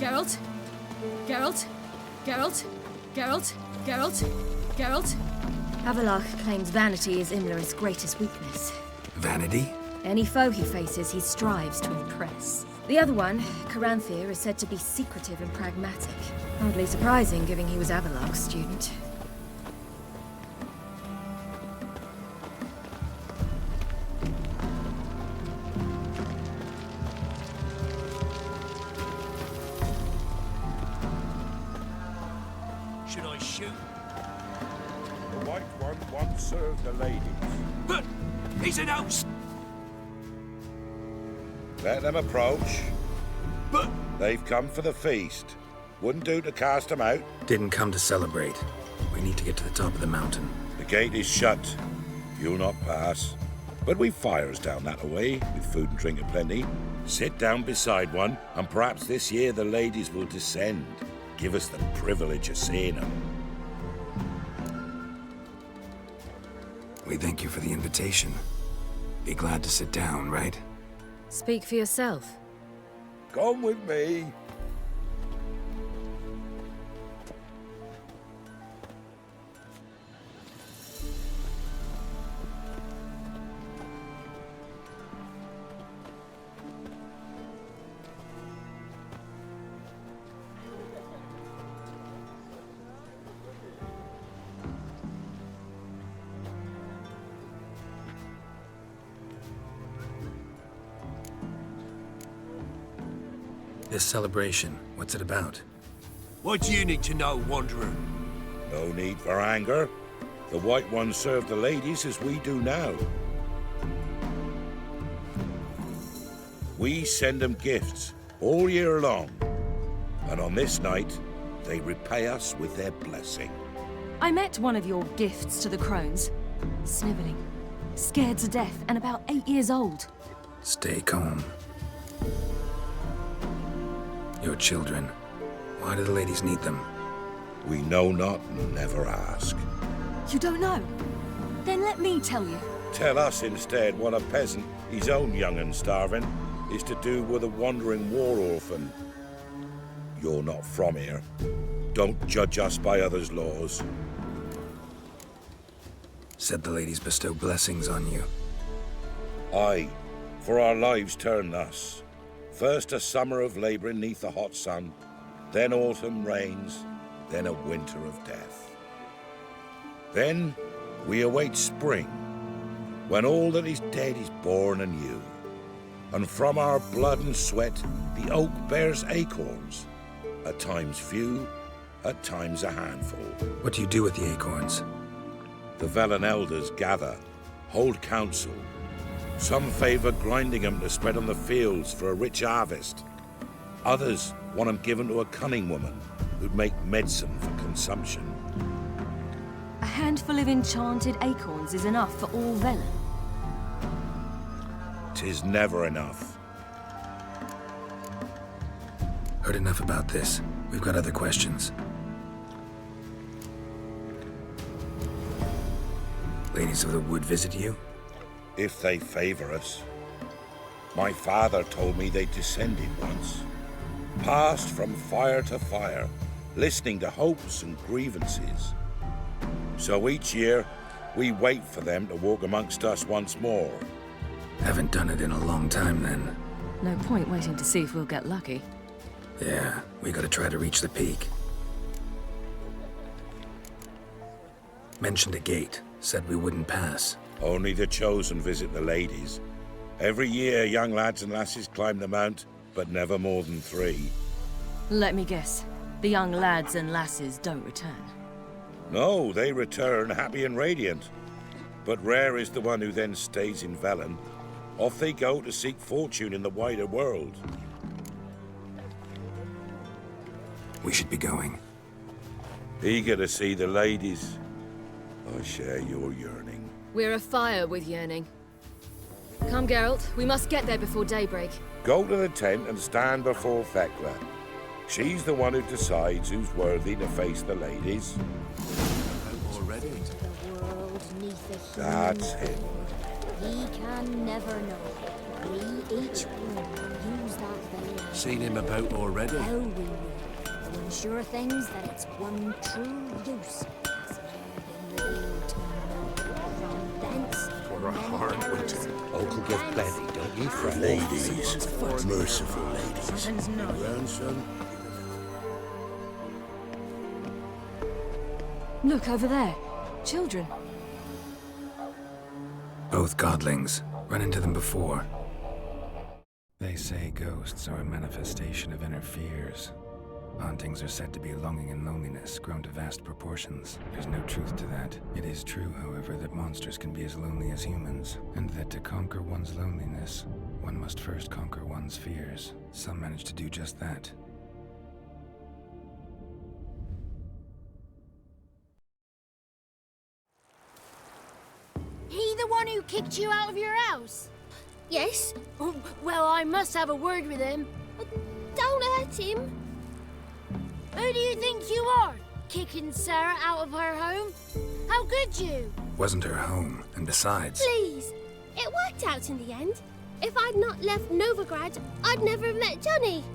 Geralt? Geralt? Geralt? Geralt? Geralt? Geralt? Avallac'h claims vanity is Imlerith's greatest weakness. Vanity? Any foe he faces, he strives to impress. The other one, Caranthir, is said to be secretive and pragmatic. Hardly surprising, given he was Avallac'h's student. Should I shoot? The White One once served the ladies. But he's an host. Let them approach. But They've come for the feast. Wouldn't do to cast them out. Didn't come to celebrate. We need to get to the top of the mountain. The gate is shut. You'll not pass. But we've fires down that way, with food and drink aplenty. Sit down beside one, and perhaps this year the ladies will descend. Give us the privilege of seeing them. We thank you for the invitation. Be glad to sit down, right? Speak for yourself. Come with me. This celebration, what's it about? what do you need to know, Wanderer? No need for anger. The White Ones serve the ladies as we do now. We send them gifts all year long. And on this night, they repay us with their blessing. I met one of your gifts to the Crones. Sniveling, scared to death, and about 8 years old. Stay calm. Your children. Why do the ladies need them? We know not and never ask. You don't know? Then let me tell you. Tell us instead what a peasant, his own young and starving, is to do with a wandering war orphan. You're not from here. Don't judge us by others' laws. Said the ladies bestow blessings on you. Aye, for our lives turn thus. First a summer of labouring neath the hot sun, then autumn rains, then a winter of death. Then we await spring, when all that is dead is born anew. And from our blood and sweat the oak bears acorns, at times few, at times a handful. What do you do with the acorns? The Velen elders gather, hold council. Some favour grinding them to spread on the fields for a rich harvest. Others want them given to a cunning woman who'd make medicine for consumption. A handful of enchanted acorns is enough for all Velen. 'Tis never enough. Heard enough about this. We've got other questions. Ladies of the Wood visit you? If they favour us. My father told me they descended once. Passed from fire to fire, listening to hopes and grievances. So each year, we wait for them to walk amongst us once more. Haven't done it in a long time then. No point waiting to see if we'll get lucky. Yeah, we gotta try to reach the peak. Mentioned a gate. Said we wouldn't pass. Only the chosen visit the ladies. Every year, young lads and lasses climb the mount, but never more than 3. Let me guess. The young lads and lasses don't return. No, they return happy and radiant. But rare is the one who then stays in Velen. Off they go to seek fortune in the wider world. We should be going. Eager to see the ladies. I share your yearning. We're afire with yearning. Come, Geralt. We must get there before daybreak. Go to the tent and stand before Thekla. She's the one who decides who's worthy to face the ladies. Already? That's him. He can never know. We each one use that Velen. Seen him about already? How we will. To ensure things that it's one true use. Has never been revealed to know. From thence. For a hard winter. Uncle give plenty, don't you, friend? Ladies, merciful ladies. Grandson, Look over there. Children. Both godlings. Run into them before. They say ghosts are a manifestation of inner fears. Hauntings are said to be longing and loneliness grown to vast proportions. There's no truth to that. It is true, however, that monsters can be as lonely as humans, and that to conquer one's loneliness, one must first conquer one's fears. Some manage to do just that. He the one who kicked you out of your house? Yes. Oh, well, I must have a word with him. Don't hurt him. Who do you think you are? Kicking Sarah out of her home? How could you? Wasn't her home, and besides... Please. It worked out in the end. If I'd not left Novigrad, I'd never have met Johnny.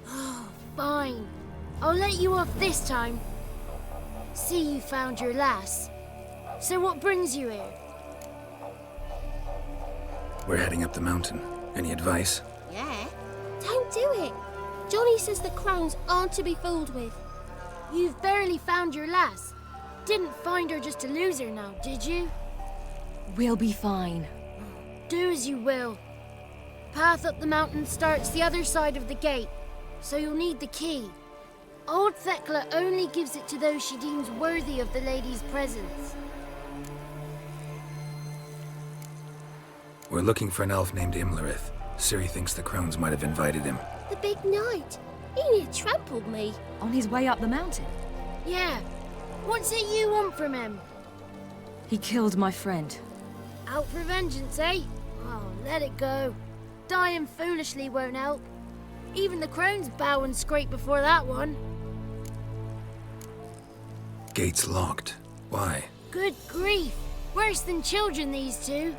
Oh, fine. I'll let you off this time. See, you found your lass. So what brings you here? We're heading up the mountain. Any advice? Yeah? Don't do it. Johnny says the Crones aren't to be fooled with. You've barely found your lass. Didn't find her just to lose her now, did you? We'll be fine. Do as you will. Path up the mountain starts the other side of the gate, so you'll need the key. Old Thekla only gives it to those she deems worthy of the lady's presence. We're looking for an elf named Imlerith. Ciri thinks the Crones might have invited him. The big knight. He near trampled me. On his way up the mountain. Yeah. What's it you want from him? He killed my friend. Out for vengeance, eh? Oh, let it go. Dying foolishly won't help. Even the Crones bow and scrape before that one. Gate's locked. Why? Good grief. Worse than children, these two.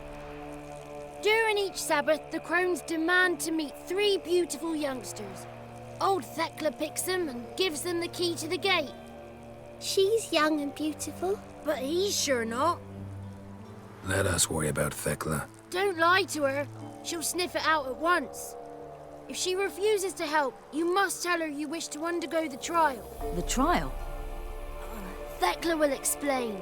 During each Sabbath, the Crones demand to meet 3 beautiful youngsters. Old Thekla picks them and gives them the key to the gate. She's young and beautiful. But he's sure not. Let us worry about Thekla. Don't lie to her. She'll sniff it out at once. If she refuses to help, you must tell her you wish to undergo the trial. The trial? Thekla will explain.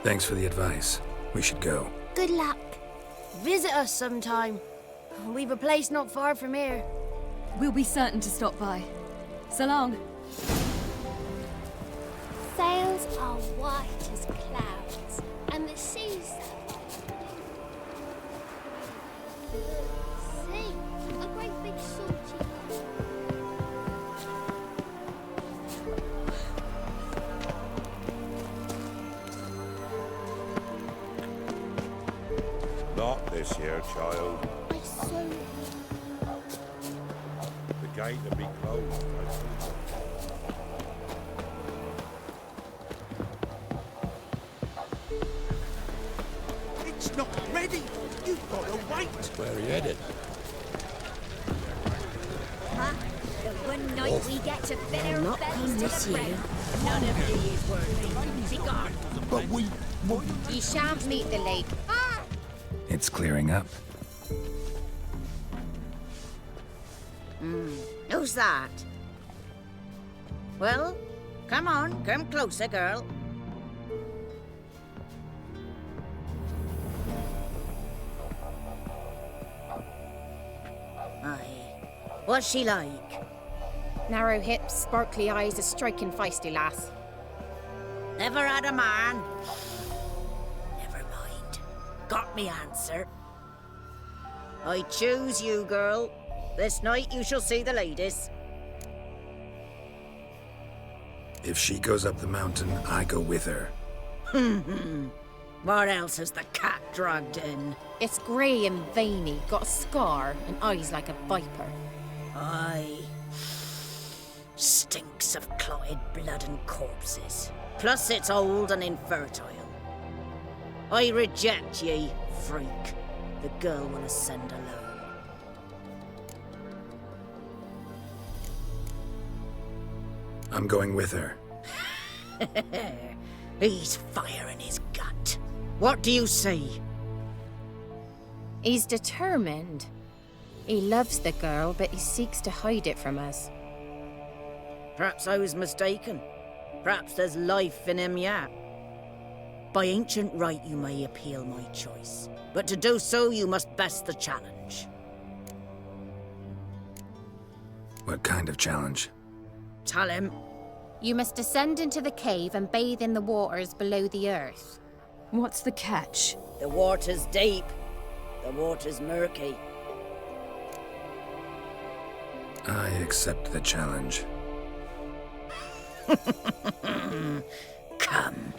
Thanks for the advice. We should go. Good luck. Visit us sometime. We've a place not far from here. We'll be certain to stop by. So long. Sails are white as clouds, and the sea's... See, a great big salty... Not this year, child. I so... The gate will be closed. It's not ready. You've got to wait. where are you headed? Huh? The one night we get to fit our not bellies come to this the year. bread. None of ye is worthy. Be gone. But we... Ye shan't meet the lady. It's clearing up. Who's that? Well, come on, come closer, girl. Aye. What's she like? Narrow hips, sparkly eyes, a striking feisty lass. Never had a man. Never mind. Got me answer. I choose you, girl. This night you shall see the ladies. If she goes up the mountain, I go with her. What else has the cat dragged in? It's grey and veiny, got a scar, and eyes like a viper. Aye. Stinks of clotted blood and corpses. Plus it's old and infertile. I reject ye, freak. The girl will ascend alone. I'm going with her. He's fire in his gut. What do you say? He's determined. He loves the girl, but he seeks to hide it from us. Perhaps I was mistaken. Perhaps there's life in him yet. By ancient right, you may appeal my choice. But to do so, you must best the challenge. What kind of challenge? Tell him. You must descend into the cave and bathe in the waters below the earth. What's the catch? The water's deep. The water's murky. I accept the challenge. Come.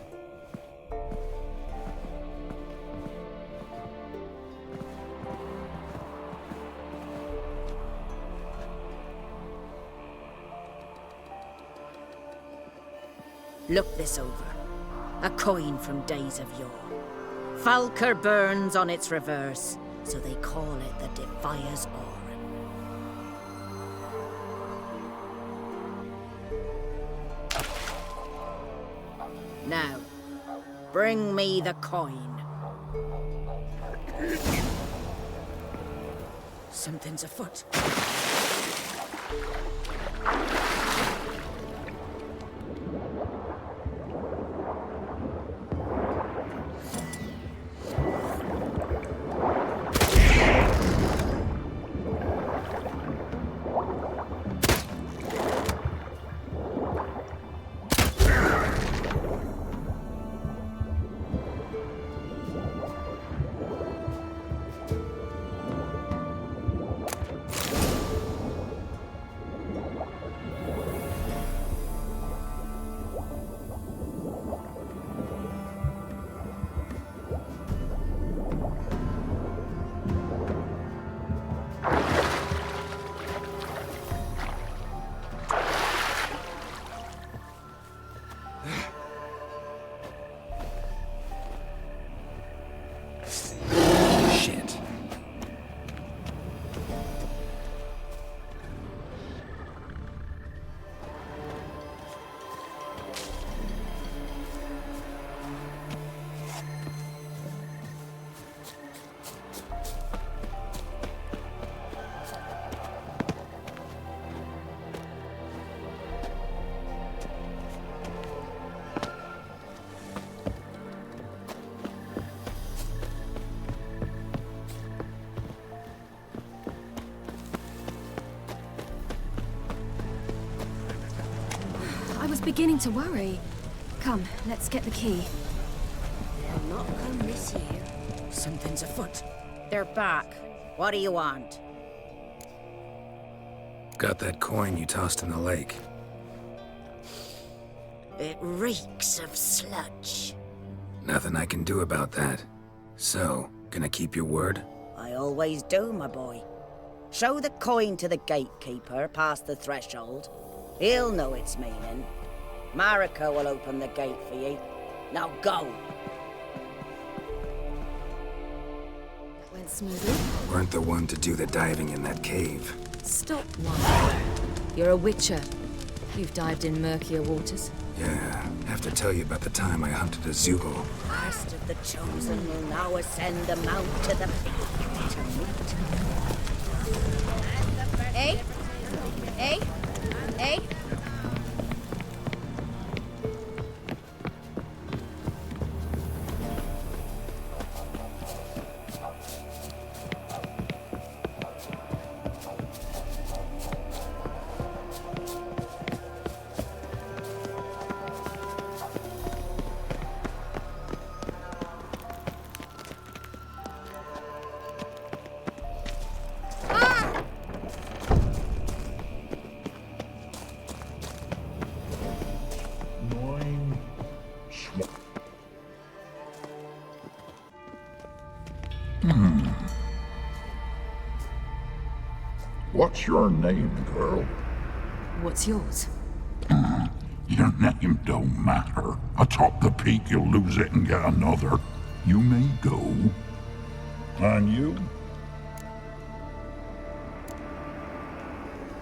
Look this over. A coin from days of yore. Falker burns on its reverse, so they call it the Defier's Oran. Now, bring me the coin. Something's afoot. I was beginning to worry. Come, let's get the key. They'll not come this year. Something's afoot. They're back. What do you want? Got that coin you tossed in the lake. It reeks of sludge. Nothing I can do about that. So, gonna keep your word? I always do, my boy. Show the coin to the gatekeeper past the threshold. He'll know its meaning. Marika will open the gate for you. Now go! Went smoothly. Weren't the one to do the diving in that cave. Stop lying. You're a witcher. You've dived in murkier waters. Yeah, have to tell you about the time I hunted a Zoogle. The rest of the Chosen will now ascend the mount to the peak to meet. Eh? Eh? Eh? What's your name, girl? What's yours? Your name don't matter. Atop the peak, you'll lose it and get another. You may go. And you?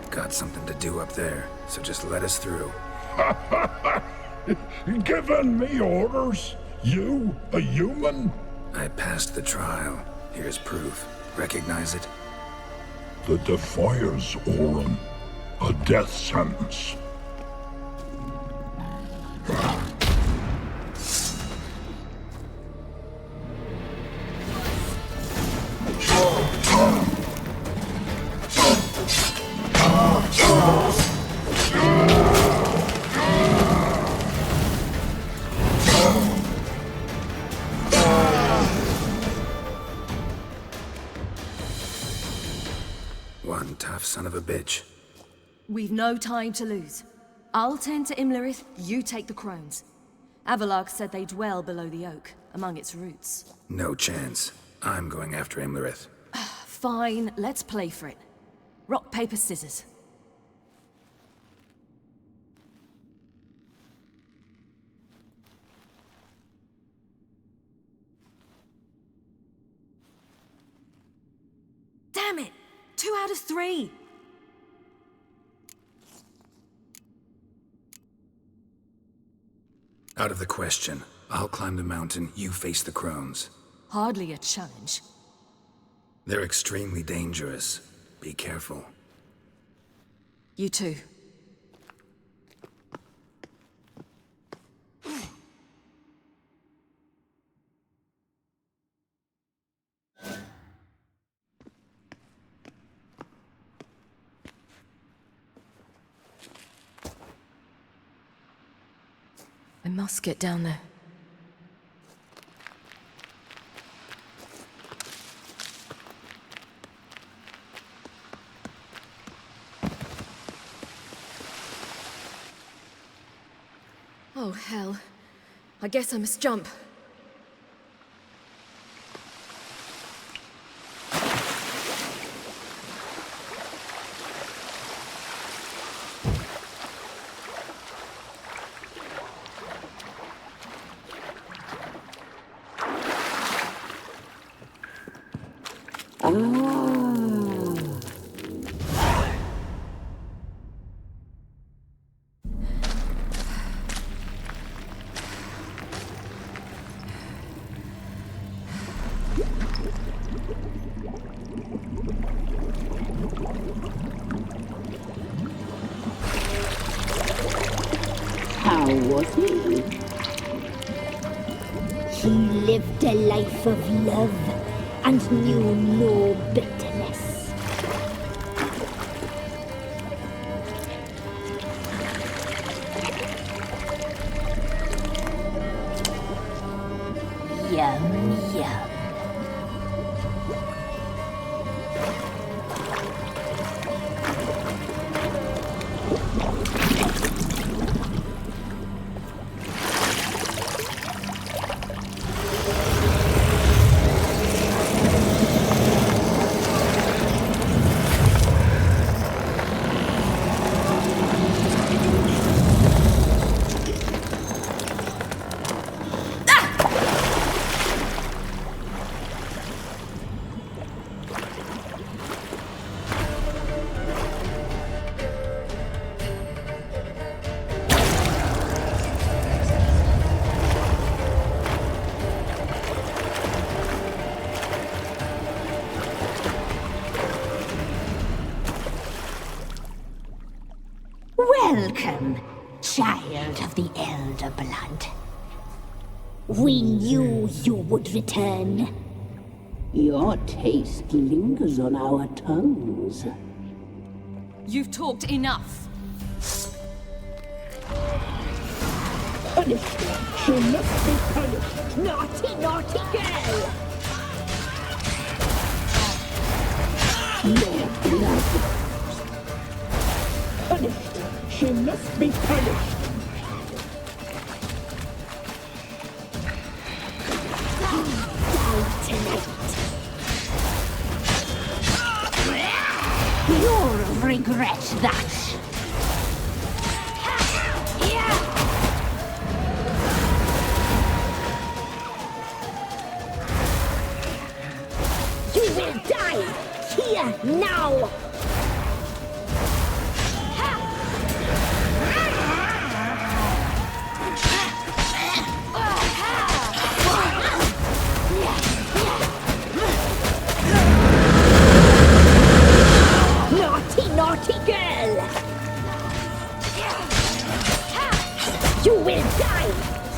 Got something to do up there, so just let us through. Giving me orders? You, a human? I passed the trial. Here's proof. Recognize it? The Defier's Orin. A death sentence. One tough son of a bitch. We've no time to lose. I'll tend to Imlerith, you take the Crones. Avallac'h said they dwell below the oak, among its roots. No chance. I'm going after Imlerith. Fine, let's play for it. Rock, paper, scissors. Damn it! 2 out of 3! Out of the question. I'll climb the mountain, you face the Crones. Hardly a challenge. They're extremely dangerous. Be careful. You too. I must get down there. Oh, hell. I guess I must jump. How was he? He lived a life of love and knew no bitterness. Yum, yum. Welcome, child of the Elder Blood. We knew you would return. Your taste lingers on our tongues. You've talked enough. Punished! She must be punished! Naughty, naughty girl! Your blood! Punished! She must be punished! Die tonight. You'll regret that! will die here now! Naughty, naughty girl! You will die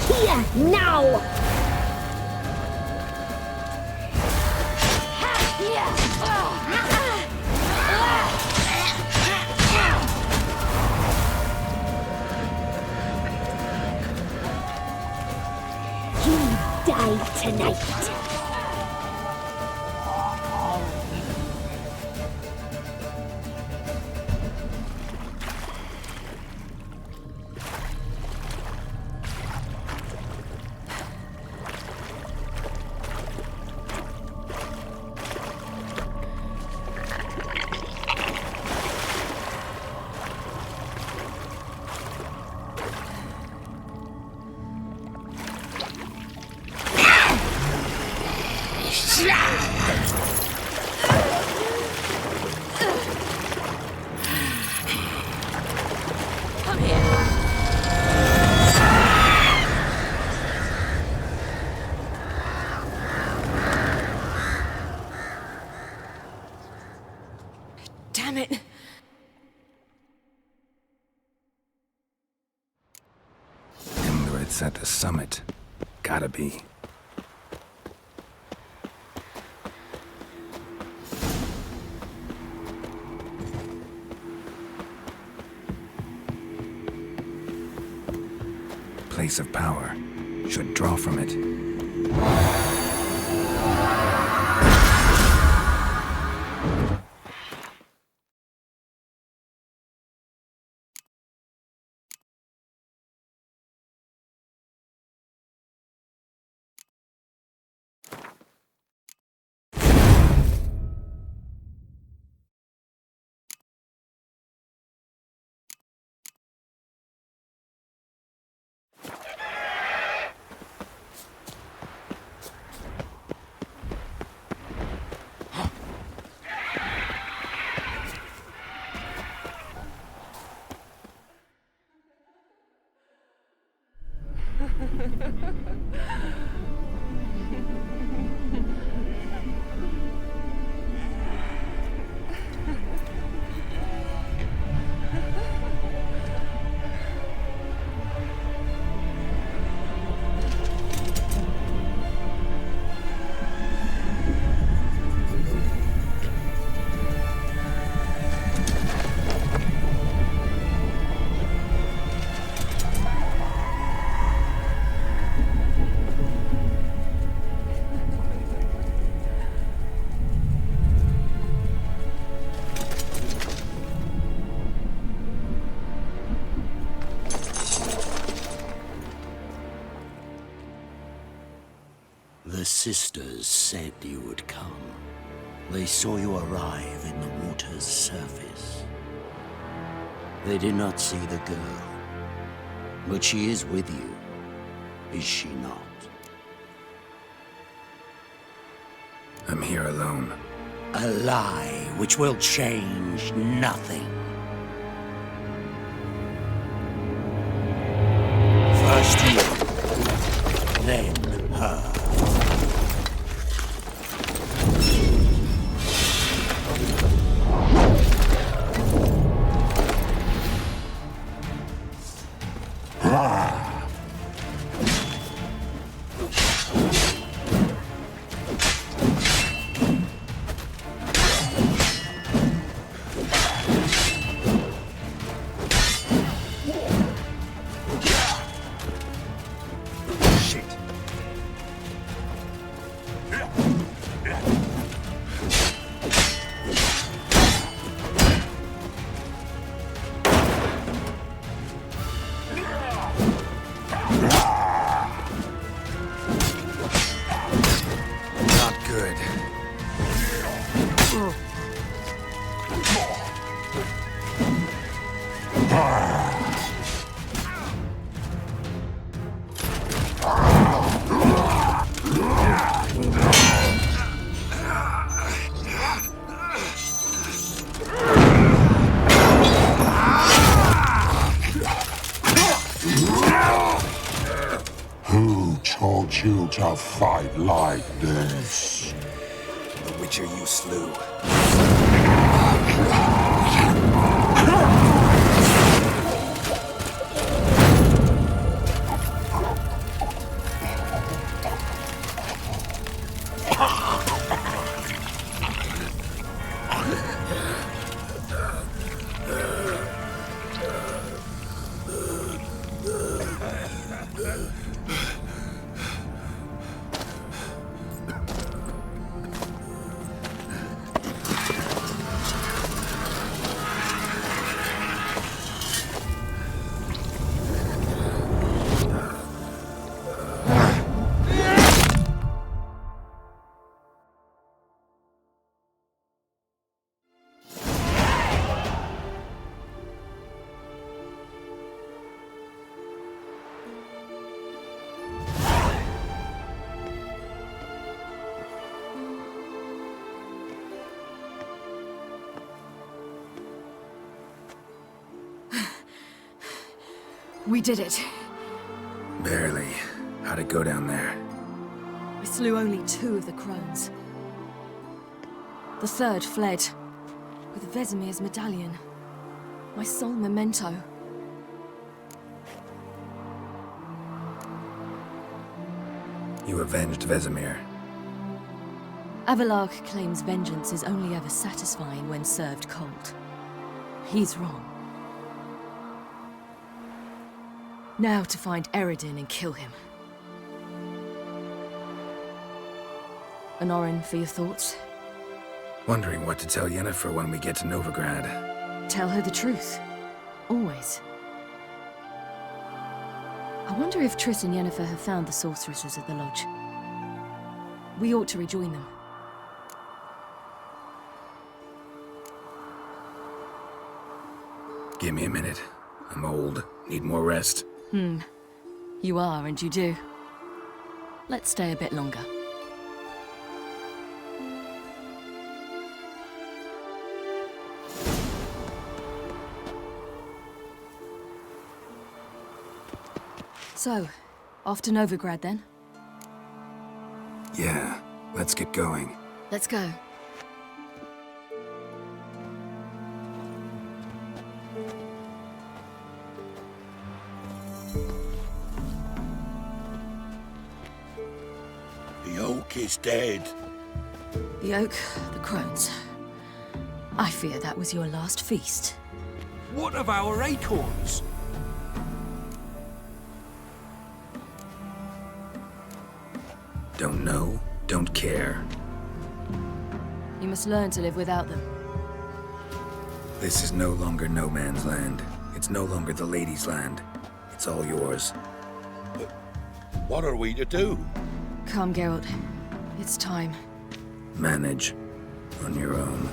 here now! You die tonight. Damn it! Imlerith's at the summit. Gotta be. Place of power. Should draw from it. The sisters said you would come. They saw you arrive in the water's surface. They did not see the girl. But she is with you, is she not? I'm here alone. A lie which will change nothing. First you, then her. to fight like this. The Witcher you slew. We did it. Barely. How'd it go down there? I slew only 2 of the Crones. The third fled, with Vesemir's medallion. My sole memento. You avenged Vesemir. Avallac'h claims vengeance is only ever satisfying when served cold. He's wrong. Now to find Eredin and kill him. Honorin, for your thoughts? Wondering what to tell Yennefer when we get to Novigrad. Tell her the truth. Always. I wonder if Triss and Yennefer have found the sorceresses at the lodge. We ought to rejoin them. Give me a minute. I'm old. Need more rest. You are, and you do. Let's stay a bit longer. So, off to Novigrad then? Yeah, let's get going. Let's go. The oak is dead. The oak, the Crones. I fear that was your last feast. What of our acorns? Don't know, don't care. You must learn to live without them. This is no longer no man's land. It's no longer the lady's land. It's all yours. But what are we to do? Come, Geralt. It's time. Manage on your own.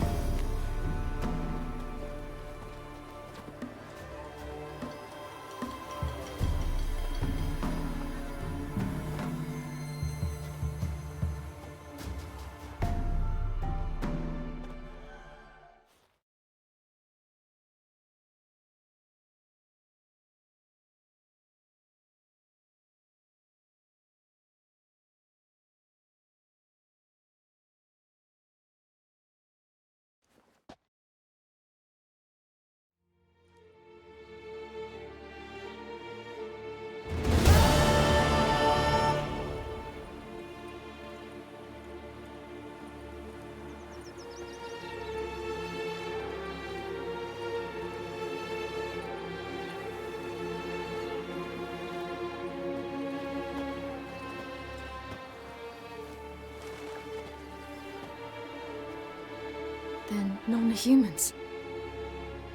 Then non-humans.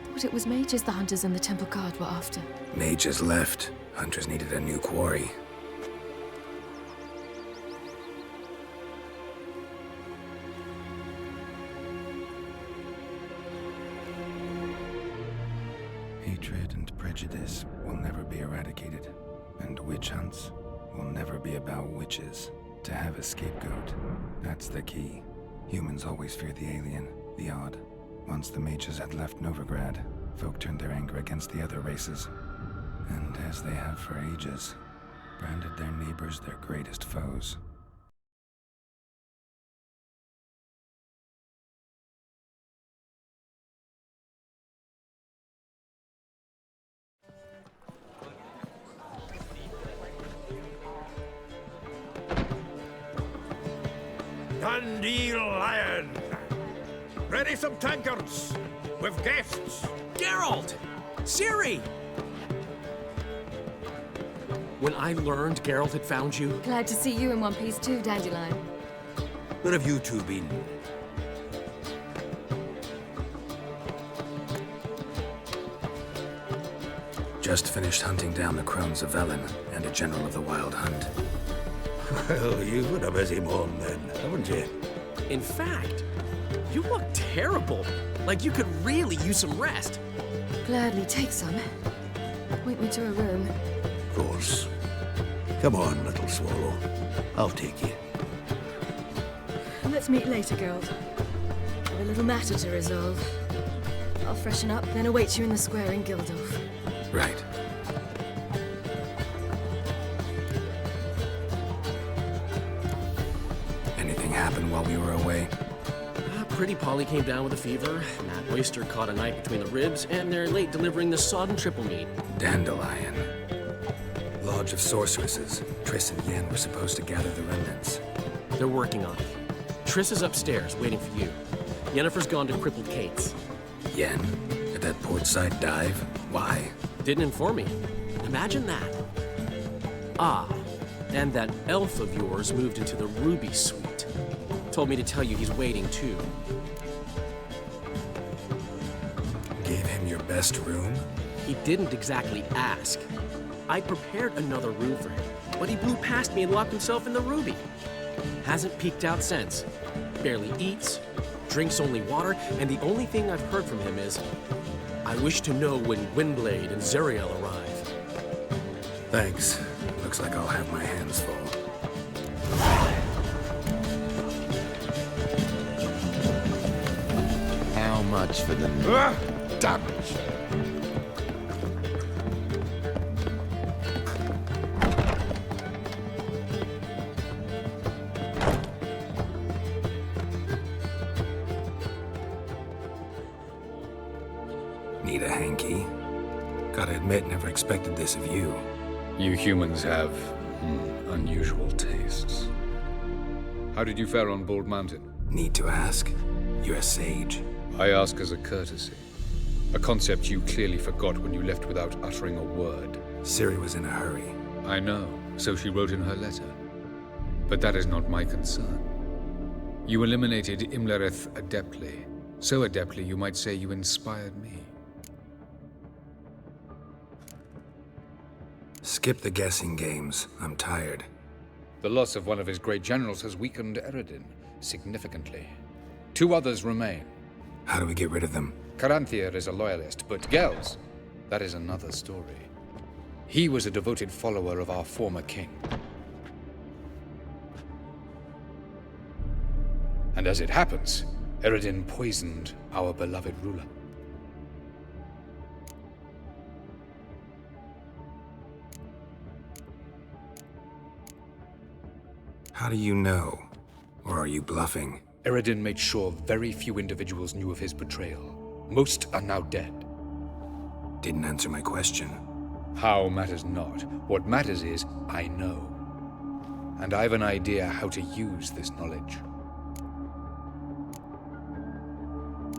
Thought it was mages the hunters and the temple guard were after. Mages left. Hunters needed a new quarry. Hatred and prejudice will never be eradicated, and witch hunts will never be about witches. To have a scapegoat, that's the key. Humans always fear the alien, the odd. Once the mages had left Novigrad, folk turned their anger against the other races. And as they have for ages, branded their neighbors their greatest foes. Dandelion! Ready some tankards! With guests! Geralt! Ciri! When I learned Geralt had found you... Glad to see you in one piece too, Dandelion. Where have you two been? Just finished hunting down the Crones of Velen and a general of the Wild Hunt. Well, you've had a busy morning then, haven't you? In fact, you look terrible. Like you could really use some rest. Gladly take some. Point me to a room. Of course. Come on, little swallow. I'll take you. Let's meet later, Geralt. I've a little matter to resolve. I'll freshen up, then await you in the square in Gildorf. Right. Anything happened while we were away? Pretty Polly came down with a fever. Matt Oyster caught a knife between the ribs, and they're late delivering the sodden triple meat. Dandelion. Lodge of Sorceresses. Triss and Yen were supposed to gather the remnants. They're working on it. Triss is upstairs, waiting for you. Yennefer's gone to crippled Kate's. Yen? At that portside dive? Why? Didn't inform me. Imagine that. Ah, and that elf of yours moved into the Ruby Suite. Told me to tell you he's waiting too. Gave him your best room? He didn't exactly ask. I prepared another room for him, but he blew past me and locked himself in the Ruby. Hasn't peeked out since. Barely eats, drinks only water, and the only thing I've heard from him is, I wish to know when Windblade and Zariel arrive. Thanks. Looks like I'll have my hands full. How much for the... Damage! Need a hanky? Gotta admit, never expected this of you. You humans have unusual tastes. How did you fare on Bald Mountain? Need to ask? You're a sage. I ask as a courtesy. A concept you clearly forgot when you left without uttering a word. Ciri was in a hurry. I know, so she wrote in her letter. But that is not my concern. You eliminated Imlerith adeptly. So adeptly you might say you inspired me. Skip the guessing games. I'm tired. The loss of one of his great generals has weakened Eredin significantly. 2 others remain. How do we get rid of them? Caranthir is a loyalist, but Gels, that is another story. He was a devoted follower of our former king. And as it happens, Eredin poisoned our beloved ruler. How do you know? Or are you bluffing? Eredin made sure very few individuals knew of his betrayal. Most are now dead. Didn't answer my question. How matters not. What matters is, I know. And I've an idea how to use this knowledge.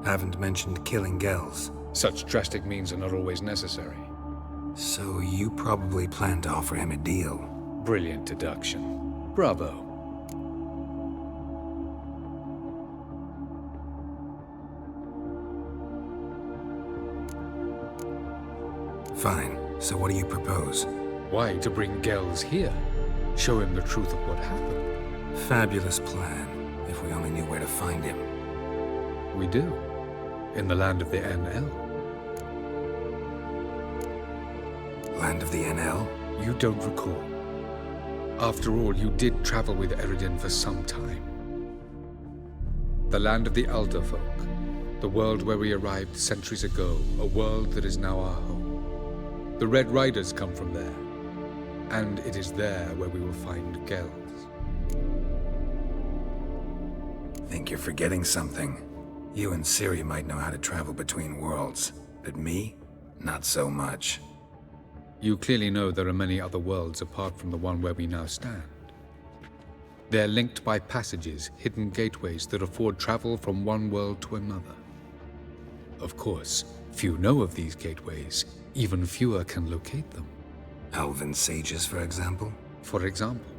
Haven't mentioned killing Gels. Such drastic means are not always necessary. So you probably plan to offer him a deal. Brilliant deduction. Bravo. Fine. So what do you propose? Why, to bring Gels here. Show him the truth of what happened. Fabulous plan, if we only knew where to find him. We do. In the land of the NL. Land of the NL? You don't recall. After all, you did travel with Eredin for some time. The land of the Elder Folk. The world where we arrived centuries ago. A world that is now our home. The Red Riders come from there. And it is there where we will find Geralt. Think you're forgetting something. You and Ciri might know how to travel between worlds, but me? Not so much. You clearly know there are many other worlds apart from the one where we now stand. They're linked by passages, hidden gateways that afford travel from one world to another. Of course, few know of these gateways. Even fewer can locate them. Elven sages, for example? For example.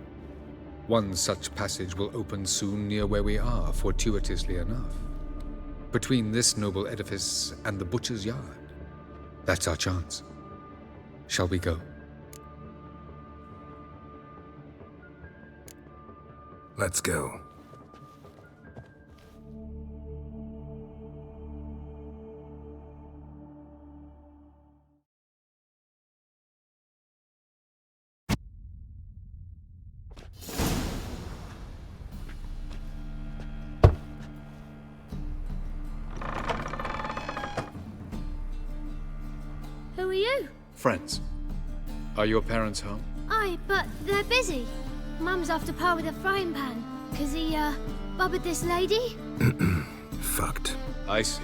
One such passage will open soon near where we are, fortuitously enough. Between this noble edifice and the butcher's yard. That's our chance. Shall we go? Let's go. Who are you? Friends. Are your parents home? Aye, but they're busy. Mum's off to par with a frying pan, 'cause he, bobbered this lady. Fucked. I see.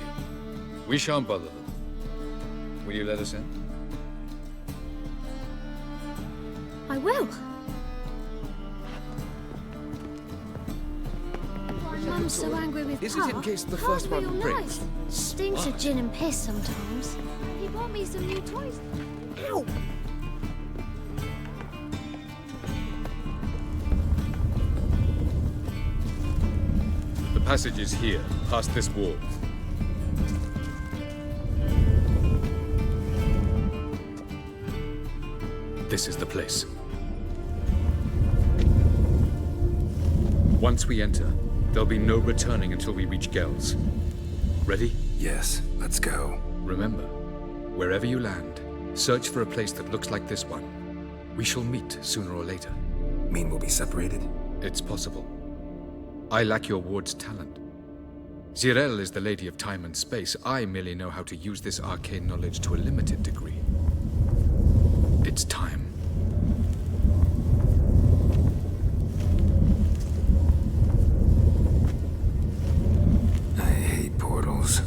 We shan't bother them. Will you let us in? I will. Mum's so angry with Is Pa. it in case the Pa's first one real breaks? nice. Stinks of gin and piss sometimes. He bought me some new toys. Ow! The passage is here, past this wall. This is the place. Once we enter, there'll be no returning until we reach Gel's. Ready? Yes, let's go. Remember, wherever you land, search for a place that looks like this one. We shall meet sooner or later. Mean we'll be separated? It's possible. I lack your ward's talent. Zirel is the lady of time and space. I merely know how to use this arcane knowledge to a limited degree. It's time. I hate portals.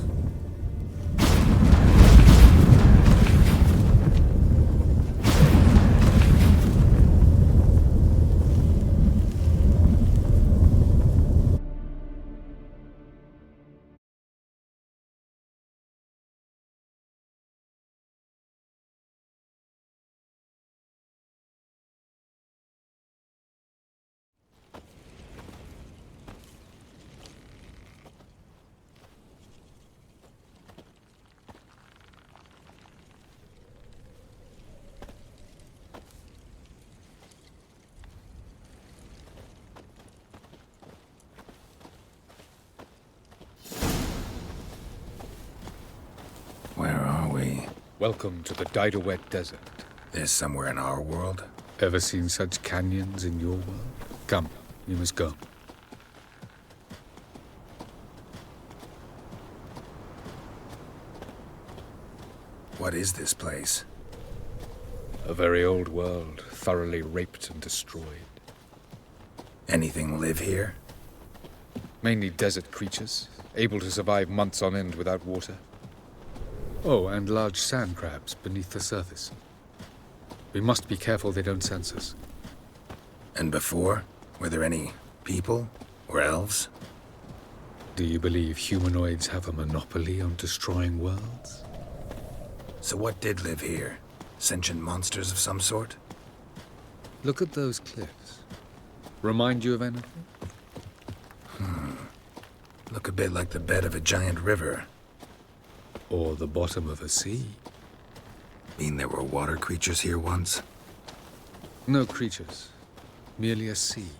Where are we? Welcome to the Didowet Desert. This somewhere in our world? Ever seen such canyons in your world? Come, you must go. What is this place? A very old world, thoroughly raped and destroyed. Anything live here? Mainly desert creatures, able to survive months on end without water. Oh, and large sand crabs beneath the surface. We must be careful they don't sense us. And before? Were there any people? Or elves? Do you believe humanoids have a monopoly on destroying worlds? So what did live here? Sentient monsters of some sort? Look at those cliffs. Remind you of anything? Look a bit like the bed of a giant river. Or the bottom of a sea. Mean there were water creatures here once? No creatures. Merely a sea.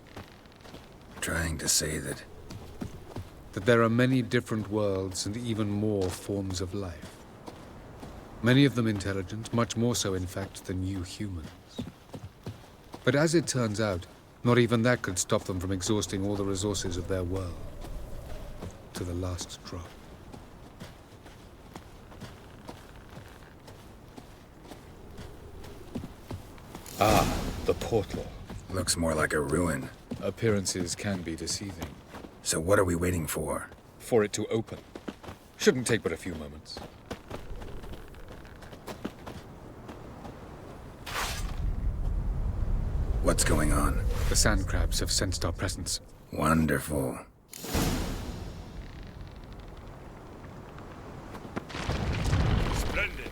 Trying to say that there are many different worlds and even more forms of life. Many of them intelligent, much more so in fact than you humans. But as it turns out, not even that could stop them from exhausting all the resources of their world. To the last drop. Ah, The portal. Looks more like a ruin. Appearances can be deceiving. So what are we waiting for? For it to open. Shouldn't take but a few moments. What's going on? The sand crabs have sensed our presence. Wonderful. Splendid.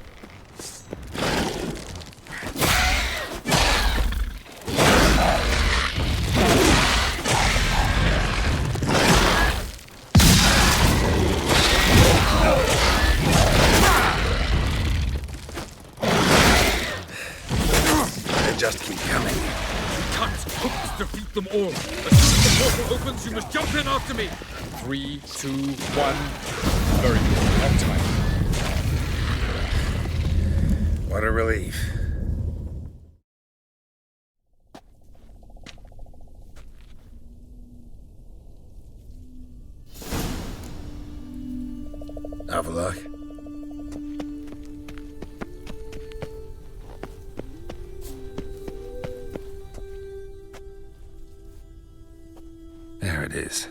They just keep coming. Can't defeat them all. As soon as the portal opens, you must jump in after me. 3, 2, 1. Very good. On time. What a relief. Avallac'h. There it is.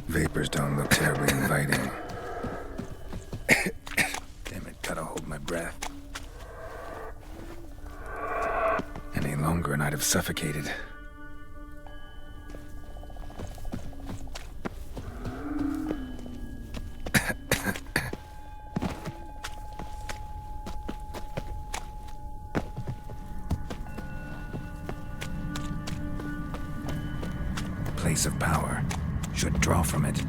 Vapors don't look terribly inviting. Damn it, gotta hold my breath. Any longer and I'd have suffocated. Place of power. Should draw from it.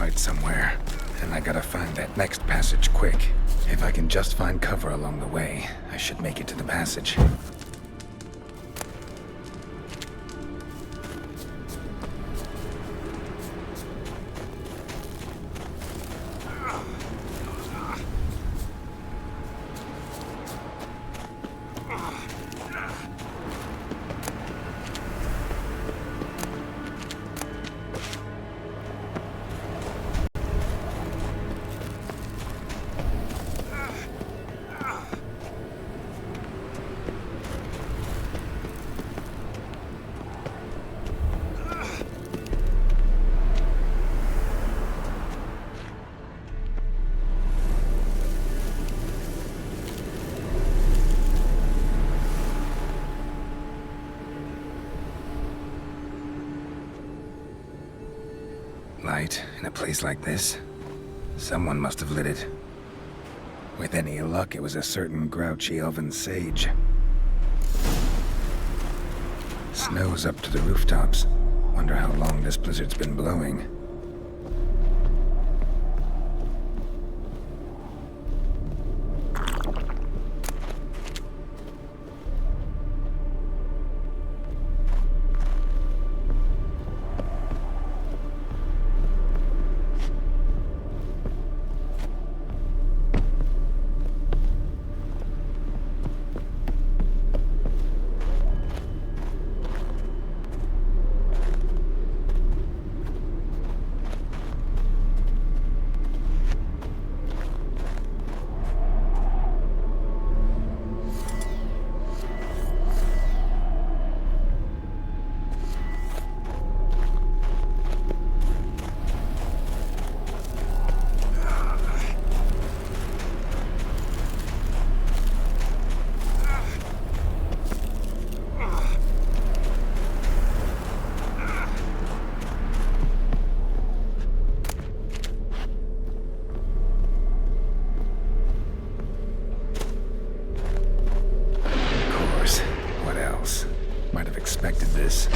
hide somewhere, and I gotta find that next passage quick. If I can just find cover along the way, I should make it to the passage. Light in a place like this? Someone must have lit it. With any luck, it was a certain grouchy elven sage. Snow's up to the rooftops. Wonder how long this blizzard's been blowing. This.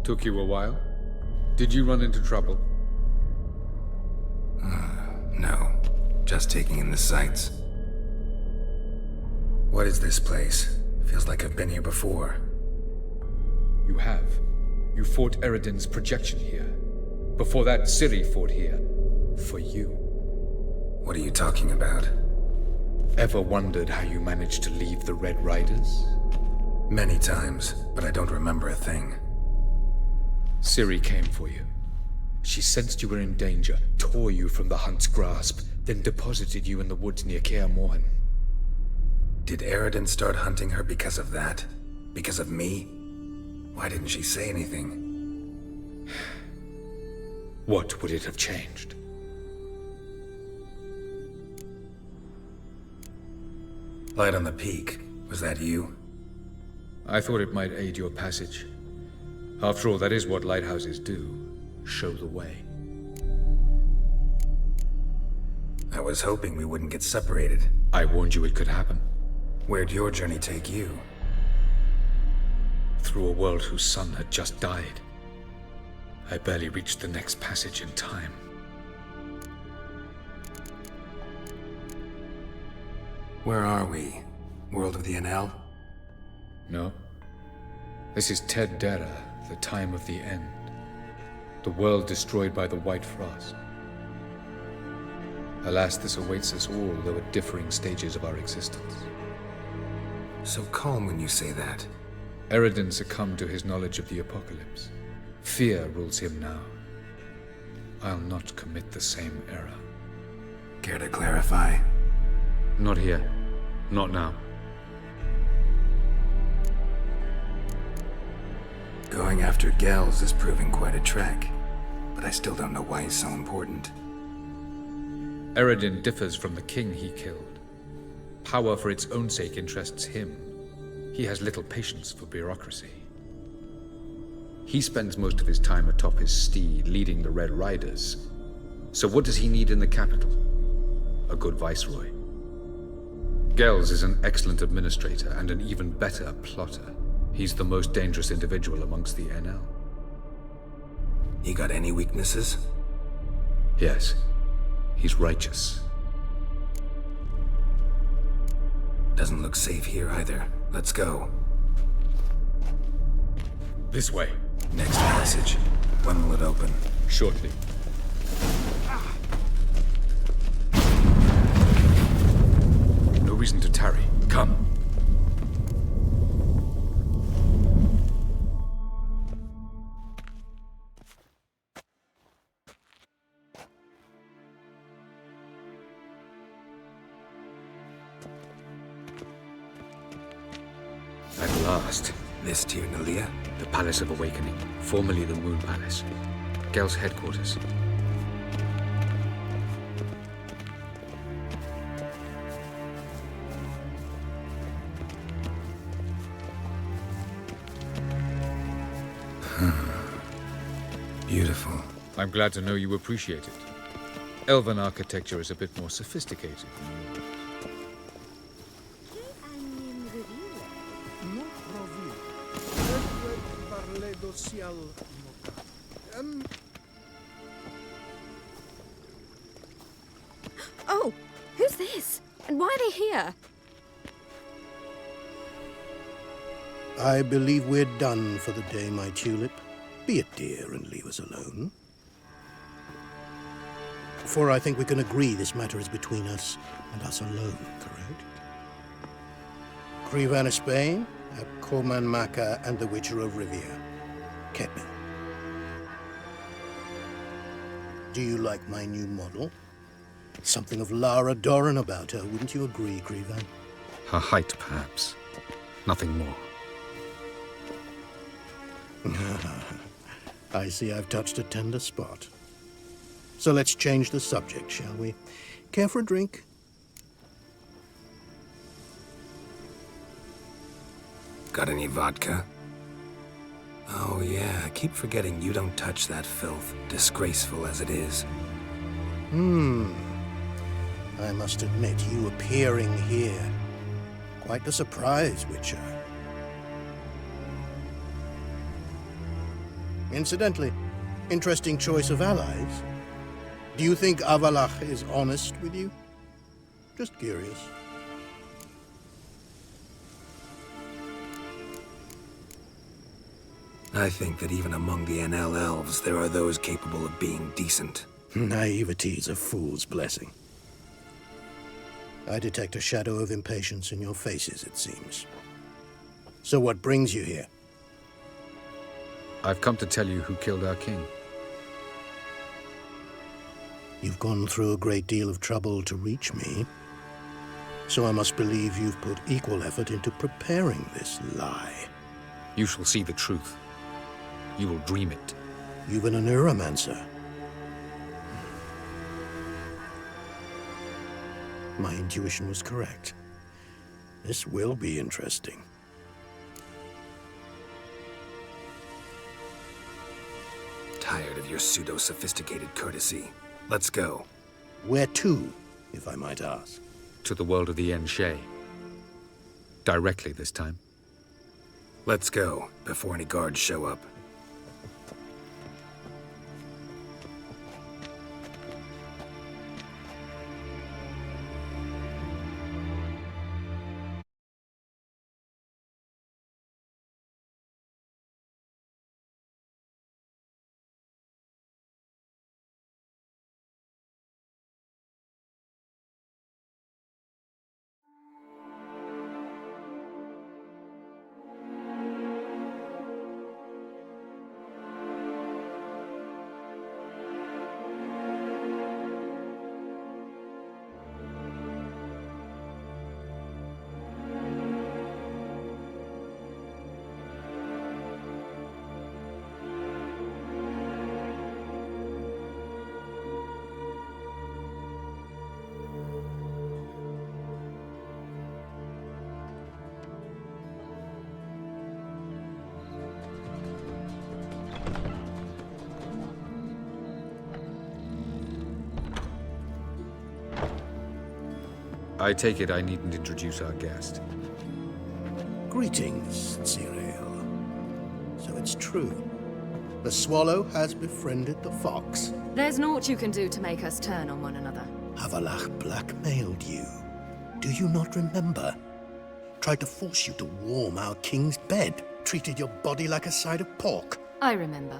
Took you a while? Did you run into trouble? No. Just taking in the sights. What is this place? Feels like I've been here before. You have. You fought Eredin's projection here. Before that, Ciri fought here. For you. What are you talking about? Ever wondered how you managed to leave the Red Riders? Many times, but I don't remember a thing. Ciri came for you. She sensed you were in danger, tore you from the Hunt's grasp, then deposited you in the woods near Kaer Morhen. Did Eredin start hunting her because of that? Because of me? Why didn't she say anything? What would it have changed? Light on the peak. Was that you? I thought it might aid your passage. After all, that is what lighthouses do. Show the way. I was hoping we wouldn't get separated. I warned you it could happen. Where'd your journey take you? Through a world whose sun had just died. I barely reached the next passage in time. Where are we? World of the NL? No. This is Ted Dera, the time of the end. The world destroyed by the White Frost. Alas, this awaits us all, though at differing stages of our existence. So calm when you say that. Eredin succumbed to his knowledge of the apocalypse. Fear rules him now. I'll not commit the same error. Care to clarify? Not here. Not now. Going after Gels is proving quite a trek, but I still don't know why he's so important. Eredin differs from the king he killed. Power for its own sake interests him. He has little patience for bureaucracy. He spends most of his time atop his steed, leading the Red Riders. So what does he need in the capital? A good viceroy. Gels is an excellent administrator and an even better plotter. He's the most dangerous individual amongst the NL. He got any weaknesses? Yes. He's righteous. Doesn't look safe here either. Let's go. This way. Next passage. When will it open? Shortly. No reason to tarry. Come. At last. This Tyr Nalia? The Palace of Awakening, formerly the Moon Palace. Gel's headquarters. Beautiful. I'm glad to know you appreciate it. Elven architecture is a bit more sophisticated than yours. Oh, who's this? And why are they here? I believe we're done for the day, my tulip. Be a dear and leave us alone. For I think we can agree this matter is between us and us alone, correct? Krivan of Spain, Corman Maka, and the Witcher of Rivia. Ketman. Do you like my new model? Something of Lara Doran about her, wouldn't you agree, Krivan? Her height, perhaps. Nothing more. I see I've touched a tender spot. So let's change the subject, shall we? Care for a drink? Got any vodka? Oh yeah, I keep forgetting you don't touch that filth, disgraceful as it is. I must admit, you appearing here, quite a surprise, Witcher. Incidentally, interesting choice of allies. Do you think Avallac'h is honest with you? Just curious. I think that even among the NL elves, there are those capable of being decent. Naivety is a fool's blessing. I detect a shadow of impatience in your faces, it seems. So what brings you here? I've come to tell you who killed our king. You've gone through a great deal of trouble to reach me, so I must believe you've put equal effort into preparing this lie. You shall see the truth. You will dream it. You've been a neuromancer. My intuition was correct. This will be interesting. Tired of your pseudo-sophisticated courtesy. Let's go. Where to, if I might ask? To the world of the Enshe. Directly this time. Let's go, before any guards show up. I take it I needn't introduce our guest. Greetings, Ciri. So it's true. The swallow has befriended the fox. There's naught you can do to make us turn on one another. Avallac'h blackmailed you. Do you not remember? Tried to force you to warm our king's bed. Treated your body like a side of pork. I remember.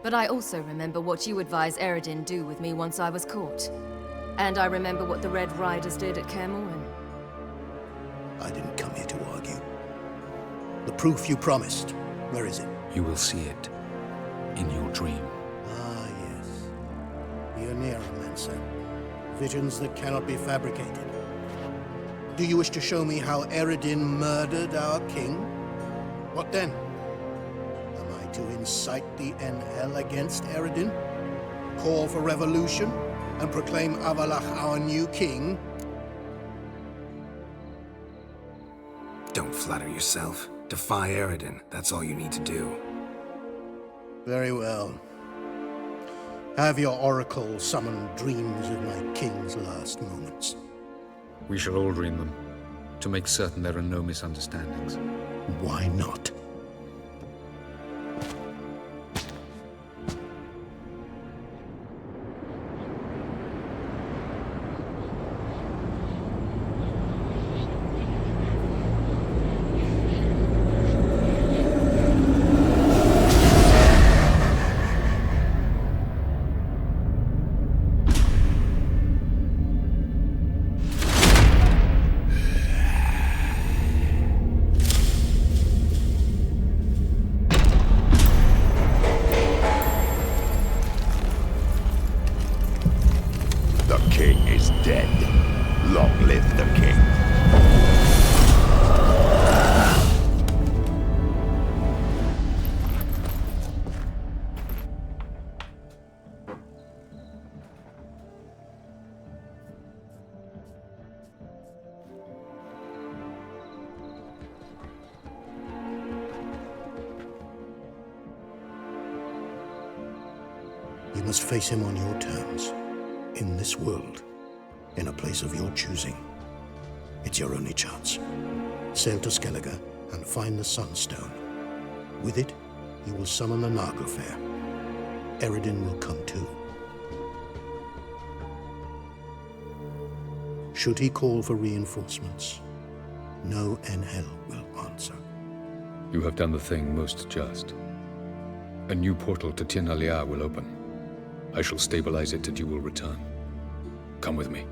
But I also remember what you advised Eredin do with me once I was caught. And I remember what the Red Riders did at Kaer Morhen. I didn't come here to argue. The proof you promised, where is it? You will see it in your dream. Ah, yes. The Neuromancer. Visions that cannot be fabricated. Do you wish to show me how Eredin murdered our king? What then? Am I to incite the NL against Eredin? Call for revolution? And proclaim Avallac'h our new king? Don't flatter yourself. Defy Eredin. That's all you need to do. Very well. Have your oracle summon dreams of my king's last moments. We shall all dream them, to make certain there are no misunderstandings. Why not? You must face him on your terms. In this world. In a place of your choosing. It's your only chance. Sail to Skellige and find the Sunstone. With it, You will summon the Nargothrond. Eredin will come too. Should he call for reinforcements, no Enhel will answer. You have done the thing most just. A new portal to Tin Alia will open. I shall stabilize it and you will return. Come with me.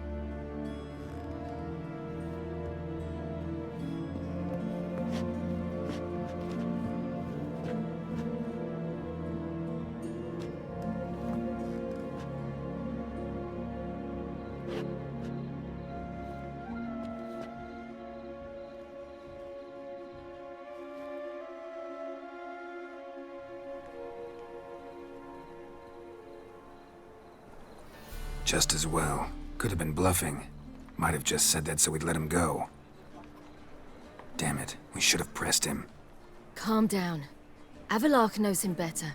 Just as well. Could have been bluffing. Might have just said that so we'd let him go. Damn it, we should have pressed him. Calm down. Avallac'h knows him better.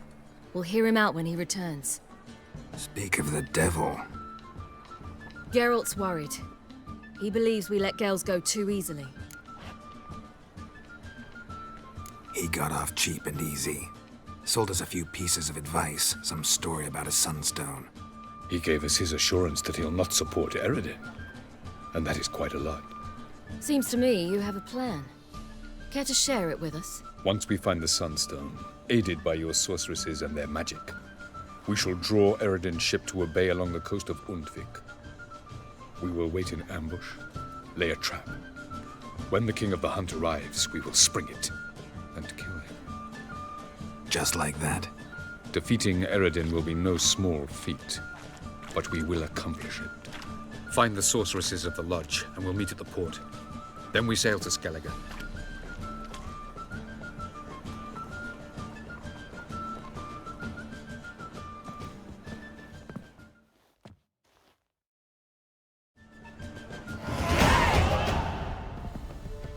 We'll hear him out when he returns. Speak of the devil. Geralt's worried. He believes we let girls go too easily. He got off cheap and easy. Sold us a few pieces of advice, some story about a sunstone. He gave us his assurance that he'll not support Eredin. And that is quite a lot. Seems to me you have a plan. Care to share it with us? Once we find the Sunstone, aided by your sorceresses and their magic, we shall draw Eredin's ship to a bay along the coast of Undvik. We will wait in ambush, lay a trap. When the King of the Hunt arrives, we will spring it and kill him. Just like that? Defeating Eredin will be no small feat, but we will accomplish it. Find the sorceresses of the lodge, and we'll meet at the port. Then we sail to Skellige.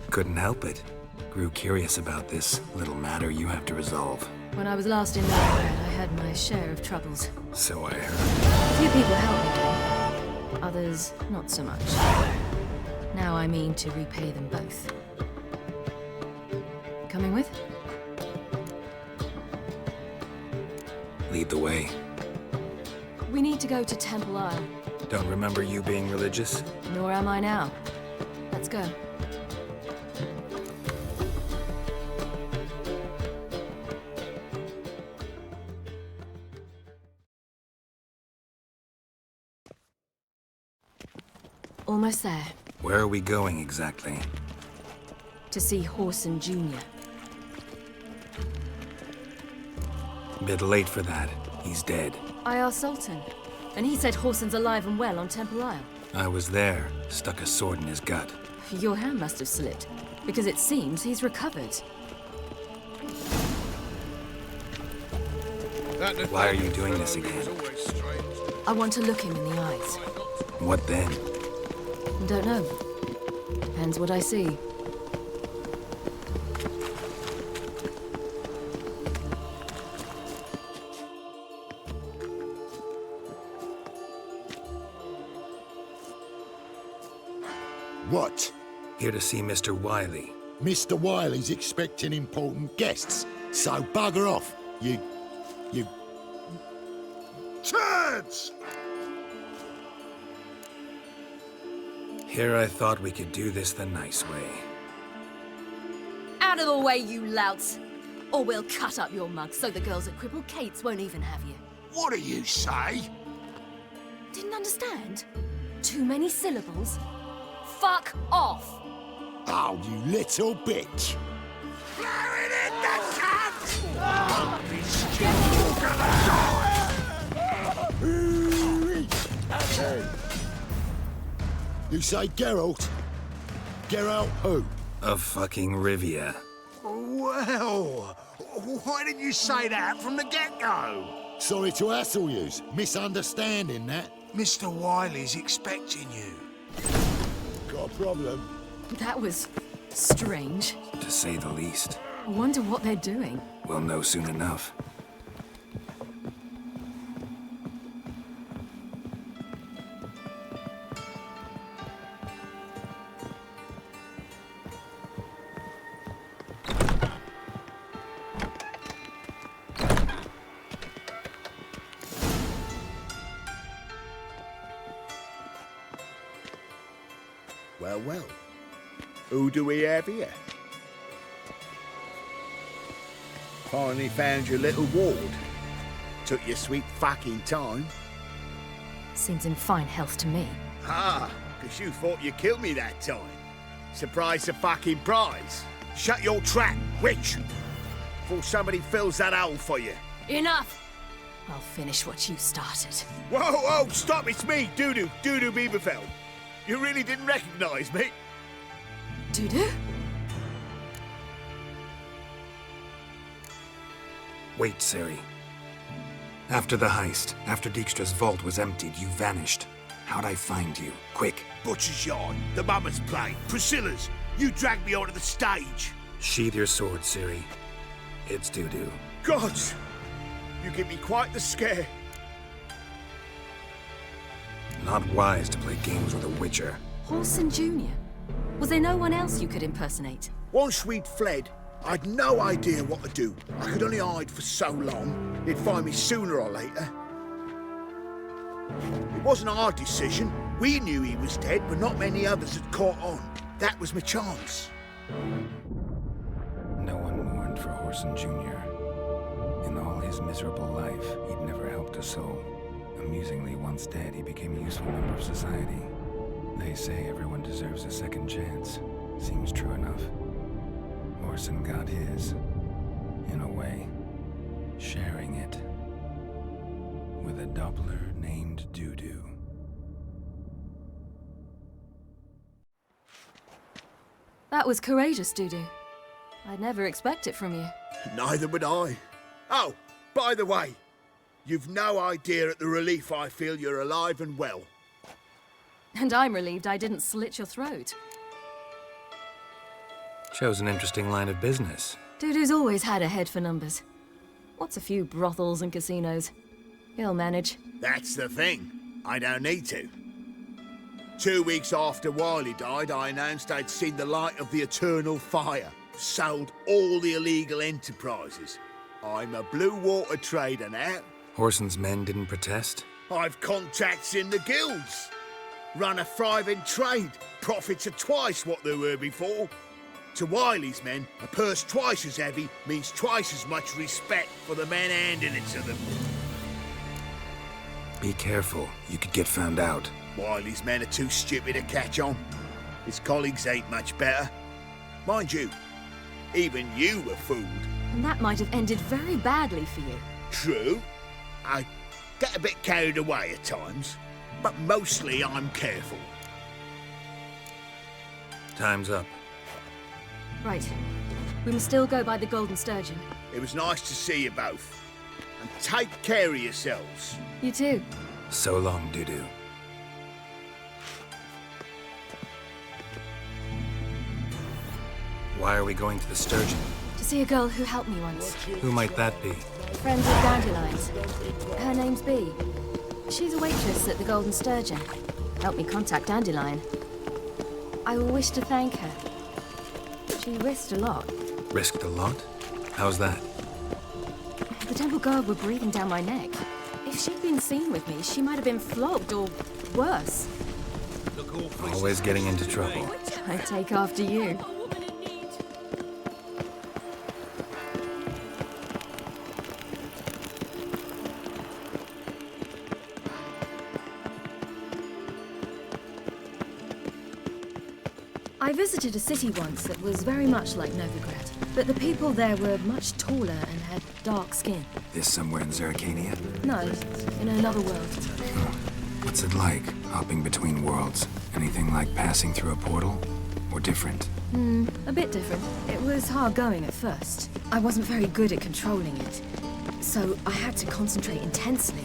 Couldn't help it. Grew curious about this little matter you have to resolve. When I was last in Longplay, I had my share of troubles. So I heard. A few people helped me. Others, not so much. Now I mean to repay them both. Coming with? Lead the way. We need to go to Temple Isle. Don't remember you being religious? Nor am I now. Let's go. Almost there. Where are we going exactly? To see Whoreson Jr. Bit late for that. He's dead. I asked Sultan, and he said Whoreson's alive and well on Temple Isle. I was there. Stuck a sword in his gut. Your hand must have slipped, because it seems he's recovered. Why are you doing this again? I want to look him in the eyes. What then? Don't know. Depends what I see. What? Here to see Mr. Wiley. Mr. Wiley's expecting important guests, so bugger off, you... turds! Here I thought we could do this the nice way. Out of the way, you louts! Or we'll cut up your mug so the girls at Cripple Kate's won't even have you. What do you say? Didn't understand? Too many syllables? Fuck off! Oh, you little bitch! Blowing in the cunt! Oh, you say Geralt? Geralt who? Of fucking Rivia. Well, why didn't you say that from the get-go? Sorry to hassle yous. Misunderstanding that. Mr. Wiley's expecting you. Got a problem? That was strange. To say the least. I wonder what they're doing. We'll know soon enough. well. Who do we have here? Finally found your little ward. Took your sweet fucking time. Seems in fine health to me. Ah, because you thought you killed me that time. Surprise the fucking prize. Shut your trap, witch! Before somebody fills that hole for you. Enough! I'll finish what you started. Whoa, whoa, stop, it's me, Dudu Bieberfeld. You really didn't recognize me? Dudu? Wait, Ciri. After the heist, after Dijkstra's vault was emptied, you vanished. How'd I find you? Quick. Butcher's Yard, the Mama's Plane, Priscilla's. You dragged me onto the stage. Sheathe your sword, Ciri. It's Dudu. Gods! You give me quite the scare. Not wise to play games with a witcher. Whoreson Jr.? Was there no one else you could impersonate? Once we'd fled, I'd no idea what to do. I could only hide for so long. They'd find me sooner or later. It wasn't our decision. We knew he was dead, but not many others had caught on. That was my chance. No one mourned for Whoreson Jr. In all his miserable life, he'd never helped a soul. Amusingly, once dead, he became a useful member of society. They say everyone deserves a second chance. Seems true enough. Whoreson got his, in a way, sharing it with a Doppler named Dudu. That was courageous, Dudu. I'd never expect it from you. Neither would I. Oh, by the way, you've no idea at the relief I feel you're alive and well. And I'm relieved I didn't slit your throat. Chose an interesting line of business. Dudu's always had a head for numbers. What's a few brothels and casinos? He'll manage. That's the thing. I don't need to. 2 weeks after Wiley died, I announced I'd seen the light of the eternal fire. Sold all the illegal enterprises. I'm a blue water trader now. Whoreson's men didn't protest? I've contacts in the guilds. Run a thriving trade. Profits are twice what they were before. To Wiley's men, a purse twice as heavy means twice as much respect for the men handing it to them. Be careful. You could get found out. Wiley's men are too stupid to catch on. His colleagues ain't much better. Mind you, even you were fooled. And that might have ended very badly for you. True. I get a bit carried away at times, but mostly I'm careful. Time's up. Right. We must still go by the Golden Sturgeon. It was nice to see you both. And take care of yourselves. You too. So long, Dudu. Why are we going to the Sturgeon? To see a girl who helped me once. Who might that be? Friends with Dandelions. Her name's Bee. She's a waitress at the Golden Sturgeon. Helped me contact Dandelion. I wish to thank her. She risked a lot. Risked a lot? How's that? The Temple Guard were breathing down my neck. If she'd been seen with me, she might have been flogged or worse. Always getting into trouble. I take after you. I visited a city once that was very much like Novigrad, but the people there were much taller and had dark skin. This somewhere in Zerrikania? No, in another world. What's it like, hopping between worlds? Anything like passing through a portal? Or different? A bit different. It was hard going at first. I wasn't very good at controlling it, so I had to concentrate intensely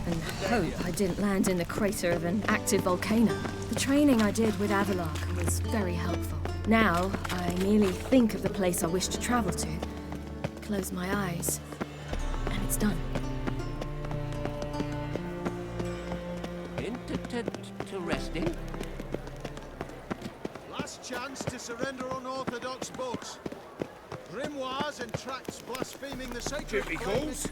and hope I didn't land in the crater of an active volcano. The training I did with Avallac'h was very helpful. Now, I merely think of the place I wish to travel to, close my eyes, and it's done. Interesting. Last chance to surrender unorthodox books. Grimoires and tracts blaspheming the sacred Duty calls.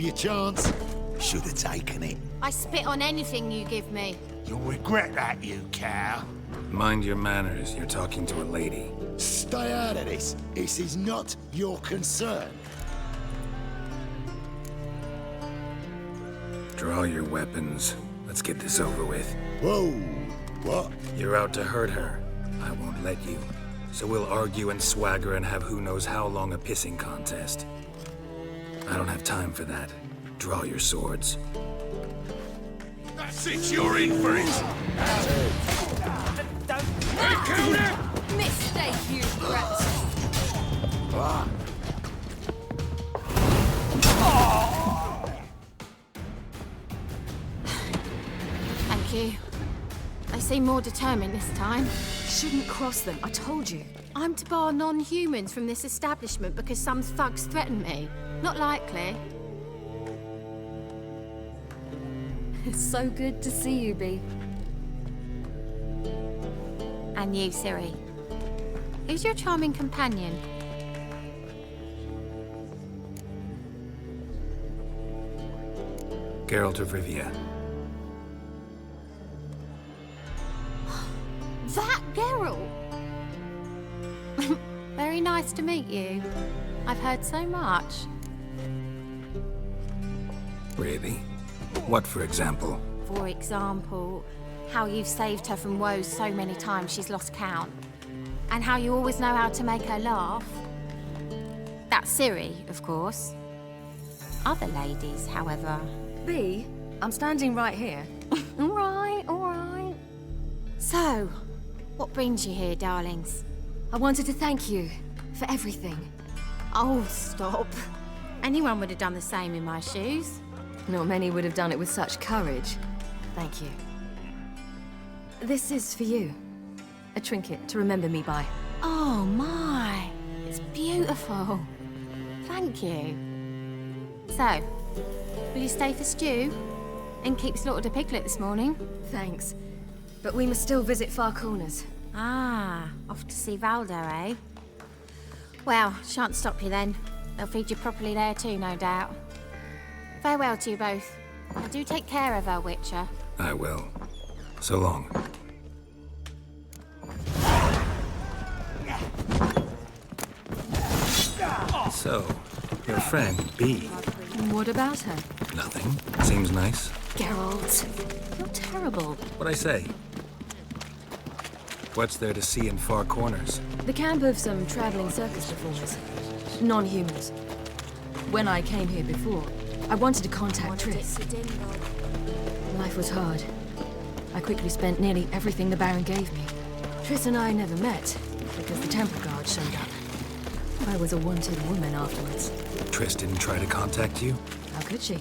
you a chance. Should have taken it. I spit on anything you give me. You'll regret that, you cow. Mind your manners, you're talking to a lady. Stay out of this. This is not your concern. Draw your weapons. Let's get this over with. Whoa, what? You're out to hurt her. I won't let you. So we'll argue and swagger and have who knows how long a pissing contest. I don't have time for that. Draw your swords. That's it, you're in for it! Mistake, you brat. Thank you. They seem more determined this time. Shouldn't cross them, I told you. I'm to bar non-humans from this establishment because some thugs threaten me. Not likely. It's so good to see you, Bee. And you, Ciri. Who's your charming companion? Geralt of Rivia. That Geralt! Very nice to meet you. I've heard so much. Really? What, for example? For example, how you've saved her from woes so many times she's lost count. And how you always know how to make her laugh. That's Ciri, of course. Other ladies, however... Bee, I'm standing right here. All right. So, what brings you here, darlings? I wanted to thank you for everything. Oh, stop. Anyone would have done the same in my shoes. Not many would have done it with such courage. Thank you. This is for you. A trinket to remember me by. Oh my, it's beautiful. Thank you. So, will you stay for stew? And keep slaughtered a piglet this morning? Thanks. But we must still visit Far Corners. Ah, off to see Valdo, eh? Well, shan't stop you then. They'll feed you properly there too, no doubt. Farewell to you both. Now do take care of her, Witcher. I will. So long. So, your friend, Bee. What about her? Nothing. Seems nice. Geralt, you're terrible. What'd I say? What's there to see in Far Corners? The camp of some traveling circus performers. Non-humans. When I came here before, I wanted to contact Triss. Life was hard. I quickly spent nearly everything the Baron gave me. Triss and I never met, because the Temple Guard showed up. I was a wanted woman afterwards. Triss didn't try to contact you? How could she?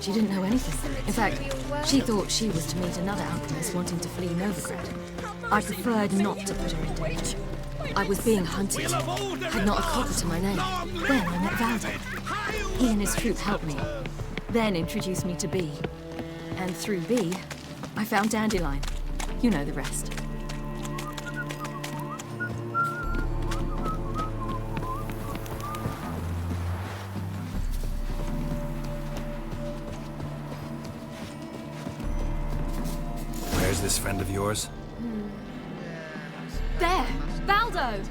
She didn't know anything. In fact, she thought she was to meet another alchemist wanting to flee Novigrad. I preferred not to put her in danger. I was being hunted. Had not a copper to my name. Then I met Valdo. He and his troop helped me. Then introduced me to Bee. And through Bee, I found Dandelion. You know the rest. Where's this friend of yours? There! Valdo!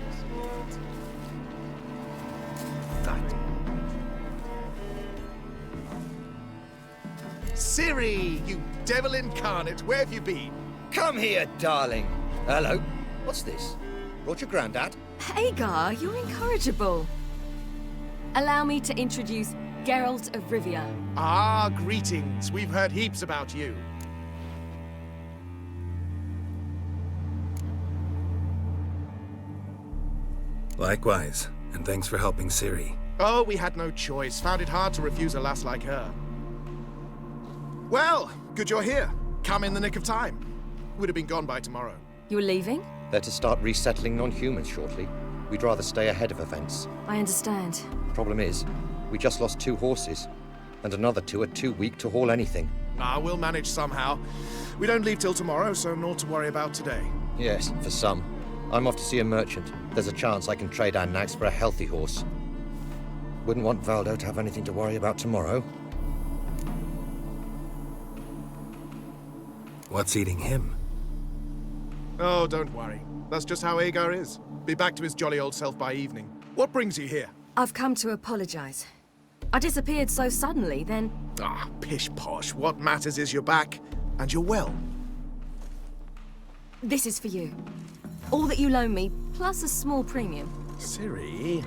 Ciri, you devil incarnate, where have you been? Come here, darling. Hello. What's this? Brought your granddad? Hagar, you're incorrigible. Allow me to introduce Geralt of Rivia. Ah, greetings. We've heard heaps about you. Likewise, and thanks for helping Ciri. Oh, we had no choice. Found it hard to refuse a lass like her. Well, good you're here. Come in the nick of time. Would have been gone by tomorrow. You're leaving? They're to start resettling non-humans shortly. We'd rather stay ahead of events. I understand. Problem is, we just lost 2 horses, and another 2 are too weak to haul anything. Ah, we'll manage somehow. We don't leave till tomorrow, so naught to worry about today. Yes, for some. I'm off to see a merchant. There's a chance I can trade our nags for a healthy horse. Wouldn't want Valdo to have anything to worry about tomorrow. What's eating him? Oh, don't worry. That's just how Agar is. Be back to his jolly old self by evening. What brings you here? I've come to apologize. I disappeared so suddenly, then... Ah, pish-posh. What matters is you're back, and you're well. This is for you. All that you loan me, plus a small premium. Ciri,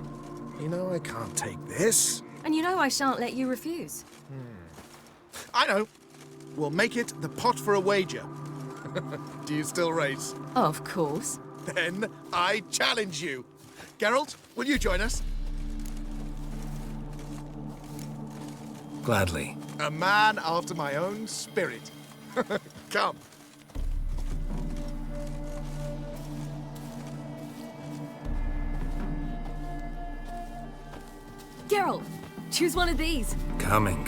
you know I can't take this. And you know I shan't let you refuse. I know. We'll make it the pot for a wager. Do you still race? Of course. Then I challenge you. Geralt, will you join us? Gladly. A man after my own spirit. Come. Geralt, choose one of these. Coming.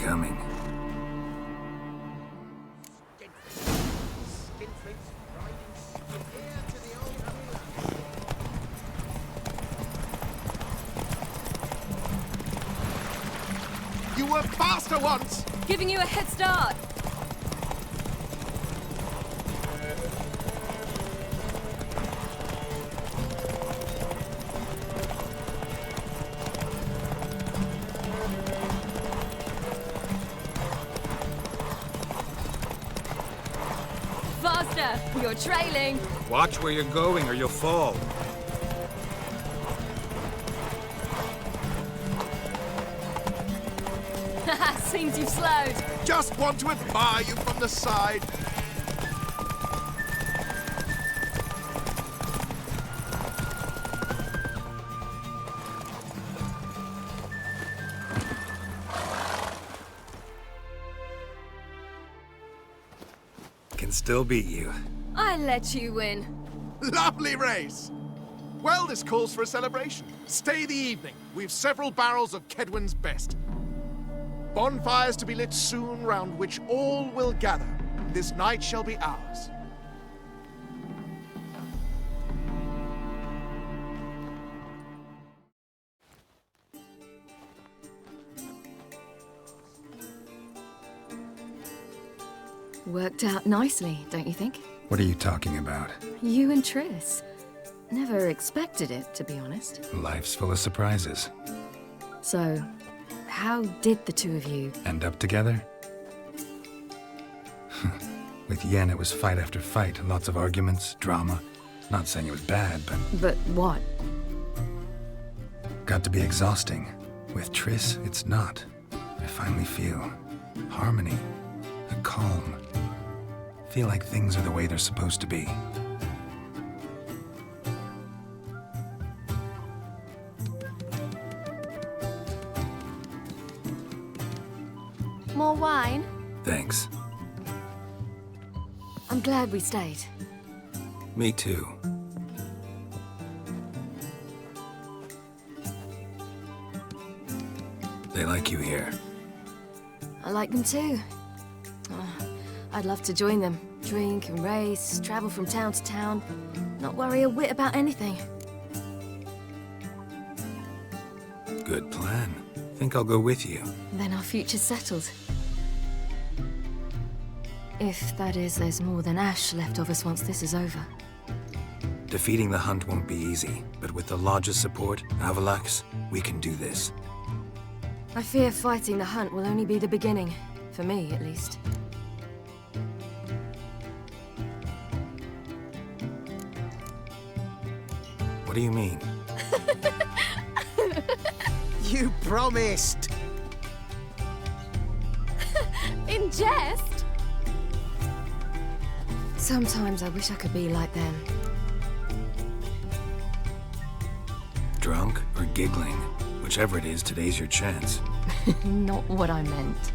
You were faster once! Giving you a head start. Faster! You're trailing. Watch where you're going or you'll fall. Seems you've slowed. Just want to admire you from the side. Can still beat you. I let you win. Lovely race! Well, this calls for a celebration. Stay the evening. We've several barrels of Kedwen's best. Bonfires to be lit soon, round which all will gather. This night shall be ours. Worked out nicely, don't you think? What are you talking about? You and Triss. Never expected it, to be honest. Life's full of surprises. So, how did the two of you... End up together? With Yen, it was fight after fight. Lots of arguments, drama. Not saying it was bad, but... But what? Got to be exhausting. With Triss, it's not. I finally feel harmony, a calm. Feel like things are the way they're supposed to be. More wine? Thanks. I'm glad we stayed. Me too. They like you here. I like them too. I'd love to join them. Drink and race, travel from town to town. Not worry a whit about anything. Good plan. Think I'll go with you. Then our future's settled. If, that is, there's more than ash left of us once this is over. Defeating the hunt won't be easy, but with the Lodge's support, Avallac'h's, we can do this. I fear fighting the hunt will only be the beginning. For me, at least. What do you mean? You promised! In jest? Sometimes I wish I could be like them. Drunk or giggling? Whichever it is, today's your chance. Not what I meant.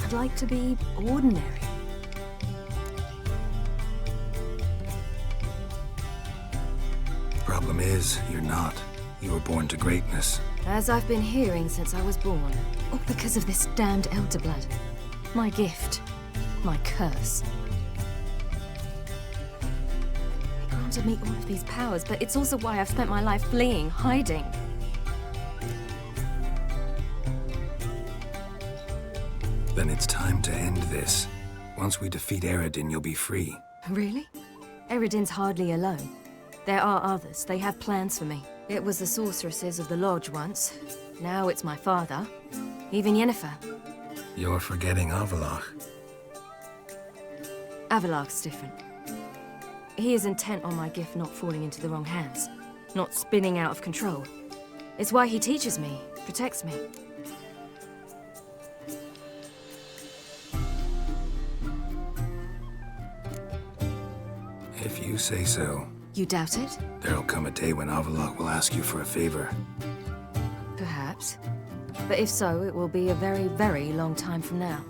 I'd like to be ordinary. Problem is, you're not. You were born to greatness. As I've been hearing since I was born. All because of this damned elder blood. My gift. My curse. It granted me all of these powers, but it's also why I've spent my life fleeing, hiding. Then it's time to end this. Once we defeat Eredin, you'll be free. Really? Eredin's hardly alone. There are others. They have plans for me. It was the sorceresses of the Lodge once. Now it's my father. Even Yennefer. You're forgetting Avallac'h. Avallac'h's different. He is intent on my gift not falling into the wrong hands. Not spinning out of control. It's why he teaches me, protects me. If you say so. You doubt it? There'll come a day when Avallac'h will ask you for a favor. Perhaps. But if so, it will be a very, very long time from now.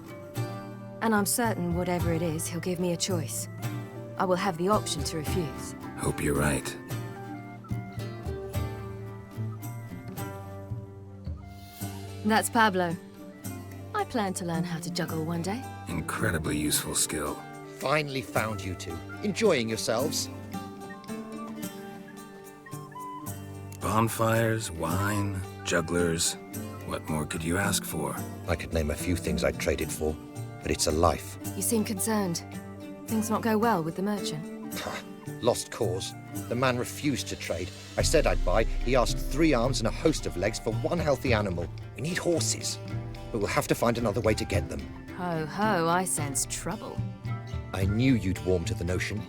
And I'm certain whatever it is, he'll give me a choice. I will have the option to refuse. Hope you're right. That's Pablo. I plan to learn how to juggle one day. Incredibly useful skill. Finally found you two. Enjoying yourselves? Bonfires, wine, jugglers. What more could you ask for? I could name a few things I'd trade it for, but it's a life. You seem concerned. Things not go well with the merchant. Lost cause. The man refused to trade. I said I'd buy. He asked 3 arms and a host of legs for 1 healthy animal. We need horses, but we'll have to find another way to get them. Ho ho, I sense trouble. I knew you'd warm to the notion.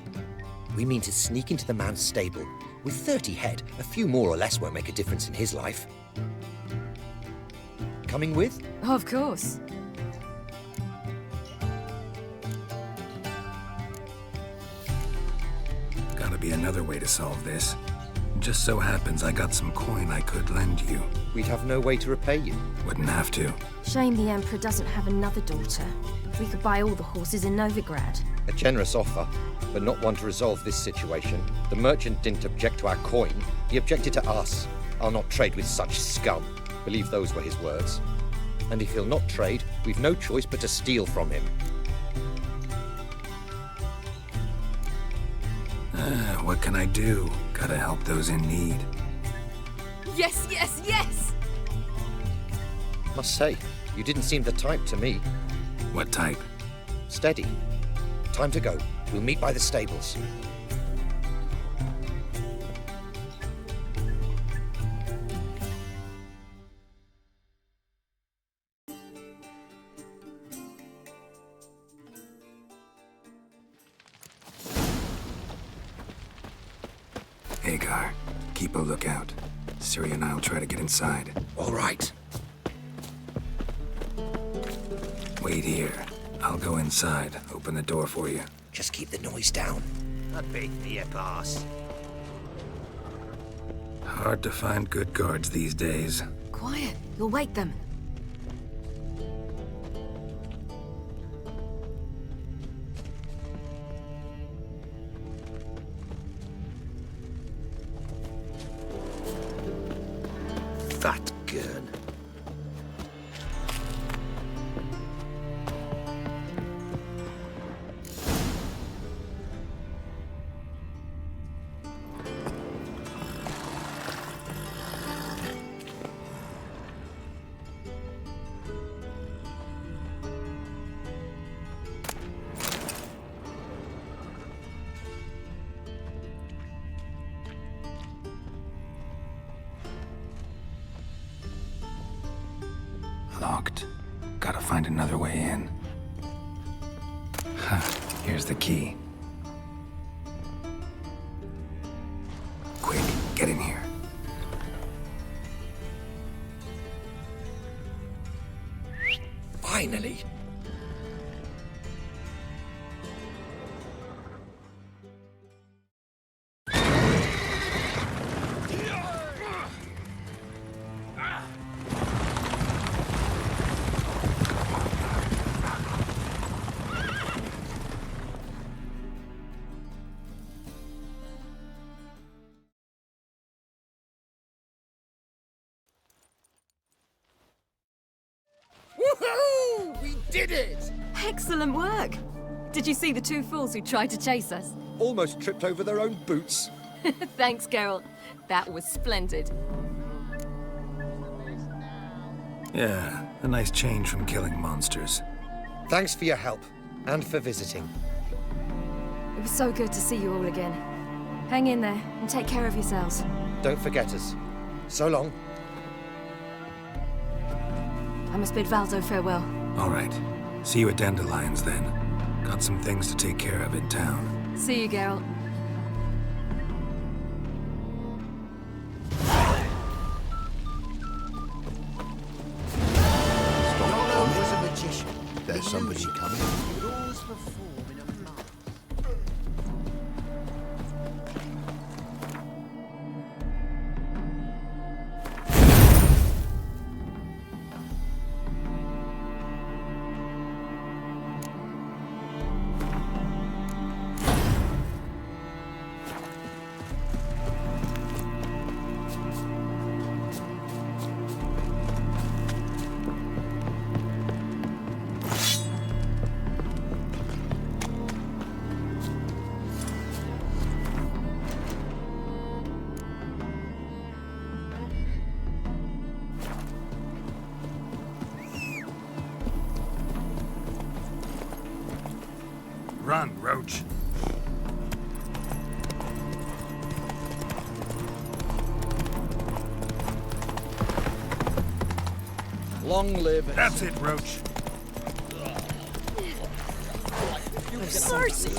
We mean to sneak into the man's stable. With 30 head, a few more or less won't make a difference in his life. Coming with? Of course. Gotta be another way to solve this. Just so happens I got some coin I could lend you. We'd have no way to repay you. Wouldn't have to. Shame the Emperor doesn't have another daughter. We could buy all the horses in Novigrad. A generous offer, but not one to resolve this situation. The merchant didn't object to our coin. He objected to us. I'll not trade with such scum. Believe those were his words. And if he'll not trade, we've no choice but to steal from him. What can I do? Gotta help those in need. Yes, yes, yes! Must say, you didn't seem the type to me. What type? Steady. Time to go. We'll meet by the stables. Hagar, keep a lookout. Ciri and I'll try to get inside. All right. Wait here. I'll go inside. Open the door for you. Just keep the noise down. A bit for your boss. Hard to find good guards these days. Quiet. You'll wake them. Fat gurn. Locked. Gotta find another way in. Huh. Here's the key. Quick, get in here. Finally! Woohoo! We did it! Excellent work! Did you see the 2 fools who tried to chase us? Almost tripped over their own boots. Thanks, Geralt. That was splendid. Yeah, a nice change from killing monsters. Thanks for your help. And for visiting. It was so good to see you all again. Hang in there and take care of yourselves. Don't forget us. So long. I must bid Valdo farewell. All right. See you at Dandelions then. Got some things to take care of in town. See you, Geralt. There's a magician. There's somebody coming. Run, Roach. Long live. That's it, Roach. Mercy!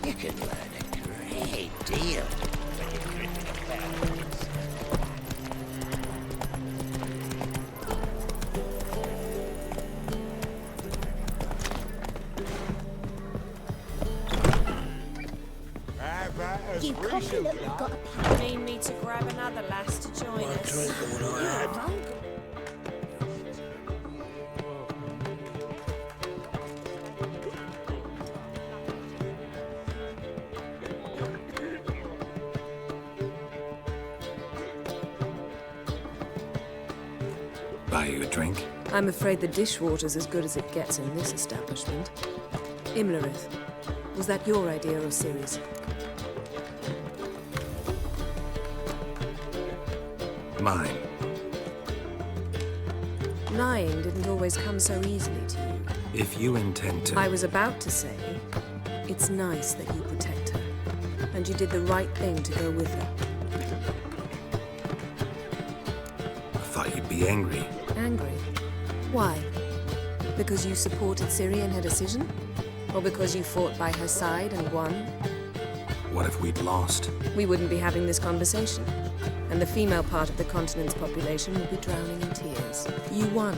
You can learn a great deal when you grip in a balance. You coffee look you've got a plan. Need me to grab another lass to join us. Drink all I had. Buy you a drink? I'm afraid the dishwater's as good as it gets in this establishment. Imlerith, was that your idea or Ciri's? Mine. Lying didn't always come so easily to you. If you intend to... I was about to say, it's nice that you protect her. And you did the right thing to go with her. I thought you'd be angry. Angry? Why? Because you supported Ciri in her decision? Or because you fought by her side and won? What if we'd lost? We wouldn't be having this conversation. And the female part of the continent's population would be drowning in tears. You won.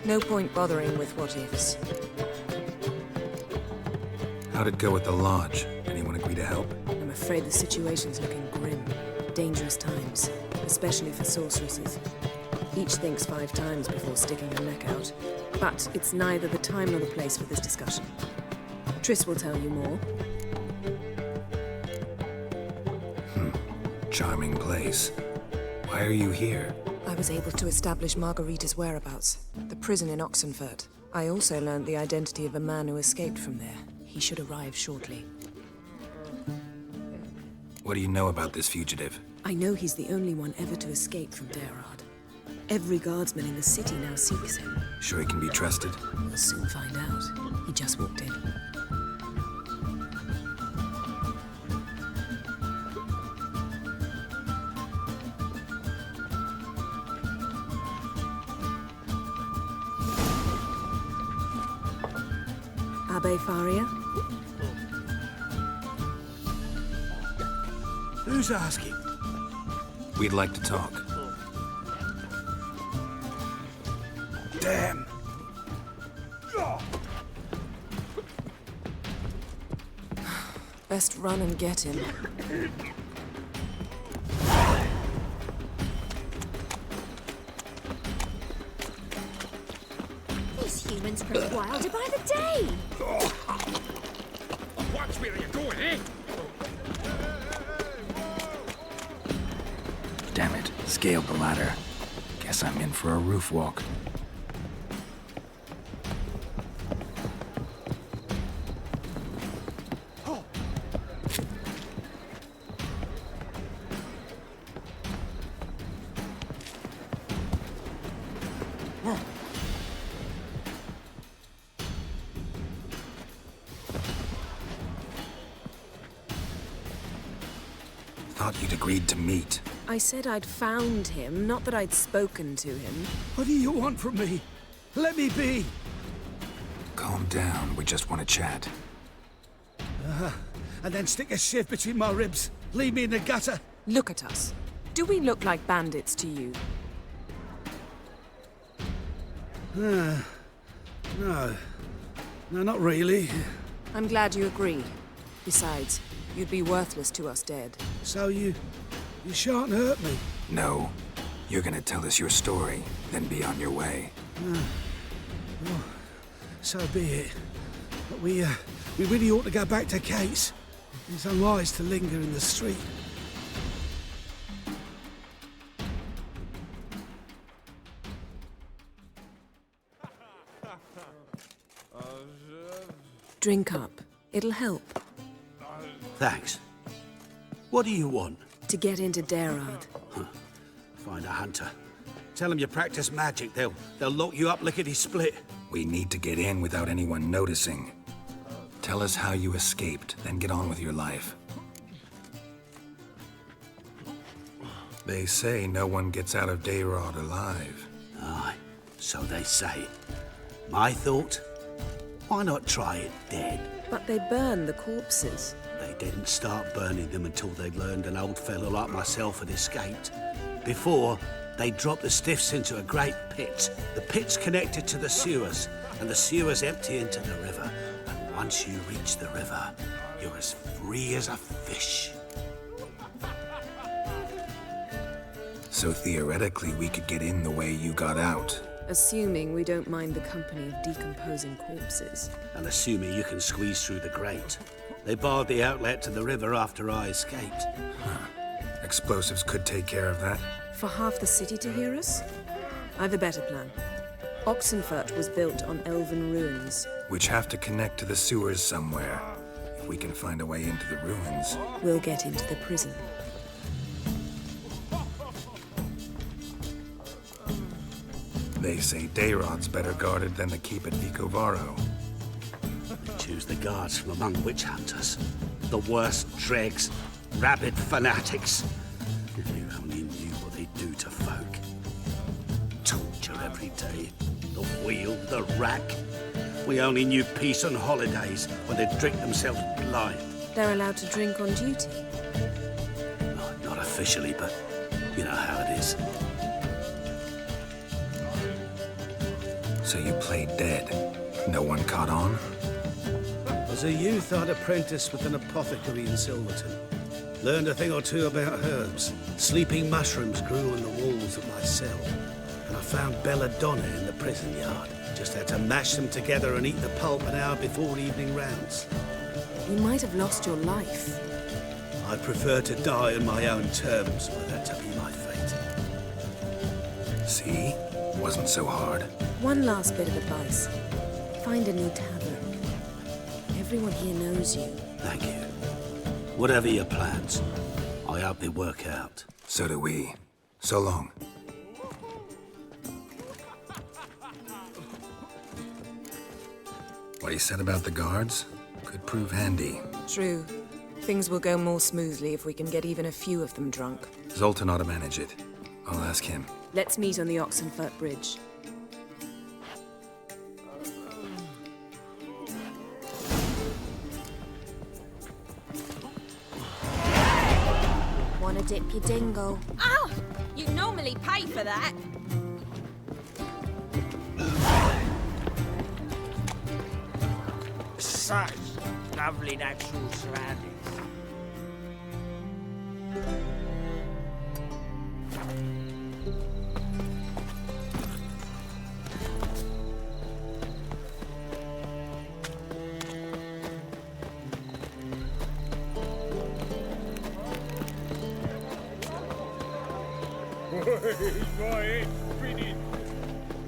No point bothering with what-ifs. How'd it go at the lodge? Anyone agree to help? I'm afraid the situation's looking grim. Dangerous times, especially for sorceresses. Each thinks 5 times before sticking her neck out. But it's neither the time nor the place for this discussion. Triss will tell you more. Charming place. Why are you here? I was able to establish Margarita's whereabouts, the prison in Oxenfurt. I also learned the identity of a man who escaped from there. He should arrive shortly. What do you know about this fugitive? I know he's the only one ever to escape from Derard. Every guardsman in the city now seeks him. Sure he can be trusted? We'll soon find out. He just walked in. Abbe Faria? Who's asking? We'd like to talk. Damn. Best run and get him. These humans grow wilder by the day. Watch where you're going, eh? Damn it. Scaled the ladder. Guess I'm in for a roof walk. Thought you'd agreed to meet. I said I'd found him, not that I'd spoken to him. What do you want from me? Let me be! Calm down, we just want to chat. And then stick a sieve between my ribs. Leave me in the gutter. Look at us. Do we look like bandits to you? No. No, not really. I'm glad you agree. Besides, you'd be worthless to us dead. So you shan't hurt me? No. You're gonna tell us your story, then be on your way. Well, so be it. But we really ought to go back to Kate's. It's unwise to linger in the street. Drink up. It'll help. Thanks. What do you want? To get into Derard. Find a hunter. Tell them you practice magic. They'll lock you up lickety-split. We need to get in without anyone noticing. Tell us how you escaped, then get on with your life. They say no one gets out of Derard alive. Aye, so they say. My thought? Why not try it dead? But they burn the corpses. They didn't start burning them until they'd learned an old fellow like myself had escaped. Before, they dropped the stiffs into a great pit. The pit's connected to the sewers, and the sewers empty into the river. And once you reach the river, you're as free as a fish. So theoretically, we could get in the way you got out. Assuming we don't mind the company of decomposing corpses. And assuming you can squeeze through the grate. They barred the outlet to the river after I escaped. Explosives could take care of that. For half the city to hear us? I've a better plan. Oxenfurt was built on elven ruins. Which have to connect to the sewers somewhere. If we can find a way into the ruins. We'll get into the prison. They say Dayrod's better guarded than the keep at Vicovaro. Choose the guards from among witch hunters. The worst dregs, rabid fanatics. If you only knew what they do to folk. Torture every day. The wheel, the rack. We only knew peace on holidays when they'd drink themselves blind. They're allowed to drink on duty? Not officially, but you know how it is. So you played dead. No one caught on? As a youth, I'd apprenticed with an apothecary in Silverton. Learned a thing or two about herbs. Sleeping mushrooms grew in the walls of my cell. And I found belladonna in the prison yard. Just had to mash them together and eat the pulp an hour before evening rounds. You might have lost your life. I'd prefer to die on my own terms, were that to be my fate. See? Wasn't so hard. One last bit of advice. Find a new tavern. Everyone here knows you. Thank you. Whatever your plans, I hope they work out. So do we. So long. What you said about the guards could prove handy. True. Things will go more smoothly if we can get even a few of them drunk. Zoltan ought to manage it. I'll ask him. Let's meet on the Oxenfurt Bridge. Wanna dip your dingle? Oh! You normally pay for that. Such lovely natural surroundings.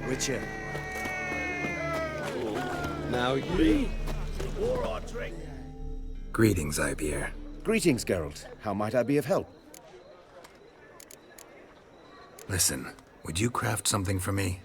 Witcher. Now you. Or I drink. Greetings, Ivier. Greetings, Geralt. How might I be of help? Listen, would you craft something for me?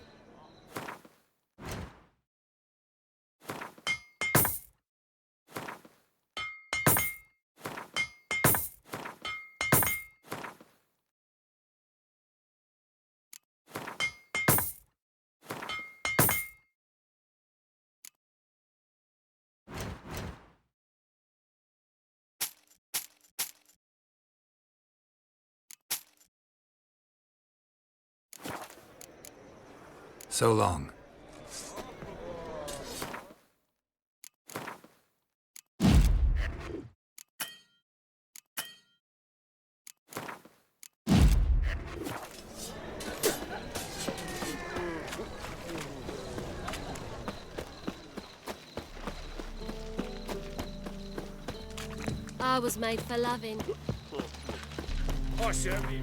So long. I was made for loving. I certainly.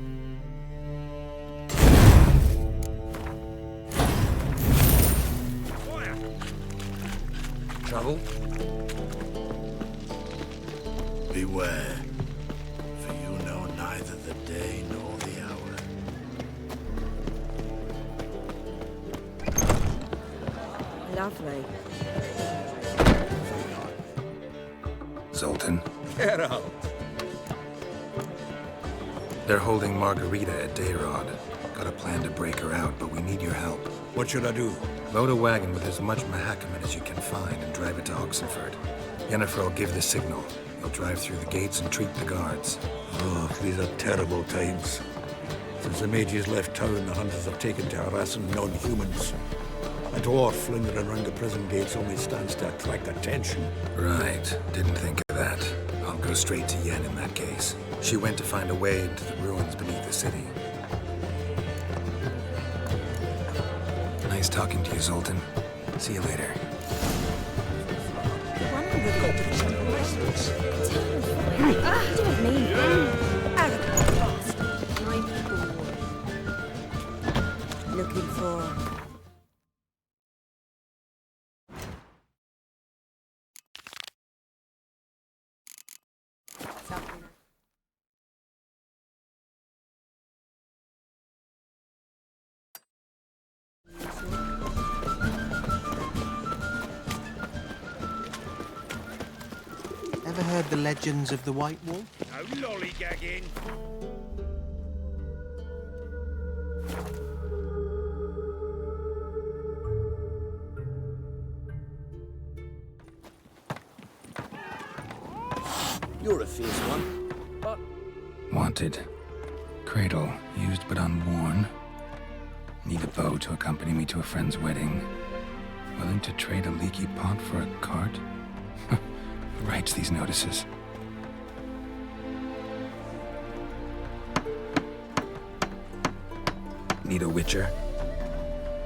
Fire! Trouble? Beware, for you know neither the day nor the hour. Lovely. Zoltan. Geralt! They're holding Margarita at Dayrod. Got a plan to break her out, but we need your help. What should I do? Load a wagon with as much Mahakaman as you can find and drive it to Oxenford. Yennefer will give the signal. You'll drive through the gates and treat the guards. Oh, these are terrible times. Since the mages left town, the hunters have taken to harassing non-humans. A dwarf lingering around the prison gates only stands to attract attention. Right. Didn't think of that. I'll go straight to Yen in that case. She went to find a way into the ruins beneath the city. Nice talking to you, Zoltan. See you later. Looking for... Ever heard the legends of the White Wall? No lollygagging. You're a fierce one. But Wanted. Cradle, used but unworn. Need a bow to accompany me to a friend's wedding. Willing to trade a leaky pot for a cart? Who writes these notices? Need a witcher?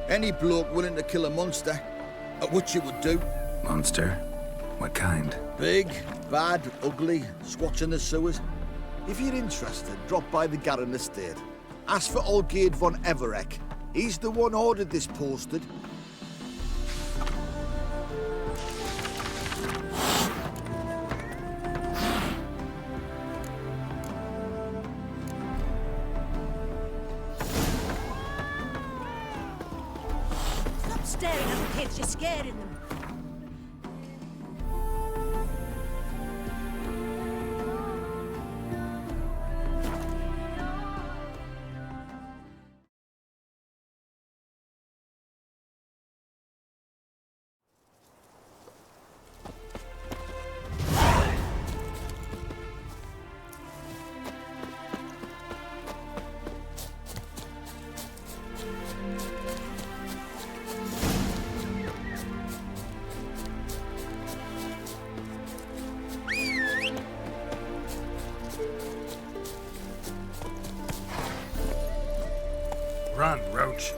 Any bloke willing to kill a monster, what you would do. Monster? What kind? Big, bad, ugly, squats in the sewers. If you're interested, drop by the Garren estate. Ask for Olgierd von Avallac'h. He's the one ordered this posted. Stop staring at the kids, you're scaring them. Run, Roach.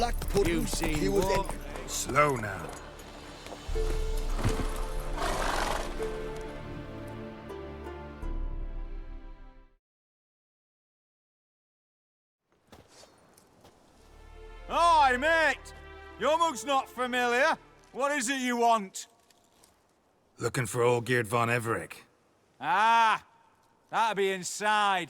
black pudding. You've seen he was what? Slow now. Hi, mate! Your mug's not familiar. What is it you want? Looking for old Geert von Everec. Ah, that'll be inside.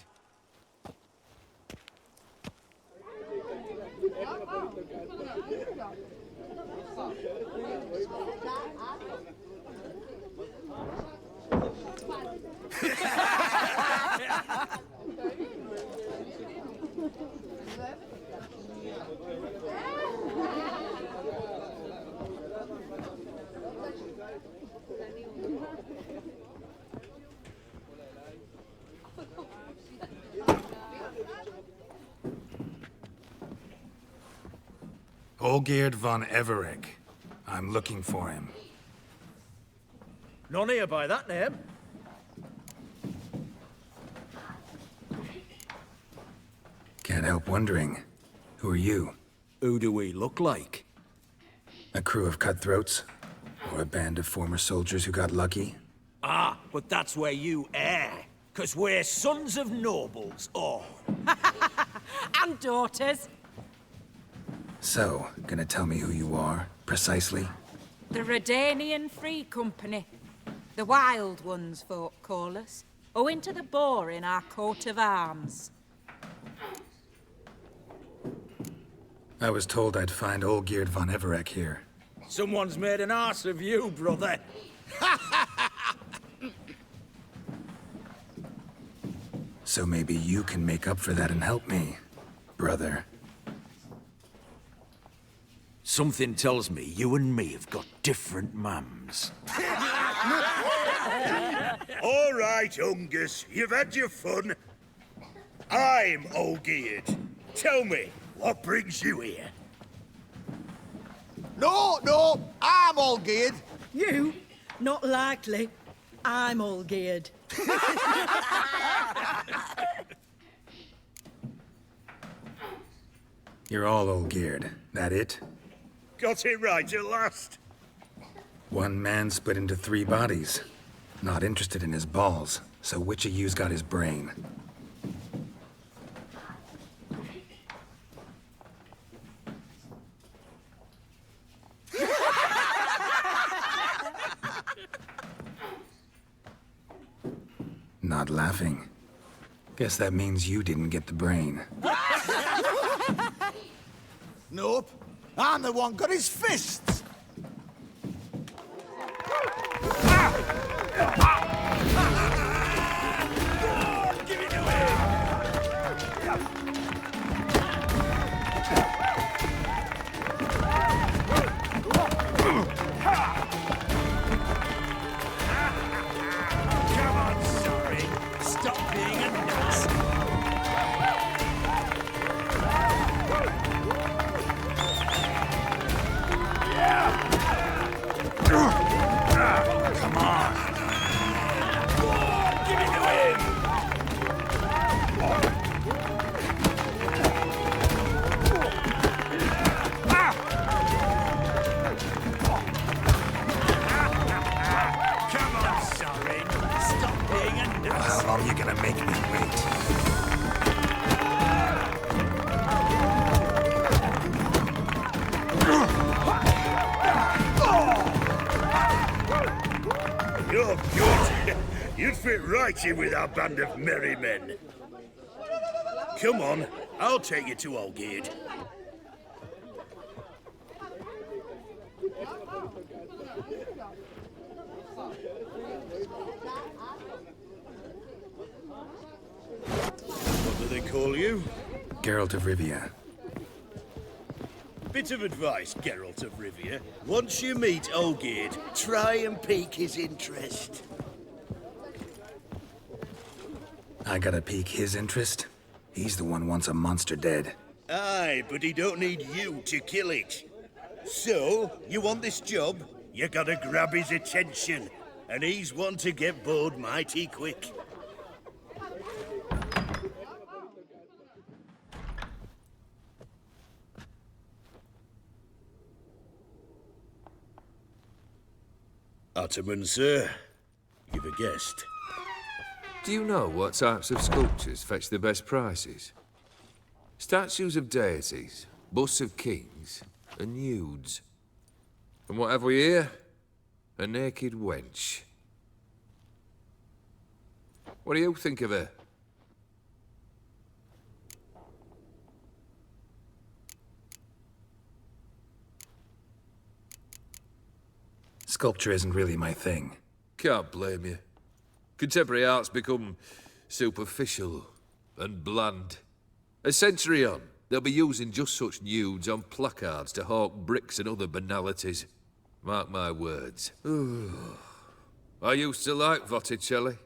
Olgierd von Everec. I'm looking for him. None here by that name. Can't help wondering. Who are you? Who do we look like? A crew of cutthroats? Or a band of former soldiers who got lucky? Ah, but that's where you err. 'Cause we're sons of nobles, all. And daughters. So, gonna tell me who you are, precisely? The Redanian Free Company. The Wild Ones, folk call us. Owing to the boar in our coat of arms. I was told I'd find Olgierd von Everec here. Someone's made an arse of you, brother. So maybe you can make up for that and help me, brother. Something tells me you and me have got different mums. All right, Ungus, you've had your fun. I'm Olgierd. Tell me, what brings you here? No, I'm all geared. You? Not likely. I'm all geared. You're all Olgierd, that it? Got it right at last. One man split into 3 bodies. Not interested in his balls, so which of you's got his brain? Not laughing. Guess that means you didn't get the brain. Nope. I'm the one got his fists. How long are you gonna make me wait? You're good. You'd fit right in with our band of merry men. Come on, I'll take you to Olgierd. What do they call you? Geralt of Rivia. Bit of advice, Geralt of Rivia. Once you meet Olgierd, try and pique his interest. I gotta pique his interest? He's the one wants a monster dead. Aye, but he don't need you to kill it. So, you want this job? You gotta grab his attention. And he's one to get bored mighty quick. Ottoman, sir. You've a guest. Do you know what types of sculptures fetch the best prices? Statues of deities, busts of kings, and nudes. And what have we here? A naked wench. What do you think of her? Sculpture isn't really my thing. Can't blame you. Contemporary art's become superficial and bland. A century on, they'll be using just such nudes on placards to hawk bricks and other banalities. Mark my words. I used to like Botticelli.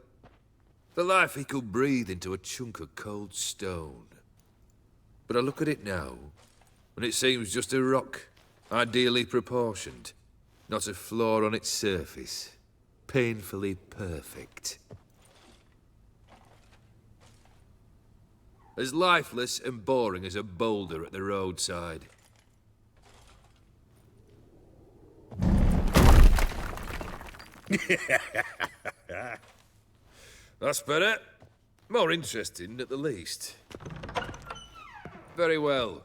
The life he could breathe into a chunk of cold stone. But I look at it now, and it seems just a rock, ideally proportioned. Not a flaw on its surface. Painfully perfect. As lifeless and boring as a boulder at the roadside. That's better. More interesting, at the least. Very well.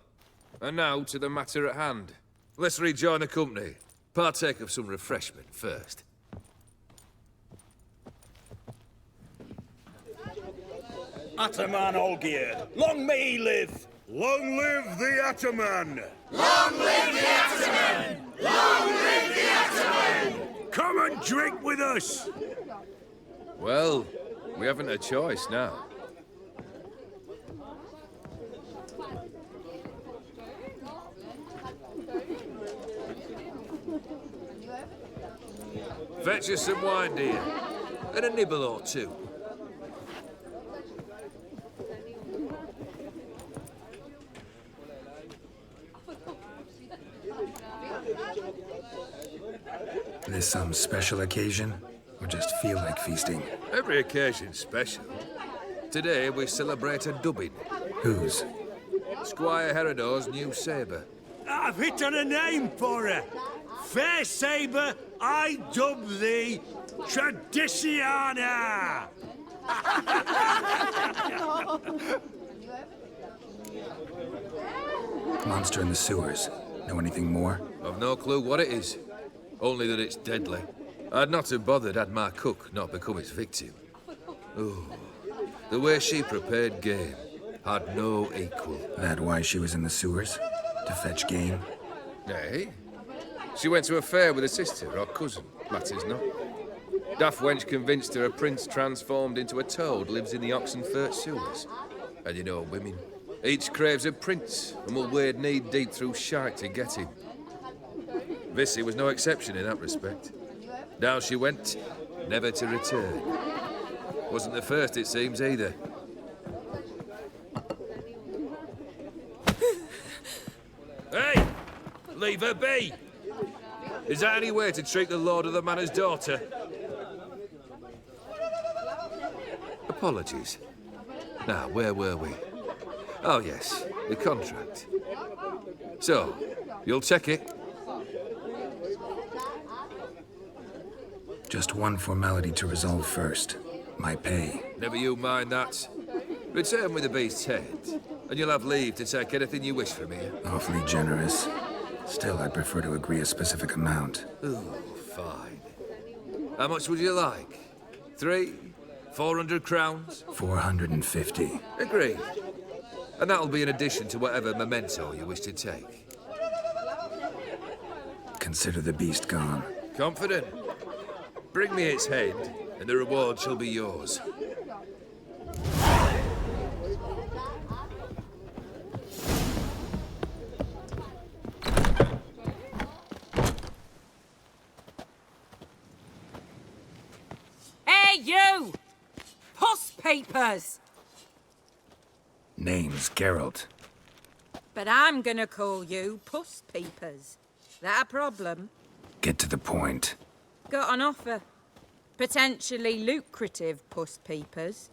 And now to the matter at hand. Let's rejoin the company. Partake of some refreshment first. Ataman Olgierd, long may he live! Long live the Ataman! Long live the Ataman! Long live the Ataman! Come and drink with us! Well, we haven't a choice now. Fetch us some wine, dear. And a nibble or two. This some special occasion? Or just feel like feasting? Every occasion's special. Today we celebrate a dubbing. Whose? Squire Herodor's new sabre. I've hit on a name for her. Fair sabre, I dub thee Traditiana! Monster in the sewers. Know anything more? I've no clue what it is. Only that it's deadly. I'd not have bothered had my cook not become its victim. Oh, the way she prepared game had no equal. That why she was in the sewers? To fetch game? Nay. She went to a fair with a sister or cousin, matters not. Daft wench convinced her a prince transformed into a toad lives in the Oxenfurt sewers. And you know women. Each craves a prince and will wade knee-deep through shite to get him. Vissy was no exception in that respect. Down she went, never to return. Wasn't the first, it seems, either. Hey! Leave her be! Is that any way to treat the lord of the manor's daughter? Apologies. Now, where were we? Oh, yes, the contract. So, you'll check it? Just one formality to resolve first. My pay. Never you mind that. Return with the beast's head, and you'll have leave to take anything you wish from here. Awfully generous. Still, I'd prefer to agree a specific amount. Ooh, fine. How much would you like? 400 crowns? 450. Agreed. And that'll be in addition to whatever memento you wish to take. Consider the beast gone. Confident? Bring me its head, and the reward shall be yours. Hey, you! Puss papers! Name's Geralt. But I'm gonna call you Puss Peepers. That a problem? Get to the point. Got an offer. Potentially lucrative Puss Peepers.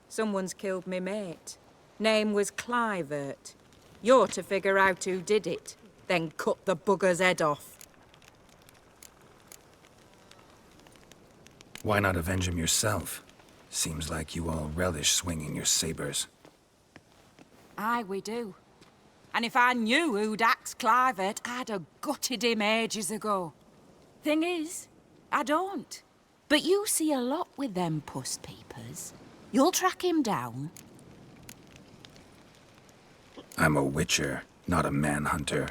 Someone's killed me mate. Name was Clivert. You're to figure out who did it, then cut the bugger's head off. Why not avenge him yourself? Seems like you all relish swinging your sabers. Aye, we do. And if I knew who'd axed Clivert, I'd have gutted him ages ago. Thing is, I don't. But you see a lot with them puss peepers. You'll track him down. I'm a witcher, not a manhunter.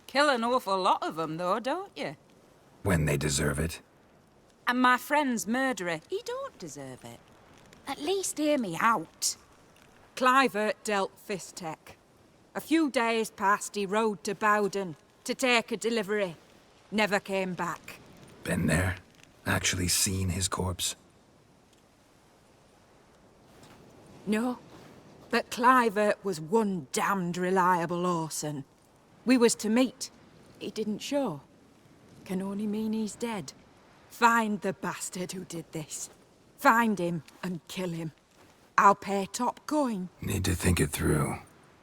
Kill an awful lot of them, though, don't you? When they deserve it. And my friend's murderer, he don't deserve it. At least hear me out. Clivert dealt Fistech. A few days past, he rode to Bowden to take a delivery. Never came back. Been there? Actually seen his corpse? No. But Clivert was one damned reliable Orson. We was to meet. He didn't show. Can only mean he's dead. Find the bastard who did this. Find him and kill him. I'll pay top coin. Need to think it through.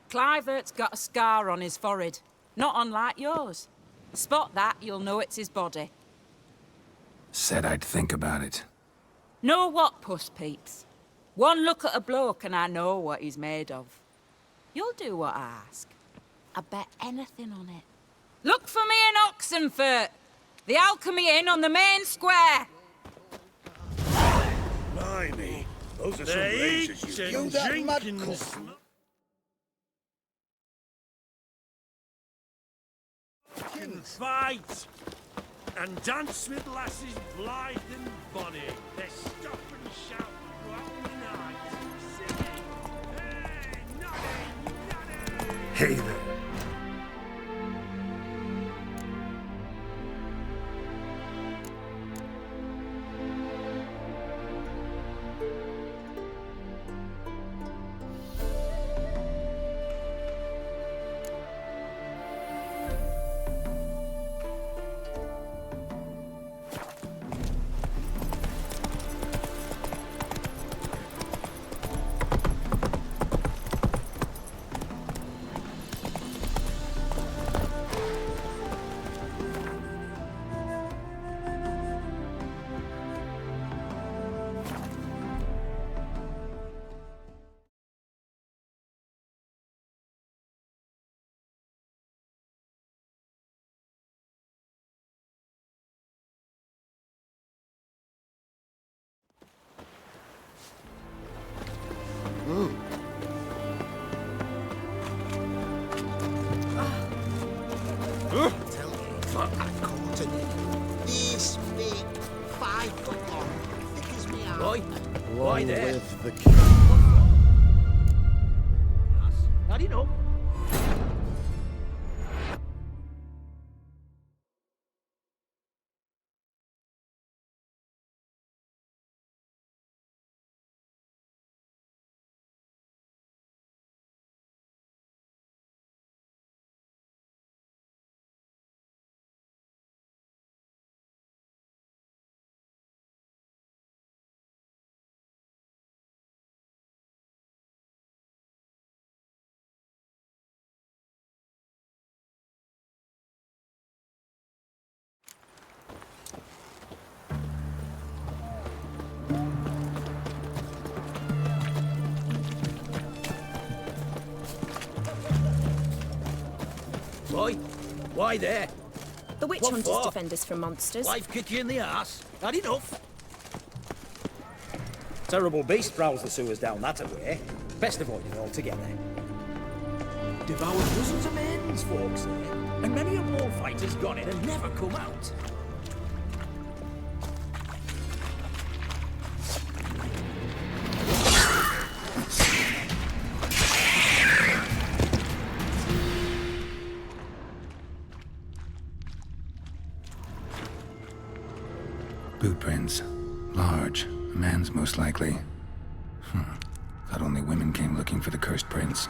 Clivert's got a scar on his forehead. Not unlike yours. Spot that, you'll know it's his body. Said I'd think about it. Know what, puss peeps? One look at a bloke and I know what he's made of. You'll do what I ask. I bet anything on it. Look for me in Oxenfurt! The Alchemy Inn on the main square! Blimey, those are some They razors eat you and got. drink and fucking fight and dance with lasses blithe and bonny. They stop and shout throughout the night, singing, "Hey, noddy, noddy!" Hey there. Why there? With the king. Not enough. Why there? The witch What hunters for? defend us from monsters. Life kick you in the arse. Not enough. Terrible beast prowls the sewers down that way. Best avoid it altogether. Devoured dozens of maidens, folks say, and many a bullfighter's gone in and never come out. Boot prints. Large. A man's most likely. Thought only women came looking for the cursed prince.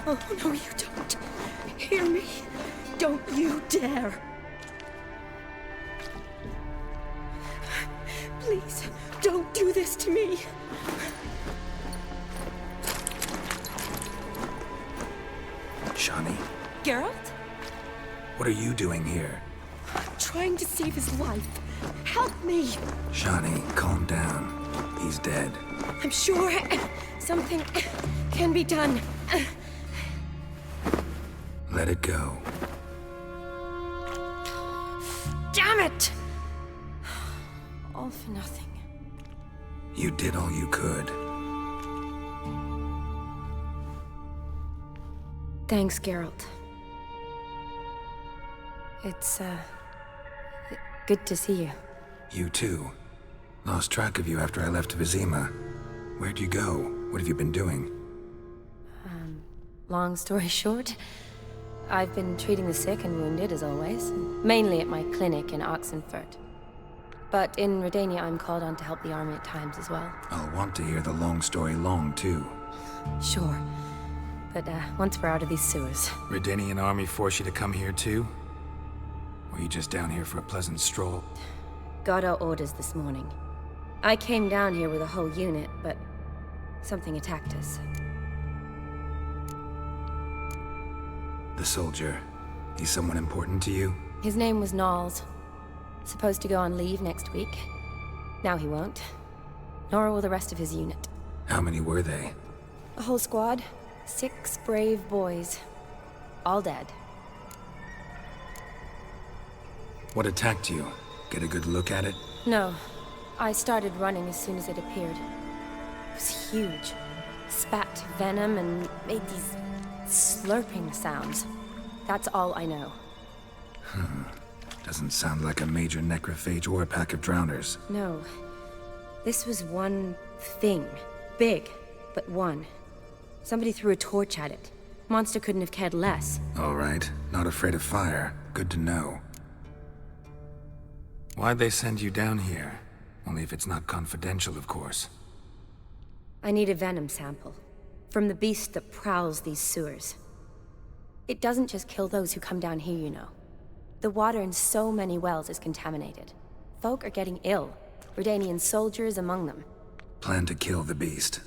Oh, no, you don't. Hear me? Don't you dare. Please, don't do this. this to me? Shani, Geralt? what are you doing here? Trying to save his life. Help me! Shani, calm down. He's dead. I'm sure something can be done. Let it go. Damn it! All for nothing. You did all you could. Thanks, Geralt. It's, good to see you. You too. Lost track of you after I left Vizima. Where'd you go? What have you been doing? Long story short, I've been treating the sick and wounded, as always. Mainly at my clinic in Oxenfurt. But in Redania, I'm called on to help the army at times as well. I'll want to hear the long story long, too. Sure. But, once we're out of these sewers... Redanian army force you to come here, too? Or are you just down here for a pleasant stroll? Got our orders this morning. I came down here with a whole unit, but something attacked us. The soldier. He's someone important to you? His name was Nals. Supposed to go on leave next week. Now he won't. Nor will the rest of his unit. How many were they? A whole squad. 6 brave boys. All dead. What attacked you? Get a good look at it? No. I started running as soon as it appeared. It was huge. Spat venom and made these slurping sounds. That's all I know. Doesn't sound like a major necrophage or a pack of drowners. No. This was one thing. Big, but one. Somebody threw a torch at it. Monster couldn't have cared less. All right. Not afraid of fire. Good to know. Why'd they send you down here? Only if it's not confidential, of course. I need a venom sample. From the beast that prowls these sewers. It doesn't just kill those who come down here, you know. The water in so many wells is contaminated. Folk are getting ill. Redanian soldiers among them. Plan to kill the beast.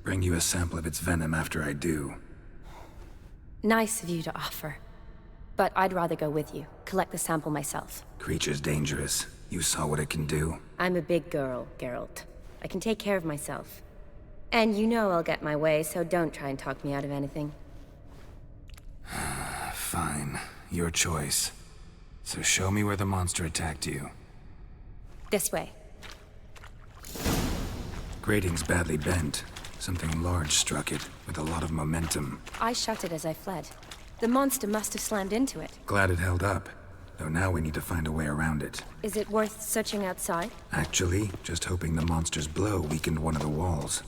Bring you a sample of its venom after I do. Nice of you to offer. But I'd rather go with you. Collect the sample myself. Creature's dangerous. You saw what it can do. I'm a big girl, Geralt. I can take care of myself. And you know I'll get my way, so don't try and talk me out of anything. Fine. Your choice. So show me where the monster attacked you. This way. Grating's badly bent. Something large struck it, with a lot of momentum. I shut it as I fled. The monster must have slammed into it. Glad it held up. Though now we need to find a way around it. Is it worth searching outside? Actually, just hoping the monster's blow weakened one of the walls.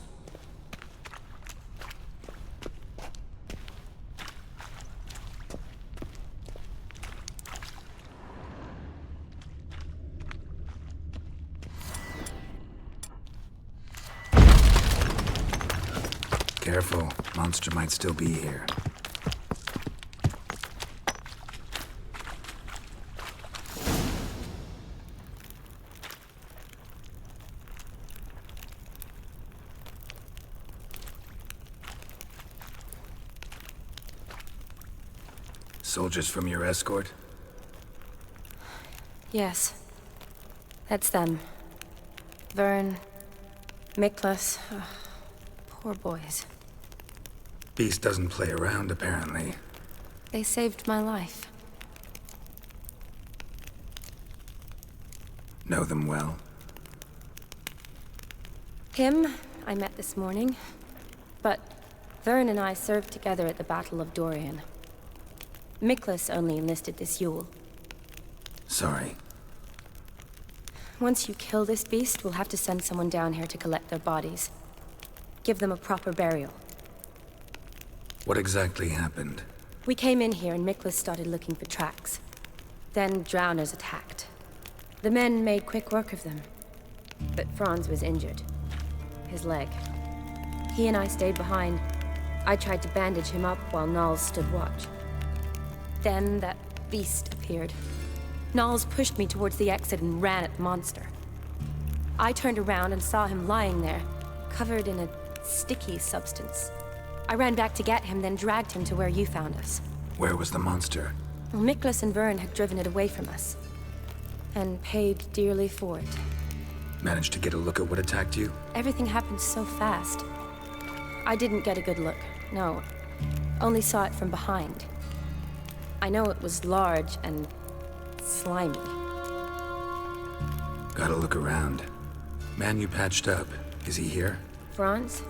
Careful, monster might still be here. Soldiers from your escort? Yes. That's them. Vern, Miklas. Oh, poor boys. Beast doesn't play around, apparently. They saved my life. Know them well? Him, I met this morning. But Vern and I served together at the Battle of Dorian. Miklas only enlisted this Yule. Sorry. Once you kill this beast, we'll have to send someone down here to collect their bodies. Give them a proper burial. What exactly happened? We came in here and Miklas started looking for tracks. Then drowners attacked. The men made quick work of them. But Franz was injured. His leg. He and I stayed behind. I tried to bandage him up while Nals stood watch. Then that beast appeared. Nals pushed me towards the exit and ran at the monster. I turned around and saw him lying there, covered in a sticky substance. I ran back to get him, then dragged him to where you found us. Where was the monster? Well, Miklas and Vern had driven it away from us, and paid dearly for it. Managed to get a look at what attacked you? Everything happened so fast. I didn't get a good look, no. Only saw it from behind. I know it was large and slimy. Gotta look around. Man you patched up, is he here? Franz?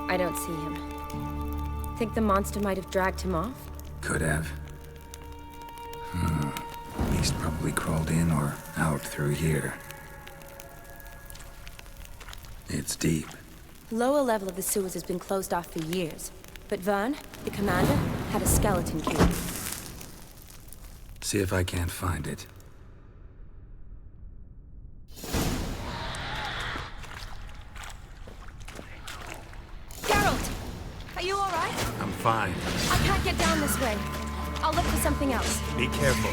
I don't see him. Think the monster might have dragged him off? Could have. Beast probably crawled in or out through here. It's deep. Lower level of the sewers has been closed off for years. But Vern, the commander, had a skeleton key. See if I can't find it. Geralt! Are you alright? I'm fine. I can't get down this way. I'll look for something else. Be careful.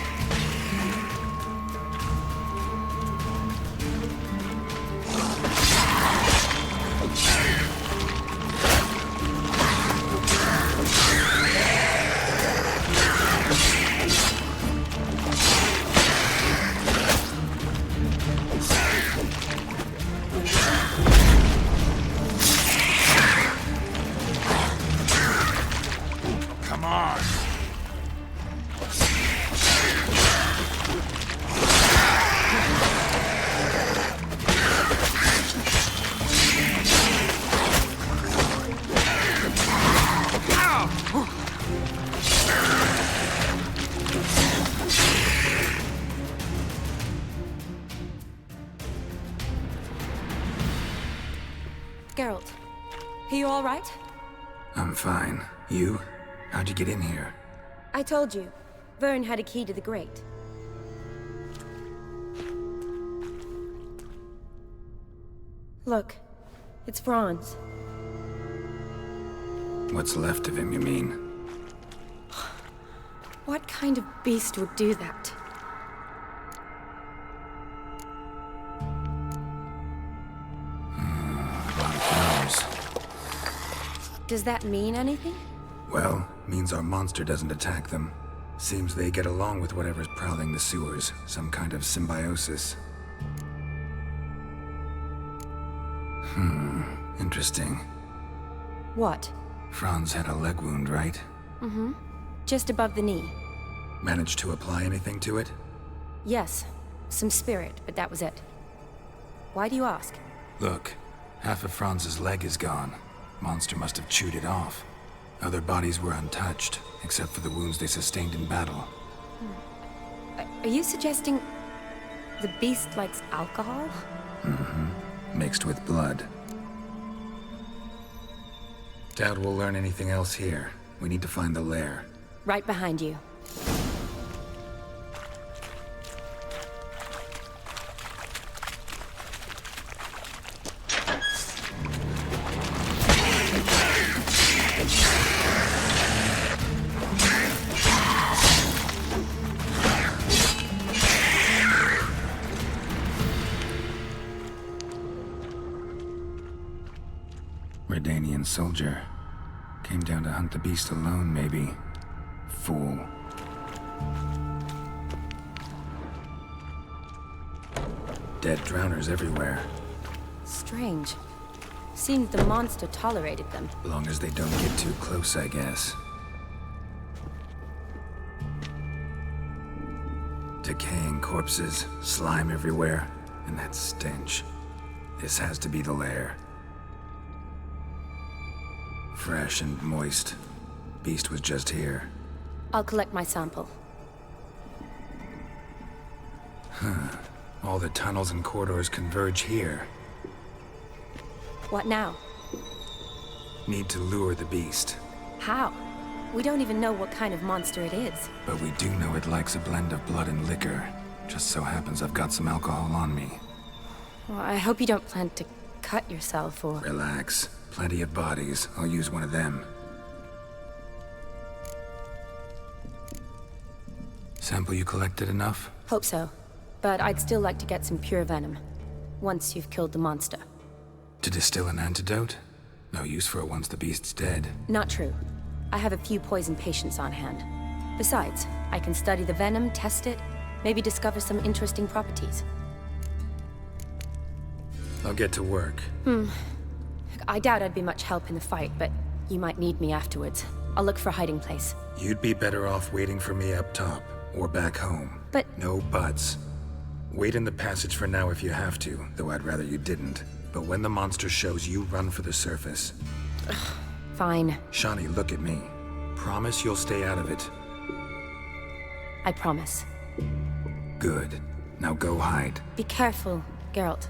Geralt, are you alright? I'm fine. You? How'd you get in here? I told you. Vern had a key to the grate. Look, it's Franz. What's left of him, you mean? What kind of beast would do that? Does that mean anything? Well, means our monster doesn't attack them. Seems they get along with whatever's prowling the sewers. Some kind of symbiosis. Interesting. What? Franz had a leg wound, right? Mm-hmm. Just above the knee. Managed to apply anything to it? Yes. Some spirit, but that was it. Why do you ask? Look, half of Franz's leg is gone. Monster must have chewed it off. Other bodies were untouched, except for the wounds they sustained in battle. Are you suggesting the beast likes alcohol? Mm-hmm. Mixed with blood. Doubt we'll learn anything else here. We need to find the lair. Right behind you. Redanian soldier. Came down to hunt the beast alone, maybe. Fool. Dead drowners everywhere. Strange. Seemed the monster tolerated them. Long as they don't get too close, I guess. Decaying corpses, slime everywhere, and that stench. This has to be the lair. Fresh and moist. Beast was just here. I'll collect my sample. All the tunnels and corridors converge here. What now? Need to lure the beast. How? We don't even know what kind of monster it is. But we do know it likes a blend of blood and liquor. Just so happens I've got some alcohol on me. Well, I hope you don't plan to cut yourself or... Relax. Plenty of bodies. I'll use one of them. Sample you collected enough? Hope so. But I'd still like to get some pure venom. once you've killed the monster. To distill an antidote? No use for it once the beast's dead. Not true. I have a few poison patients on hand. Besides, I can study the venom, test it, maybe discover some interesting properties. I'll get to work. I doubt I'd be much help in the fight, but you might need me afterwards. I'll look for a hiding place. You'd be better off waiting for me up top, or back home. But... No buts. Wait in the passage for now if you have to, though I'd rather you didn't. But when the monster shows, you run for the surface. Fine. Shani, look at me. Promise you'll stay out of it. I promise. Good. Now go hide. Be careful, Geralt.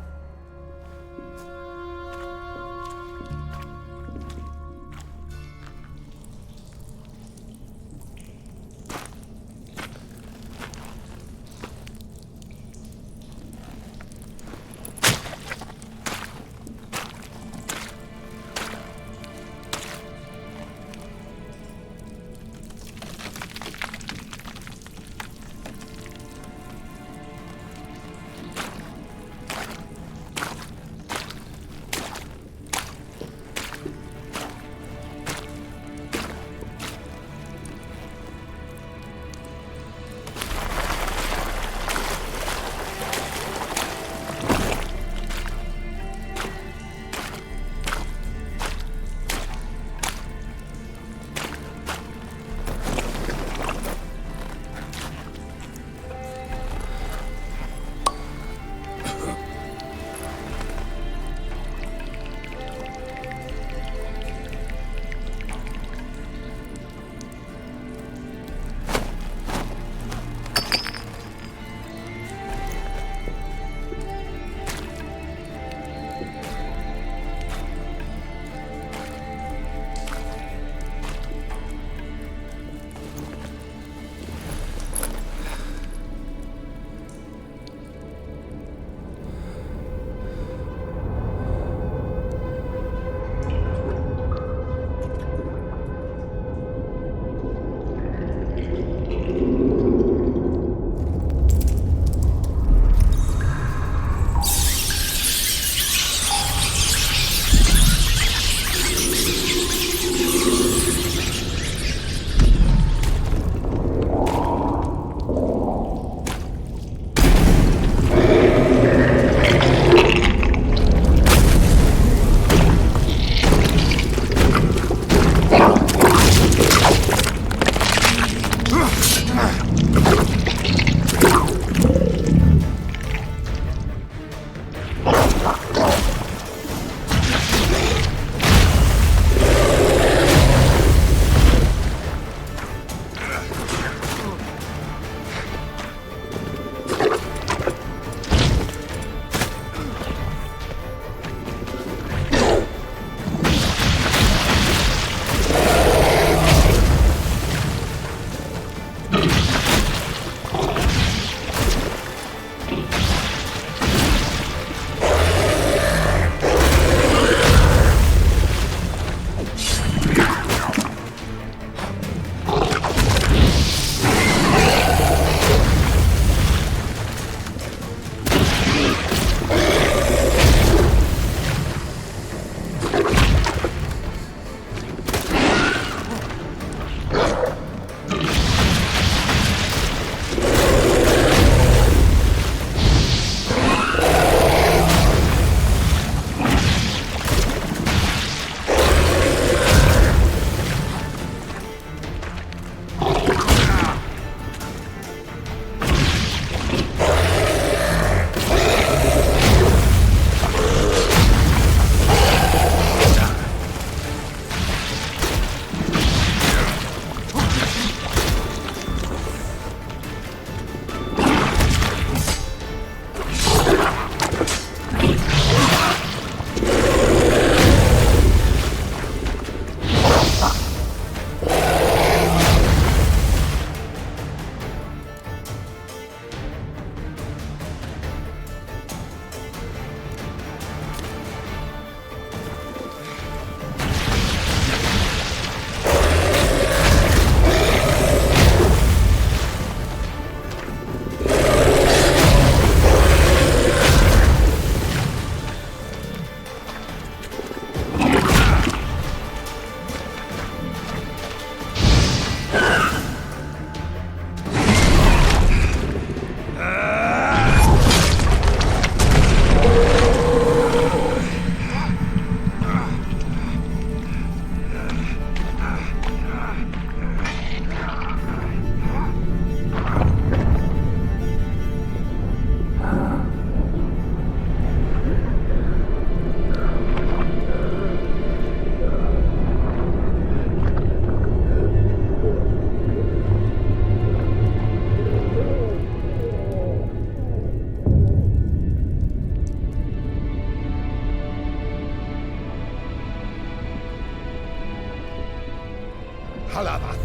Halavath,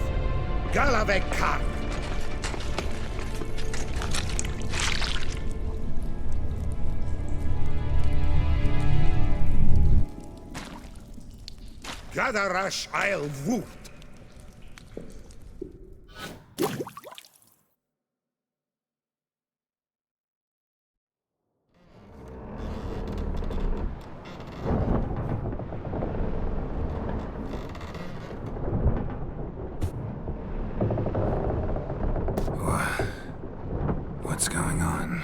Galavekar. Gadarash I'll Woot. What's going on?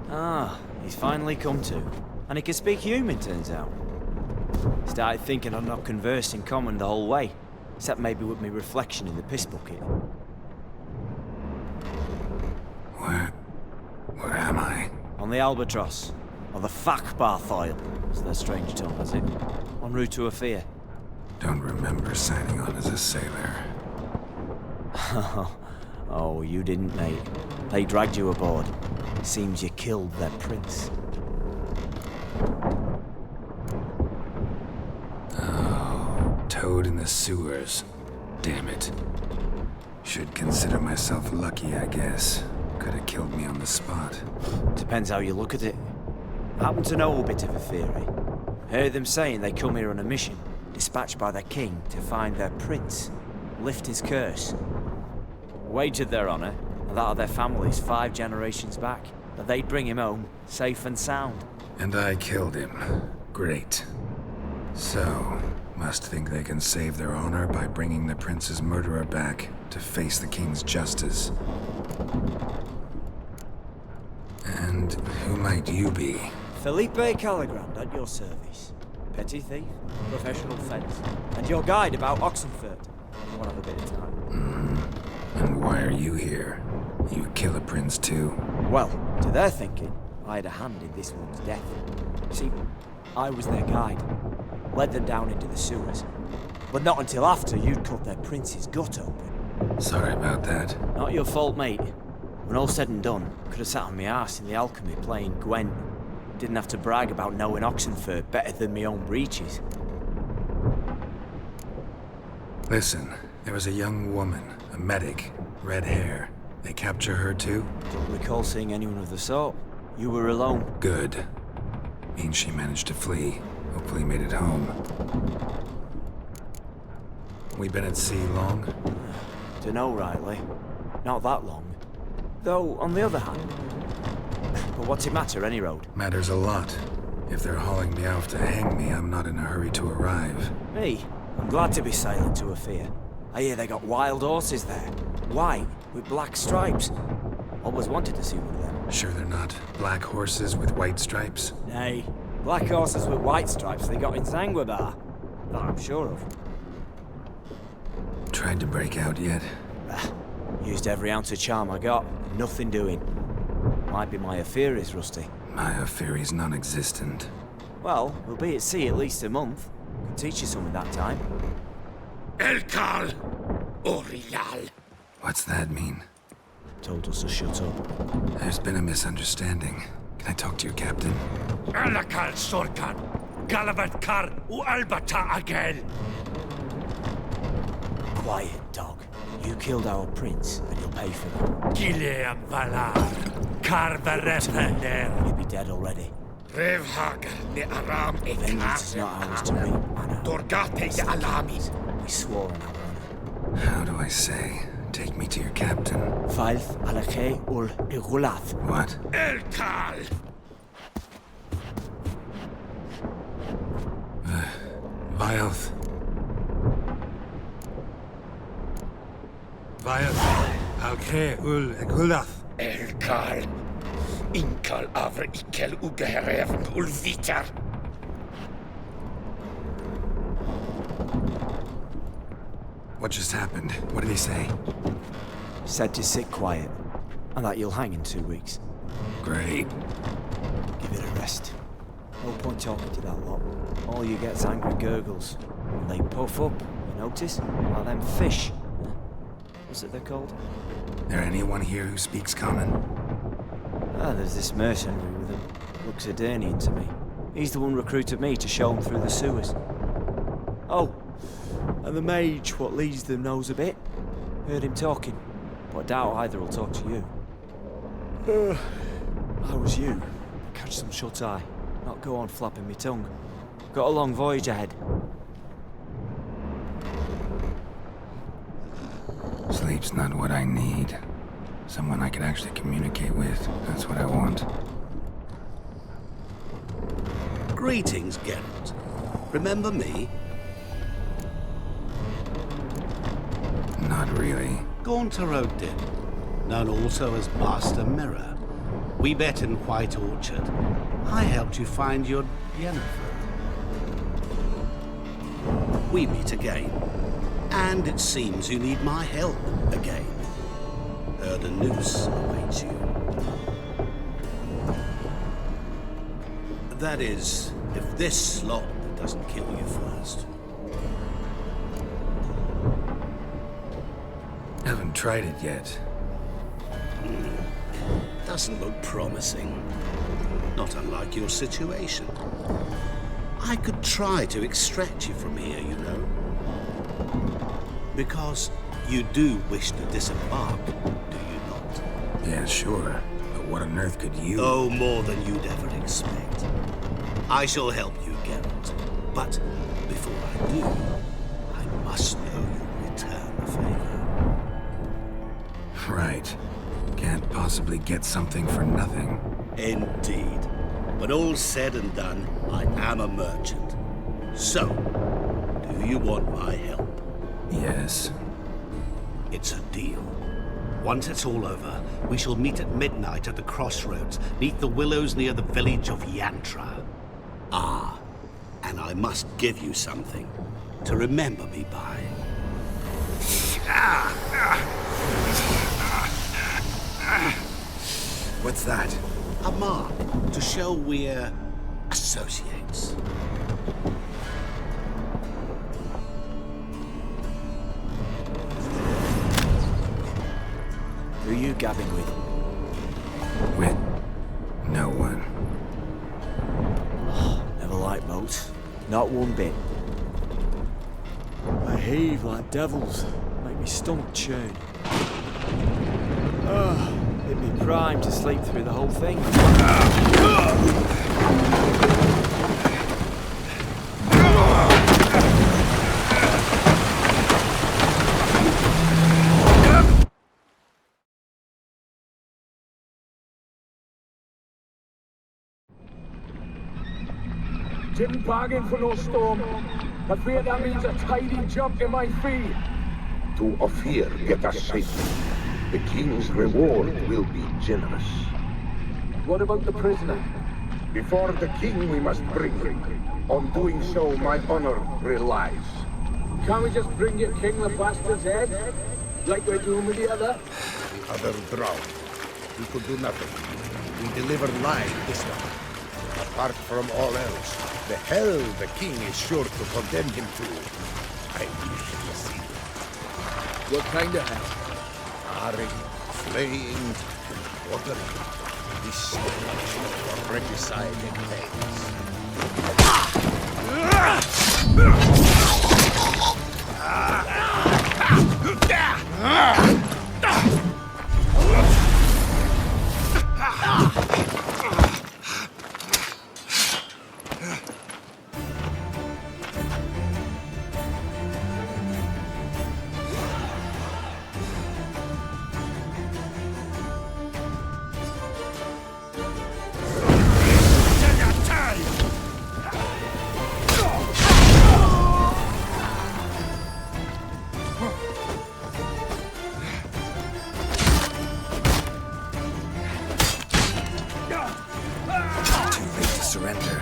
Ah, he's finally come to. And he can speak human, turns out. Started thinking I'd not conversed in common the whole way, except maybe with me reflection in the piss bucket. Where am I? On the Albatross, or the Fakbarthoil, is their strange tongue, is it? En route to Afir. Don't remember signing on as a sailor. Oh, you didn't, mate. They dragged you aboard. Seems you killed their prince. Toad in the sewers. Damn it. Should consider myself lucky, I guess. Could have killed me on the spot. Depends how you look at it. I happen to know a bit of a theory. Heard them saying they come here on a mission, dispatched by their king to find their prince, lift his curse. Wagered their honor, and that of their families 5 generations back, that they'd bring him home, safe and sound. And I killed him. Great. So, must think they can save their honor by bringing the prince's murderer back to face the king's justice. And who might you be? Felipe Caligrand at your service. Petty thief, professional fence, and your guide about Oxenfurt. One of a bit of time. And why are you here? You kill a prince too? Well, to their thinking, I had a hand in this one's death. See, I was their guide. Led them down into the sewers. But not until after you'd cut their prince's gut open. Sorry about that. Not your fault, mate. When all said and done, could have sat on my arse in the alchemy playing Gwent. Didn't have to brag about knowing Oxenfurt better than my own breeches. Listen, there was a young woman, a medic, red hair. They capture her too? Don't recall seeing anyone of the sort. You were alone. Good. Means she managed to flee. Hopefully made it home. We been at sea long? Dunno rightly. Not that long. Though, on the other hand... But what's it matter, any road? Matters a lot. If they're hauling me off to hang me, I'm not in a hurry to arrive. Me? I'm glad to be sailing to Afir. I hear they got wild horses there. White, with black stripes. Always wanted to see one of them. Sure they're not black horses with white stripes? Nay. Black horses with white stripes they got in Zanguebar. That I'm sure of. Tried to break out yet? Used every ounce of charm I got. Nothing doing. Might be my Afir is rusty. My Afir is non-existent. Well, we'll be at sea at least a month. Can teach you something that time. Elkal Orial. What's that mean? Told us to shut up. There's been a misunderstanding. Can I talk to your captain? Alakal Sorkan, Galavat Kar u Albata again. Quiet, dog. You killed our prince, and you'll pay for that. Gileam Valar, Kar Varefender. You'll be dead already. Revhagar ne Aram Vengeance is not ours to reap, Anna. Dorgate de Alamis. We swore on our honor. How do I say? Take me to your captain. Falth Avallac'h ul Igulath. What? Elkal! Vaelth. Vaelth. Alkhe ul Igulath. Elkal. Inkal avre ikel ugeherevn ul vitar. What just happened? What did he say? Said to sit quiet, and that you'll hang in 2 weeks. Great. Give it a rest. No point talking to that lot. All you get's angry gurgles. And they puff up, you notice? Like them fish. What's it they're called? There anyone here who speaks common? There's this mercenary with him. Looks Adernian to me. He's the one recruited me to show him through the sewers. Oh, And the mage what leads them knows a bit. Heard him talking, but I doubt either will talk to you. How was you? Catch some shut-eye. Not go on flapping me tongue. Got a long voyage ahead. Sleep's not what I need. Someone I could actually communicate with. That's what I want. Greetings, Geralt. Remember me? Not really. Gaunter O'Din, known also as Master Mirror. We met in White Orchard. I helped you find your Yennefer. We meet again. And it seems you need my help again. Heard a noose awaits you. That is, if this slop doesn't kill you first. Haven't tried it yet. Doesn't look promising. Not unlike your situation. I could try to extract you from here, you know. Because you do wish to disembark, do you not? Yeah, sure. But what on earth could you... Oh, more than you'd ever expect. I shall help you, Geralt. But before I do, I must know you'll return the favor. Right. Can't possibly get something for nothing. Indeed. When all's said and done, I am a merchant. So, do you want my help? Yes. It's a deal. Once it's all over, we shall meet at midnight at the crossroads, neath the willows near the village of Yantra. Ah, and I must give you something to remember me by. What's that? A mark to show we're associates. Who are you gabbing with? With no one. Never liked boats. Not one bit. I heave like devils. Make me stomach churn. It'd be prime to sleep through the whole thing. Didn't bargain for no storm. I fear that means a tidy jump in my fee. To Ophir, get us safely. The king's reward will be generous. What about the prisoner? Before the king we must bring him. On doing so, my honor relies. Can't we just bring your king the bastard's head? Like we're doing with the other? The other drowned. We could do nothing. We deliver live this one. Apart from all else, the hell the king is sure to condemn him to. I wish to see it. What kind of hell? Harring, flaying, and quartering. This much for regicide and surrender.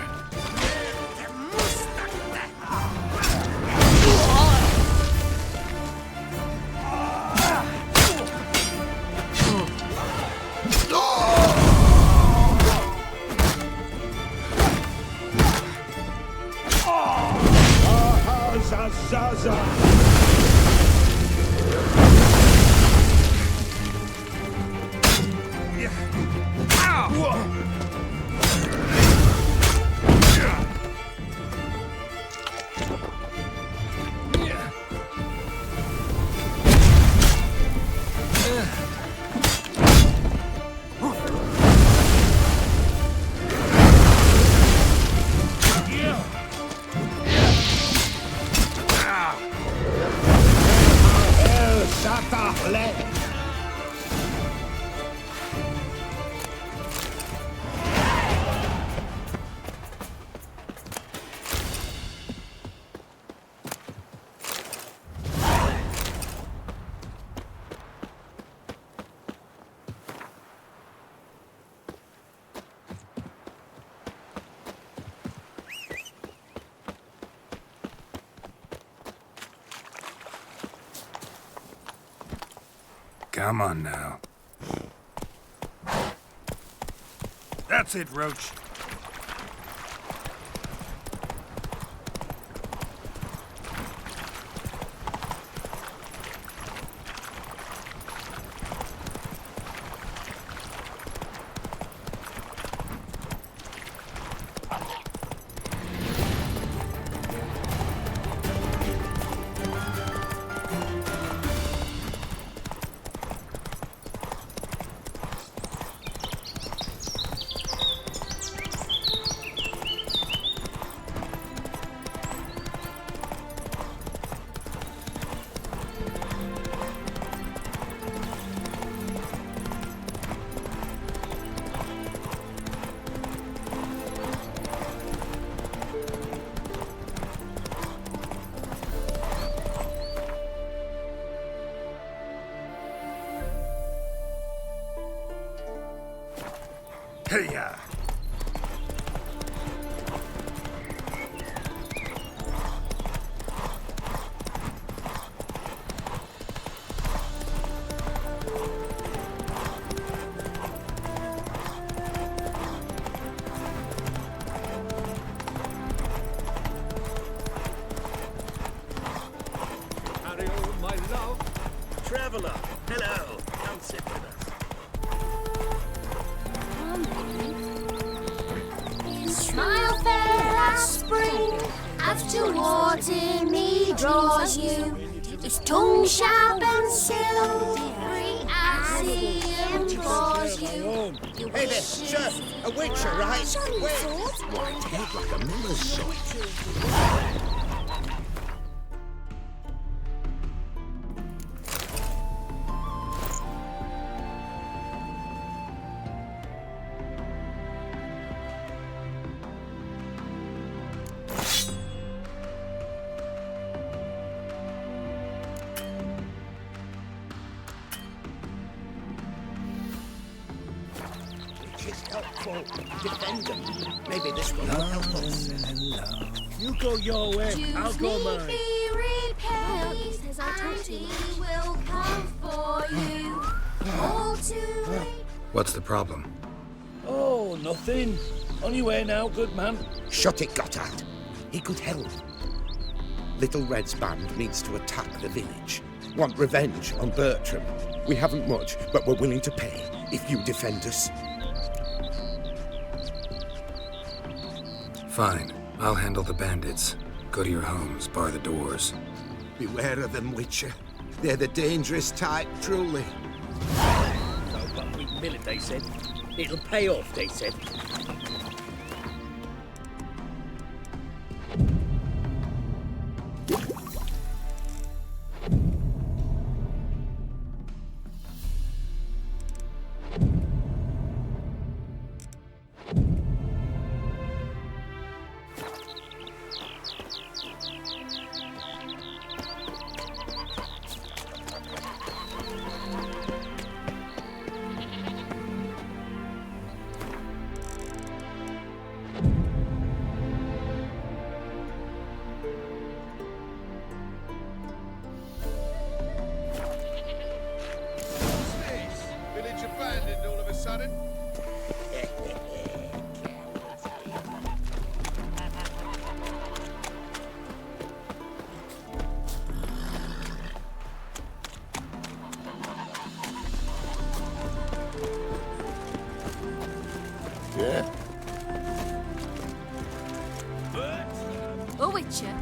Come on now. That's it, Roach. Hey-ya! Howdy, old my love. Traveler, hello. Come sit with us. Smile fair as spring, as towards me draws you. His tongue sharp and silvery as he implores you. Hey there, sir, a witcher, right? White head like a miller's son. Helpful. Defend them. Maybe this will help us. You go your way, I'll go mine. Repaid, and he will come for you. All too late. What's the problem? Oh, nothing. On your way now, good man. Shut it, Gotthard. He could help. Little Red's band means to attack the village. Want revenge on Bertram. We haven't much, but we're willing to pay if you defend us. Fine. I'll handle the bandits. Go to your homes, bar the doors. Beware of them, Witcher. They're the dangerous type, truly. So, but we mill it, they said. It'll pay off, they said. Village abandoned all of a sudden. Yeah? Oh, Witcher,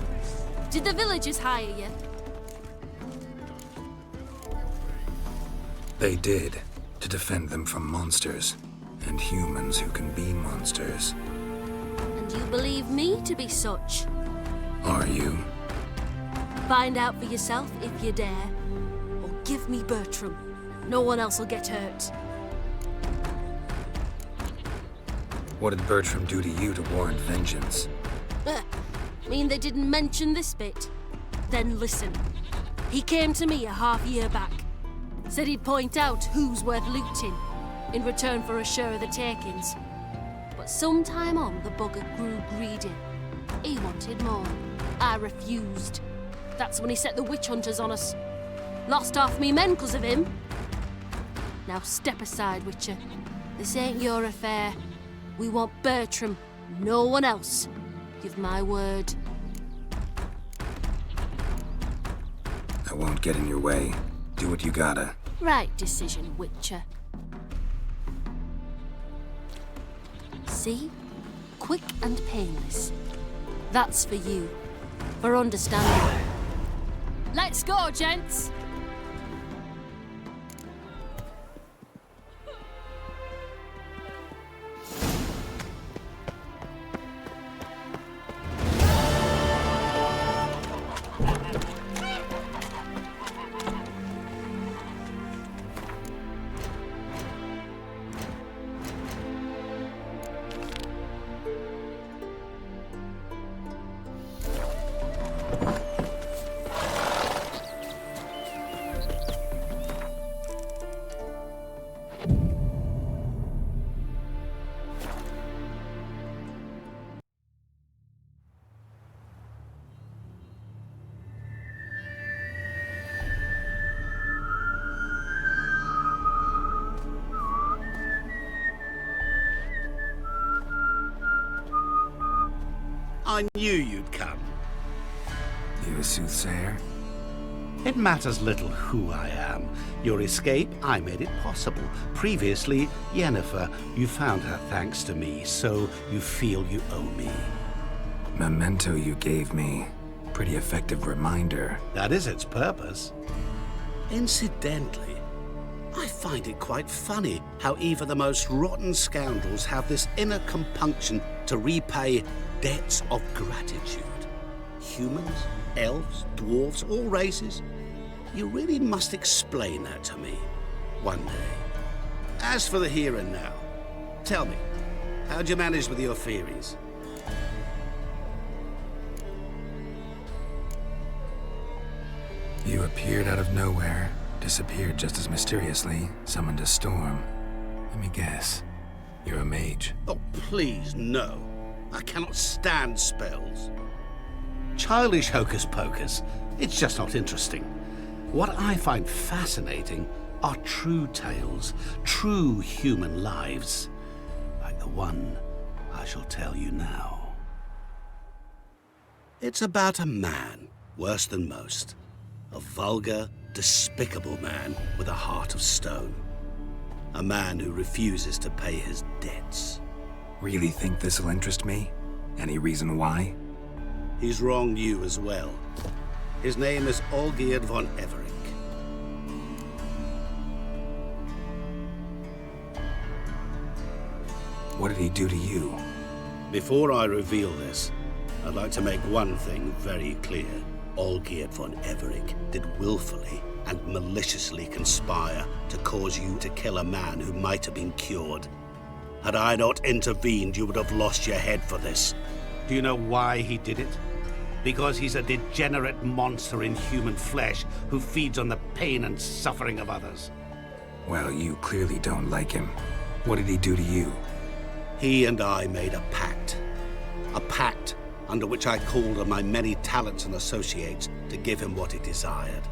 did the villagers hire you? They did, to defend them from monsters, and humans who can be monsters. And you believe me to be such? Are you? Find out for yourself if you dare. Or give me Bertram. No one else will get hurt. What did Bertram do to you to warrant vengeance? Mean they didn't mention this bit? Then listen. He came to me a half-year back. Said he'd point out who's worth looting, in return for a share of the takings. But some time on, the bugger grew greedy. He wanted more. I refused. That's when he set the witch hunters on us. Lost half me men 'cause of him. Now step aside, Witcher. This ain't your affair. We want Bertram, no one else. Give my word. I won't get in your way. Do what you gotta. Right decision, Witcher. See? Quick and painless. That's for you. For understanding. Let's go, gents! I knew you'd come. You a soothsayer? It matters little who I am. Your escape, I made it possible. Previously, Yennefer, you found her thanks to me, so you feel you owe me. Memento you gave me. Pretty effective reminder. That is its purpose. Incidentally, I find it quite funny how even the most rotten scoundrels have this inner compunction to repay debts of gratitude. Humans, elves, dwarves, all races. You really must explain that to me one day. As for the here and now, tell me, how'd you manage with your theories? You appeared out of nowhere, disappeared just as mysteriously, summoned a storm. Let me guess. You're a mage. Oh, please, no. I cannot stand spells. Childish hocus pocus. It's just not interesting. What I find fascinating are true tales, true human lives, like the one I shall tell you now. It's about a man, worse than most. A vulgar, despicable man with a heart of stone. A man who refuses to pay his debts. Really think this'll interest me? Any reason why? He's wronged you as well. His name is Olgierd von Everec. What did he do to you? Before I reveal this, I'd like to make one thing very clear. Olgierd von Everec did willfully and maliciously conspire to cause you to kill a man who might have been cured. Had I not intervened, you would have lost your head for this. Do you know why he did it? Because he's a degenerate monster in human flesh who feeds on the pain and suffering of others. Well, you clearly don't like him. What did he do to you? He and I made a pact. A pact under which I called on my many talents and associates to give him what he desired.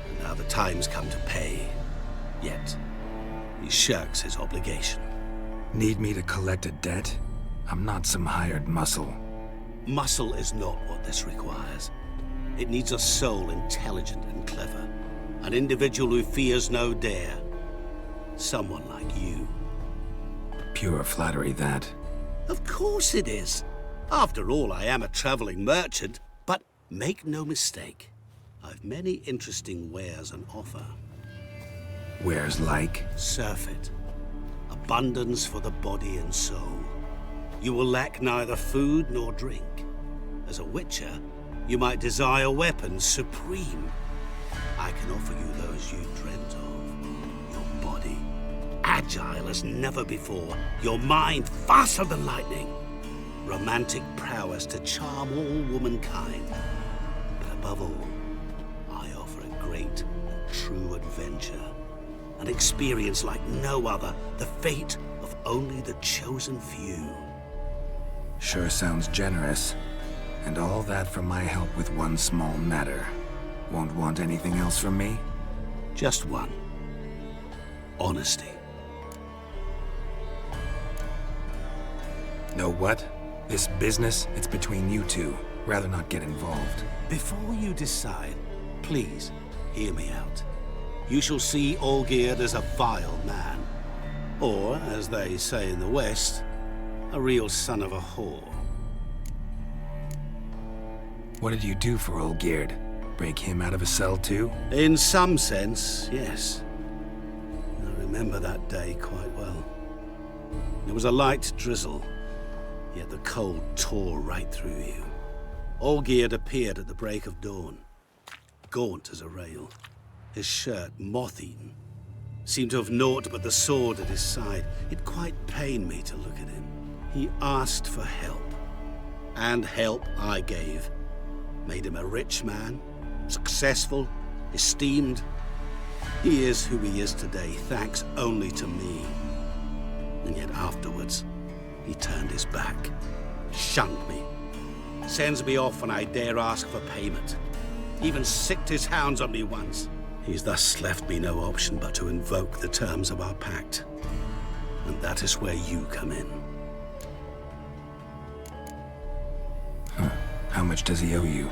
And now the time's come to pay. Yet, he shirks his obligation. Need me to collect a debt? I'm not some hired muscle. Muscle is not what this requires. It needs a soul intelligent and clever. An individual who fears no dare. Someone like you. Pure flattery, that. Of course it is. After all, I am a traveling merchant. But make no mistake, I've many interesting wares on offer. Wares like? Surfeit. Abundance for the body and soul. You will lack neither food nor drink. As a witcher, you might desire weapons supreme. I can offer you those you dreamt of. Your body, agile as never before. Your mind, faster than lightning. Romantic prowess to charm all womankind. But above all, I offer a great and true adventure. An experience like no other, the fate of only the chosen few. Sure sounds generous. And all that for my help with one small matter. Won't want anything else from me? Just one. honesty. Know what? This business, it's between you two. Rather not get involved. Before you decide, please hear me out. You shall see Olgierd as a vile man. Or, as they say in the West, a real son of a whore. What did you do for Olgierd? Break him out of a cell too? In some sense, yes. I remember that day quite well. There was a light drizzle, yet the cold tore right through you. Olgierd appeared at the break of dawn, gaunt as a rail, his shirt moth-eaten. Seemed to have naught but the sword at his side. It quite pained me to look at him. He asked for help, and help I gave. Made him a rich man, successful, esteemed. He is who he is today, thanks only to me. And yet afterwards, he turned his back, shunned me, sends me off when I dare ask for payment. Even sicked his hounds on me once. He's thus left me no option but to invoke the terms of our pact. And that is where you come in. How much does he owe you?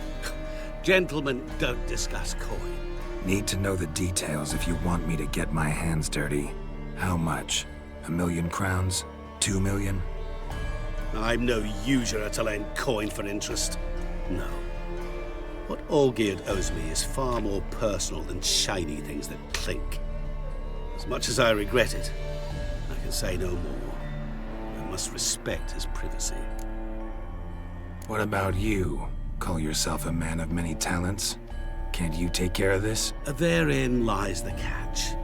Gentlemen don't discuss coin. Need to know the details if you want me to get my hands dirty. How much? 1,000,000 crowns? 2 million? I'm no usurer to lend coin for interest. No. What Olgierd owes me is far more personal than shiny things that clink. As much as I regret it, I can say no more. I must respect his privacy. What about you? Call yourself a man of many talents? Can't you take care of this? Therein lies the catch.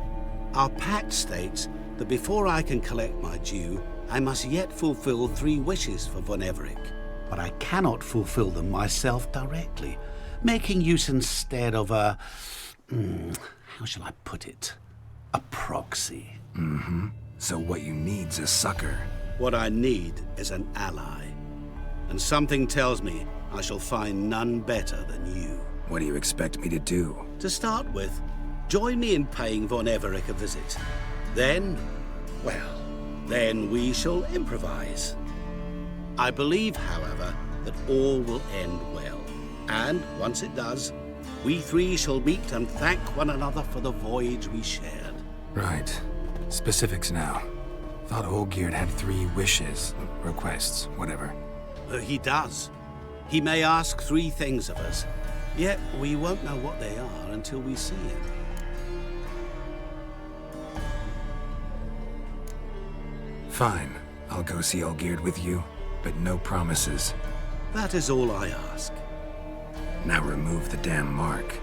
Our pact states that before I can collect my due, I must yet fulfill 3 wishes for Von Everec. But I cannot fulfill them myself directly, making use instead of a... how shall I put it? A proxy. Mm-hmm. So what you need's a sucker. What I need is an ally. And something tells me I shall find none better than you. What do you expect me to do? To start with, join me in paying Von Everec a visit. Then, well, then we shall improvise. I believe, however, that all will end well. And once it does, we 3 shall meet and thank one another for the voyage we shared. Right. Specifics now. Thought Olgierd had 3 wishes, requests, whatever. He does. He may ask 3 things of us, yet we won't know what they are until we see him. Fine. I'll go see Olgierd with you, but no promises. That is all I ask. Now remove the damn mark.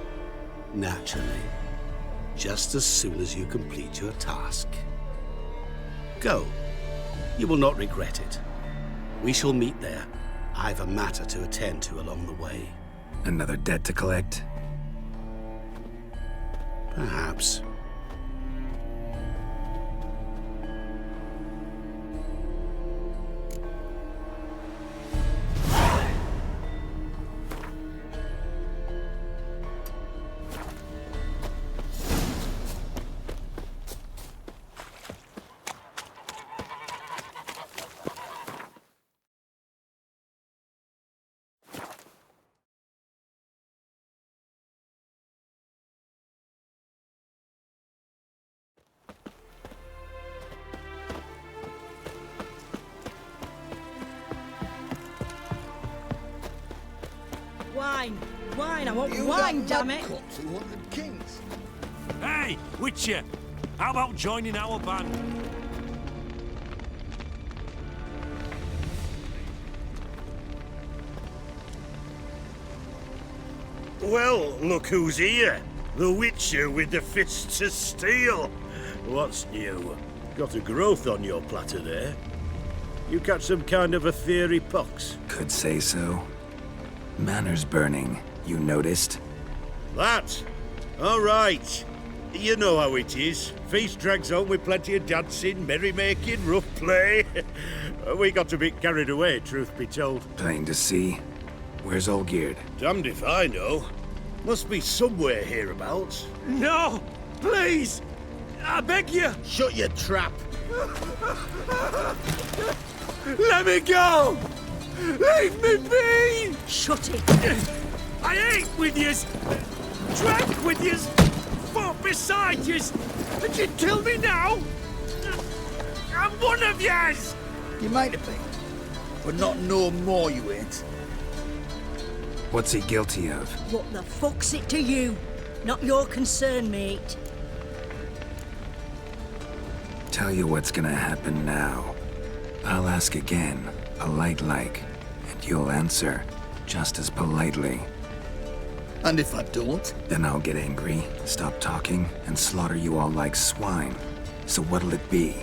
Naturally. Just as soon as you complete your task. Go. You will not regret it. We shall meet there. I've a matter to attend to along the way. Another debt to collect? Perhaps. Wine! Wine! I want wine, damn it! Hey, Witcher! How about joining our band? Well, look who's here. The Witcher with the fists of steel. What's new? Got a growth on your platter there. You catch some kind of a fiery pox? Could say so. Manners burning, you noticed? That? All right. You know how it is. Feast drags on with plenty of dancing, merrymaking, rough play. We got a bit carried away, truth be told. Plain to see. Where's Olgierd? Damned if I know. Must be somewhere hereabouts. No! Please! I beg you! Shut your trap! Let me go! Leave me be! Shut it! I ate with yous, drank with yous, fought beside yous, and you'd kill me now? I'm one of yous! You might have been, but not no more you ain't. What's he guilty of? What the fuck's it to you? Not your concern, mate. Tell you what's gonna happen now. I'll ask again, polite-like, and you'll answer just as politely. And if I don't? Then I'll get angry, stop talking, and slaughter you all like swine. So what'll it be?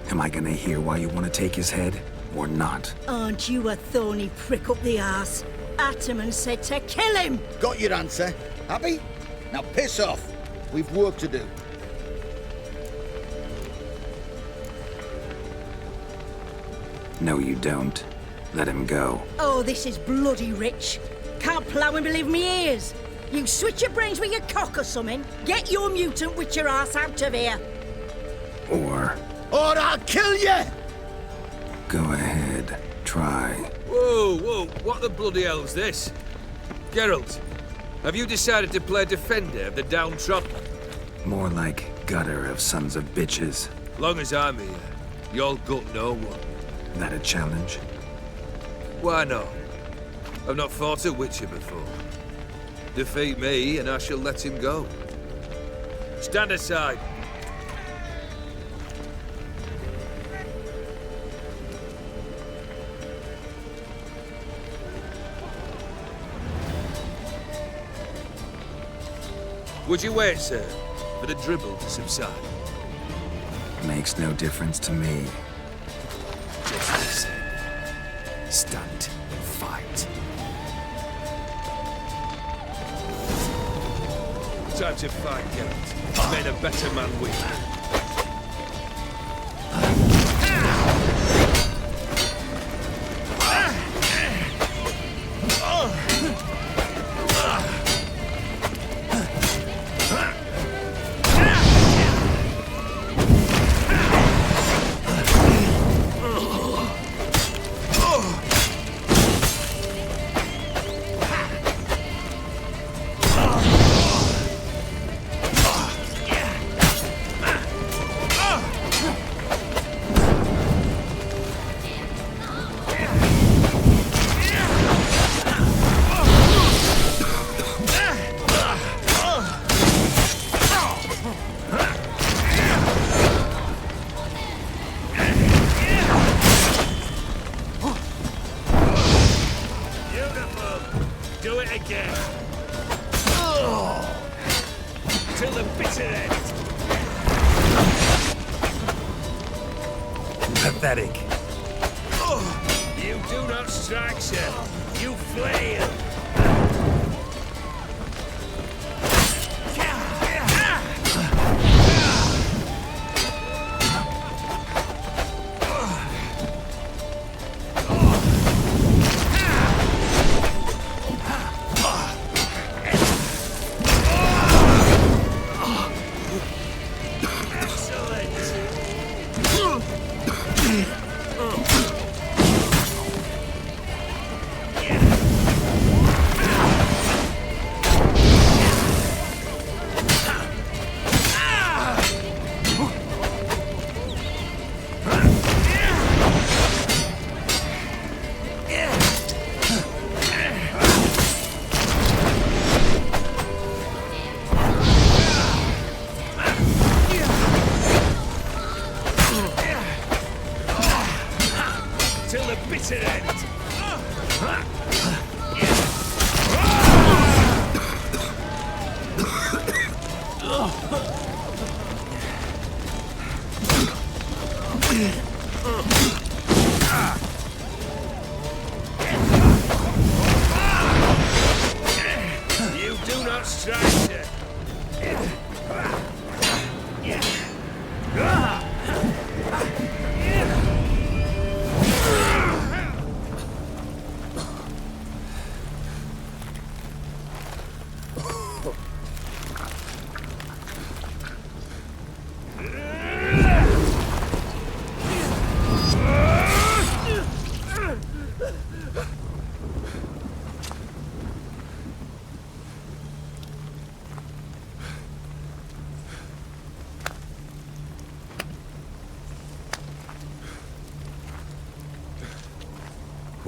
Am I gonna hear why you want to take his head, or not? Aren't you a thorny prick up the arse? Ataman said to kill him! Got your answer. Happy? Now piss off. We've work to do. No, you don't. Let him go. Oh, this is bloody rich. Can't plough and believe me ears. You switch your brains with your cock or something. Get your mutant witcher ass out of here. Or I'll kill you! go ahead, try. Whoa, whoa, what the bloody hell's this? Geralt, have you decided to play defender of the downtrodden? More like gutter of sons of bitches. Long as I'm here, you'll gut no one. That a challenge? Why not? I've not fought a witcher before. Defeat me and I shall let him go. Stand aside. Would you wait, sir, for the dribble to subside? Makes no difference to me. Just listen. Stand, fight. Time to fight, Geralt. May the better man win. Pathetic. You do not strike, sir. You flail.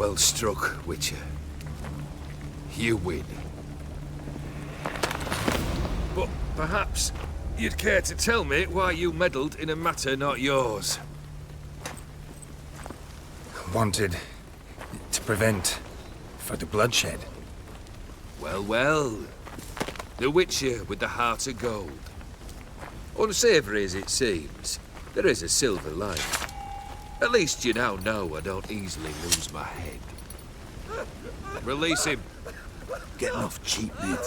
Well struck, Witcher. You win. But perhaps you'd care to tell me why you meddled in a matter not yours. Wanted to prevent further bloodshed. Well, well. The Witcher with the heart of gold. Unsavoury as it seems, there is a silver lining. At least you now know I don't easily lose my head. Release him. Getting off cheap, mate.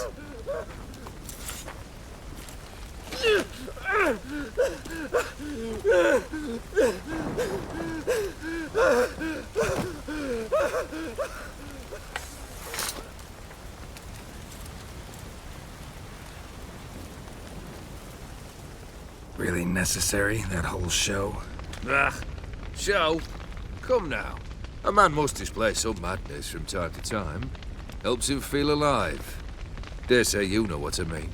Really necessary, that whole show? Ah, show? Come now. A man must display some madness from time to time. Helps him feel alive. Dare say you know what I mean.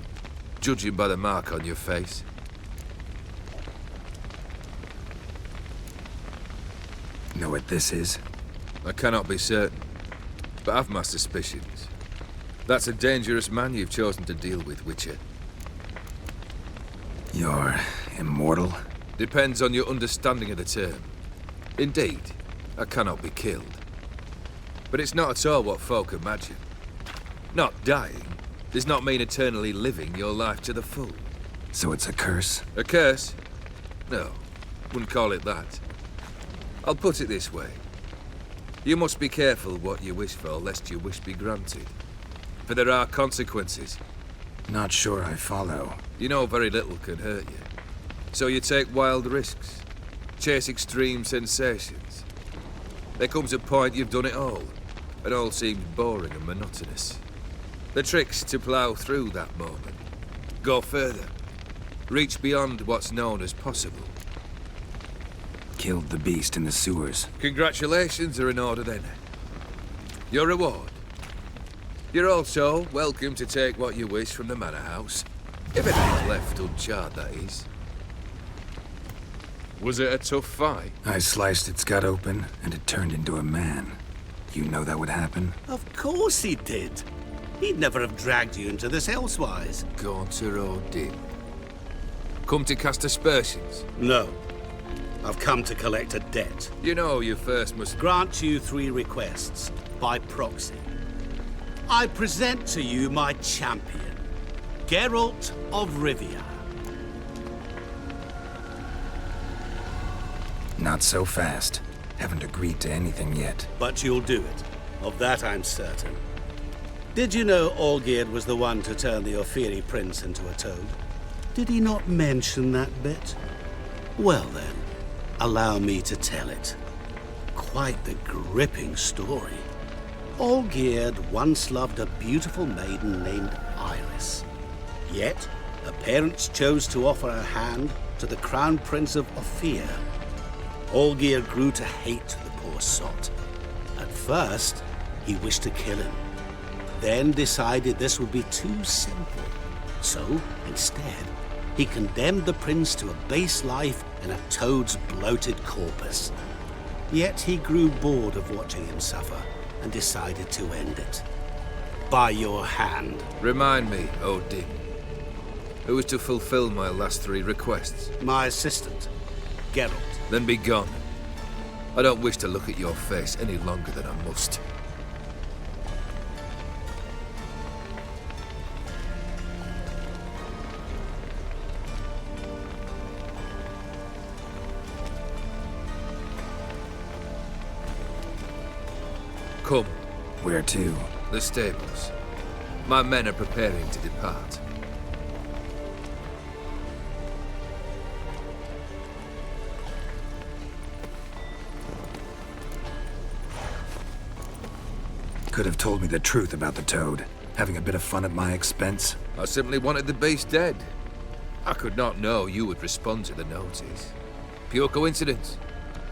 Judging by the mark on your face. Know what this is? I cannot be certain, but I've my suspicions. That's a dangerous man you've chosen to deal with, Witcher. You're immortal? Depends on your understanding of the term. Indeed, I cannot be killed. But it's not at all what folk imagine. Not dying does not mean eternally living your life to the full. So it's a curse? A curse? No, wouldn't call it that. I'll put it this way. You must be careful what you wish for, lest your wish be granted. For there are consequences. Not sure I follow. You know very little can hurt you. So you take wild risks. Chase extreme sensations. There comes a point you've done it all. It all seems boring and monotonous. The trick's to plough through that moment. Go further. Reach beyond what's known as possible. Killed the beast in the sewers. Congratulations are in order then. Your reward. You're also welcome to take what you wish from the manor house. If it ain't left uncharred, that is. Was it a tough fight? I sliced its gut open, and it turned into a man. You know that would happen? Of course he did. He'd never have dragged you into this elsewise. Gaunter Odin. Come to cast aspersions? No. I've come to collect a debt. You know you first must... Grant you 3 requests, by proxy. I present to you my champion, Geralt of Rivia. Not so fast. Haven't agreed to anything yet. But you'll do it. Of that I'm certain. Did you know Olgierd was the one to turn the Ophiri prince into a toad? Did he not mention that bit? Well then, allow me to tell it. Quite the gripping story. Olgierd once loved a beautiful maiden named Iris. Yet, her parents chose to offer her hand to the Crown Prince of Ophir. Olgierd grew to hate the poor sot. At first, he wished to kill him. Then decided this would be too simple. So, instead, he condemned the prince to a base life in a toad's bloated corpus. Yet he grew bored of watching him suffer and decided to end it. By your hand. Remind me, Odin. Who is to fulfill my last 3 requests? My assistant, Geralt. Then be gone. I don't wish to look at your face any longer than I must. Come. Where to? The stables. My men are preparing to depart. Could have told me the truth about the toad. Having a bit of fun at my expense. I simply wanted the beast dead. I could not know you would respond to the notice. Pure coincidence.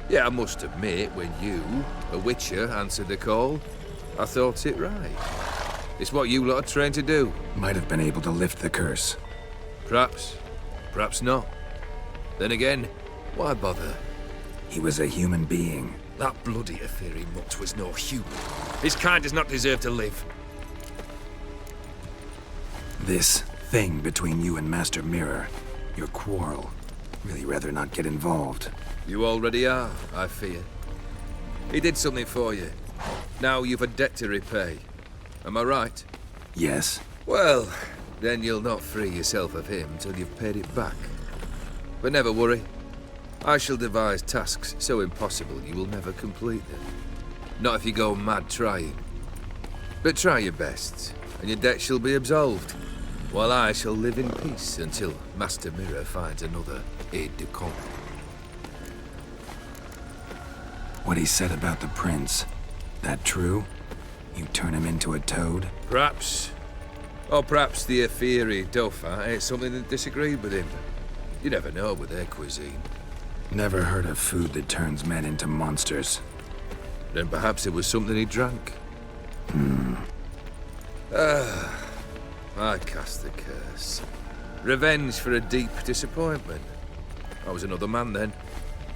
Yeah, I must admit, when you, a Witcher, answered the call, I thought it right. It's what you lot are trained to do. Might have been able to lift the curse. Perhaps. Perhaps not. Then again, why bother? He was a human being, That bloody Aetheri mutt was no human. His kind does not deserve to live. This thing between you and Master Mirror, your quarrel, really rather not get involved. You already are, I fear. He did something for you. Now you've a debt to repay. Am I right? Yes. Well, then you'll not free yourself of him till you've paid it back. But never worry. I shall devise tasks so impossible you will never complete them. Not if you go mad trying. But try your best, and your debt shall be absolved, while I shall live in peace until Master Mirror finds another aide-de-camp. What he said about the prince, that true? You turn him into a toad? Perhaps. Or perhaps the Aetheri Dauphin ate something that disagreed with him. You never know with their cuisine. Never heard of food that turns men into monsters. Then perhaps it was something he drank. I cast the curse. Revenge for a deep disappointment. I was another man then.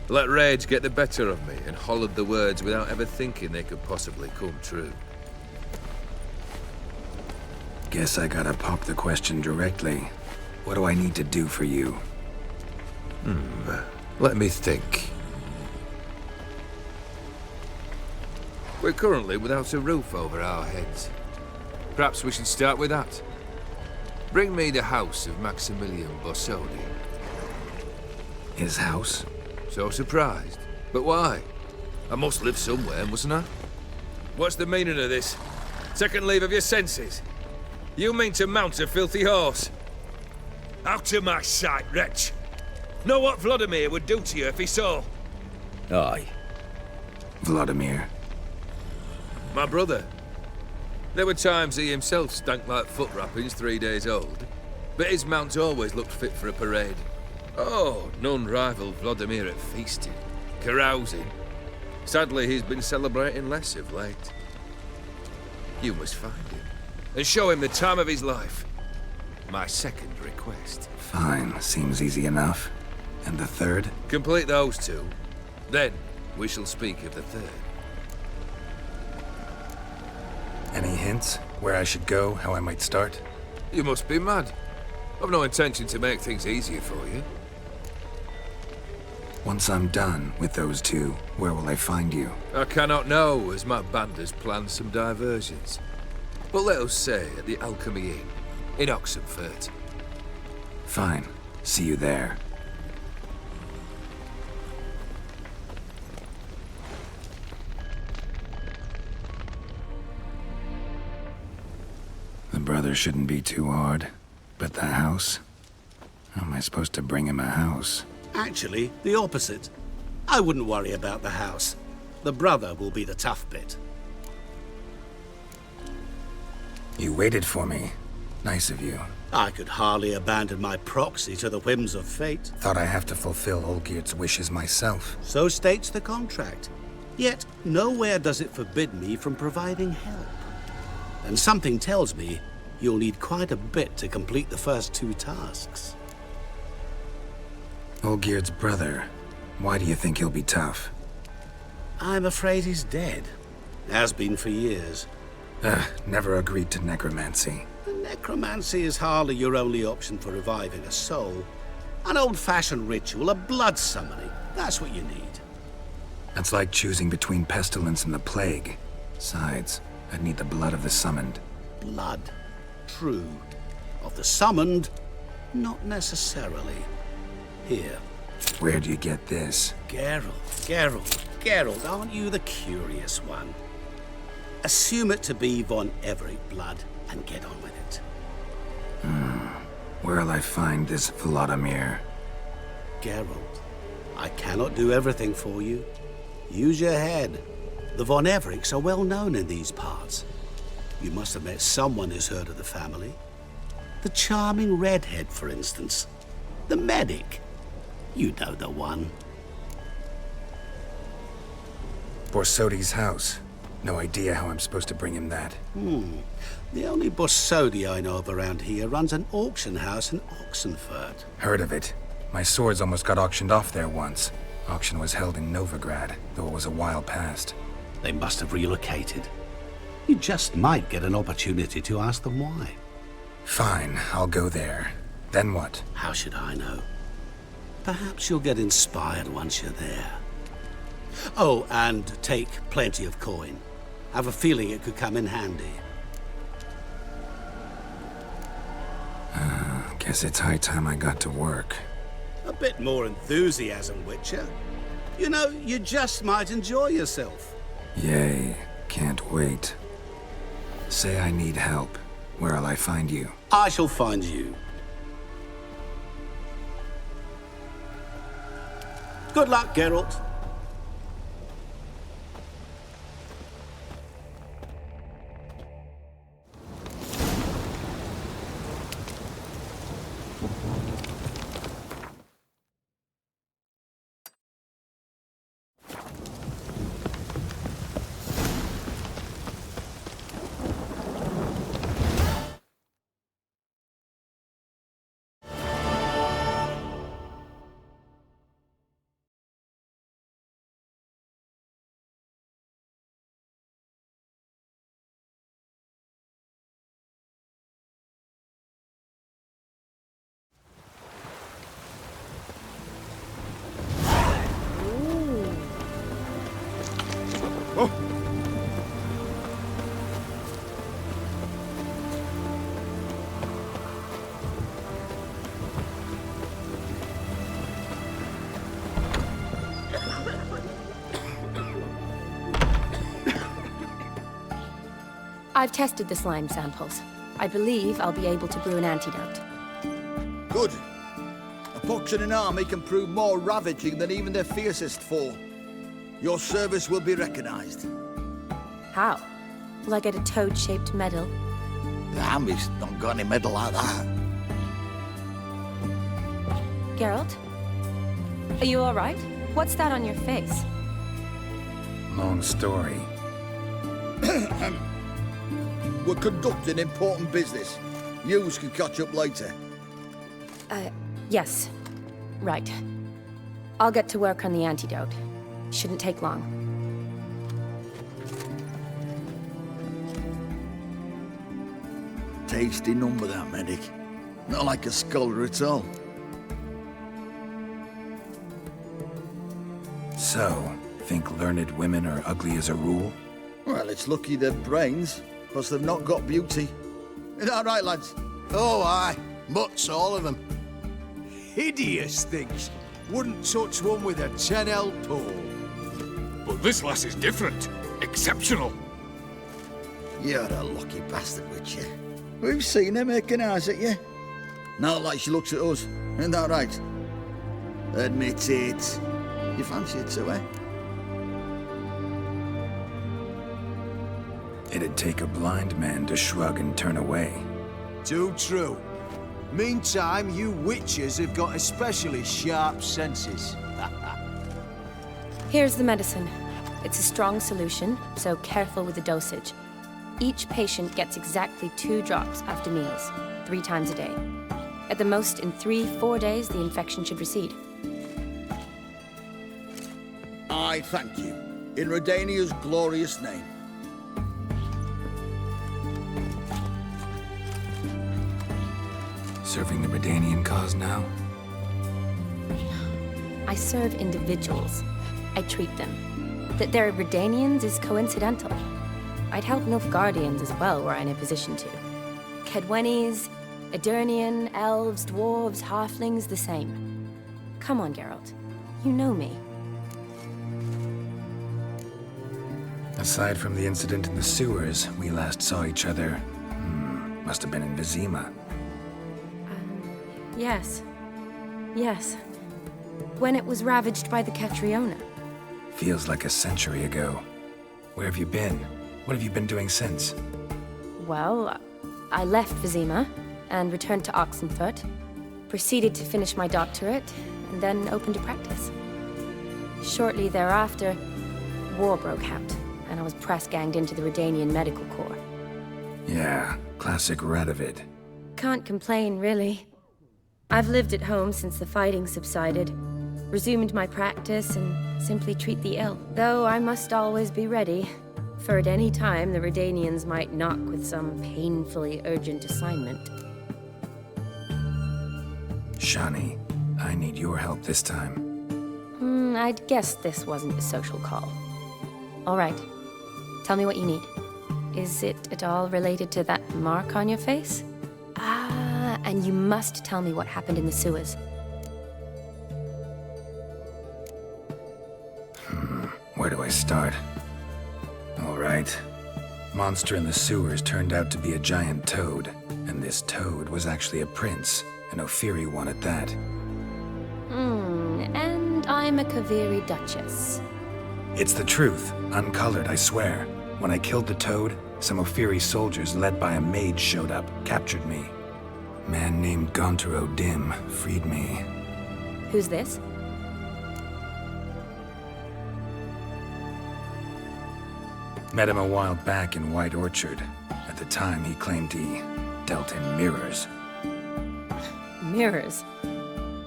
Let rage get the better of me and hollered the words without ever thinking they could possibly come true. Guess I gotta pop the question directly. What do I need to do for you? Let me think. We're currently without a roof over our heads. Perhaps we should start with that. Bring me the house of Maximilian Borsodi. His house? So surprised. But why? I must live somewhere, mustn't I? What's the meaning of this? Second leave of your senses? You mean to mount a filthy horse? Out of my sight, wretch! Know what Vladimir would do to you if he saw? Aye. Vladimir. My brother. There were times he himself stank like foot wrappings 3 days old, but his mount always looked fit for a parade. Oh, none rivaled Vladimir at feasting, carousing. Sadly, he's been celebrating less of late. You must find him, and show him the time of his life. My second request. Fine, seems easy enough. And the third? Complete those two. Then, we shall speak of the third. Any hints? Where I should go? How I might start? You must be mad. I've no intention to make things easier for you. Once I'm done with those two, where will I find you? I cannot know, as my band has planned some diversions. But let us say at the Alchemy Inn, in Oxenfurt. Fine. See you there. The brother shouldn't be too hard. But the house? How am I supposed to bring him a house? Actually, the opposite. I wouldn't worry about the house. The brother will be the tough bit. You waited for me. Nice of you. I could hardly abandon my proxy to the whims of fate. Thought I have to fulfill Olgierd's wishes myself. So states the contract. Yet, nowhere does it forbid me from providing help. And something tells me you'll need quite a bit to complete the first two tasks. Olgierd's brother. Why do you think he'll be tough? I'm afraid he's dead. Has been for years. Never agreed to necromancy. Necromancy is hardly your only option for reviving a soul. An old-fashioned ritual, a blood summoning. That's what you need. That's like choosing between pestilence and the plague. Besides, I'd need the blood of the summoned. Blood. True. Of the summoned, not necessarily. Here. Where do you get this? Geralt, aren't you the curious one? Assume it to be von Everett blood and get on with it. Where'll I find this Vladimir? Geralt, I cannot do everything for you. Use your head. The von Evericks are well known in these parts. You must have met someone who's heard of the family. The charming redhead, for instance. The medic. You know the one. Borsodi's house. No idea how I'm supposed to bring him that. The only Borsodi I know of around here runs an auction house in Oxenfurt. Heard of it. My swords almost got auctioned off there once. Auction was held in Novigrad, though it was a while past. They must have relocated. You just might get an opportunity to ask them why. Fine, I'll go there. Then what? How should I know? Perhaps you'll get inspired once you're there. Oh, and take plenty of coin. I have a feeling it could come in handy. Guess it's high time I got to work. A bit more enthusiasm, Witcher. You know, you just might enjoy yourself. Yay, can't wait. Say I need help. Where'll I find you? I shall find you. Good luck, Geralt. I've tested the slime samples. I believe I'll be able to brew an antidote. Good. A pox in an army can prove more ravaging than even their fiercest foe. Your service will be recognized. How? Will I get a toad-shaped medal? The army's not got any medal like that. Geralt? Are you all right? What's that on your face? Long story. We're conducting important business. Yous can catch up later. Yes. Right. I'll get to work on the antidote. Shouldn't take long. Tasty number, that medic. Not like a scholar at all. So, think learned women are ugly as a rule? Well, it's lucky they've brains, plus they've not got beauty. Is that right, lads? Oh, aye. Mutts, all of them. Hideous things. Wouldn't touch one with a 10L pole. But this lass is different. Exceptional. You're a lucky bastard, Witcher. We've seen her making eyes at you. Not like she looks at us. Isn't that right? Admit it. You fancy it too, eh? It'd take a blind man to shrug and turn away. Too true. Meantime, you witches have got especially sharp senses. Here's the medicine. It's a strong solution, so careful with the dosage. Each patient gets exactly 2 drops after meals, 3 times a day. At the most, in 3-4 days, the infection should recede. I thank you. In Redania's glorious name. Serving the Redanian cause now? I serve individuals. I treat them. That they're Redanians is coincidental. I'd help Nilfgaardians as well, were I in a position to. Kedwenis, Edirnian, elves, dwarves, halflings, the same. Come on, Geralt. You know me. Aside from the incident in the sewers, we last saw each other... must have been in Vizima. Yes. Yes. When it was ravaged by the Catriona. Feels like a century ago. Where have you been? What have you been doing since? Well, I left Vizima and returned to Oxenfurt, proceeded to finish my doctorate, and then opened a practice. Shortly thereafter, war broke out, and I was press-ganged into the Redanian Medical Corps. Yeah, classic Radovid. Can't complain, really. I've lived at home since the fighting subsided. resumed my practice, and simply treat the ill. Though I must always be ready, for at any time the Redanians might knock with some painfully urgent assignment. Shani, I need your help this time. I'd guessed this wasn't a social call. All right. Tell me what you need. Is it at all related to that mark on your face? Ah, and you must tell me what happened in the sewers. Where do I start? All right. Monster in the sewers turned out to be a giant toad, and this toad was actually a prince, an Ophiri one at that. And I'm a Kaviri duchess. It's the truth, uncolored, I swear. When I killed the toad, some Ophiri soldiers led by a mage showed up, captured me. A man named Gontaro Dim freed me. Who's this? Met him a while back in White Orchard. At the time, he claimed he dealt in mirrors. Mirrors?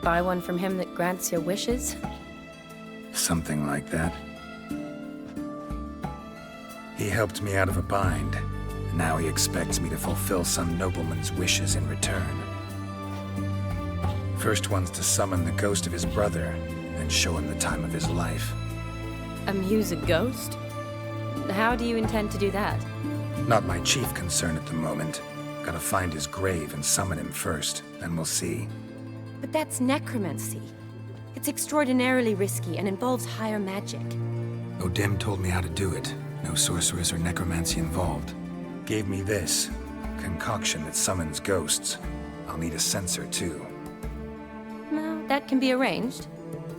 Buy one from him that grants your wishes? Something like that. He helped me out of a bind. Now he expects me to fulfill some nobleman's wishes in return. First one's to summon the ghost of his brother, and show him the time of his life. Amuse a ghost? How do you intend to do that? Not my chief concern at the moment. Gotta find his grave and summon him first, then we'll see. But that's necromancy. It's extraordinarily risky and involves higher magic. Odim told me how to do it. No sorceress or necromancy involved. Gave me this concoction that summons ghosts. I'll need a censer too. Well, that can be arranged.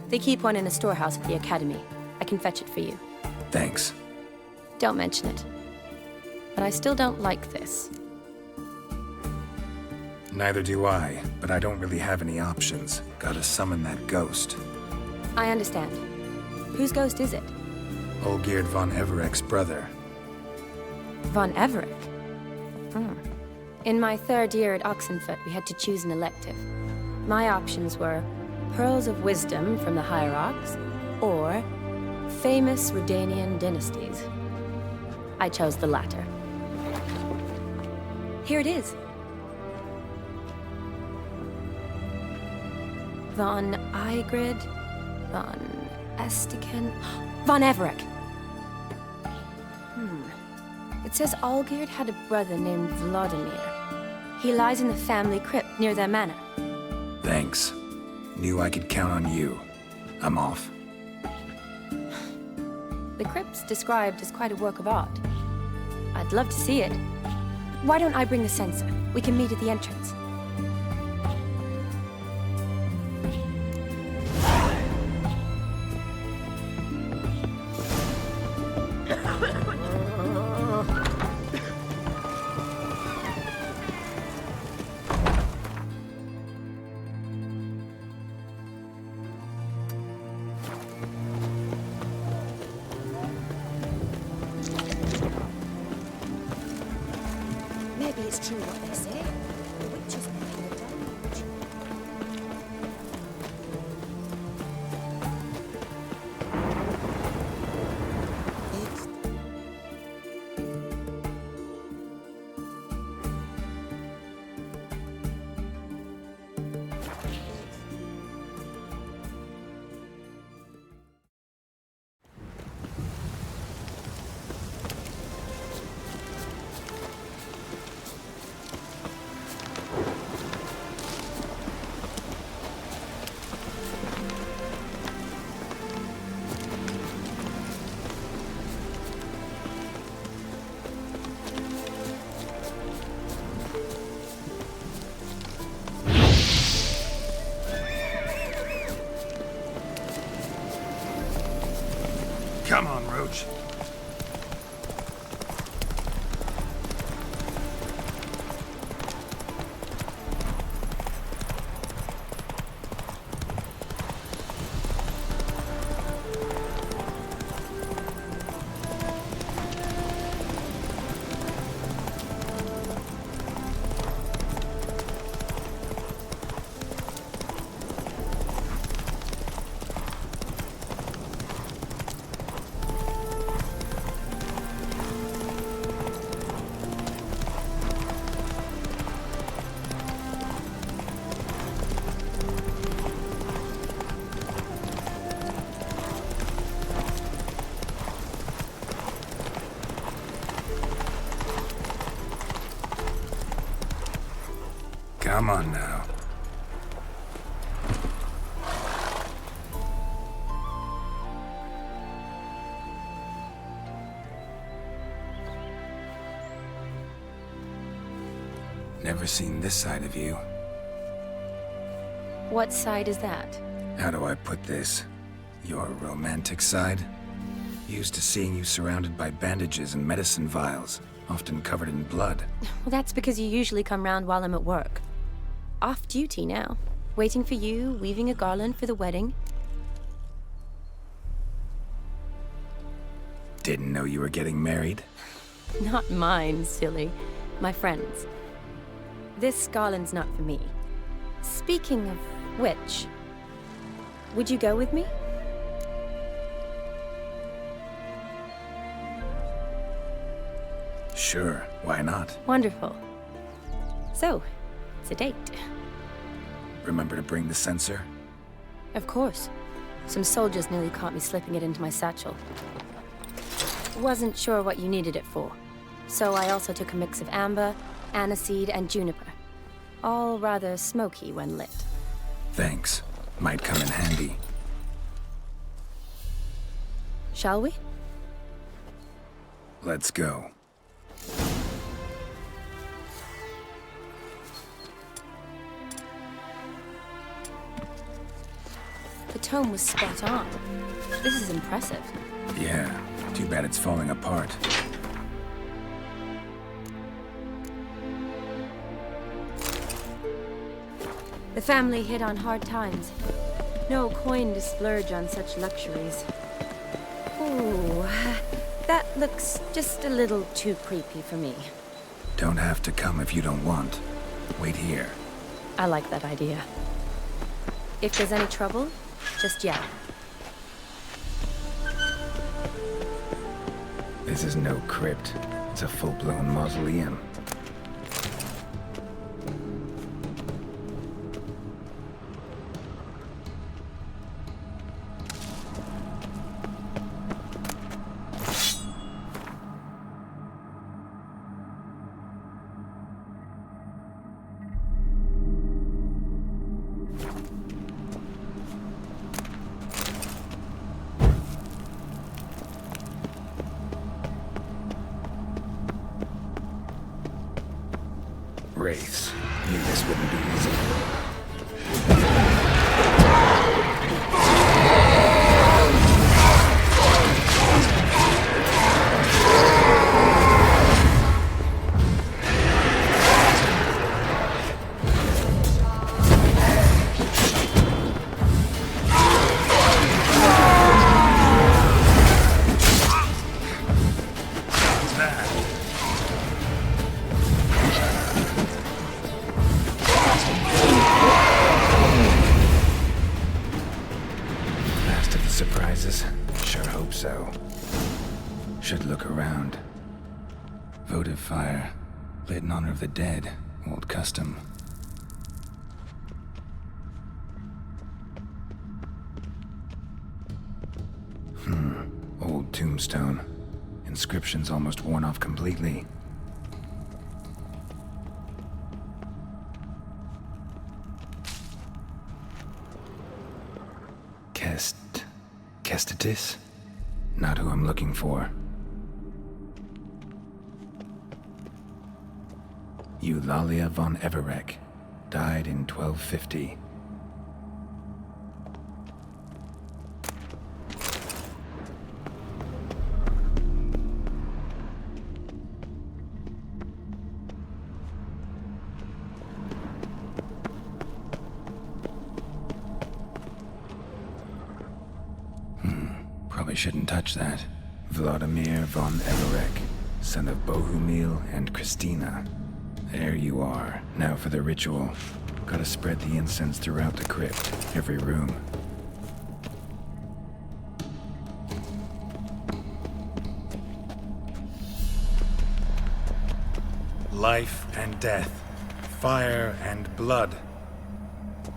They keep one in a storehouse at the academy. I can fetch it for you. Thanks. Don't mention it. But I still don't like this. Neither do I, but I don't really have any options. Gotta summon that ghost. I understand. Whose ghost is it? Olgierd von Evereck's brother. Von Evereck? In my third year at Oxenfoot, we had to choose an elective. My options were Pearls of Wisdom from the Hierarchs, or Famous Redanian Dynasties. I chose the latter. Here it is. Von Igrid, Von Estiken, Von Evereck. It says Olgierd had a brother named Vladimir. He lies in the family crypt near their manor. Thanks. Knew I could count on you. I'm off. The crypt's described as quite a work of art. I'd love to see it. Why don't I bring the censer? We can meet at the entrance. Maybe it's true what they say. The witch is making a deluge. Come on, Roach. Come on now. Never seen this side of you. What side is that? How do I put this? Your romantic side? Used to seeing you surrounded by bandages and medicine vials, often covered in blood. Well, that's because you usually come round while I'm at work. Off duty now. Waiting for you, weaving a garland for the wedding. Didn't know you were getting married? Not mine, silly. My friend's. This garland's not for me. Speaking of which, would you go with me? Sure, why not? Wonderful. So, it's a date. Remember to bring the censer? Of course. Some soldiers nearly caught me slipping it into my satchel. Wasn't sure what you needed it for, so I also took a mix of amber, aniseed, and juniper. All rather smoky when lit. Thanks. Might come in handy. Shall we? Let's go. The tome was spot on. This is impressive. Yeah, too bad it's falling apart. The family hit on hard times. No coin to splurge on such luxuries. Ooh, that looks just a little too creepy for me. Don't have to come if you don't want. Wait here. I like that idea. If there's any trouble, just yell. This is no crypt. It's a full-blown mausoleum. Wraiths. Knew this wouldn't be easy. Sure hope so. Should look around. Votive fire. Lit in honor of the dead. Old custom. Old tombstone. Inscription's almost worn off completely. Kestitis? Not who I'm looking for. Eulalia von Avallac'h. Died in 1250. Probably shouldn't touch that. Vladimir von Avallac'h, son of Bohumil and Christina. There you are. Now for the ritual. Gotta spread the incense throughout the crypt, every room. Life and death, fire and blood.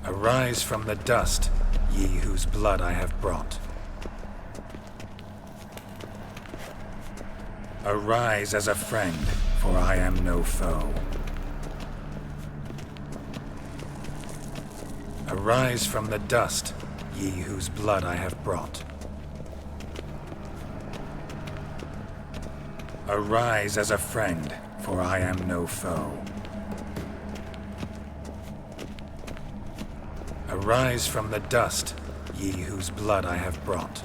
Arise from the dust, ye whose blood I have brought. Arise as a friend, for I am no foe. Arise from the dust, ye whose blood I have brought. Arise as a friend, for I am no foe. Arise from the dust, ye whose blood I have brought.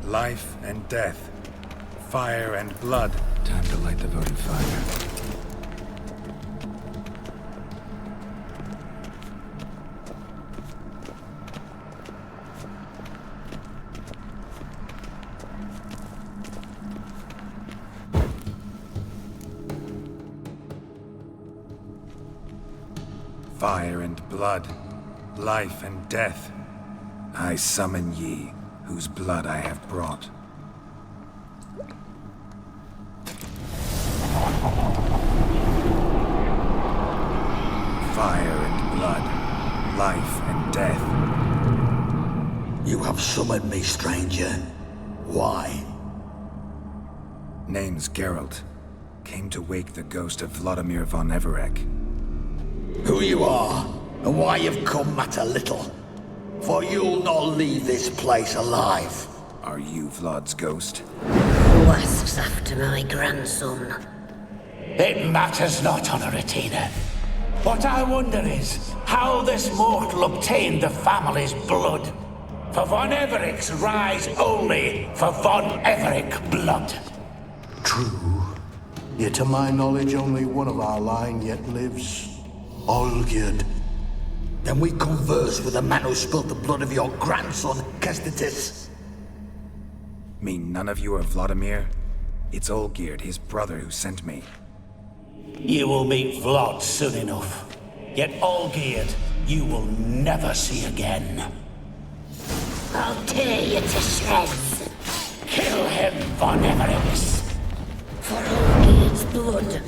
Life and death, fire and blood. Time to light the votive fire. Fire and blood, life and death, I summon ye, whose blood I have brought. Fire and blood, life and death. You have summoned me, stranger. Why? Name's Geralt. Came to wake the ghost of Vladimir von Avallac'h. Who you are, and why you've come matter little. For you'll not leave this place alive. Are you Vlad's ghost? Who asks after my grandson? It matters not, Honoratina. What I wonder is how this mortal obtained the family's blood. For von Everic's rise only for von Everec blood. True. Yet to my knowledge, only one of our line yet lives. Olgierd. Then we converse with the man who spilled the blood of your grandson, Kestitis. Mean none of you are Vladimir? It's Olgierd, his brother, who sent me. You will meet Vlad soon enough. Yet Olgierd, you will never see again. I'll tear you to shreds. Kill him, von Everec. For Olgierd's blood.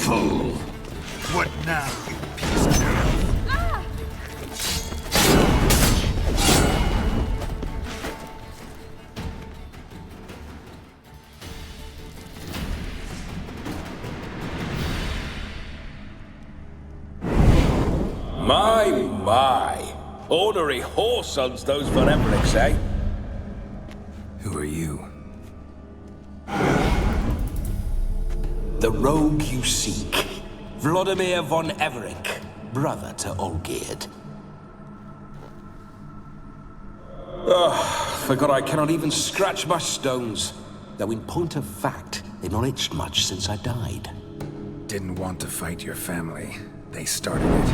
Fool! What now, you piece of hell? My! Ornery whoresons those von Everic's, eh? Who are you? The rogue you seek. Vladimir von Everec, brother to Olgierd. Forgot I cannot even scratch my stones. Though in point of fact, they've not itched much since I died. Didn't want to fight your family. They started it.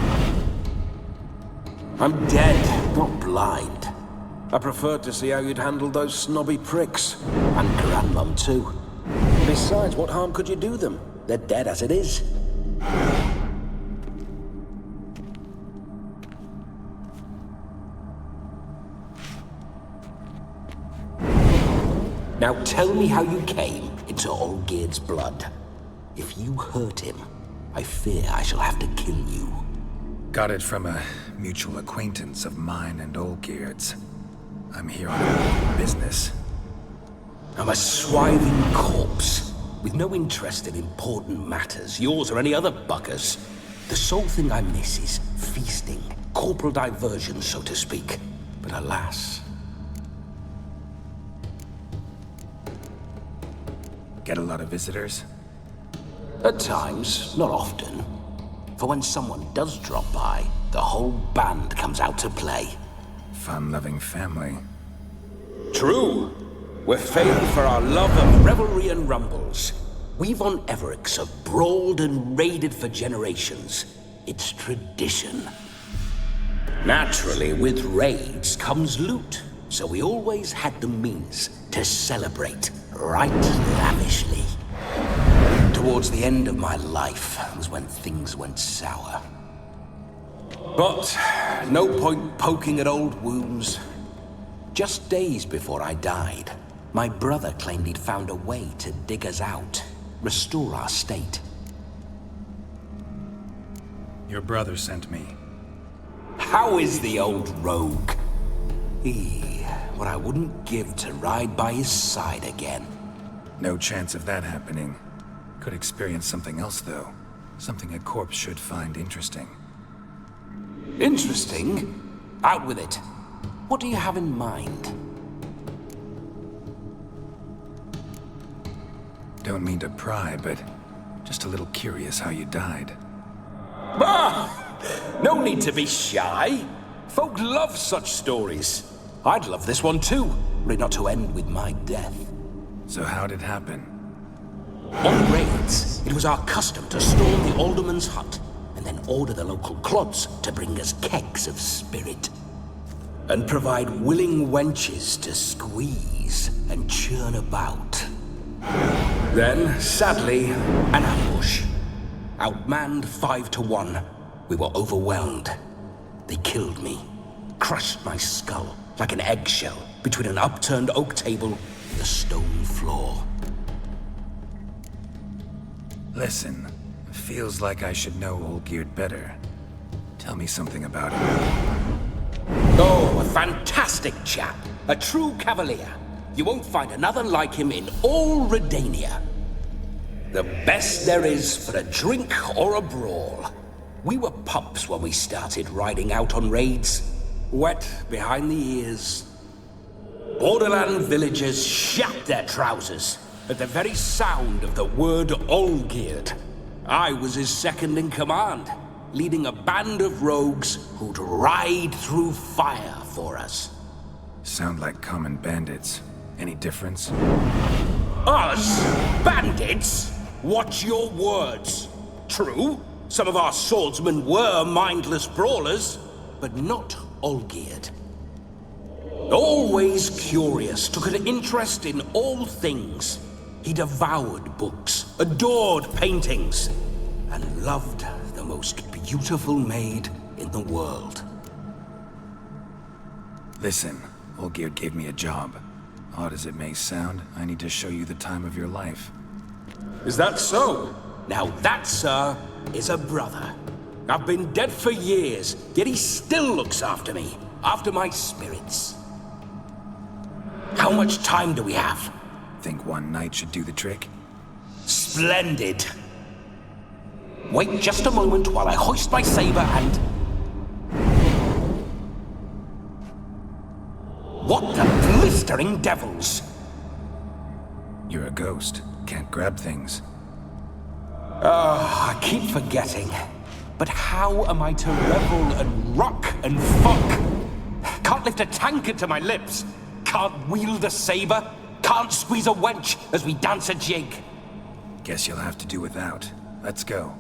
I'm dead, not blind. I preferred to see how you'd handled those snobby pricks. And Grandmum too. Besides, what harm could you do them? They're dead as it is. Now tell me how you came into Olgierd's blood. If you hurt him, I fear I shall have to kill you. Got it from a mutual acquaintance of mine and Olgierd's. I'm here on business. I'm a swiving corpse, with no interest in important matters, yours or any other buggers. The sole thing I miss is feasting, corporal diversion, so to speak. But alas... Get a lot of visitors? At times, not often. For when someone does drop by, the whole band comes out to play. Fun-loving family. True. We're famed for our love of revelry and rumbles. We von Everec's have brawled and raided for generations. It's tradition. Naturally, with raids comes loot, so we always had the means to celebrate right lavishly. Towards the end of my life was when things went sour. But no point poking at old wounds. Just days before I died, my brother claimed he'd found a way to dig us out, restore our state. Your brother sent me. How is the old rogue? He what I wouldn't give to ride by his side again. No chance of that happening. Could experience something else, though. Something a corpse should find interesting. Interesting? Out with it. What do you have in mind? Don't mean to pry, but just a little curious how you died. Ah! No need to be shy. Folk love such stories. I'd love this one too, were it not to end with my death. So how'd it happen? On raids, it was our custom to storm the alderman's hut, and then order the local clods to bring us kegs of spirit. And provide willing wenches to squeeze and churn about. Then, sadly, an ambush. Outmanned 5 to 1, we were overwhelmed. They killed me, crushed my skull like an eggshell between an upturned oak table and a stone floor. Listen, it feels like I should know Olgierd better. Tell me something about him. Oh, a fantastic chap. A true cavalier. You won't find another like him in all Redania. The best there is for a drink or a brawl. We were pups when we started riding out on raids. Wet behind the ears. Borderland villagers shat their trousers at the very sound of the word Olgierd. I was his second in command, leading a band of rogues who'd ride through fire for us. Sound like common bandits. Any difference? Us? Bandits? Watch your words. True, some of our swordsmen were mindless brawlers, but not Olgierd. Always curious, took an interest in all things. He devoured books, adored paintings, and loved the most beautiful maid in the world. Listen, Olgierd gave me a job. Odd as it may sound, I need to show you the time of your life. Is that so? Now that, sir, is a brother. I've been dead for years, yet he still looks after me, after my spirits. How much time do we have? Think one night should do the trick? Splendid. Wait just a moment while I hoist my saber and... What the blistering devils? You're a ghost. Can't grab things. I keep forgetting. But how am I to revel and rock and fuck? Can't lift a tankard to my lips. Can't wield a saber. Can't squeeze a wench as we dance a jig. Guess you'll have to do without. Let's go.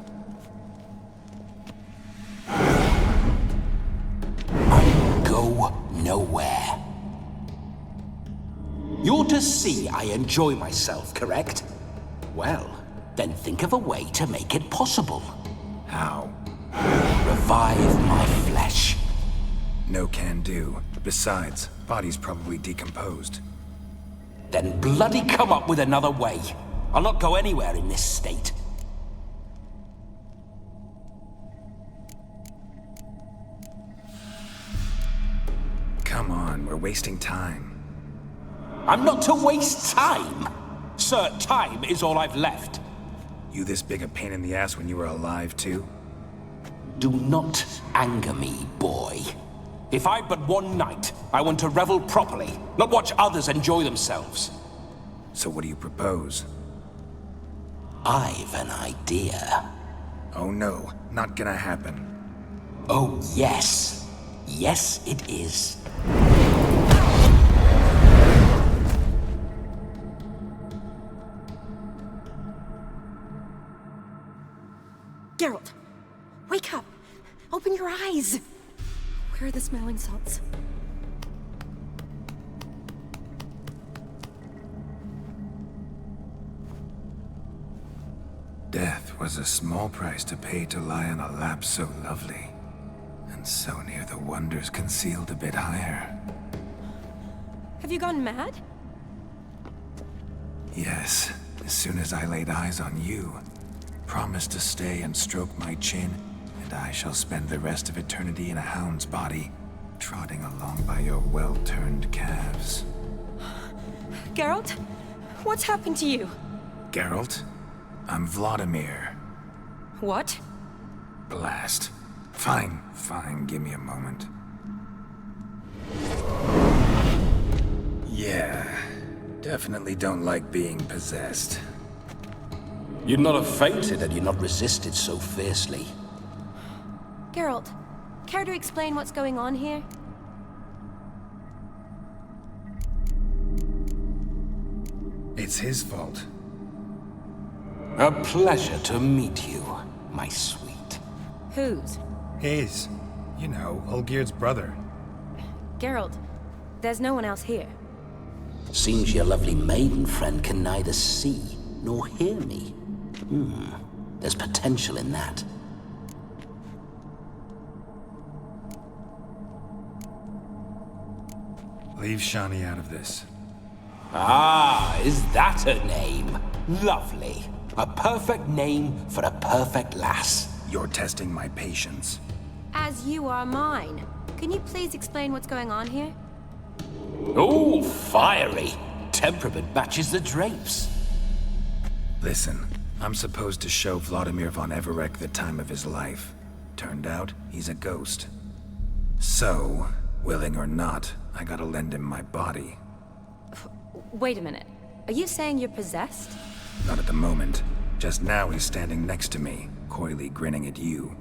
I go nowhere. You're to see I enjoy myself, correct? Well, then think of a way to make it possible. How? Revive my flesh. No can do. Besides, body's probably decomposed. Then bloody come up with another way. I'll not go anywhere in this state. Come on, we're wasting time. I'm not to waste time. Sir, time is all I've left. You this big a pain in the ass when you were alive, too? Do not anger me, boy. If I've but one night, I want to revel properly, not watch others enjoy themselves. So what do you propose? I've an idea. Oh no, not gonna happen. Oh yes. Yes, it is. Geralt, wake up! Open your eyes! Where are the smelling salts? Death was a small price to pay to lie on a lap so lovely, and so near the wonders concealed a bit higher. Have you gone mad? Yes, as soon as I laid eyes on you, promised to stay and stroke my chin, and I shall spend the rest of eternity in a hound's body, trotting along by your well-turned calves. Geralt? What's happened to you? Geralt? I'm Vladimir. What? Blast. Fine, give me a moment. Yeah, definitely don't like being possessed. You'd not have fainted had you not resisted so fiercely. Geralt, care to explain what's going on here? It's his fault. A pleasure to meet you, my sweet. Whose? His. You know, Olgerd's brother. Geralt, there's no one else here. Seems your lovely maiden friend can neither see nor hear me. There's potential in that. Leave Shani out of this. Ah, is that her name? Lovely. A perfect name for a perfect lass. You're testing my patience. As you are mine. Can you please explain what's going on here? Oh, fiery. Temperament matches the drapes. Listen, I'm supposed to show Vladimir von Avallac'h the time of his life. Turned out, he's a ghost. So, willing or not, I gotta lend him my body. Wait a minute. Are you saying you're possessed? Not at the moment. Just now he's standing next to me, coyly grinning at you.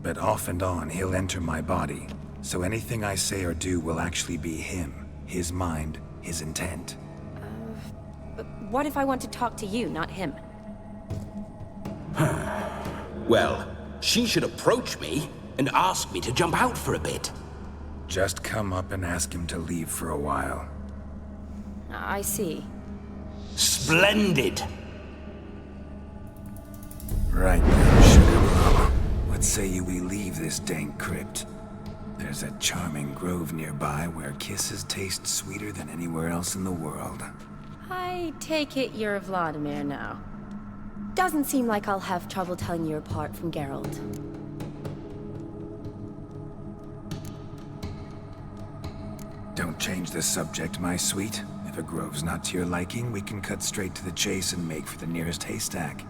But off and on, he'll enter my body. So anything I say or do will actually be him. His mind, his intent. But what if I want to talk to you, not him? Well, she should approach me and ask me to jump out for a bit. Just come up and ask him to leave for a while. I see. Splendid! Right then, sugar mama. What say you we leave this dank crypt? There's a charming grove nearby where kisses taste sweeter than anywhere else in the world. I take it you're Vladimir now. Doesn't seem like I'll have trouble telling you apart from Geralt. Don't change the subject, my sweet. If a grove's not to your liking, we can cut straight to the chase and make for the nearest haystack.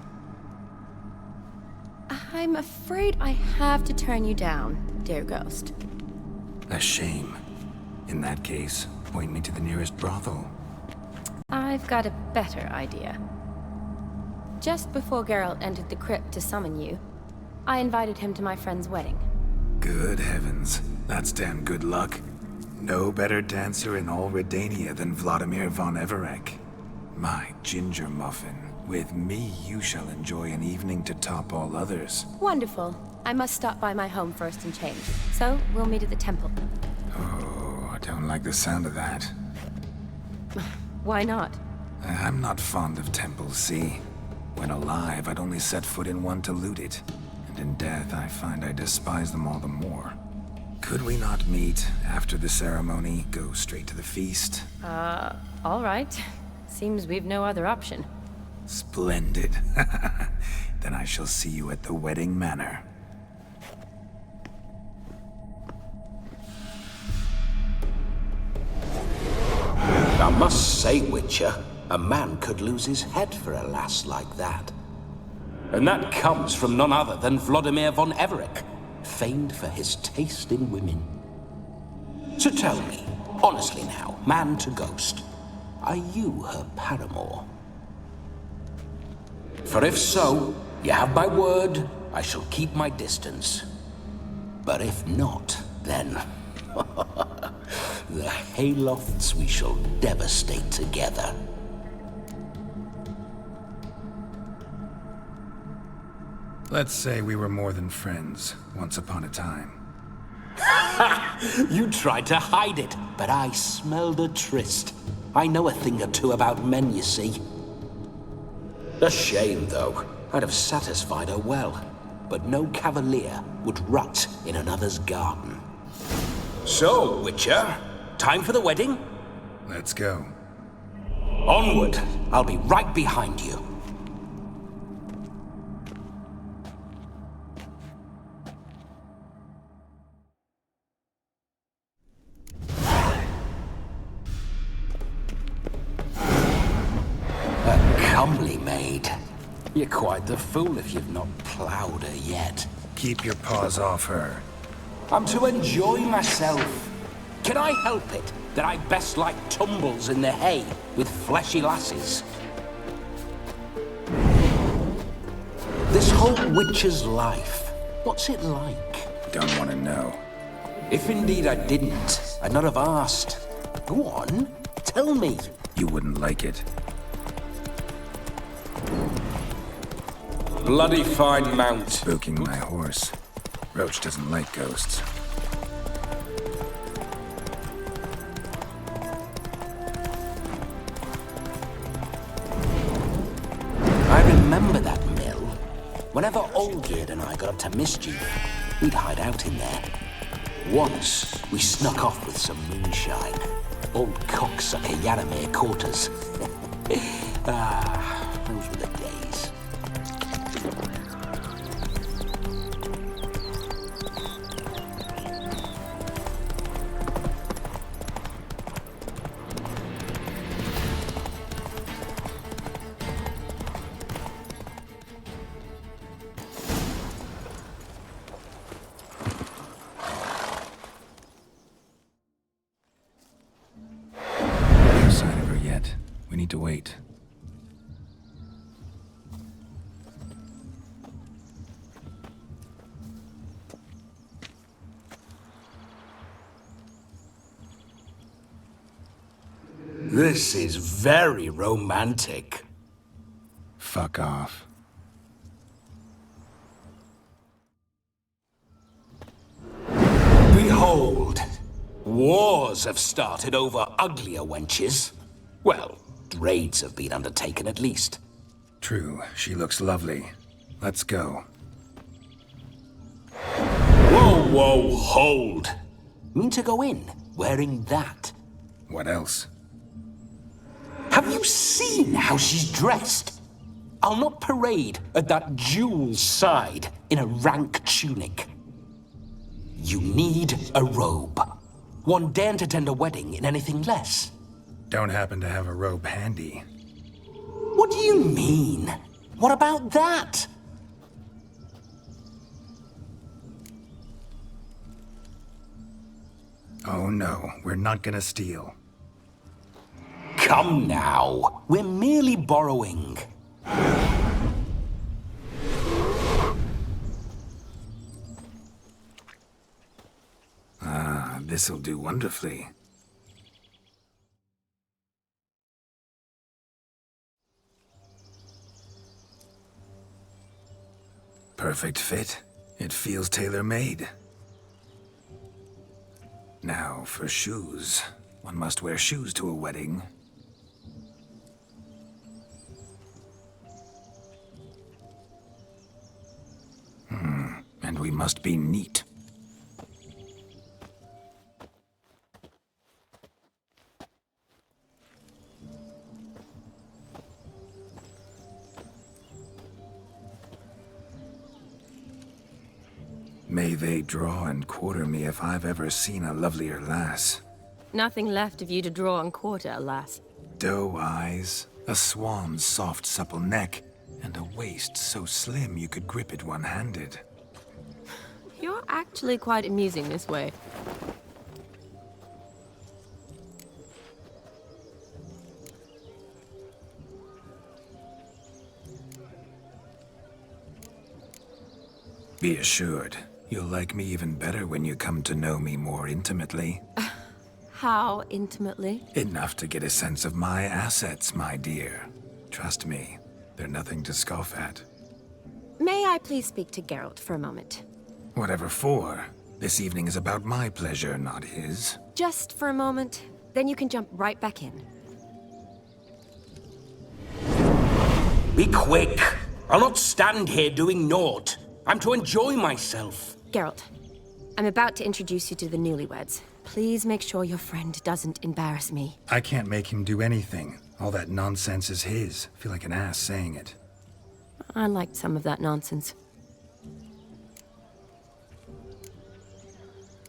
I'm afraid I have to turn you down, dear ghost. A shame. In that case, point me to the nearest brothel. I've got a better idea. Just before Geralt entered the crypt to summon you, I invited him to my friend's wedding. Good heavens. That's damn good luck. No better dancer in all Redania than Vladimir von Avallac'h. My ginger muffin. With me, you shall enjoy an evening to top all others. Wonderful. I must stop by my home first and change. So, we'll meet at the temple. Oh, I don't like the sound of that. Why not? I'm not fond of temples, see? When alive, I'd only set foot in one to loot it. And in death, I find I despise them all the more. Could we not meet after the ceremony, go straight to the feast? All right. Seems we've no other option. Splendid. Then I shall see you at the wedding manor. I must say, Witcher, a man could lose his head for a lass like that. And that comes from none other than Vladimir von Avallac'h, famed for his taste in women. So tell me, honestly now, man to ghost, are you her paramour? For if so, you have my word, I shall keep my distance. But if not, then... the haylofts we shall devastate together. Let's say we were more than friends, once upon a time. You tried to hide it, but I smelled a tryst. I know a thing or two about men, you see. A shame, though. I'd have satisfied her well, but no cavalier would rot in another's garden. So, Witcher, time for the wedding? Let's go. Onward! I'll be right behind you. comely maid. You're quite the fool if you've not ploughed her yet. Keep your paws off her. I'm to enjoy myself. Can I help it that I best like tumbles in the hay with fleshy lasses? This whole witcher's life, what's it like? Don't want to know. If indeed I didn't, I'd not have asked. Go on, tell me. You wouldn't like it. Bloody fine mount. Spooking my horse. Roach doesn't like ghosts. I remember that mill. Whenever Olgierd and I got up to mischief, we'd hide out in there. Once, we snuck off with some moonshine. Old cocksucker Yaramir caught us. Those were the days. No sign of her yet. We need to wait. This is very romantic. Fuck off. Behold, wars have started over uglier wenches. Well, raids have been undertaken at least. True, she looks lovely. Let's go. Whoa, whoa, hold! Mean to go in, wearing that? What else? Have you seen how she's dressed? I'll not parade at that jewel's side in a rank tunic. You need a robe. One daren't attend a wedding in anything less. Don't happen to have a robe handy. What do you mean? What about that? Oh no, we're not gonna steal. Come now, we're merely borrowing. Ah, this'll do wonderfully. Perfect fit. It feels tailor-made. Now, for shoes. One must wear shoes to a wedding. And we must be neat. May they draw and quarter me if I've ever seen a lovelier lass. Nothing left of you to draw and quarter, alas. Doe eyes, a swan's soft supple neck, and a waist so slim you could grip it one-handed. You're actually quite amusing this way. Be assured, you'll like me even better when you come to know me more intimately. How intimately? Enough to get a sense of my assets, my dear. Trust me, they're nothing to scoff at. May I please speak to Geralt for a moment? Whatever for. This evening is about my pleasure, not his. Just for a moment, then you can jump right back in. Be quick! I'll not stand here doing naught. I'm to enjoy myself. Geralt, I'm about to introduce you to the newlyweds. Please make sure your friend doesn't embarrass me. I can't make him do anything. All that nonsense is his. I feel like an ass saying it. I liked some of that nonsense.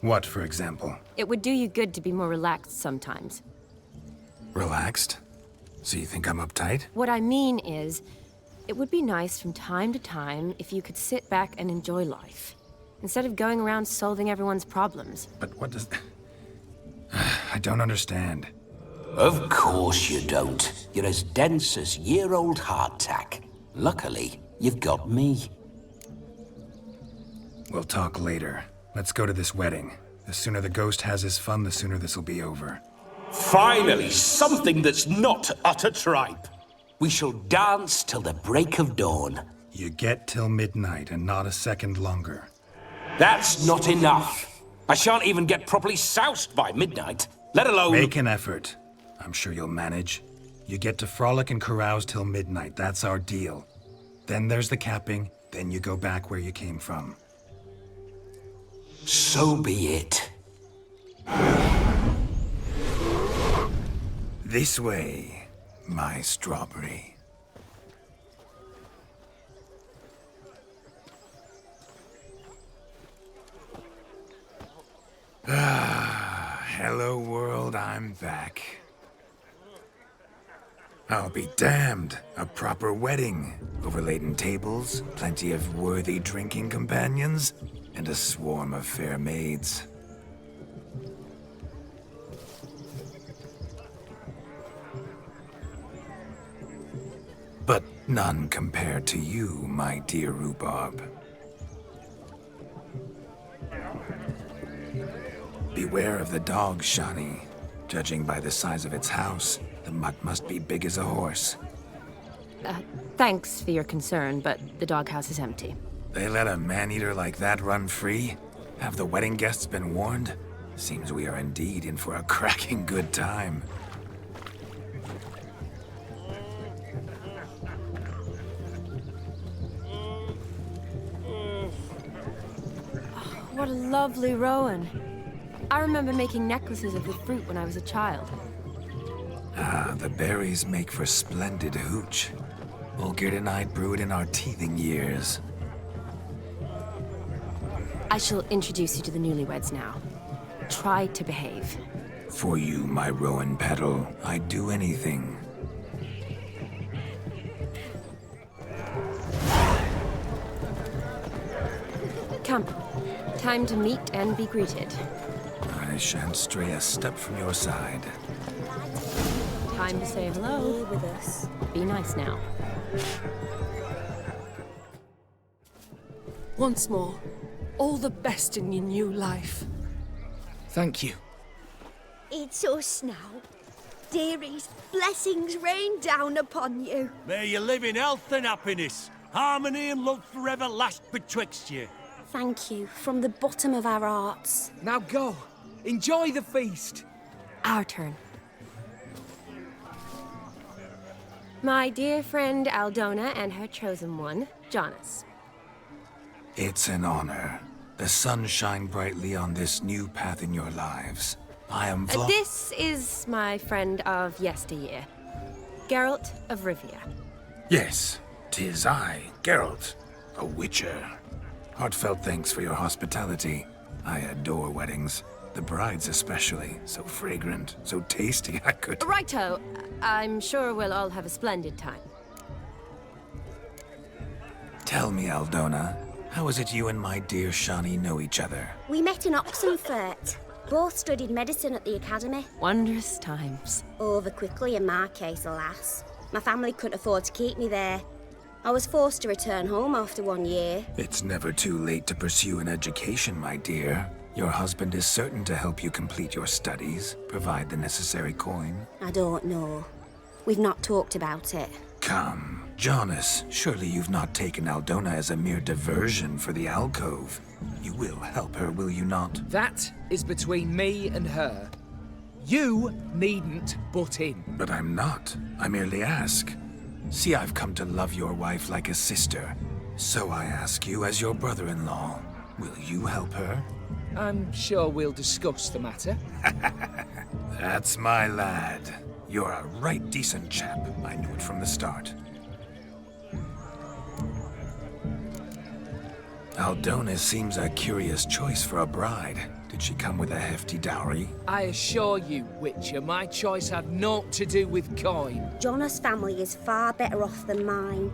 What, for example? It would do you good to be more relaxed sometimes. Relaxed? So you think I'm uptight? What I mean is, it would be nice from time to time if you could sit back and enjoy life, instead of going around solving everyone's problems. But what does... I don't understand. Of course you don't. You're as dense as year-old hardtack. Luckily, you've got me. We'll talk later. Let's go to this wedding. The sooner the ghost has his fun, the sooner this'll be over. Finally, something that's not utter tripe. We shall dance till the break of dawn. You get till midnight and not a second longer. That's not enough. I shan't even get properly soused by midnight, let alone... Make an effort. I'm sure you'll manage. You get to frolic and carouse till midnight. That's our deal. Then there's the capping, then you go back where you came from. So be it. This way, my strawberry. Hello world, I'm back. I'll be damned. A proper wedding. Overladen tables, plenty of worthy drinking companions, and a swarm of fair maids. But none compared to you, my dear rhubarb. Beware of the dog, Shani. Judging by the size of its house, the mutt must be big as a horse. Thanks for your concern, but the doghouse is empty. They let a man-eater like that run free? Have the wedding guests been warned? Seems we are indeed in for a cracking good time. What a lovely rowan. I remember making necklaces of the fruit when I was a child. Ah, the berries make for splendid hooch. Olgerd and I brewed in our teething years. I shall introduce you to the newlyweds now. Try to behave. For you, my rowan petal, I'd do anything. Come. Time to meet and be greeted. I shan't stray a step from your side. Time to say hello. Be with us. Be nice now. Once more, all the best in your new life. Thank you. It's us now. Dearies, blessings rain down upon you. May you live in health and happiness. Harmony and love forever last betwixt you. Thank you, from the bottom of our hearts. Now go. Enjoy the feast. Our turn. My dear friend Aldona and her chosen one, Jonas. It's an honor. The sun shine brightly on this new path in your lives. I am This is my friend of yesteryear, Geralt of Rivia. Yes, 'tis I, Geralt, a witcher. Heartfelt thanks for your hospitality. I adore weddings. The brides especially. So fragrant, so tasty, I could... Righto. I'm sure we'll all have a splendid time. Tell me, Aldona, how is it you and my dear Shani know each other? We met in Oxenfurt. Both studied medicine at the academy. Wondrous times. Over quickly in my case, alas. My family couldn't afford to keep me there. I was forced to return home after 1 year. It's never too late to pursue an education, my dear. Your husband is certain to help you complete your studies, provide the necessary coin. I don't know. We've not talked about it. Come, Jonas, surely you've not taken Aldona as a mere diversion for the alcove. You will help her, will you not? That is between me and her. You needn't butt in. But I'm not. I merely ask. See, I've come to love your wife like a sister. So I ask you as your brother-in-law, will you help her? I'm sure we'll discuss the matter. That's my lad. You're a right decent chap. I knew it from the start. Aldona seems a curious choice for a bride. Did she come with a hefty dowry? I assure you, Witcher, my choice had naught to do with coin. Jonas' family is far better off than mine.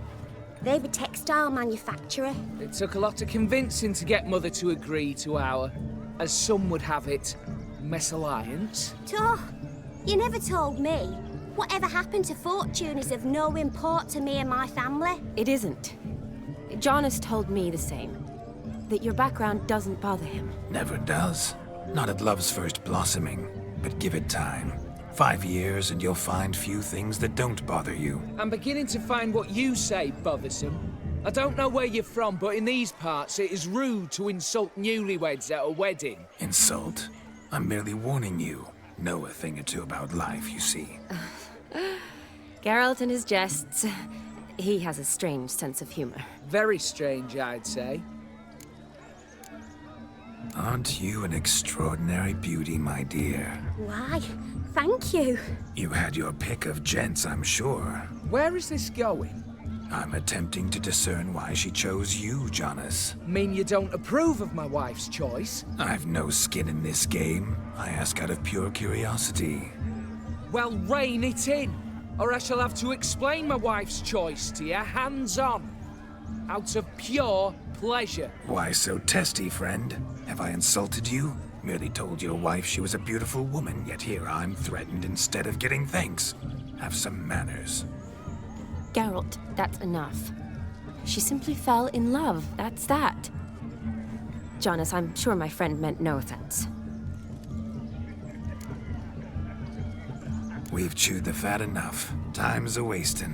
They're a textile manufacturer. It took a lot of convincing to get Mother to agree to our, as some would have it, mesalliance. Oh, you never told me. Whatever happened to fortune is of no import to me and my family. It isn't. Jonas told me the same. That your background doesn't bother him. Never does. Not at love's first blossoming. But give it time. 5 years and you'll find few things that don't bother you. I'm beginning to find what you say bothersome. I don't know where you're from, but in these parts it is rude to insult newlyweds at a wedding. Insult? I'm merely warning you. Know a thing or two about life, you see. Geralt and his jests. He has a strange sense of humor. Very strange, I'd say. Aren't you an extraordinary beauty, my dear? Why, thank you. You had your pick of gents, I'm sure. Where is this going? I'm attempting to discern why she chose you, Jonas. Mean you don't approve of my wife's choice? I've no skin in this game. I ask out of pure curiosity. Well, rein it in, or I shall have to explain my wife's choice to you hands-on. Out of pure pleasure. Why so testy, friend? Have I insulted you? Merely told your wife she was a beautiful woman, yet here I'm threatened instead of getting thanks. Have some manners. Geralt, that's enough. She simply fell in love, that's that. Jonas, I'm sure my friend meant no offense. We've chewed the fat enough. Time's a-wasting.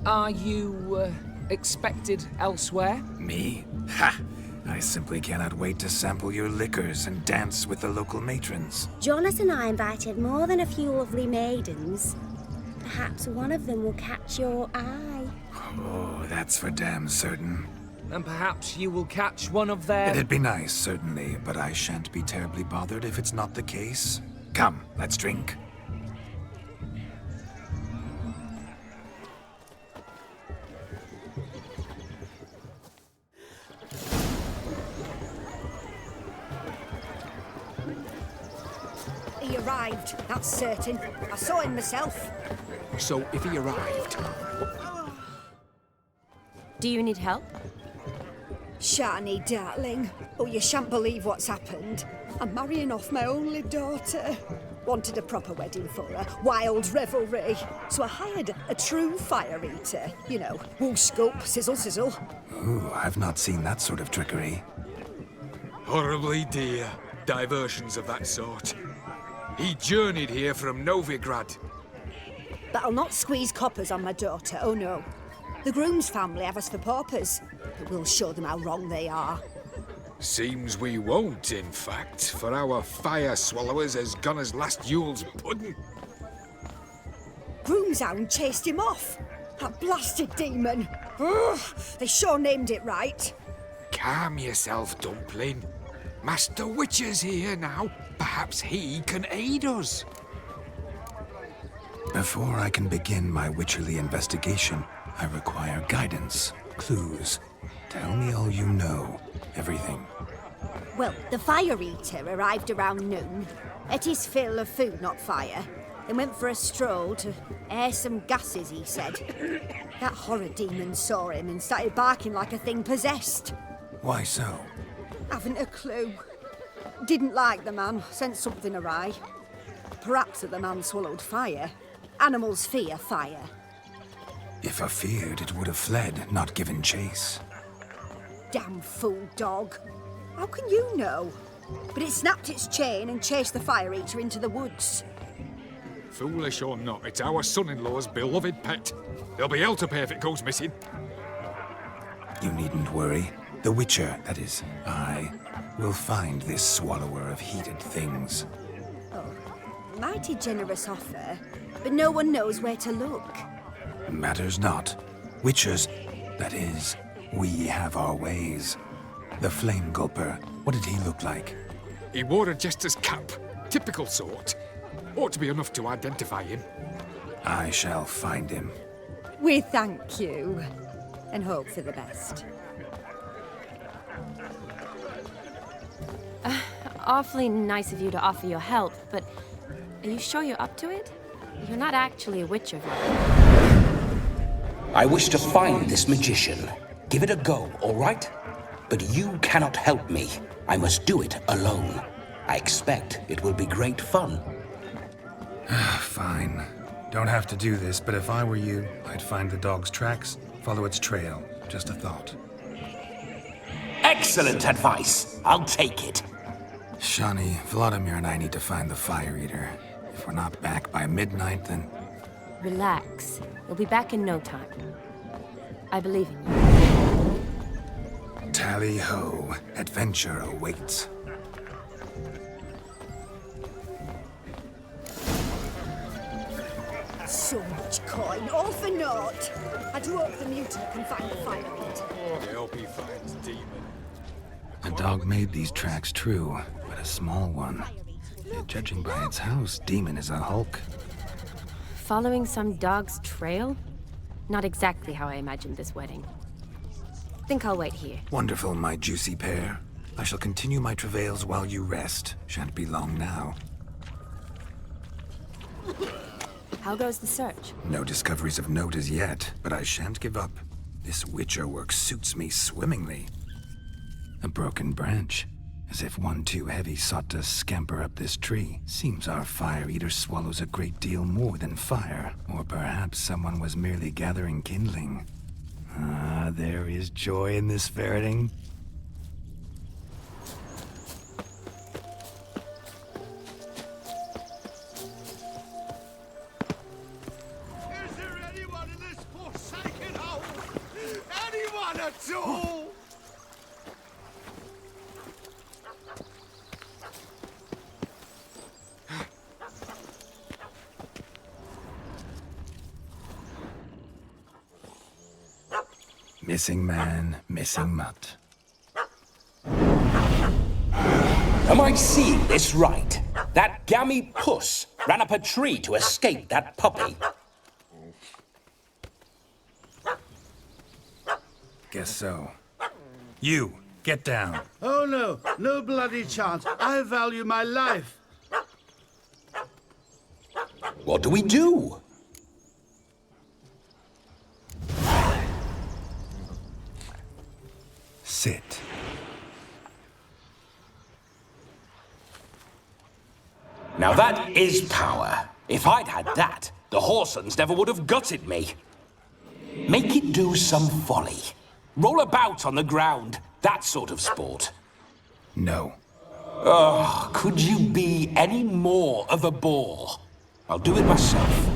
Are you, expected elsewhere? Me? Ha! I simply cannot wait to sample your liquors and dance with the local matrons. Jonas and I invited more than a few lovely maidens. Perhaps one of them will catch your eye. Oh, that's for damn certain. And perhaps you will catch one of their... It'd be nice, certainly, but I shan't be terribly bothered if it's not the case. Come, let's drink. He arrived, that's certain. I saw him myself. So, if he arrived... Do you need help? Shani, darling. Oh, you shan't believe what's happened. I'm marrying off my only daughter. Wanted a proper wedding for her, wild revelry. So I hired a true fire eater. You know, wool scope, sizzle, sizzle. Ooh, I've not seen that sort of trickery. Horribly dear diversions of that sort. He journeyed here from Novigrad. But I'll not squeeze coppers on my daughter, oh no. The groom's family have us for paupers, but we'll show them how wrong they are. Seems we won't, in fact, for our fire swallowers has gone as last Yule's pudding. Groom's hound chased him off. That blasted demon. Ugh, they sure named it right. Calm yourself, Dumpling. Master Witcher's here now. Perhaps he can aid us. Before I can begin my witcherly investigation, I require guidance, clues. Tell me all you know. Everything. Well, the fire eater arrived around noon. Ate his fill of food, not fire. Then went for a stroll to air some gases, he said. That horror demon saw him and started barking like a thing possessed. Why so? Haven't a clue. Didn't like the man, sent something awry. Perhaps the man swallowed fire. Animals fear fire. If I feared, it would have fled, not given chase. Damn fool dog. How can you know? But it snapped its chain and chased the fire eater into the woods. Foolish or not, it's our son-in-law's beloved pet. There'll be hell to pay if it goes missing. You needn't worry. The Witcher, that is, I, will find this swallower of heated things. Oh, mighty generous offer, but no one knows where to look. Matters not. Witchers, that is, we have our ways. The Flame Gulper, what did he look like? He wore a jester's cap. Typical sort. Ought to be enough to identify him. I shall find him. We thank you, and hope for the best. awfully nice of you to offer your help, but are you sure you're up to it? You're not actually a witcher, Velen. I wish to find this magician. Give it a go, all right? But you cannot help me. I must do it alone. I expect it will be great fun. Fine. Don't have to do this, but if I were you, I'd find the dog's tracks, follow its trail. Just a thought. Excellent advice. I'll take it. Shani, Vladimir and I need to find the Fire Eater. If we're not back by midnight, then... Relax. We'll be back in no time. I believe in you. Tally-ho. Adventure awaits. So much coin, all for naught. I do hope the mutant can find the Fire Eater. I hope he finds Demon. A dog made these tracks true, but a small one. Yet judging by its house, Demon is a hulk. Following some dog's trail? Not exactly how I imagined this wedding. Think I'll wait here. Wonderful, my juicy pear. I shall continue my travails while you rest. Shan't be long now. How goes the search? No discoveries of note as yet, but I shan't give up. This witcher work suits me swimmingly. A broken branch, as if one too heavy sought to scamper up this tree. Seems our Fire Eater swallows a great deal more than fire. Or perhaps someone was merely gathering kindling. Ah, there is joy in this ferreting. Is there anyone in this forsaken hole? Anyone at all? Missing man, missing mutt. Am I seeing this right? That gammy puss ran up a tree to escape that puppy. Guess so. You, get down. Oh no, no bloody chance. I value my life. What do we do? Sit. Now that is power. If I'd had that, the Horsons never would have gutted me. Make it do some folly. Roll about on the ground. That sort of sport. No. Oh, could you be any more of a bore? I'll do it myself.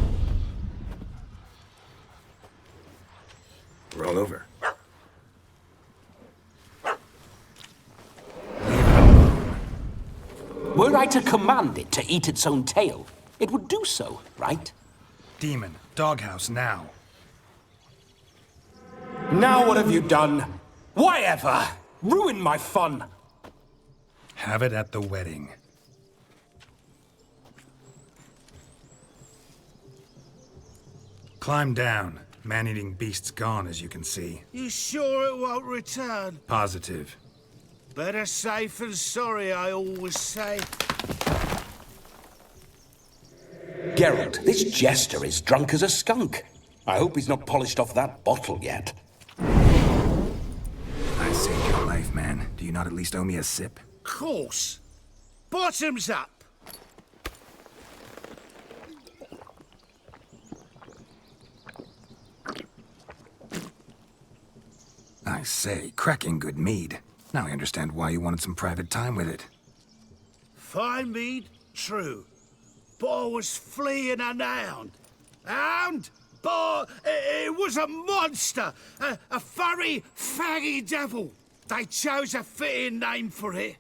Roll over. Were I to command it to eat its own tail, it would do so, right? Demon, doghouse now. Now what have you done? Why ever? Ruin my fun. Have it at the wedding. Climb down. Man-eating beast's gone, as you can see. You sure it won't return? Positive. Better safe than sorry, I always say. Geralt, this jester is drunk as a skunk. I hope he's not polished off that bottle yet. I saved your life, man. Do you not at least owe me a sip? Course. Bottoms up. I say, cracking good mead. Now I understand why you wanted some private time with it. Fine mead, true. But I was fleeing a hound. Hound? But it was a monster. A furry, faggy devil. They chose a fitting name for it.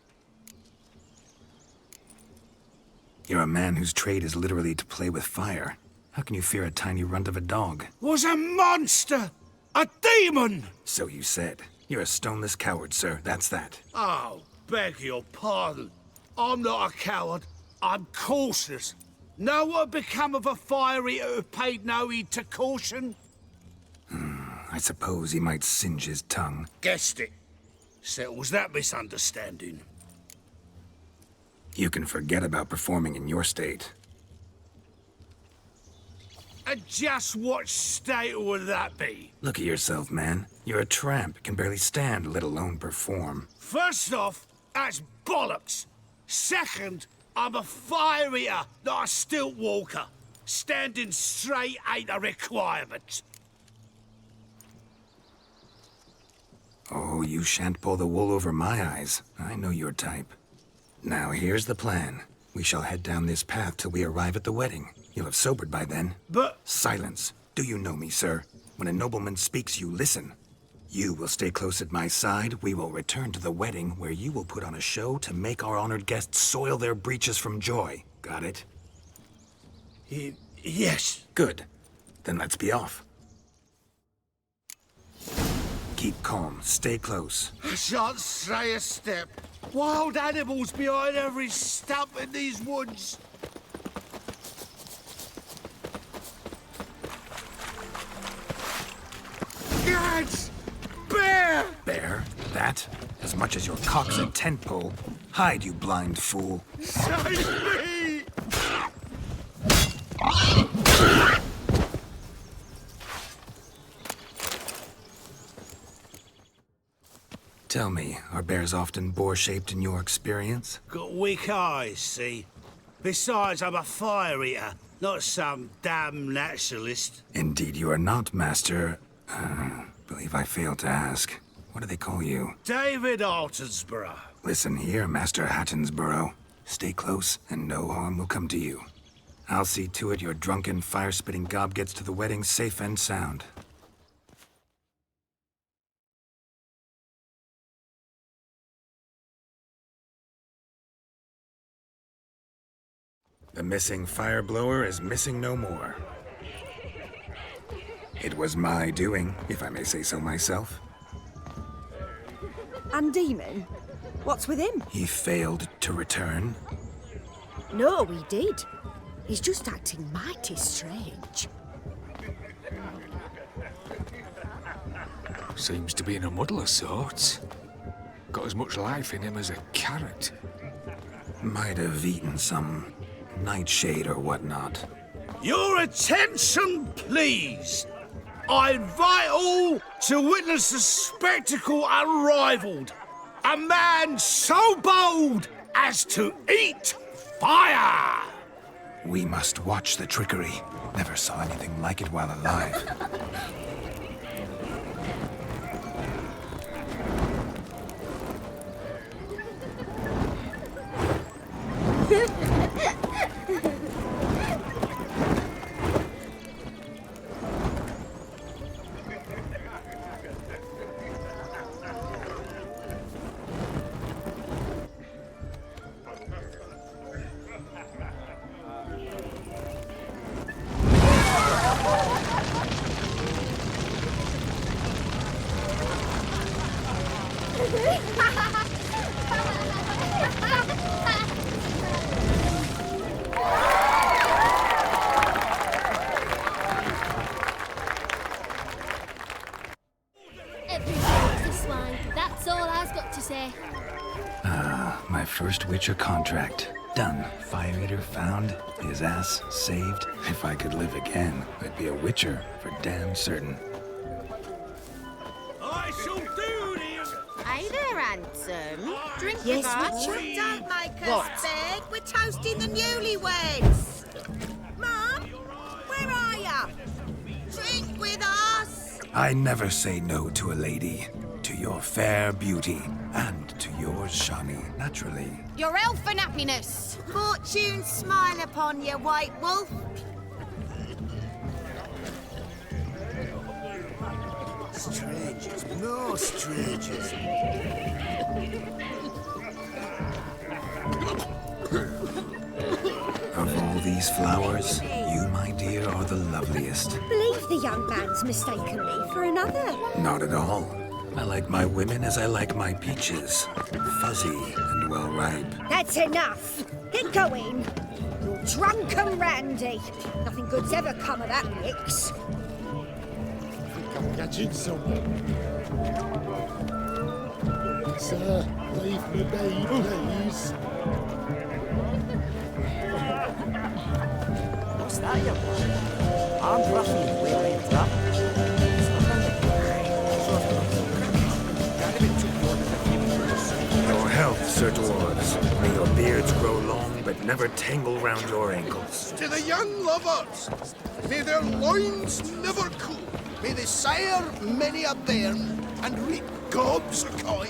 You're a man whose trade is literally to play with fire. How can you fear a tiny runt of a dog? Was a monster. A demon! So you said. You're a stoneless coward, sir. That's that. Oh, beg your pardon. I'm not a coward. I'm cautious. Know what become of a fire eater who paid no heed to caution? I suppose he might singe his tongue. Guessed it. Settles that misunderstanding. You can forget about performing in your state. And just what state would that be? Look at yourself, man. You're a tramp, can barely stand, let alone perform. First off, that's bollocks. Second, I'm a fire eater, not a stilt walker. Standing straight ain't a requirement. Oh, you shan't pull the wool over my eyes. I know your type. Now, here's the plan. We shall head down this path till we arrive at the wedding. You'll have sobered by then. But... Silence. Do you know me, sir? When a nobleman speaks, you listen. You will stay close at my side. We will return to the wedding, where you will put on a show to make our honored guests soil their breeches from joy. Got it? Yes. Good. Then let's be off. Keep calm. Stay close. I shan't stray a step. Wild animals behind every stump in these woods. Gads! Bear! Bear? That? As much as your cock's a tent pole. Hide, you blind fool. Save me! Tell me, are bears often boar-shaped in your experience? Got weak eyes, see? Besides, I'm a fire eater, not some damn naturalist. Indeed you are not, Master... believe I failed to ask. What do they call you? David Altonsborough. Listen here, Master Hattonsborough. Stay close, and no harm will come to you. I'll see to it your drunken, fire-spitting gob gets to the wedding safe and sound. The missing fire blower is missing no more. It was my doing, if I may say so myself. And Demon? What's with him? He failed to return. No, he did. He's just acting mighty strange. Seems to be in a muddle of sorts. Got as much life in him as a carrot. Might have eaten some nightshade or whatnot. Your attention, please. I invite all to witness a spectacle unrivaled. A man so bold as to eat fire! We must watch the trickery. Never saw anything like it while alive. My first Witcher contract. Done. Fire Eater found. His ass saved. If I could live again, I'd be a Witcher for damn certain. I shall do this! Hey there, handsome. Drink Yes, with us. Witcher. Don't make What? us beg. We're toasting the newlyweds. Mum, where are ya? Drink with us. I never say no to a lady. To your fair beauty. And to yours, Shani, naturally. Your elfin happiness. Fortune smile upon you, White Wolf. Strangers, no strangers. Of all these flowers, you, my dear, are the loveliest. Believe the young man's mistaken me for another. Not at all. I like my women as I like my peaches. Fuzzy and well ripe. That's enough. Get going. You're drunk and randy. Nothing good's ever come of that mix. I'm catching someone. Sir, leave me be, please. that you want. I'm roughly where I interrupt. Your health, Sir Dwarves. May your beards grow long, but never tangle round your ankles. To the young lovers, may their loins never cool. May they sire many a bairn and reap gobs of coin.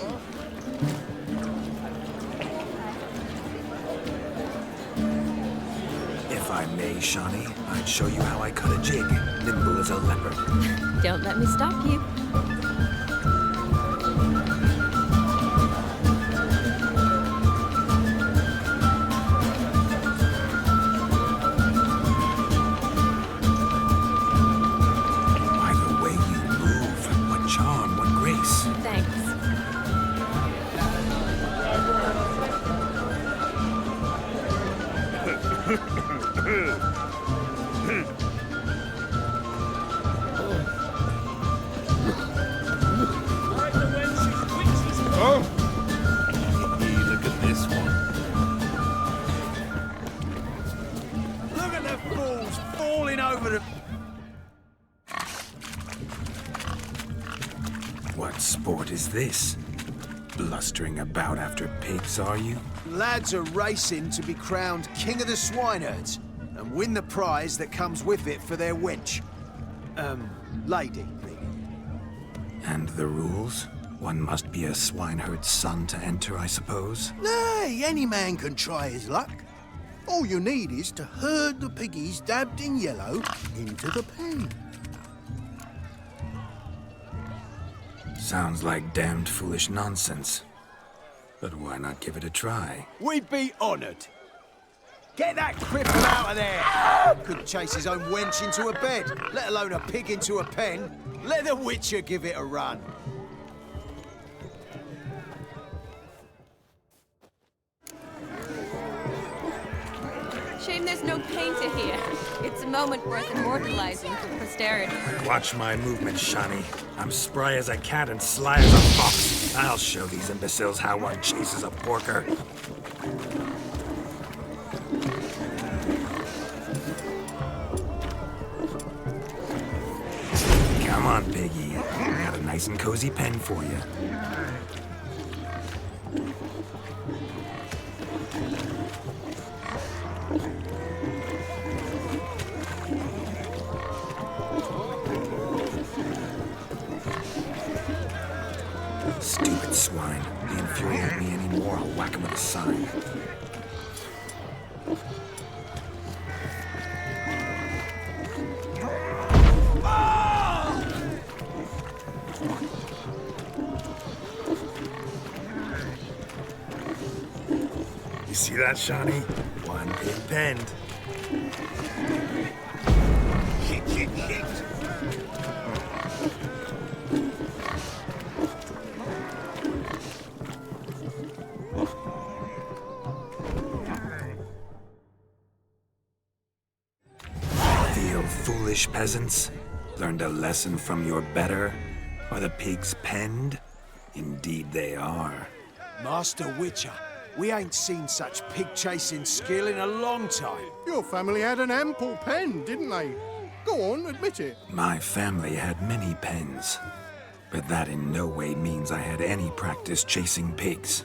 If I may, Shawnee, I'd show you how I cut a jig, nimble as a leopard. Don't let me stop you. By the way you move, what charm, what grace. Thanks. Look at this one. Look at the fools falling over the... What sport is this? Blustering about after pigs, are you? Lads are racing to be crowned King of the Swineherds and win the prize that comes with it for their wench. Lady. And the rules? One must be a swineherd's son to enter, I suppose? Nay, any man can try his luck. All you need is to herd the piggies dabbed in yellow into the pen. Sounds like damned foolish nonsense. But why not give it a try? We'd be honoured. Get that cripple out of there! Couldn't chase his own wench into a bed, let alone a pig into a pen. Let the Witcher give it a run. Shame there's no painter here. It's a moment worth immortalizing for posterity. Watch my movements, Shawnee. I'm spry as a cat and sly as a fox. I'll show these imbeciles how one chases a porker. Come on, Piggy. I got a nice and cozy pen for you. Stupid swine. They infuriate me anymore. I'll whack him with a sign. You see that, Shawnee? One pig penned. Hit. Foolish peasants? Learned a lesson from your better? Are the pigs penned? Indeed they are. Master Witcher, we ain't seen such pig-chasing skill in a long time. Your family had an ample pen, didn't they? Go on, admit it. My family had many pens, but that in no way means I had any practice chasing pigs.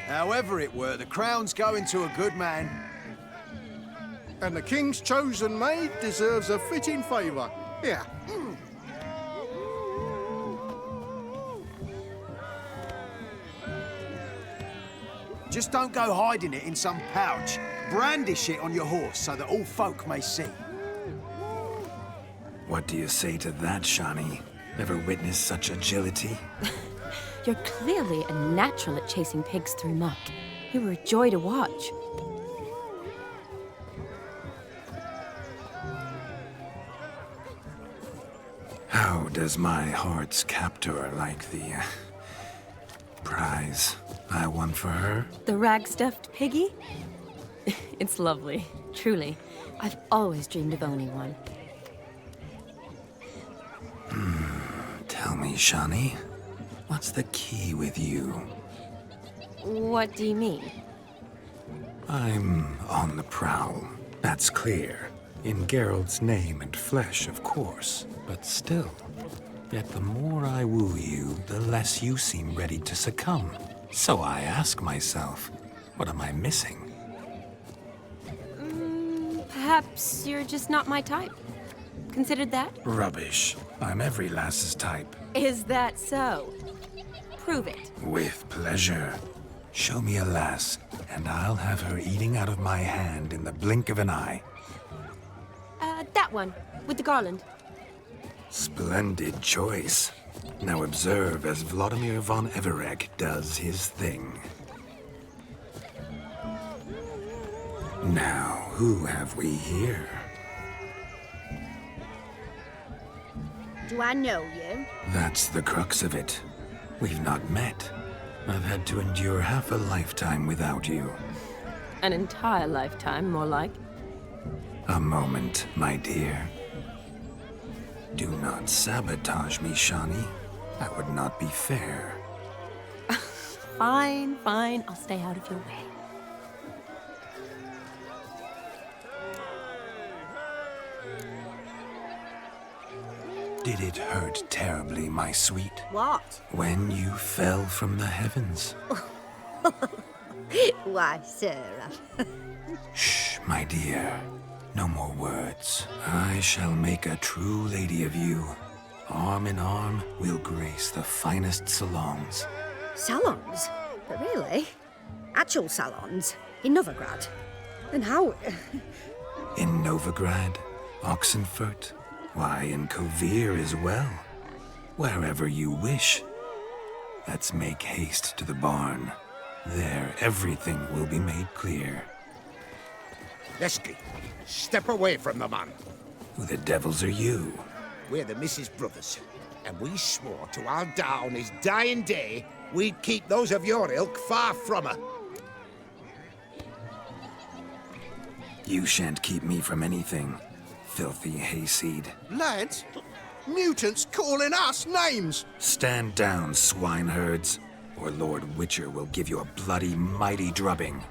However it were, the crown's going to a good man. And the king's chosen maid deserves a fitting favour. Here. Just don't go hiding it in some pouch. Brandish it on your horse so that all folk may see. What do you say to that, Shawnee? Never witnessed such agility? You're clearly a natural at chasing pigs through muck. You were a joy to watch. How does my heart's captor like the prize I won for her? The rag-stuffed piggy? It's lovely, truly. I've always dreamed of owning one. Tell me, Shawnee, what's the key with you? What do you mean? I'm on the prowl. That's clear. In Geralt's name and flesh, of course. But still, yet the more I woo you, the less you seem ready to succumb. So I ask myself, what am I missing? Perhaps you're just not my type. Considered that? Rubbish. I'm every lass's type. Is that so? Prove it. With pleasure. Show me a lass, and I'll have her eating out of my hand in the blink of an eye. That one, with the garland. Splendid choice. Now observe as Vladimir von Avallac'h does his thing. Now, who have we here? Do I know you? That's the crux of it. We've not met. I've had to endure half a lifetime without you. An entire lifetime, more like. A moment, my dear. Do not sabotage me, Shani. That would not be fair. Fine, fine. I'll stay out of your way. Did it hurt terribly, my sweet? What? When you fell from the heavens? Why, Sarah. Shh, my dear. No more words. I shall make a true lady of you. Arm in arm, we'll grace the finest salons. Salons? But really? Actual salons? In Novigrad? And how... In Novigrad, Oxenfurt, why, in Kovir as well. Wherever you wish. Let's make haste to the barn. There, everything will be made clear. Lesky, step away from the man. Who the devils are you? We're the Mrs. Brothers, and we swore to our down his dying day we'd keep those of your ilk far from her. You shan't keep me from anything, filthy hayseed. Lads, mutants calling us names. Stand down, swineherds, or Lord Witcher will give you a bloody mighty drubbing.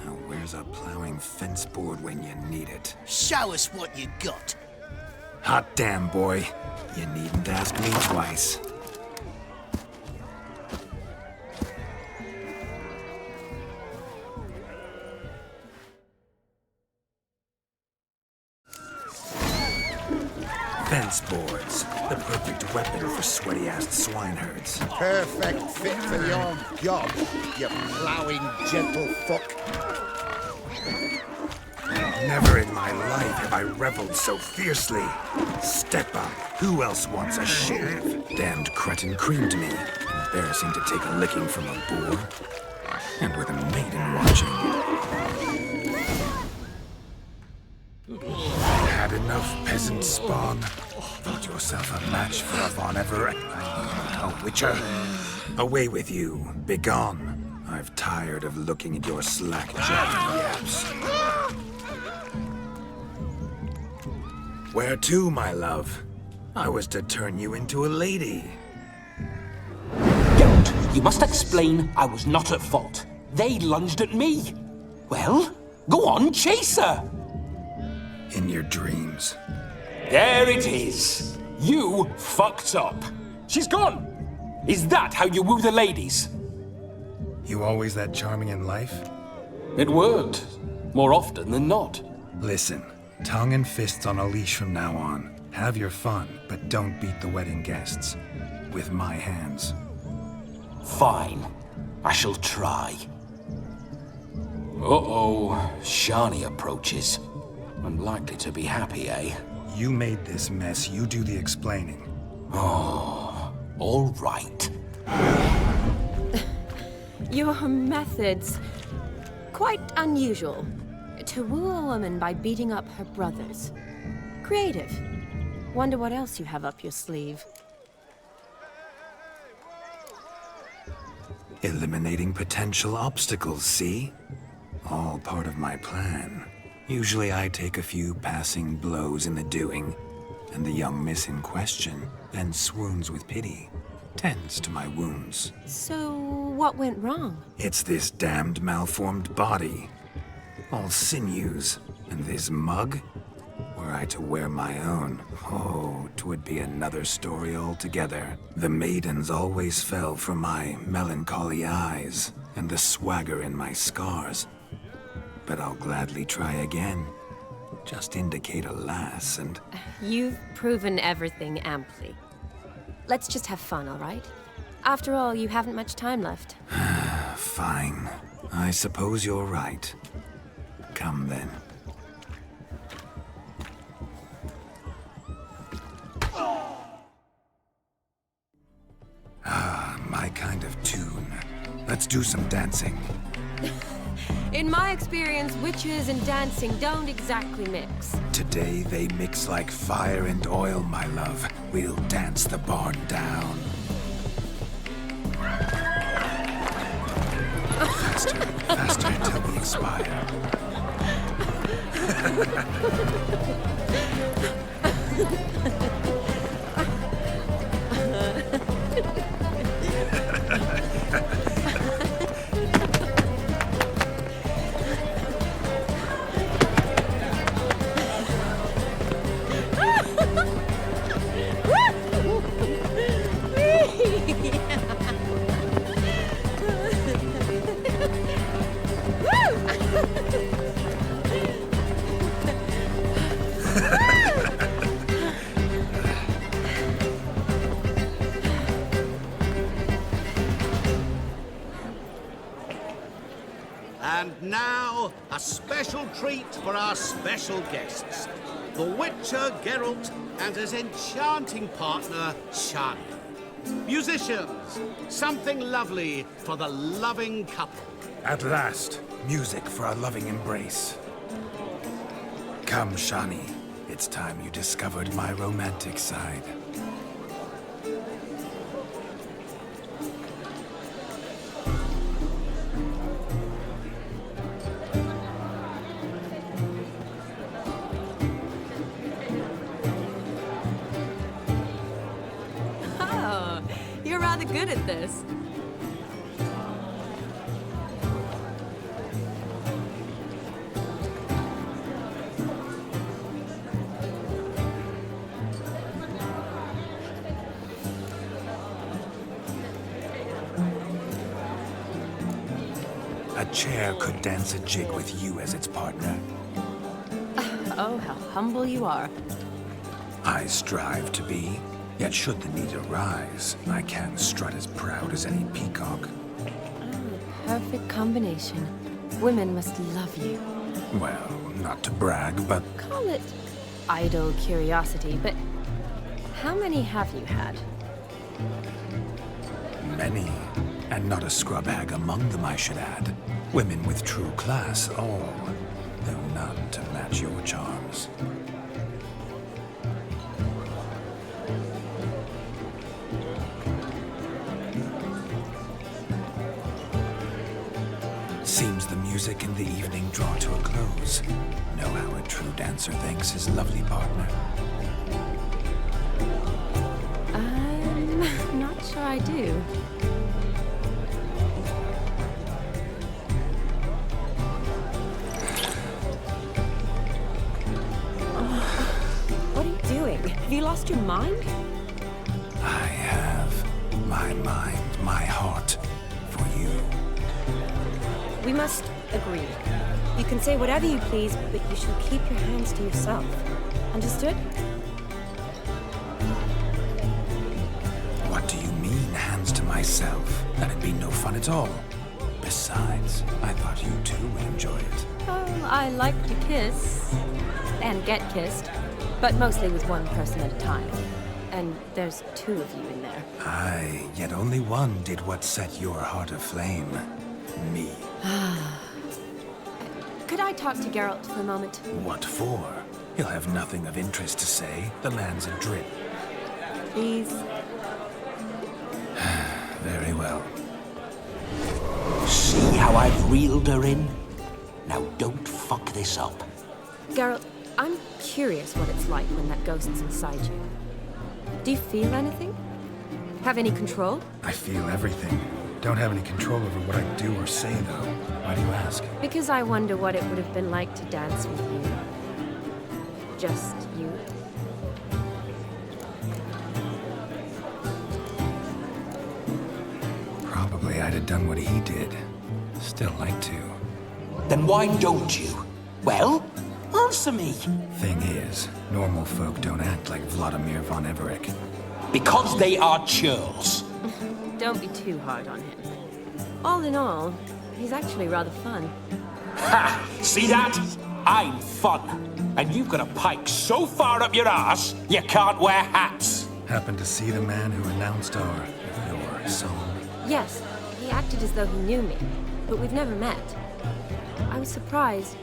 Now, where's a plowing fence board when you need it? Show us what you got. Hot damn, boy. You needn't ask me twice. Fence boards. The perfect weapon for sweaty-assed swineherds. Perfect fit for your job, you ploughing gentle fuck. Never in my life have I reveled so fiercely. Step up. Who else wants a shave? Damned cretin creamed me. Embarrassing to take a licking from a boor. And with a maiden watching. Had enough, peasant spawn. Thought yourself a match for a Von Everett. A Witcher. Away with you. Begone. I've tired of looking at your slack-jawed yaps. Where to, my love? I was to turn you into a lady. Geralt, you must explain I was not at fault. They lunged at me. Well, go on, chase her. In your dreams. There it is. You fucked up. She's gone. Is that how you woo the ladies? You always that charming in life? It worked. More often than not. Listen, tongue and fists on a leash from now on. Have your fun, but don't beat the wedding guests. With my hands. Fine. I shall try. Uh-oh. Shani approaches. Unlikely to be happy, eh? You made this mess. You do the explaining. Oh, all right. Your methods... quite unusual. To woo a woman by beating up her brothers. Creative. Wonder what else you have up your sleeve. Eliminating potential obstacles, see? All part of my plan. Usually I take a few passing blows in the doing, and the young miss in question then swoons with pity, tends to my wounds. So, what went wrong? It's this damned malformed body. All sinews, And this mug? Were I to wear my own, oh, 'twould be another story altogether. The maidens always fell for my melancholy eyes and the swagger in my scars. But I'll gladly try again. Just indicate a lass and... You've proven everything amply. Let's just have fun, all right? After all, you haven't much time left. Fine. I suppose you're right. Come then. Ah, my kind of tune. Let's do some dancing. In my experience, witches and dancing don't exactly mix. Today they mix like fire and oil, my love. We'll dance the barn down. Faster, faster till we expire. And now, a special treat for our special guests. The Witcher, Geralt, and his enchanting partner, Shani. Musicians, something lovely for the loving couple. At last, music for a loving embrace. Come, Shani. It's time you discovered my romantic side. Oh, you're rather good at this. A chair could dance a jig with you as its partner. Oh, how humble you are. I strive to be, yet should the need arise, I can strut as proud as any peacock. Perfect combination. Women must love you. Well, not to brag, but... Call it idle curiosity, but how many have you had? Many. And not a scrub hag among them, I should add. Women with true class, all. Though none to match your charms. Seems the music in the evening draw to a close. Know how a true dancer thanks his lovely partner. I'm not sure I do. What are you doing? Have you lost your mind? I have my mind, my heart, for you. We must agree. You can say whatever you please, but you shall keep your hands to yourself. Understood? What do you mean, hands to myself? That'd be no fun at all. Besides, I thought you too would enjoy it. Oh, I like to kiss. And get kissed. But mostly with one person at a time. And there's two of you in there. Aye, yet only one did what set your heart aflame. Me. Could I talk to Geralt for a moment? What for? He'll have nothing of interest to say. The man's adrip. Please. Very well. See how I've reeled her in? Now don't fuck this up. Geralt, I'm curious what it's like when that ghost's inside you. Do you feel anything? Have any control? I feel everything. Don't have any control over what I do or say, though. Why do you ask? Because I wonder what it would have been like to dance with you. Just you. Probably I'd have done what he did. Still like to. Then why don't you? Well, answer me. Thing is, normal folk don't act like Vladimir von Everec. Because they are churls. Don't be too hard on him. All in all, he's actually rather fun. Ha! See that? I'm fun. And you've got a pike so far up your ass, you can't wear hats. Happened to see the man who announced your song? Yes, he acted as though he knew me, but we've never met. I was surprised.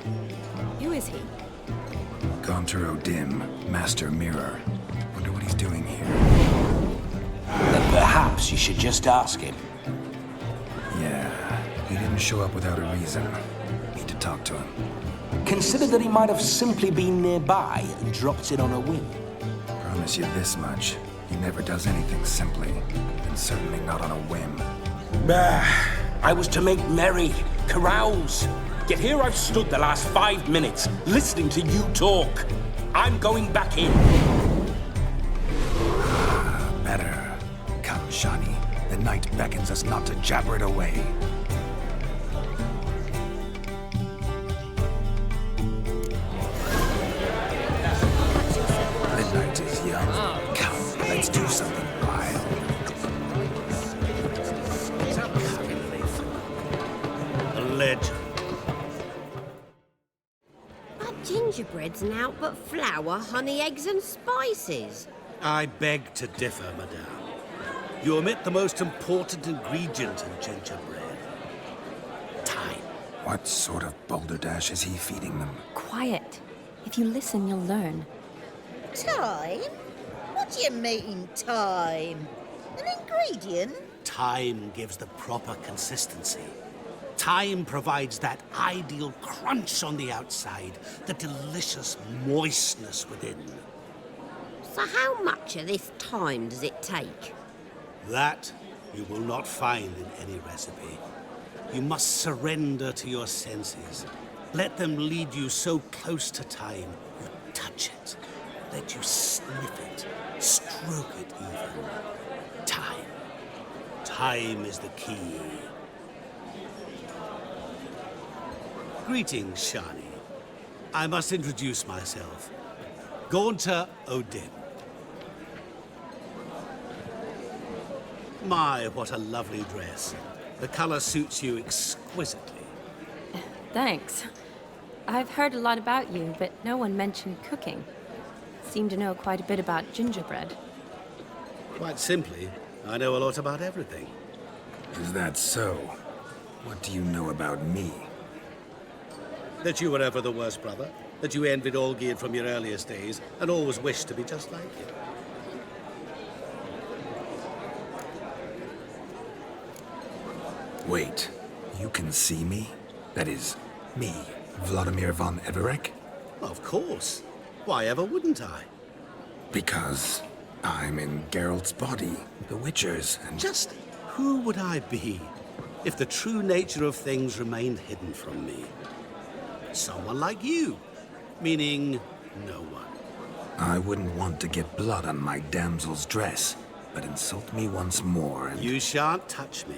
Who is he? Gaunter O'Dim, Master Mirror. Wonder what he's doing here. Then perhaps you should just ask him. Yeah, he didn't show up without a reason. Need to talk to him. Consider that he might have simply been nearby and dropped in on a whim. Promise you this much. He never does anything simply, and certainly not on a whim. I was to make merry, carouse. Yet here I've stood the last 5 minutes, listening to you talk. I'm going back in. Better. Come, Shani. The night beckons us not to jabber it away. The night is young. Come, let's do something wild. A legend. But gingerbread's naught but flour, honey, eggs and spices. I beg to differ, madame. You omit the most important ingredient in gingerbread. Time. What sort of balderdash is he feeding them? Quiet. If you listen, you'll learn. Time? What do you mean, time? An ingredient? Time gives the proper consistency. Time provides that ideal crunch on the outside, the delicious moistness within. So how much of this time does it take? That you will not find in any recipe. You must surrender to your senses. Let them lead you so close to time, you touch it. Let you sniff it, stroke it even. Time. Time is the key. Greetings, Shani. I must introduce myself. Gaunter O'Dim. My, what a lovely dress. The color suits you exquisitely. Thanks. I've heard a lot about you, but no one mentioned cooking. Seem to know quite a bit about gingerbread. Quite simply, I know a lot about everything. Is that so? What do you know about me? That you were ever the worst brother. That you envied Olgierd from your earliest days, and always wished to be just like him. Wait, you can see me? That is, me, Vladimir von Everec? Of course. Why ever wouldn't I? Because I'm in Geralt's body, the Witcher's, and... Just who would I be if the true nature of things remained hidden from me? Someone like you. Meaning, no one. I wouldn't want to get blood on my damsel's dress, but insult me once more and... You shan't touch me.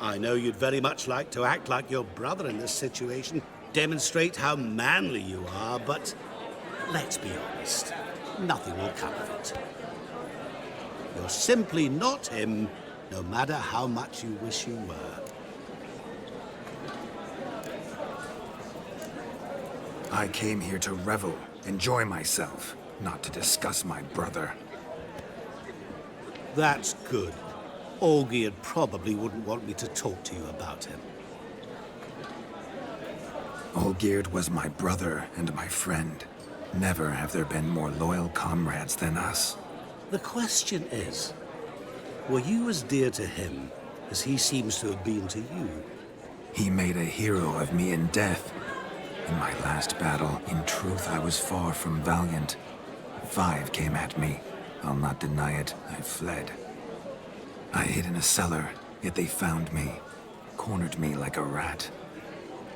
I know you'd very much like to act like your brother in this situation, demonstrate how manly you are, but let's be honest, nothing will come of it. You're simply not him, no matter how much you wish you were. I came here to revel, enjoy myself, not to discuss my brother. That's good. Olgierd probably wouldn't want me to talk to you about him. Olgierd was my brother and my friend. Never have there been more loyal comrades than us. The question is, were you as dear to him as he seems to have been to you? He made a hero of me in death. In my last battle, in truth, I was far from valiant. 5 came at me. I'll not deny it, I fled. I hid in a cellar, Yet they found me, cornered me like a rat.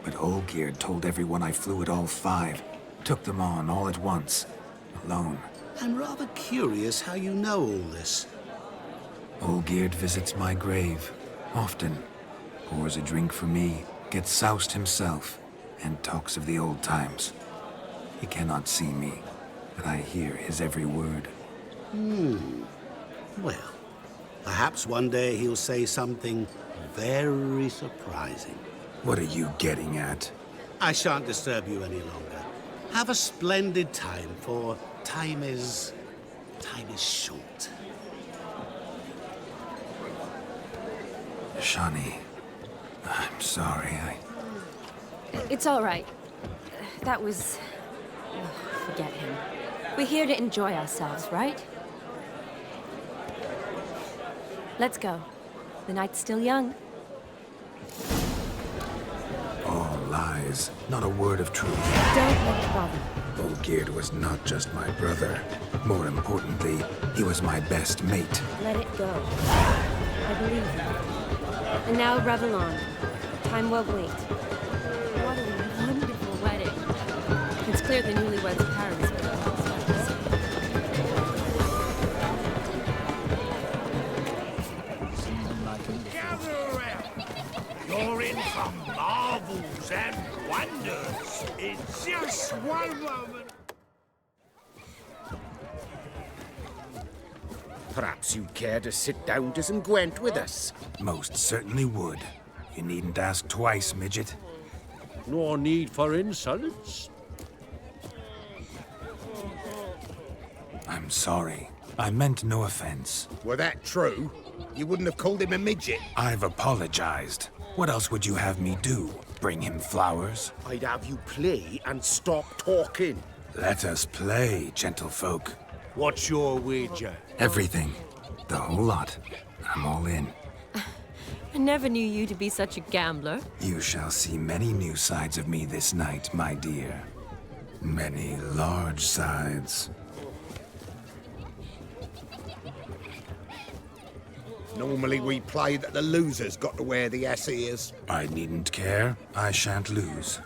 But Olgierd told everyone I flew at all 5, took them on all at once, alone. I'm rather curious how you know all this. Olgierd visits my grave, often. Pours a drink for me, gets soused himself, and talks of the old times. He cannot see me, but I hear his every word. Well, perhaps one day he'll say something very surprising. What are you getting at? I shan't disturb you any longer. Have a splendid time, for time is short. Shani, I'm sorry, It's all right. That was... forget him. We're here to enjoy ourselves, right? Let's go. The night's still young. All lies, not a word of truth. Don't let it bother you. Olgierd was not just my brother. More importantly, he was my best mate. Let it go. I believe you. And now revel on. Time won't wait. What a wonderful wedding. It's clear the newlyweds' parents were You're in for marvels and wonders in just one moment. Perhaps you'd care to sit down to some Gwent with us. Most certainly would. You needn't ask twice, midget. No need for insolence. I'm sorry. I meant no offense. Were that true, you wouldn't have called him a midget. I've apologized. What else would you have me do? Bring him flowers? I'd have you play and stop talking. Let us play, gentlefolk. What's your wager? Everything. The whole lot. I'm all in. I never knew you to be such a gambler. You shall see many new sides of me this night, my dear. Many large sides. Normally we play that the loser's got to wear the ass ears. I needn't care. I shan't lose.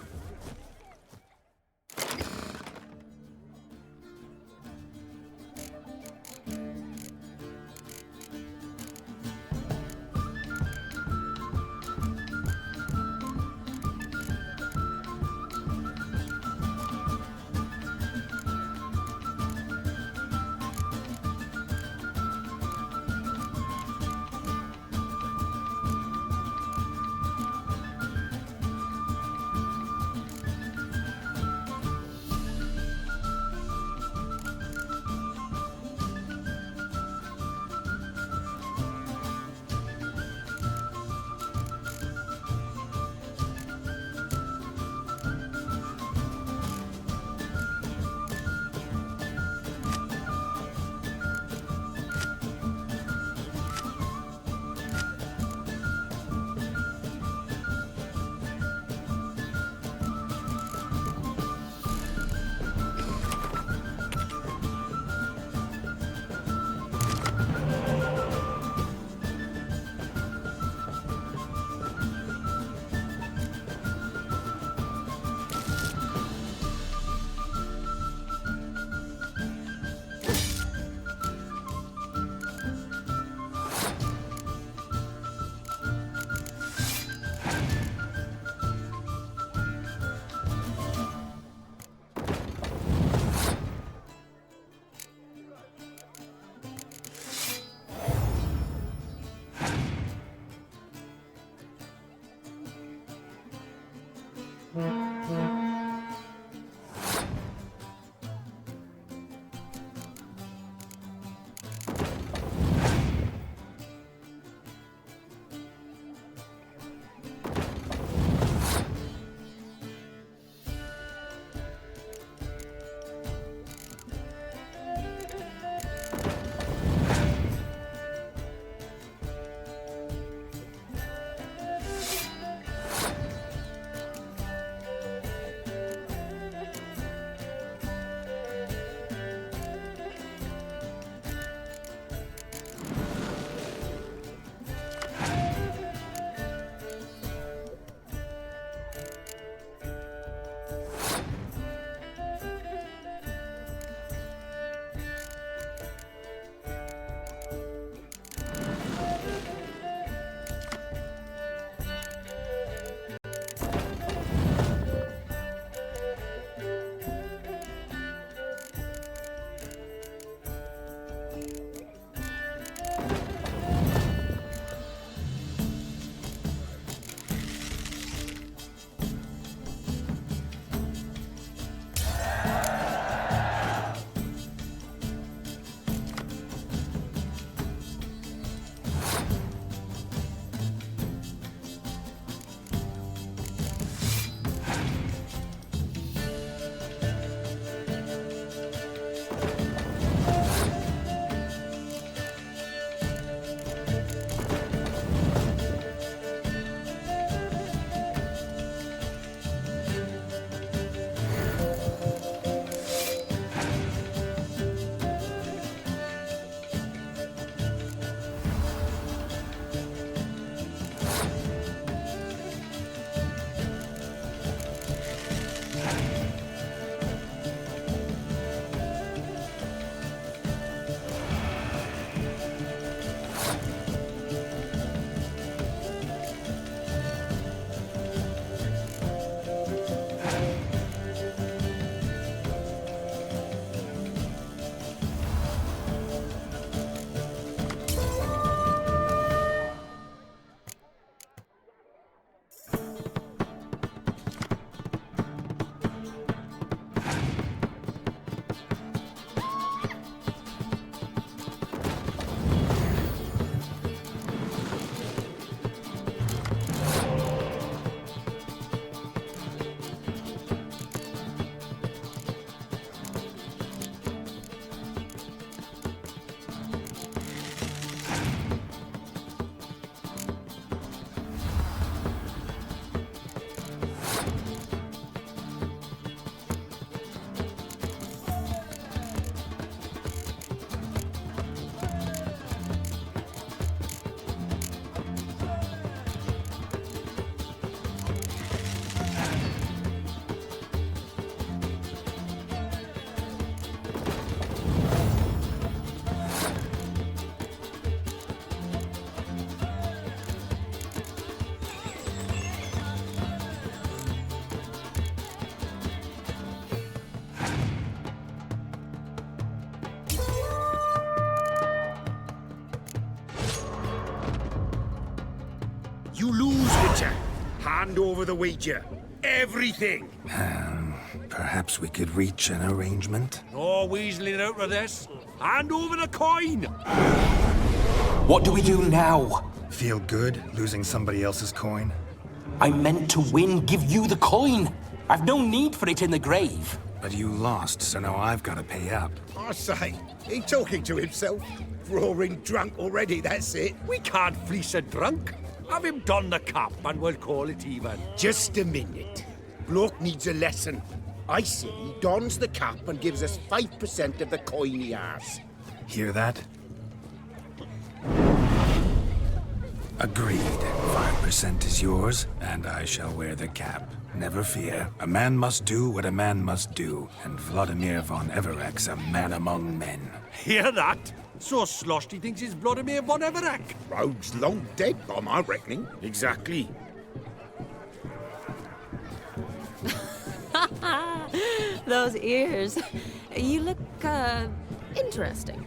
Hand over the wager. Everything. Perhaps we could reach an arrangement? No weaseling out of this. Hand over the coin. What do we do now? Feel good losing somebody else's coin? I meant to win, give you the coin. I've no need for it in the grave. But you lost, so now I've got to pay up. I say, he talking to himself. Roaring drunk already, that's it. We can't fleece a drunk. Have him don the cap and we'll call it even. Just a minute. Bloke needs a lesson. I say he dons the cap and gives us 5% of the coin he has. Hear that? Agreed. 5% is yours, and I shall wear the cap. Never fear. A man must do what a man must do, and Vladimir von Avallac'h's a man among men. Hear that? So sloshed he thinks he's Vladimir von Avallac'h. Rogue's long dead, by my reckoning. Exactly. Those ears. You look, interesting.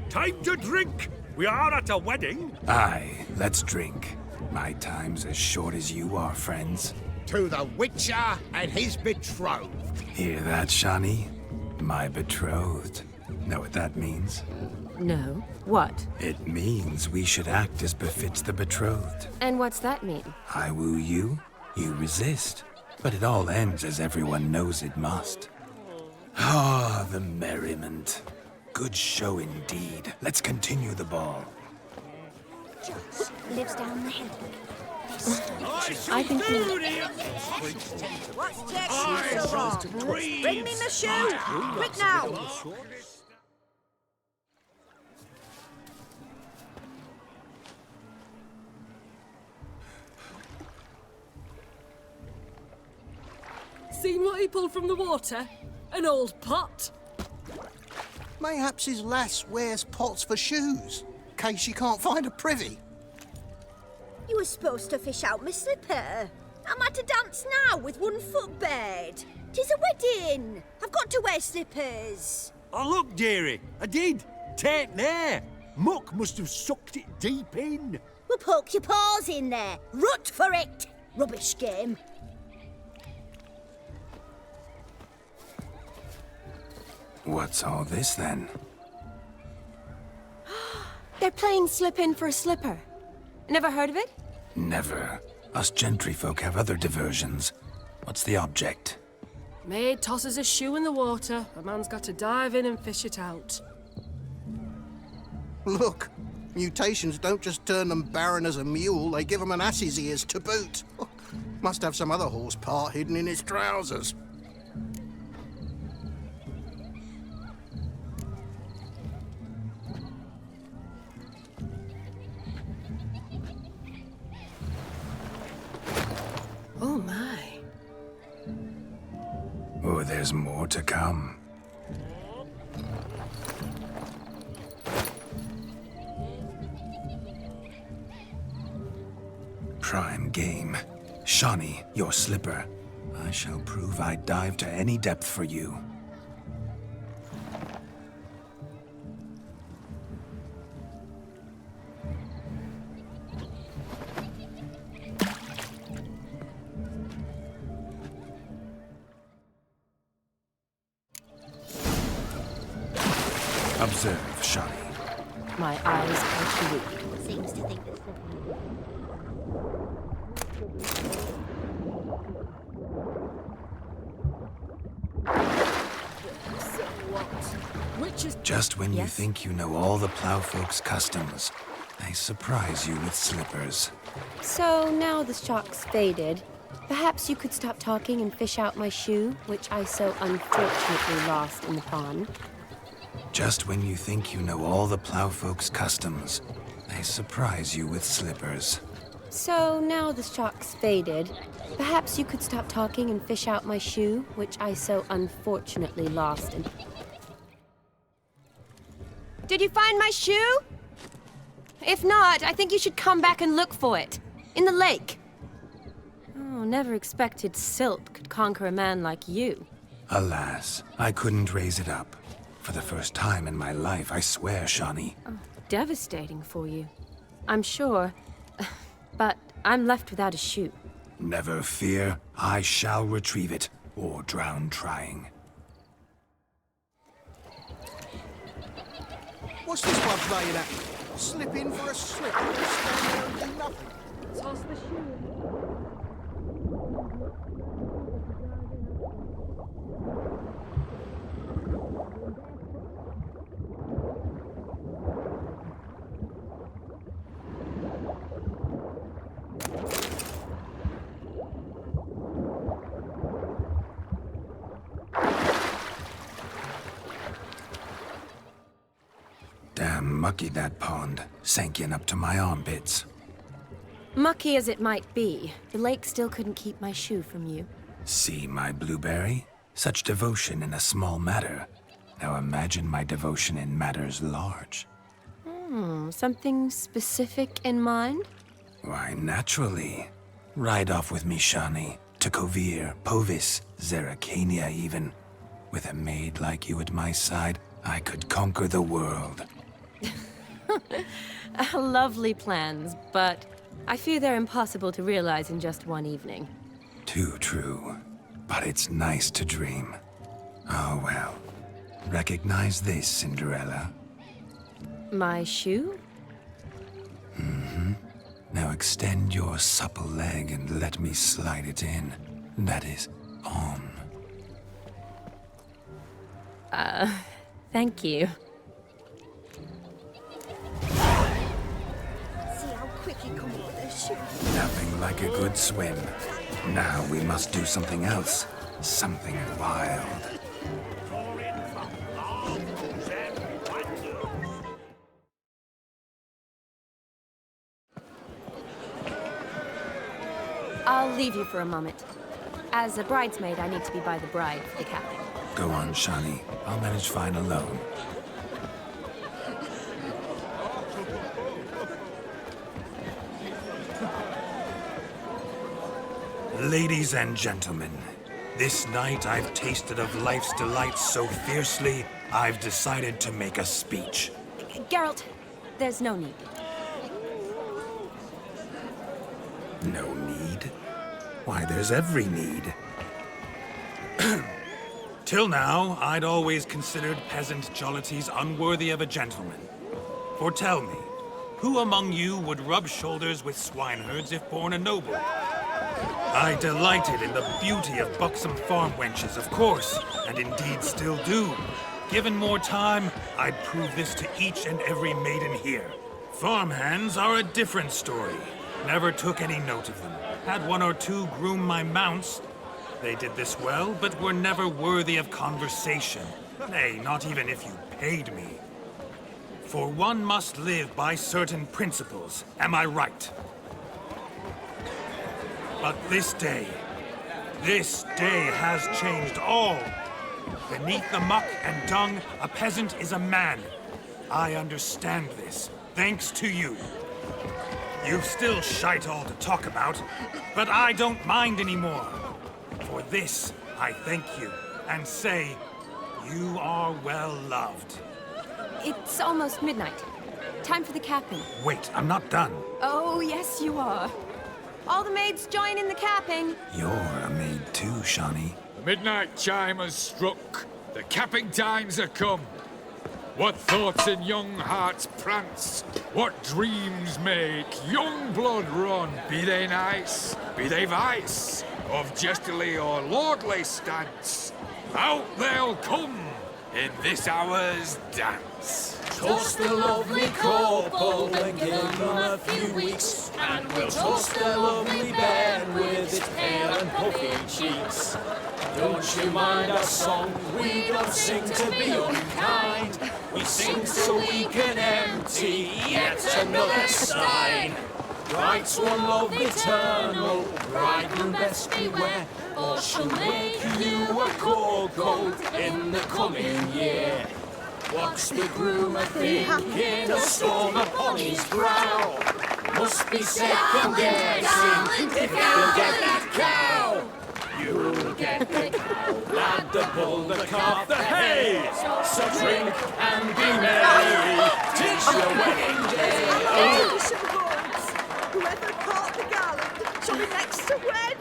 Time to drink! We are at a wedding. Aye, let's drink. My time's as short as you are, friends. To the Witcher and his betrothed. Hear that, Shani? My betrothed. Know what that means? No. What? It means we should act as befits the betrothed. And what's that mean? I woo you, you resist. But it all ends as everyone knows it must. Ah, the merriment. Good show indeed. Let's continue the ball. Just lives down the hill. I can feel What's taking you so long? Bring me my shoe! Quick now! Seen what he pulled from the water? An old pot. Mayhaps his lass wears pots for shoes, in case she can't find a privy. You were supposed to fish out my slipper. I'm at a dance now with one foot bared. 'Tis a wedding. I've got to wear slippers. Oh, look, dearie. I did. Take there. Muck must have sucked it deep in. Well, poke your paws in there. Rut for it. Rubbish game. What's all this, then? They're playing slip in for a slipper. Never heard of it? Never. Us gentry folk have other diversions. What's the object? Maid tosses a shoe in the water. A man's got to dive in and fish it out. Look, mutations don't just turn them barren as a mule, they give them an ass's ears to boot. Must have some other horse part hidden in his trousers. Oh my. Oh, there's more to come. Prime game. Shani, your slipper. I shall prove I'd dive to any depth for you. Observe, Shani. My eyes are too weak. Seems to think that Just when you think you know all the plowfolk's customs, they surprise you with slippers. So now the shock's faded. Perhaps you could stop talking and fish out my shoe, which I so unfortunately lost in the pond. Just when you think you know all the plowfolk's customs, they surprise you with slippers. So now the shock's faded. Perhaps you could stop talking and fish out my shoe, which I so unfortunately lost in... Did you find my shoe? If not, I think you should come back and look for it. In the lake. Oh, never expected silt could conquer a man like you. Alas, I couldn't raise it up. For the first time in my life, I swear, Shani. Oh, devastating for you. I'm sure. But I'm left without a shoe. Never fear, I shall retrieve it, or drown trying. What's this one playing at? Slip in for a slip, stand there and do nothing. Toss the shoe. Damn mucky, that pond. Sank in up to my armpits. Mucky as it might be, the lake still couldn't keep my shoe from you. See my blueberry? Such devotion in a small matter. Now imagine my devotion in matters large. Something specific in mind? Why, naturally. Ride off with me, Shani. To Kovir, Povis, Zeracania even. With a maid like you at my side, I could conquer the world. Lovely plans, but I fear they're impossible to realize in just one evening. Too true. But it's nice to dream. Oh well. Recognize this, Cinderella? My shoe? Mm-hmm. Now extend your supple leg and let me slide it in. That is, on. Thank you. See how quick he comes with his shoe. Nothing like a good swim. Now we must do something else. Something wild. I'll leave you for a moment. As a bridesmaid, I need to be by the bride for the capping. Go on, Shani. I'll manage fine alone. Ladies and gentlemen, this night I've tasted of life's delights so fiercely, I've decided to make a speech. Geralt, there's no need. No need? Why, there's every need. Till now, I'd always considered peasant jollities unworthy of a gentleman. For tell me, who among you would rub shoulders with swineherds if born a noble? I delighted in the beauty of buxom farm wenches, of course, and indeed still do. Given more time, I'd prove this to each and every maiden here. Farmhands are a different story. Never took any note of them. Had one or two groom my mounts. They did this well, but were never worthy of conversation. Nay, not even if you paid me. For one must live by certain principles, am I right? But this day has changed all. Beneath the muck and dung, a peasant is a man. I understand this, thanks to you. You've still shite all to talk about, but I don't mind anymore. For this, I thank you, and say, you are well loved. It's almost midnight. Time for the capping. Wait, I'm not done. Oh, yes, you are. All the maids join in the capping. You're a maid too, Shani. The midnight chime has struck. The capping times are come. What thoughts in young hearts prance? What dreams make young blood run? Be they nice, be they vice, of jestily or lordly stance, out they'll come in this hour's dance. Toast the lovely couple and give them a few weeks, and we'll toast the lovely bed with its pale and puffy cheeks. Don't you mind our song? We don't sing to be unkind. We sing so we can empty yet another stein. Bride's one love eternal, bridegroom best beware, or she'll make you a cold in the coming year. What's the groom a-thinking, a storm upon his brow? Must be second guessing if he'll get that cow. You'll get the cow, lad, the bull, the calf, the hay. So drink and be merry, 'tis your wedding day. Whoever caught the garland shall be next to wed.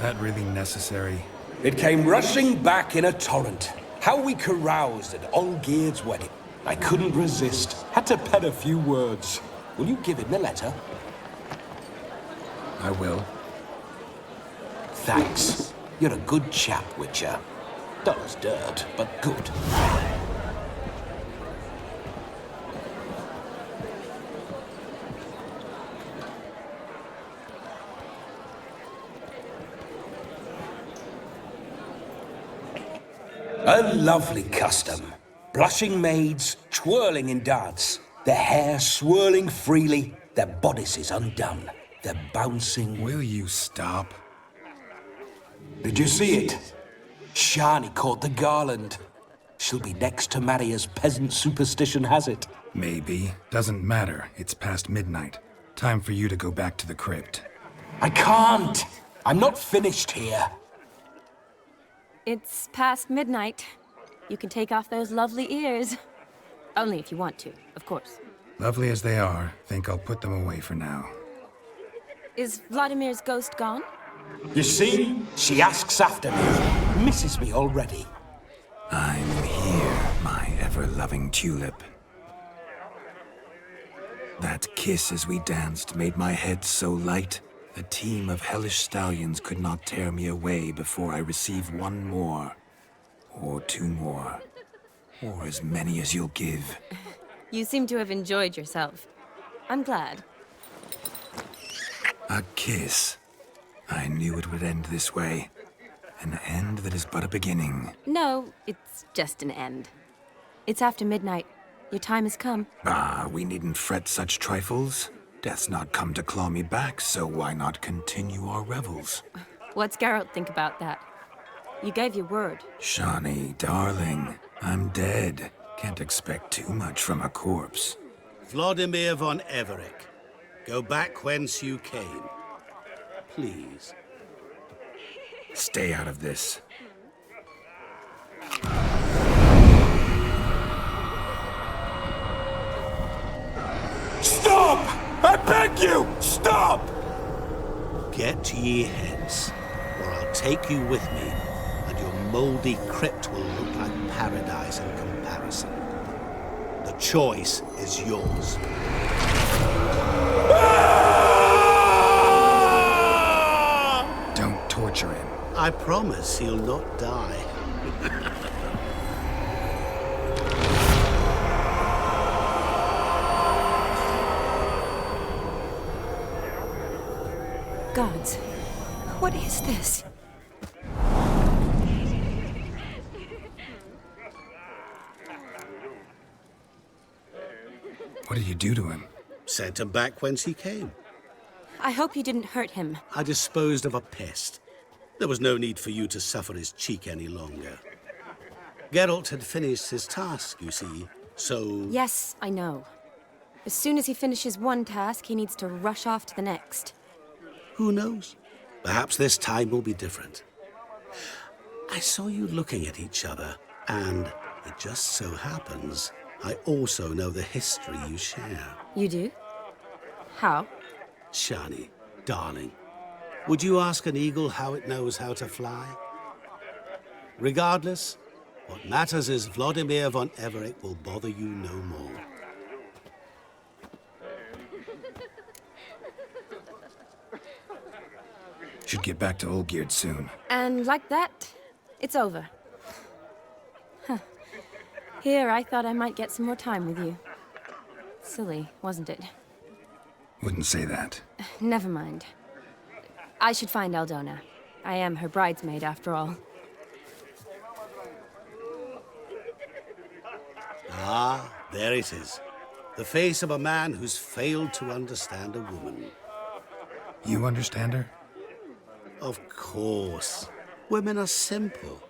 That really necessary? It came rushing back in a torrent. How we caroused at Olgierd's wedding. I couldn't resist. Had to pen a few words. Will you give him the letter? I will. Thanks. You're a good chap, Witcher. Dull as dirt, but good. A lovely custom. Blushing maids, twirling in dance. Their hair swirling freely, their bodices undone. They're bouncing... Will you stop? Did you see it? Shani caught the garland. She'll be next to marry as peasant superstition has it. Maybe. Doesn't matter. It's past midnight. Time for you to go back to the crypt. I can't! I'm not finished here. It's past midnight. You can take off those lovely ears. Only if you want to, of course. Lovely as they are, think I'll put them away for now. Is Vladimir's ghost gone? You see? She asks after me. Misses me already. I'm here, my ever-loving tulip. That kiss as we danced made my head so light. A team of hellish stallions could not tear me away before I receive one more. Or two more. Or as many as you'll give. You seem to have enjoyed yourself. I'm glad. A kiss. I knew it would end this way. An end that is but a beginning. No, it's just an end. It's after midnight. Your time has come. Ah, we needn't fret such trifles. Death's not come to claw me back, so why not continue our revels? What's Geralt think about that? You gave your word. Shani, darling, I'm dead. Can't expect too much from a corpse. Vladimir von Avallac'h, go back whence you came. Please. Stay out of this. Stop! I beg you! Stop! Get ye hence, or I'll take you with me, and your mouldy crypt will look like paradise in comparison. The choice is yours. Don't torture him. I promise he'll not die. Gods, what is this? What did you do to him? Sent him back whence he came. I hope you didn't hurt him. I disposed of a pest. There was no need for you to suffer his cheek any longer. Geralt had finished his task, you see, so... Yes, I know. As soon as he finishes one task, he needs to rush off to the next. Who knows? Perhaps this time will be different. I saw you looking at each other, and it just so happens I also know the history you share. You do? How? Shani, darling, would you ask an eagle how it knows how to fly? Regardless, what matters is Vladimir von Avallac'h will bother you no more. Should get back to Olgierd soon. And like that, it's over. Huh. Here, I thought I might get some more time with you. Silly, wasn't it? Wouldn't say that. Never mind. I should find Aldona. I am her bridesmaid, after all. Ah, there it is. The face of a man who's failed to understand a woman. You understand her? Of course. Women are simple.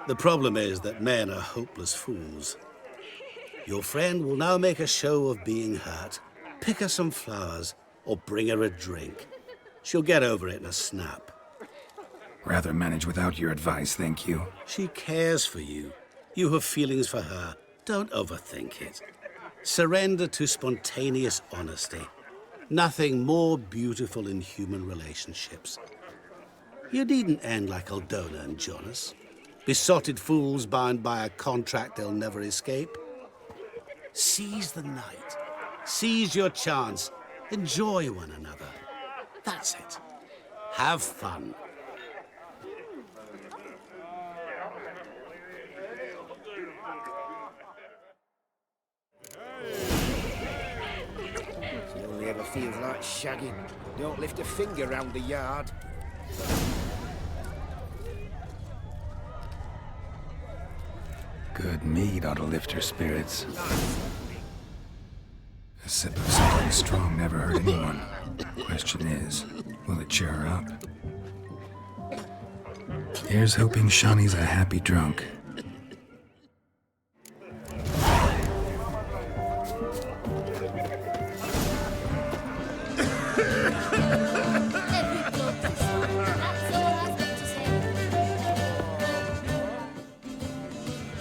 The problem is that men are hopeless fools. Your friend will now make a show of being hurt, pick her some flowers, or bring her a drink. She'll get over it in a snap. Rather manage without your advice, thank you. She cares for you. You have feelings for her. Don't overthink it. Surrender to spontaneous honesty. Nothing more beautiful in human relationships. You needn't end like Aldona and Jonas. Besotted fools bound by a contract they'll never escape. Seize the night. Seize your chance. Enjoy one another. That's it. Have fun. It only ever feels like shagging. Don't lift a finger round the yard. Good mead ought to lift her spirits. A sip of something strong never hurt anyone. Question is, will it cheer her up? Here's hoping Shawnee's a happy drunk.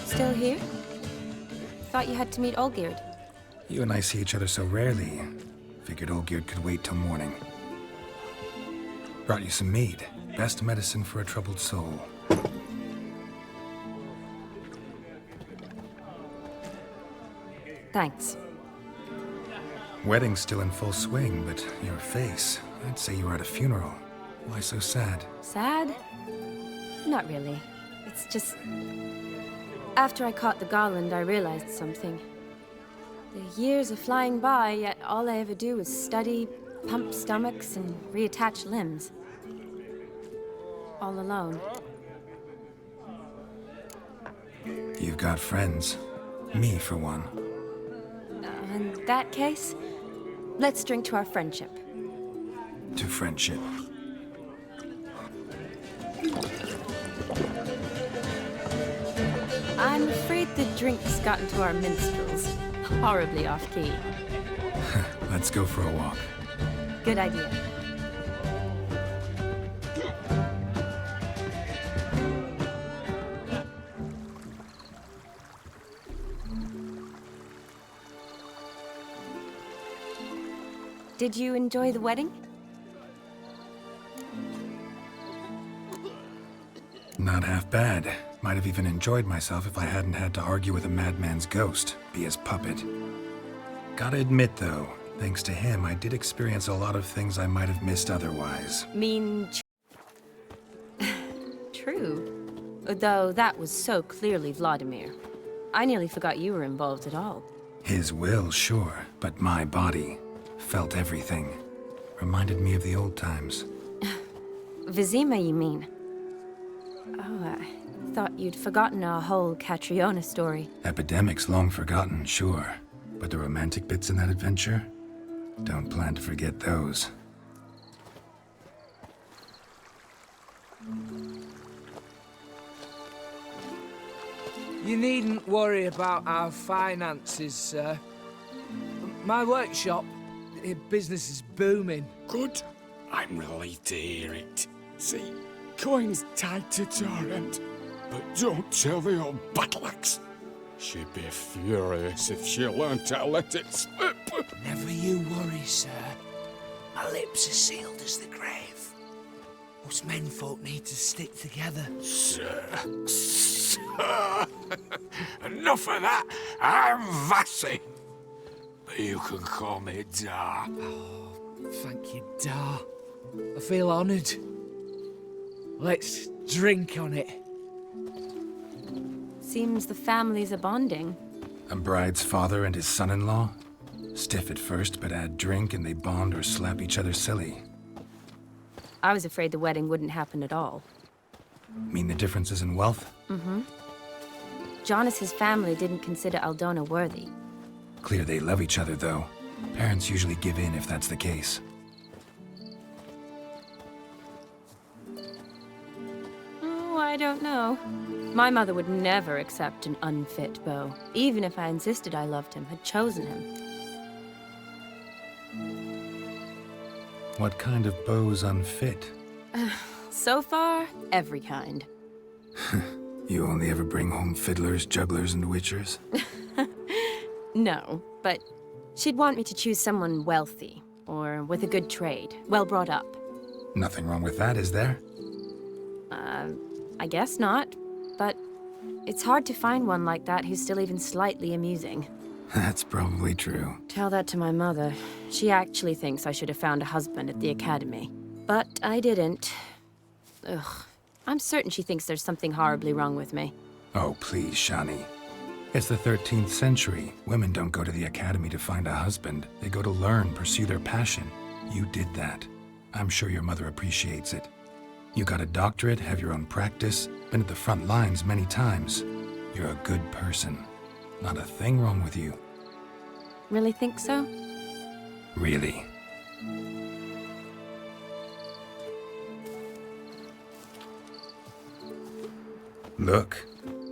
Still here? Thought you had to meet Olgierd. You and I see each other so rarely. Figured Olgierd could wait till morning. Brought you some mead. Best medicine for a troubled soul. Thanks. Wedding's still in full swing, but your face, I'd say you were at a funeral. Why so sad? Sad? Not really. It's just... After I caught the garland, I realized something. The years are flying by, yet all I ever do is study, pump stomachs, and reattach limbs. All alone. You've got friends. Me, for one. In that case, let's drink to our friendship. To friendship. I'm afraid the drink's got into our minstrels. Horribly off-key. Let's go for a walk. Good idea. Did you enjoy the wedding? Not half bad. Might have even enjoyed myself if I hadn't had to argue with a madman's ghost, be his puppet. Gotta admit, though, thanks to him, I did experience a lot of things I might have missed otherwise. True. Though that was so clearly Vladimir. I nearly forgot you were involved at all. His will, sure, but my body felt everything. Reminded me of the old times. Vizima, you mean? Oh, I thought you'd forgotten our whole Catriona story. Epidemics long forgotten, sure. But the romantic bits in that adventure? Don't plan to forget those. You needn't worry about our finances, sir. My workshop, business is booming. Good. I'm relieved to hear it. See, coin's tied to Torrent. But don't tell the old Avallac'h. She'd be furious if she learned to let it slip. Never you worry, sir. My lips are sealed as the grave. Us menfolk need to stick together. Sir. Enough of that. I'm Vassy. But you can call me Dar. Oh, thank you, Dar. I feel honoured. Let's drink on it. Seems the families are bonding. A bride's father and his son-in-law? Stiff at first, but add drink and they bond or slap each other silly. I was afraid the wedding wouldn't happen at all. Mean the differences in wealth? Mm-hmm. Jonas's family didn't consider Aldona worthy. Clear they love each other, though. Parents usually give in if that's the case. Oh, I don't know. My mother would never accept an unfit beau, even if I insisted I loved him, had chosen him. What kind of beau's unfit? So far, every kind. You only ever bring home fiddlers, jugglers, and witchers? No, but she'd want me to choose someone wealthy, or with a good trade, well brought up. Nothing wrong with that, is there? I guess not. But it's hard to find one like that who's still even slightly amusing. That's probably true. Tell that to my mother. She actually thinks I should have found a husband at the academy. But I didn't. Ugh. I'm certain she thinks there's something horribly wrong with me. Oh, please, Shani. It's the 13th century. Women don't go to the academy to find a husband. They go to learn, pursue their passion. You did that. I'm sure your mother appreciates it. You got a doctorate, have your own practice, been at the front lines many times. You're a good person. Not a thing wrong with you. Really think so? Really. Look,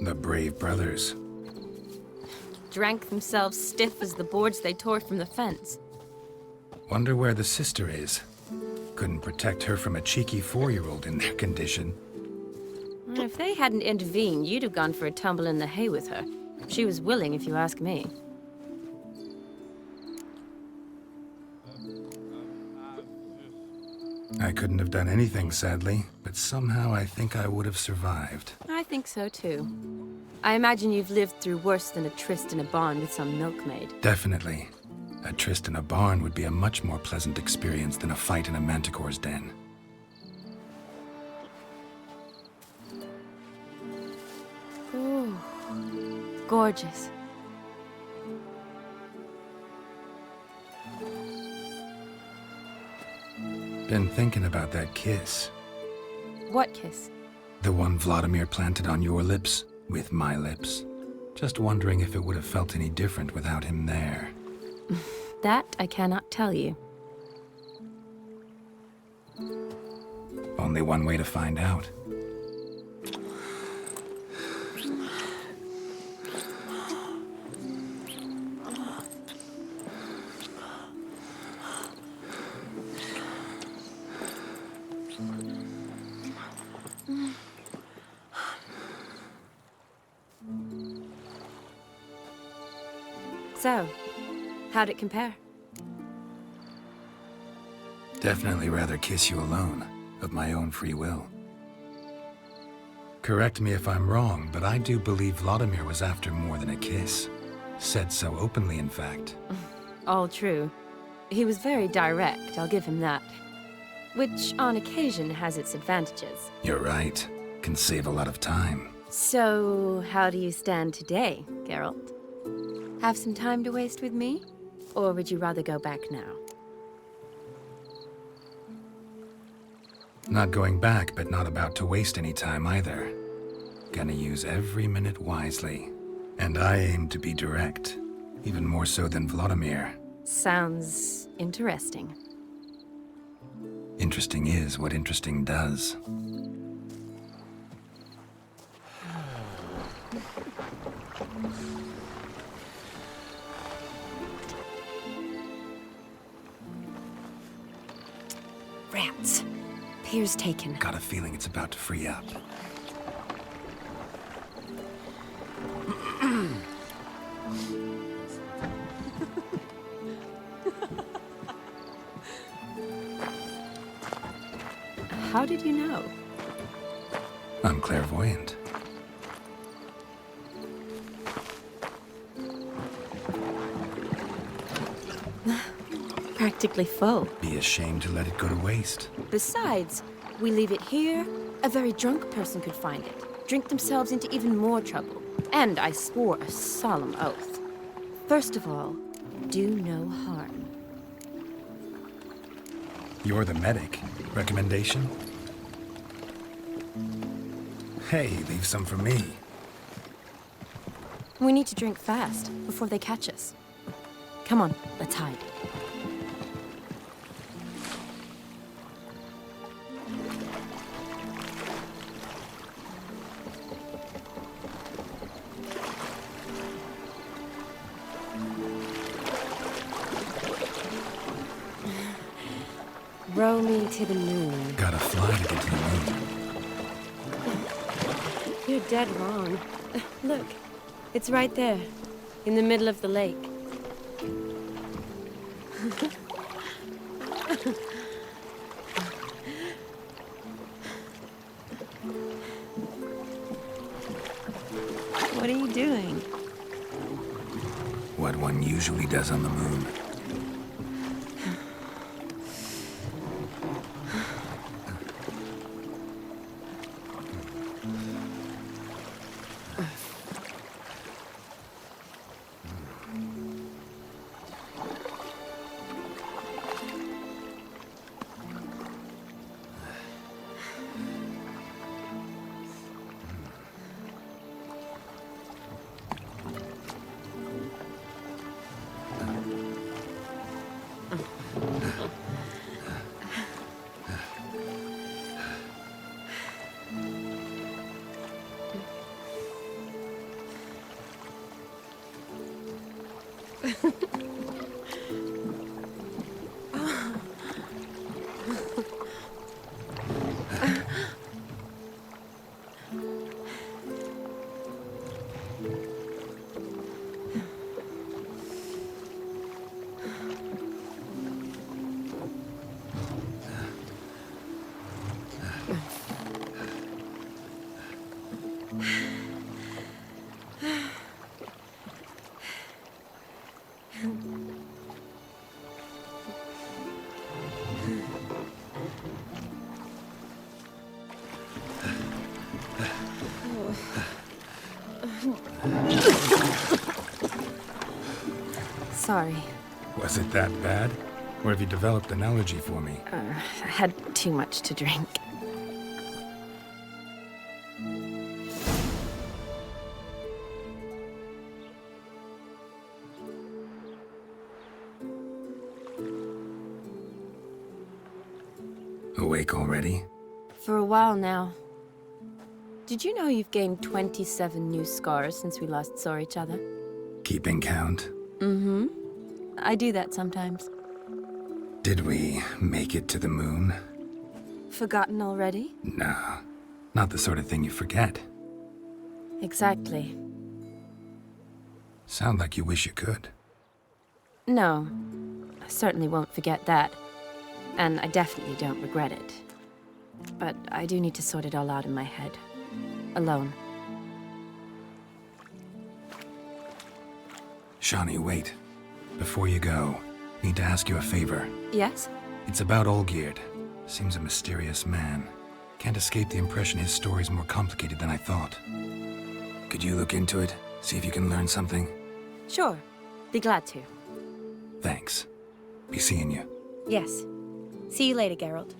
the brave brothers. Drank themselves stiff as the boards they tore from the fence. Wonder where the sister is. Couldn't protect her from a cheeky 4-year-old in their condition. If they hadn't intervened, you'd have gone for a tumble in the hay with her. She was willing, if you ask me. I couldn't have done anything, sadly, but somehow I think I would have survived. I think so, too. I imagine you've lived through worse than a tryst in a barn with some milkmaid. Definitely. A tryst in a barn would be a much more pleasant experience than a fight in a manticore's den. Ooh, gorgeous. Been thinking about that kiss. What kiss? The one Vladimir planted on your lips, with my lips. Just wondering if it would have felt any different without him there. That I cannot tell you. Only one way to find out. So, how'd it compare? Definitely rather kiss you alone, of my own free will. Correct me if I'm wrong, but I do believe Vladimir was after more than a kiss. Said so openly, in fact. All true. He was very direct, I'll give him that. Which, on occasion, has its advantages. You're right. Can save a lot of time. So, how do you stand today, Geralt? Have some time to waste with me? Or would you rather go back now? Not going back, but not about to waste any time either. Gonna use every minute wisely. And I aim to be direct. Even more so than Vladimir. Sounds interesting. Interesting is what interesting does. Rats. Pier's taken. Got a feeling it's about to free up. How did you know? I'm clairvoyant. Practically full. Be ashamed to let it go to waste. Besides, we leave it here, a very drunk person could find it, drink themselves into even more trouble. And I swore a solemn oath. First of all, do no harm. You're the medic. Recommendation? Hey, leave some for me. We need to drink fast, before they catch us. Come on, let's hide. Row me to the moon. Gotta fly to get to the moon. You're dead wrong. Look, it's right there, in the middle of the lake. doing? What one usually does on the moon. Sorry. Was it that bad? Or have you developed an allergy for me? I had too much to drink. Awake already? For a while now. Did you know you've gained 27 new scars since we last saw each other? Keeping count? Mm-hmm. I do that sometimes. Did we make it to the moon? Forgotten already? No, not the sort of thing you forget. Exactly. Sound like you wish you could. No, I certainly won't forget that. And I definitely don't regret it. But I do need to sort it all out in my head. Alone. Shani, wait. Before you go, need to ask you a favor. Yes? It's about Olgierd. Seems a mysterious man. Can't escape the impression his story's more complicated than I thought. Could you look into it? See if you can learn something? Sure. Be glad to. Thanks. Be seeing you. Yes. See you later, Geralt.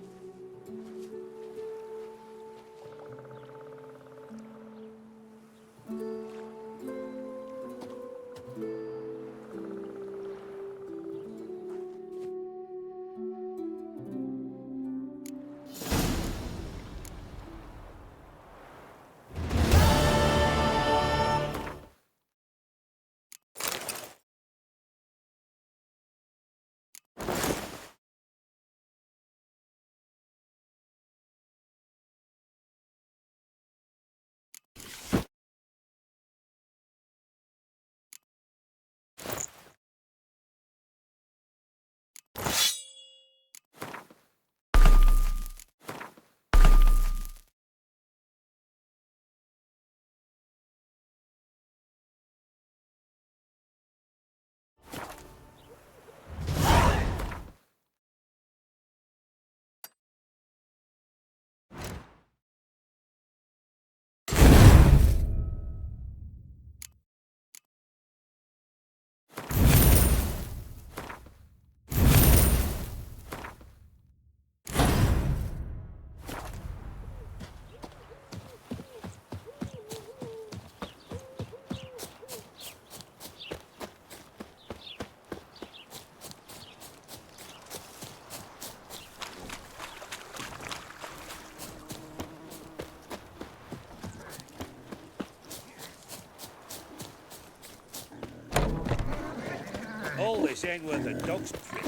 All this ain't worth a dog's prick.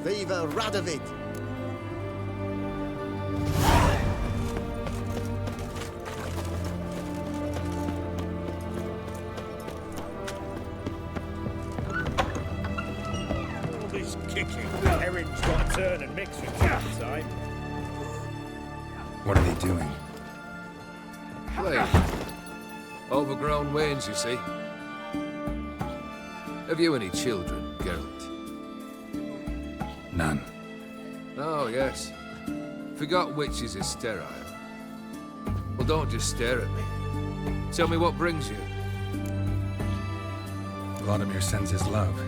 Viva Radovid! All this kicking. Erin's got to turn and mix from time to time. What are they doing? Play. Overgrown wains, you see. Have you any children, Geralt? None. Oh, yes. Forgot witches is sterile. Well, don't just stare at me. Tell me what brings you. Vladimir sends his love.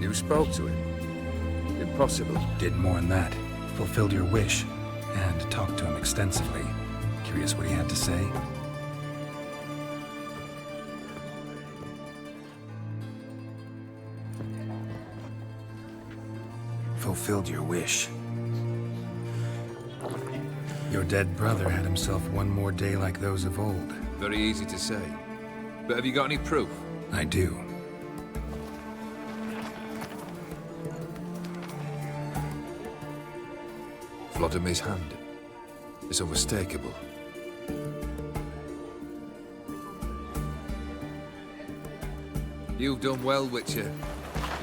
You spoke to him. Impossible. Did more than that. Fulfilled your wish. And talked to him extensively. Curious what he had to say? Fulfilled your wish. Your dead brother had himself one more day like those of old. Very easy to say. But have you got any proof? I do. Vladimir's hand. It's unmistakable. You've done well, Witcher.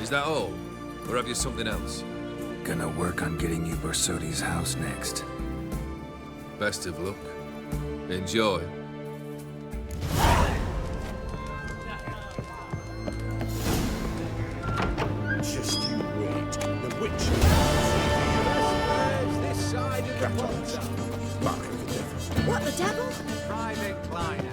Is that all? Or have you something else? Gonna work on getting you Borsodi's house next. Best of luck. Enjoy. Just you wait. The Witcher. This side of the water. Mark of the devil. What the devil? Private Kleiner.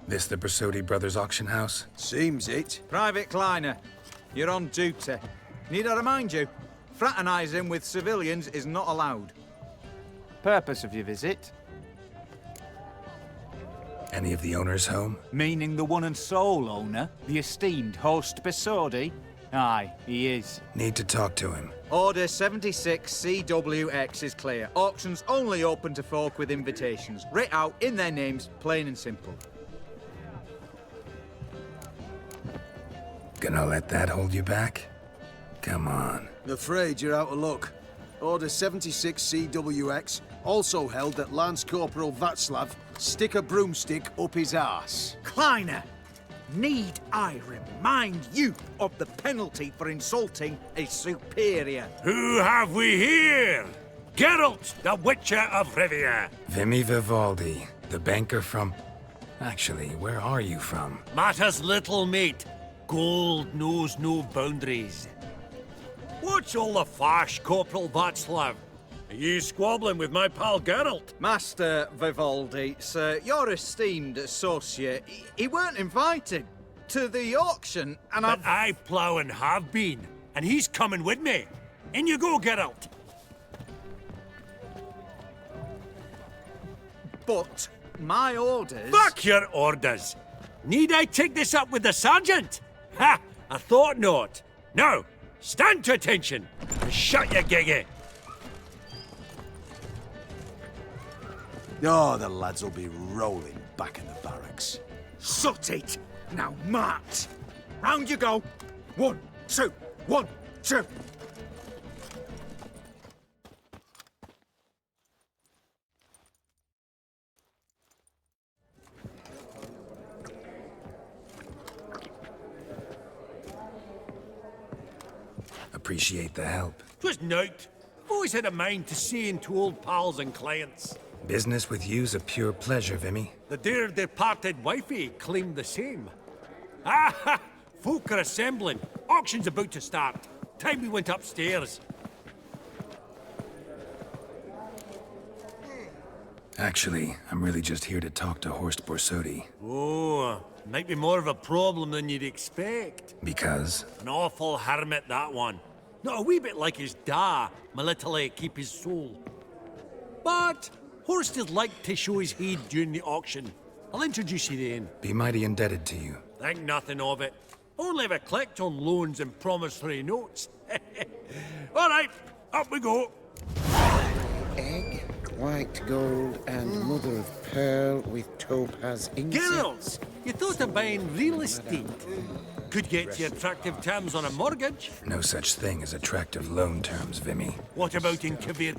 This the Borsodi Brothers auction house? Seems it. Private Kleiner, you're on duty. Need I remind you? Fraternizing with civilians is not allowed. Purpose of your visit? Any of the owners home? Meaning the one and sole owner, the esteemed host Borsodi? Aye, he is. Need to talk to him. Order 76 CWX is clear. Auctions only open to folk with invitations. Writ out in their names, plain and simple. Gonna let that hold you back? Come on. Afraid you're out of luck. Order 76 CWX also held that Lance Corporal Václav stick a broomstick up his arse. Kleiner, need I remind you of the penalty for insulting a superior? Who have we here? Geralt, the Witcher of Rivia. Vimy Vivaldi, the banker from... Actually, where are you from? Matters little, mate. Gold knows no boundaries. What's all the fash, Corporal Václav? Are you squabbling with my pal Geralt? Master Vivaldi, sir, your esteemed associate, he weren't invited to the auction, and But I plough and have been, and he's coming with me. In you go, Geralt. But my orders... Fuck your orders! Need I take this up with the sergeant? Ha! I thought not. Now, stand to attention and shut your giggy. Oh, the lads will be rolling back in the barracks. Sot it! Now march! Round you go! 1, 2, 1, 2! Appreciate the help. 'Twas nowt. I've always had a mind to seeing to old pals and clients. Business with you's a pure pleasure, Vimy. The dear departed wifey claimed the same. Ah ha! Folk are assembling. Auction's about to start. Time we went upstairs. Actually, I'm really just here to talk to Horst Borsodi. Oh, might be more of a problem than you'd expect. Because? An awful hermit, that one. Not a wee bit like his da, my little keep his soul. But Horst is like to show his head during the auction. I'll introduce you then. Be mighty indebted to you. Think nothing of it. Only ever clicked on loans and promissory notes. All right, up we go. Egg, White gold and mother of pearl with topaz insect. Girls, you thought of buying real estate. Could get you attractive terms on a mortgage. No such thing as attractive loan terms, Vimy. What about in Kavir?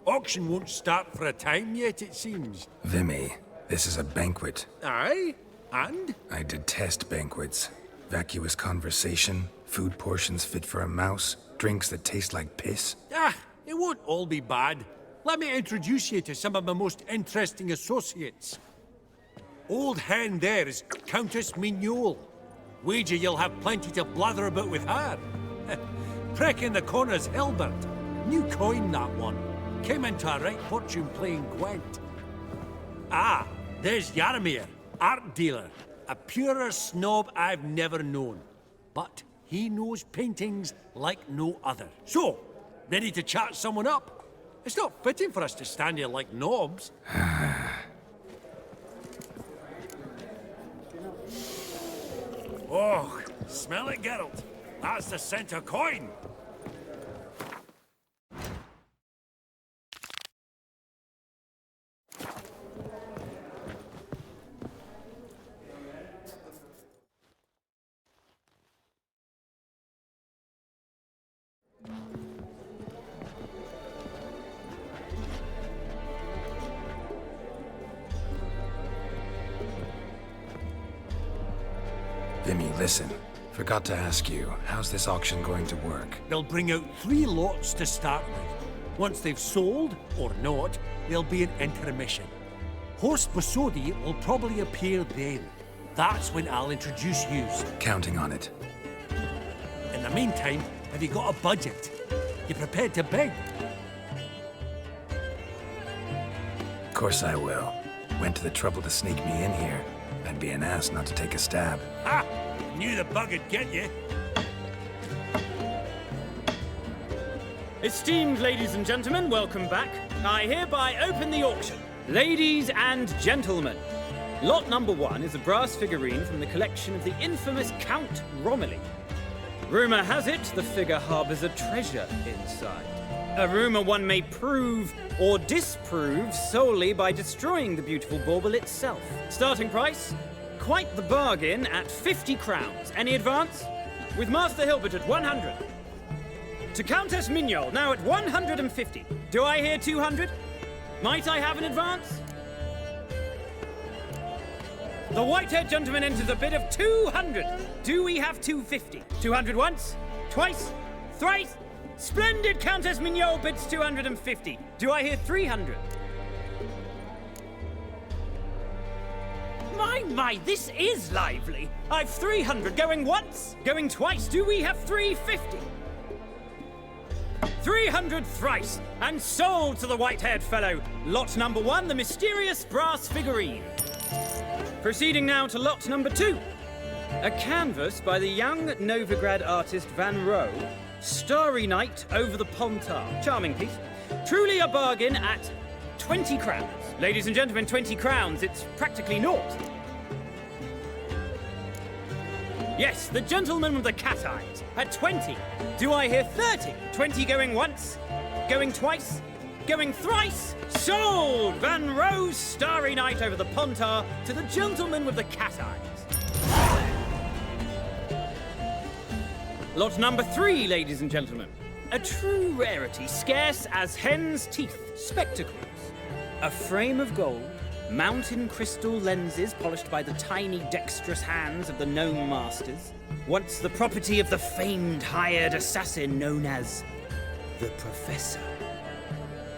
Auction won't start for a time yet, it seems. Vimy, this is a banquet. Aye? And? I detest banquets. Vacuous conversation, food portions fit for a mouse, drinks that taste like piss. It won't all be bad. Let me introduce you to some of my most interesting associates. Old hen there is Countess Mignole. Wager you'll have plenty to blather about with her. Prick in the corner's Hilbert. New coin, that one. Came into a right fortune playing Gwent. There's Jaromir, art dealer. A purer snob I've never known. But he knows paintings like no other. So, ready to chat someone up? It's not fitting for us to stand here like knobs. Oh, smell it, Geralt. That's the center coin. Vimy, listen. Forgot to ask you, how's this auction going to work? They'll bring out 3 lots to start with. Once they've sold, or not, there'll be an intermission. Horst Bosodi will probably appear then. That's when I'll introduce yous. Counting on it. In the meantime, have you got a budget? You prepared to beg? Of course I will. Went to the trouble to sneak me in here. I'd be an ass not to take a stab. Knew the bug would get you. Esteemed ladies and gentlemen, welcome back. I hereby open the auction. Ladies and gentlemen, lot number 1 is a brass figurine from the collection of the infamous Count Romilly. Rumour has it the figure harbours a treasure inside. A rumour one may prove or disprove solely by destroying the beautiful bauble itself. Starting price? Quite the bargain at 50 crowns. Any advance? With Master Hilbert at 100. To Countess Mignole, now at 150. Do I hear 200? Might I have an advance? The white-haired gentleman enters a bid of 200. Do we have 250? 200 once? Twice? Thrice? Splendid! Countess Mignole bids 250. Do I hear 300? My, this is lively. I've 300 going once, going twice. Do we have 350? 300 thrice, and sold to the white-haired fellow. Lot number 1, the mysterious brass figurine. Proceeding now to lot number 2. A canvas by the young Novigrad artist Van Rohe, Starry Night over the Pontar. Charming piece. Truly a bargain at 20 crowns. Ladies and gentlemen, 20 crowns, it's practically naught. Yes, the gentleman with the cat eyes at 20. Do I hear 30? 20 going once, going twice, going thrice. Sold! Van Rohe's Starry Night over the Pontar to the gentleman with the cat eyes. Lot number 3, ladies and gentlemen. A true rarity, scarce as hen's teeth. Spectacles. A frame of gold, mountain crystal lenses polished by the tiny, dexterous hands of the gnome masters. Once the property of the famed hired assassin known as the Professor.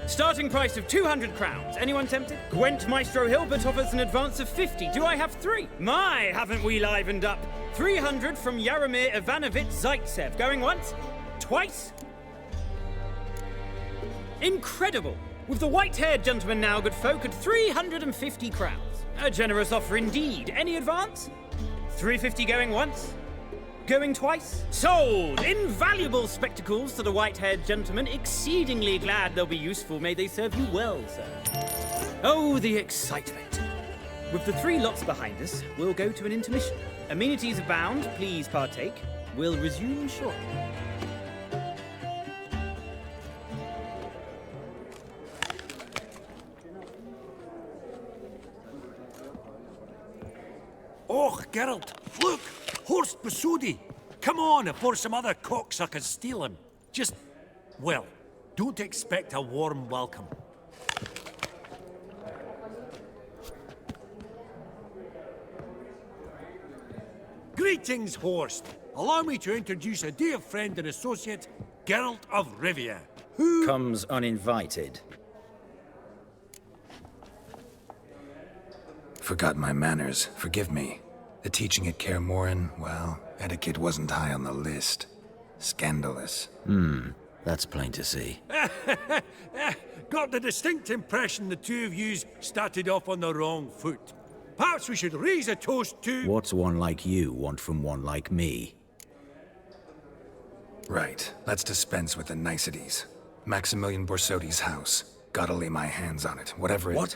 Starting price of 200 crowns. Anyone tempted? Gwent Maestro Hilbert offers an advance of 50. Do I have 3? My, haven't we livened up? 300 from Jaromir Ivanovich Zaitsev. Going once? Twice? Incredible! With the white-haired gentleman now, good folk, at 350 crowns. A generous offer indeed. Any advance? 350 going once? Going twice? Sold! Invaluable spectacles to the white-haired gentleman. Exceedingly glad they'll be useful. May they serve you well, sir. Oh, the excitement. With the 3 lots behind us, we'll go to an intermission. Amenities abound. Please partake. We'll resume shortly. Geralt, look! Horst Basudi! Come on, before some other cocksuckers steal him. Just, well, don't expect a warm welcome. Greetings, Horst. Allow me to introduce a dear friend and associate, Geralt of Rivia. Who comes uninvited? Forgot my manners. Forgive me. The teaching at Kaer Morhen, well, etiquette wasn't high on the list. Scandalous. That's plain to see. Got the distinct impression the two of yous started off on the wrong foot. Perhaps we should raise a toast to... What's one like you want from one like me? Right. Let's dispense with the niceties. Maximilian Borsodi's house. Gotta lay my hands on it, whatever it... What?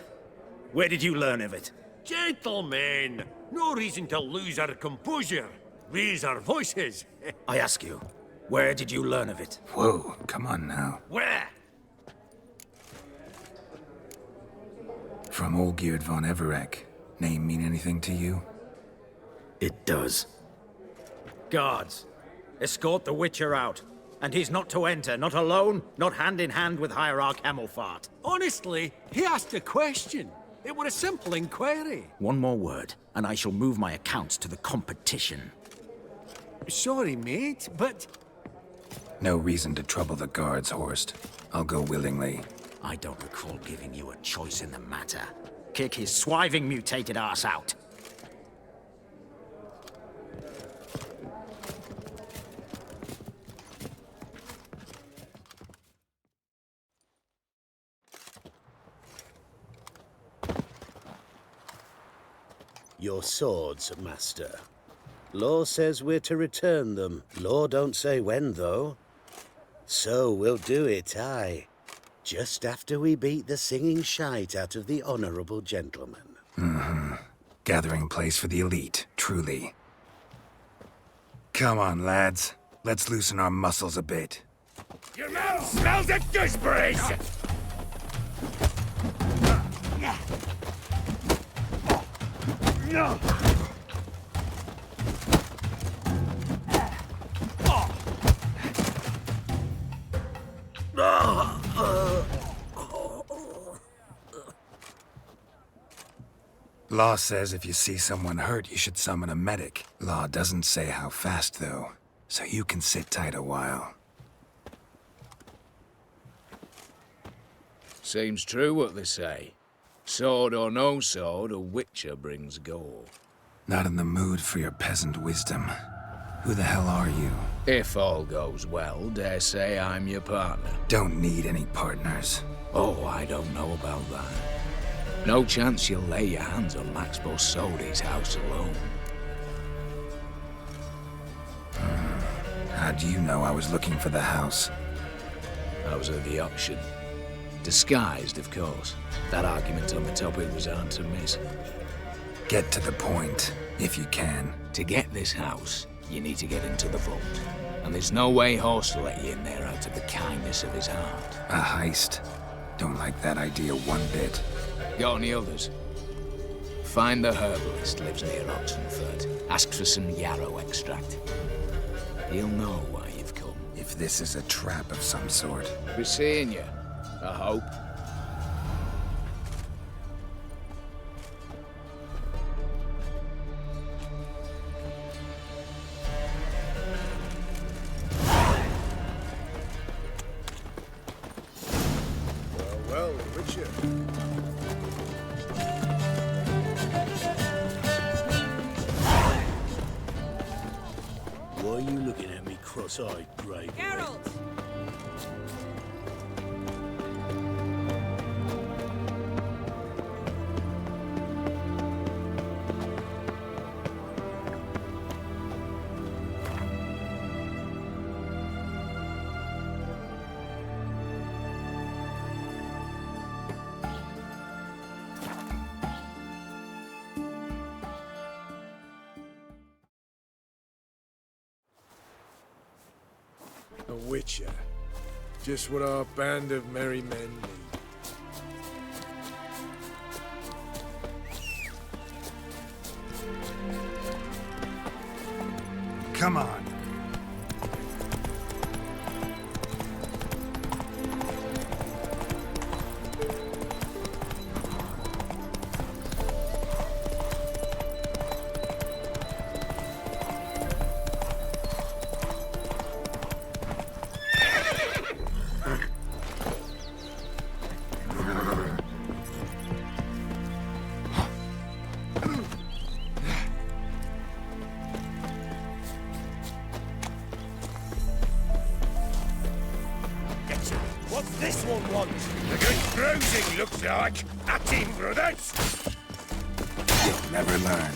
Where did you learn of it? Gentlemen, no reason to lose our composure. Raise our voices. I ask you, where did you learn of it? Whoa, come on now. Where? From Olgierd von Avallac'h. Name mean anything to you? It does. Guards, escort the Witcher out. And he's not to enter, not alone, not hand in hand with Hierarch Hemmelfart. Honestly, he asked a question. It were a simple inquiry. One more word, and I shall move my accounts to the competition. Sorry, mate, but... No reason to trouble the guards, Horst. I'll go willingly. I don't recall giving you a choice in the matter. Kick his swiving mutated ass out. Your swords, master. Law says we're to return them. Law don't say when, though. So we'll do it, aye. Just after we beat the singing shite out of the honourable gentleman. Gathering place for the elite, truly. Come on, lads. Let's loosen our muscles a bit. Your man smells of gooseberries! Law says if you see someone hurt, you should summon a medic. Law doesn't say how fast, though, so you can sit tight a while. Seems true what they say. Sword or no sword, a Witcher brings gore. Not in the mood for your peasant wisdom. Who the hell are you? If all goes well, dare say I'm your partner. Don't need any partners. Oh, I don't know about that. No chance you'll lay your hands on Max Borsodi's house alone. How do you know I was looking for the house? I was at the auction. Disguised, of course. That argument on the topic was hard to miss. Get to the point, if you can. To get this house, you need to get into the vault. And there's no way Horst will let you in there out of the kindness of his heart. A heist? Don't like that idea one bit. Got any others? Find the herbalist lives near Oxenford. Ask for some yarrow extract. He'll know why you've come. If this is a trap of some sort. Be seeing you, I hope. Well, Richard. Why are you looking at me cross-eyed, Grey? Geralt! A Witcher. Just what our band of merry men need. Come on. What's this one want? A good bruising, looks like. At him, brothers! You'll never learn.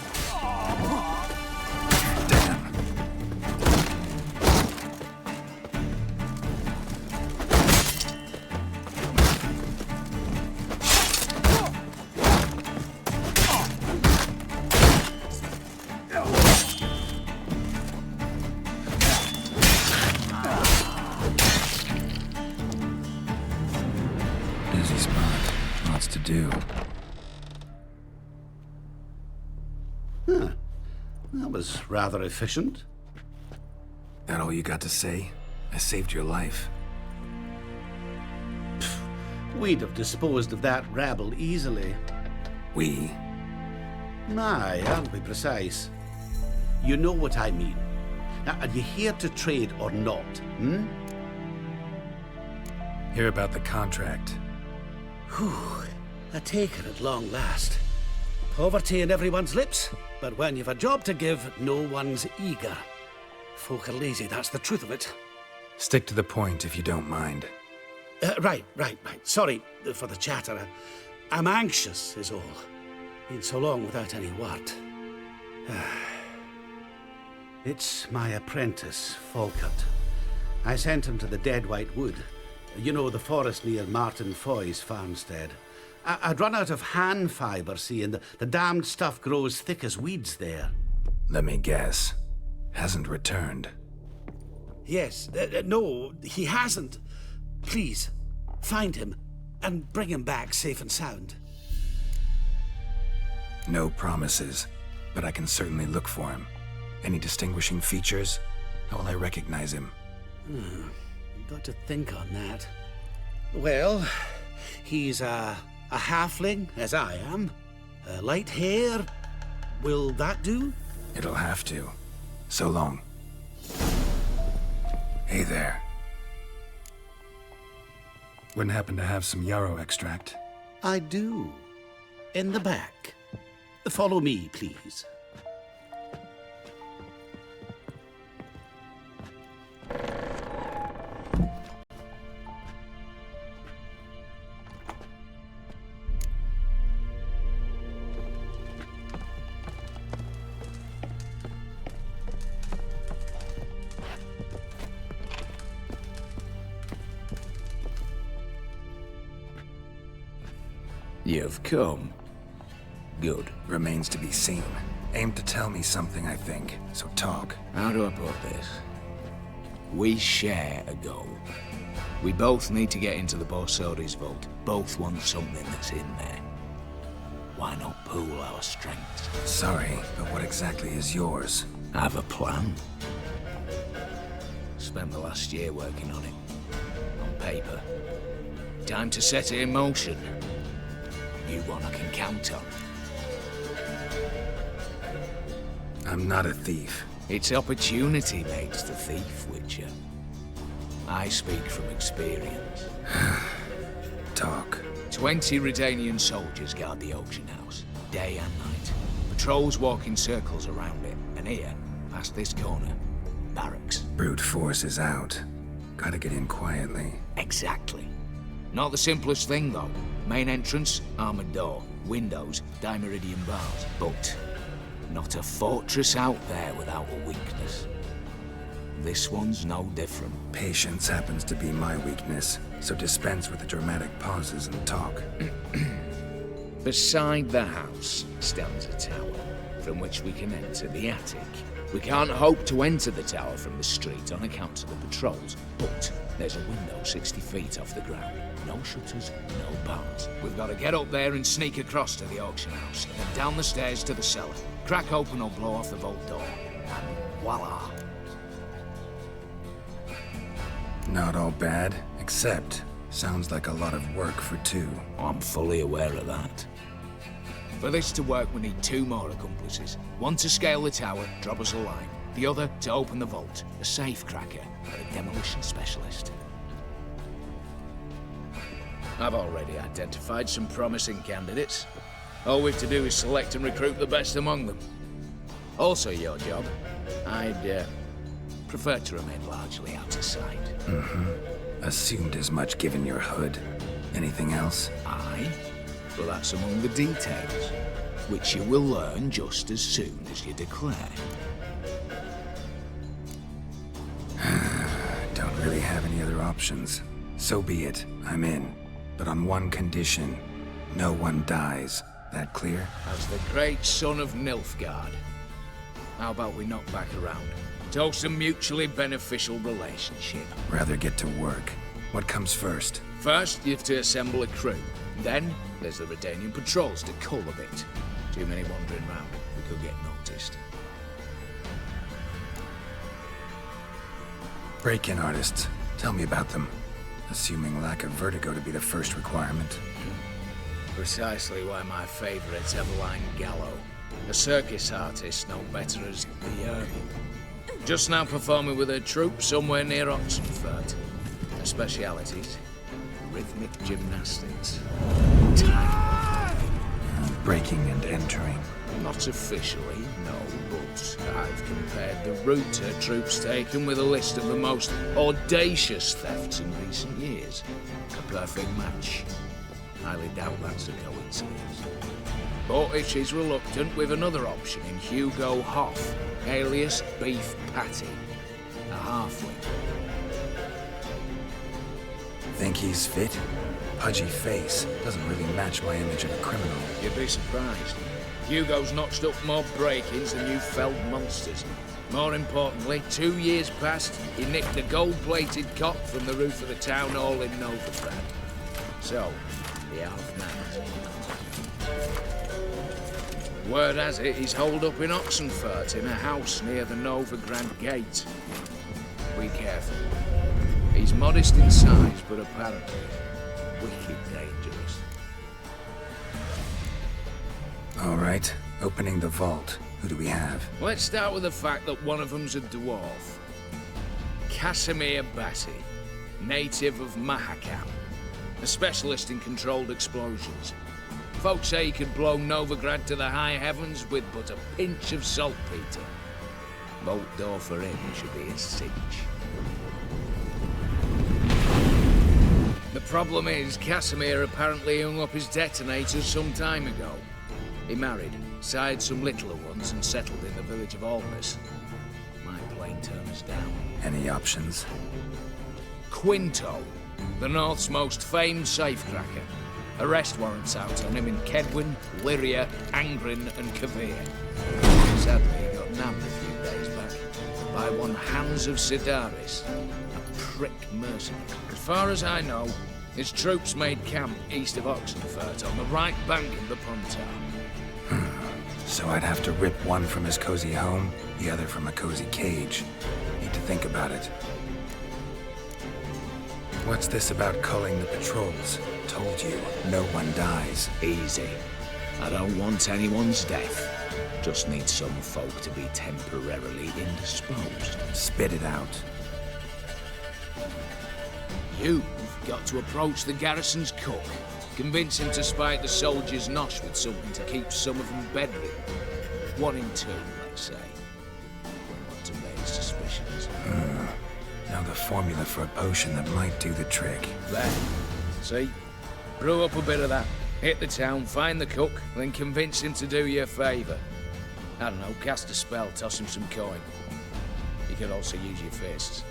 Busy spot. Lots to do. Huh. That was rather efficient. That all you got to say? I saved your life. We'd have disposed of that rabble easily. We? Aye, I'll be precise. You know what I mean. Now, are you here to trade or not, hmm? Hear about the contract. Whew. A taker at long last. Poverty in everyone's lips, but when you've a job to give, no one's eager. Folk are lazy, that's the truth of it. Stick to the point if you don't mind. Right. Sorry for the chatter. I'm anxious, is all. Been so long without any word. It's my apprentice, Falkert. I sent him to the Dead White Wood. You know, the forest near Martin Foy's farmstead. I'd run out of hand fibre, see, and the damned stuff grows thick as weeds there. Let me guess. Hasn't returned. Yes, no, he hasn't. Please, find him and bring him back safe and sound. No promises, but I can certainly look for him. Any distinguishing features? How will I recognize him? Got to think on that. Well, he's a halfling, as I am. Light hair. Will that do? It'll have to. So long. Hey there. Wouldn't happen to have some yarrow extract? I do. In the back. Follow me, please. You've come. Good. Remains to be seen. Aim to tell me something, I think. So talk. How do I put this? We share a goal. We both need to get into the Borsodi's vault. Both want something that's in there. Why not pool our strengths? Sorry, but what exactly is yours? I have a plan. Spent the last year working on it. On paper. Time to set it in motion. You one I can count on. I'm not a thief. It's opportunity makes the thief, Witcher. I speak from experience. Talk. 20 Redanian soldiers guard the auction house, day and night. Patrols walk in circles around it, and here, past this corner, barracks. Brute force is out. Gotta get in quietly. Exactly. Not the simplest thing, though. Main entrance, armored door. Windows, dimeridian bars. But not a fortress out there without a weakness. This one's no different. Patience happens to be my weakness, so dispense with the dramatic pauses and talk. Beside the house stands a tower, from which we can enter the attic. We can't hope to enter the tower from the street on account of the patrols, but there's a window 60 feet off the ground. No shutters, no bars. We've got to get up there and sneak across to the auction house, then down the stairs to the cellar. Crack open or blow off the vault door, and voila! Not all bad, except sounds like a lot of work for two. I'm fully aware of that. For this to work, we need 2 more accomplices. One to scale the tower, drop us a line. The other to open the vault, a safe cracker, or a demolition specialist. I've already identified some promising candidates. All we've to do is select and recruit the best among them. Also your job. I'd prefer to remain largely out of sight. Assumed as much given your hood. Anything else? Aye, but that's among the details, which you will learn just as soon as you declare. Don't really have any other options. So be it, I'm in. But on one condition. No one dies. That clear? As the great son of Nilfgaard. How about we knock back around? Toast a mutually beneficial relationship. Rather get to work. What comes first? First, you have to assemble a crew. Then, there's the Redanian patrols to cull a bit. Too many wandering round. We could get noticed. Break-in artists. Tell me about them. Assuming lack of vertigo to be the first requirement. Precisely why my favourite's Avallac'h Gallo. A circus artist known better as the Eerie. Just now performing with her troupe somewhere near Oxenfurt. Her specialities? Rhythmic gymnastics. Breaking and entering. Not officially, no, but I've compared the route her troope's taken with a list of the most audacious thefts in recent years. A perfect match. Highly doubt that's a coincidence. But if she's reluctant, with another option in Hugo Hoff, alias Beef Patty, a halfling. Think he's fit? Pudgy face doesn't really match my image of a criminal. You'd be surprised. Hugo's notched up more break-ins than you felled monsters. More importantly, 2 years past, he nicked a gold-plated cot from the roof of the town hall in Novigrad. So, the half-man. Word has it he's holed up in Oxenfurt in a house near the Novigrad gate. Be careful. He's modest in size, but apparently wicked dangerous. All right, opening the vault. Who do we have? Let's start with the fact that one of them's a dwarf. Casimir Bassi, native of Mahakam, a specialist in controlled explosions. Folks say he could blow Novigrad to the high heavens with but a pinch of saltpeter. Bolt door for him should be a cinch. The problem is, Casimir apparently hung up his detonators some time ago. He married, sired some littler ones, and settled in the village of Almas. My plain turn us down. Any options? Quinto, the North's most famed safecracker. Arrest warrants out on him in Kedwin, Lyria, Angrin, and Kavir. Sadly, he got nabbed a few days back by one Hans of Sidaris, a prick mercenary. As far as I know, his troops made camp east of Oxenfurt on the right bank of the Pontar. So I'd have to rip one from his cozy home, the other from a cozy cage. Need to think about it. What's this about culling the patrols? Told you, no one dies. Easy. I don't want anyone's death. Just need some folk to be temporarily indisposed. Spit it out. You've got to approach the garrison's cook. Convince him to spike the soldiers' nosh with something to keep some of them bedridden. 1 in 2, let's say. Not to raise suspicions. Now the formula for a potion that might do the trick. There. See? Brew up a bit of that. Hit the town, find the cook, then convince him to do you a favour. I don't know, cast a spell, toss him some coin. You could also use your fists.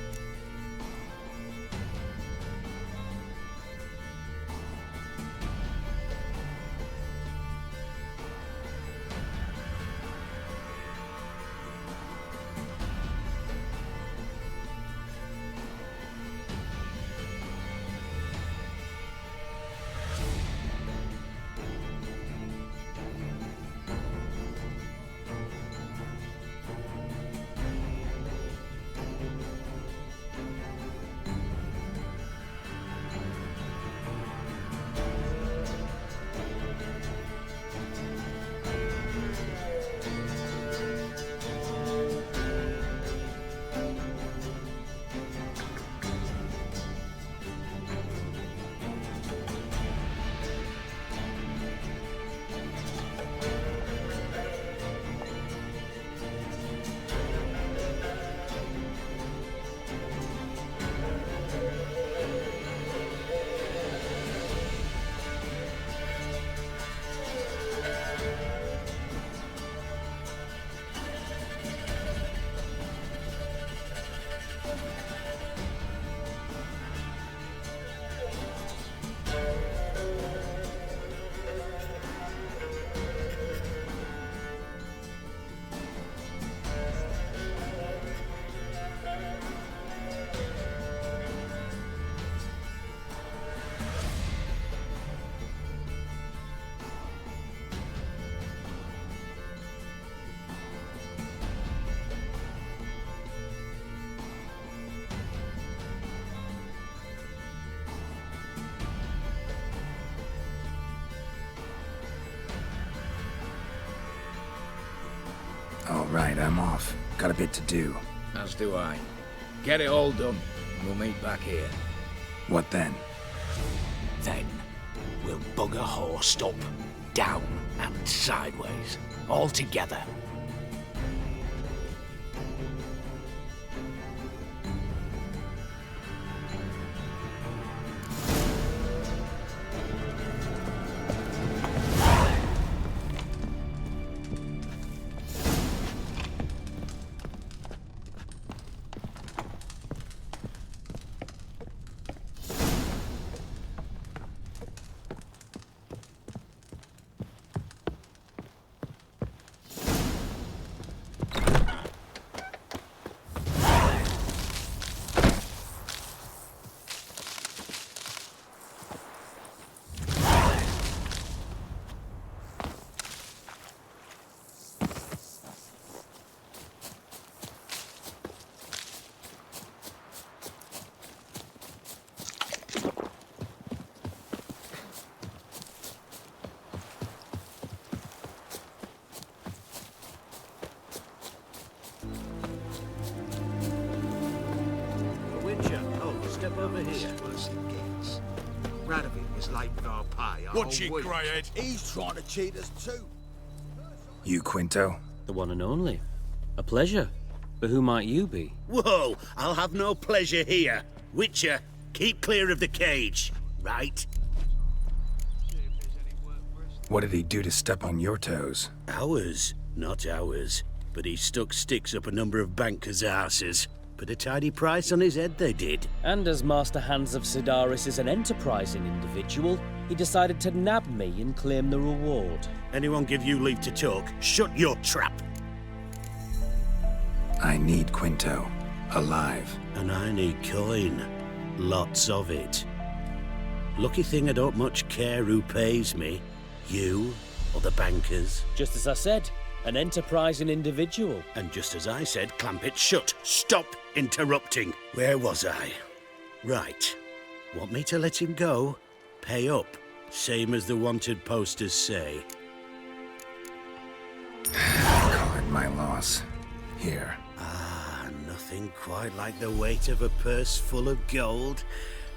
I'm off. Got a bit to do. As do I. Get it all done, and we'll meet back here. What then? Then we'll bugger horse up, down and sideways, all together. Step over here. Worse it gets. Radovid was late with our pay. What's your greyhead? He's trying to cheat us too. You, Quinto? The one and only. A pleasure. But who might you be? Whoa! I'll have no pleasure here. Witcher, keep clear of the cage, right? What did he do to step on your toes? Ours, not ours. But he stuck sticks up a number of bankers' arses. Put a tidy price on his head, they did. And as Master Hans of Sidaris is an enterprising individual, he decided to nab me and claim the reward. Anyone give you leave to talk? Shut your trap! I need Quinto. Alive. And I need coin. Lots of it. Lucky thing I don't much care who pays me. You or the bankers. Just as I said, an enterprising individual. And just as I said, clamp it shut. Stop interrupting. Where was I? Right. Want me to let him go? Pay up. Same as the wanted posters say. Call it my loss. Here. Ah, nothing quite like the weight of a purse full of gold.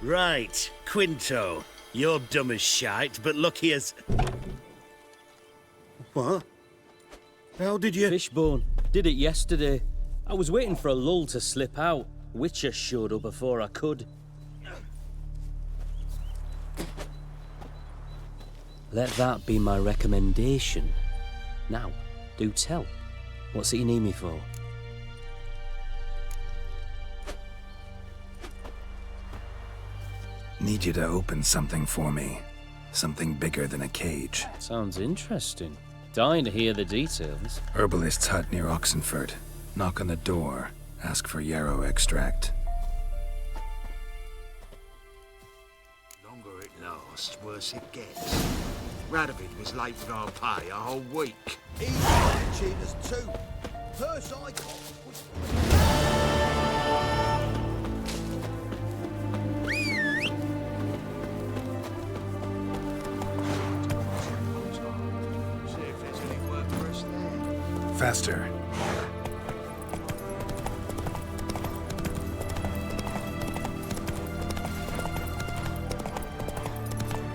Right, Quinto. You're dumb as shite, but lucky as... What? How did you... Fishbone. Did it yesterday. I was waiting for a lull to slip out. Witcher showed up before I could. Let that be my recommendation. Now, do tell. What's it you need me for? Need you to open something for me. Something bigger than a cage. Sounds interesting. Dying to hear the details. Herbalist's hut near Oxenford. Knock on the door. Ask for yarrow extract. Longer it lasts, worse it gets. Radovid was late with our pay a whole week. He's trying to cheat us too. Purse I got. Faster.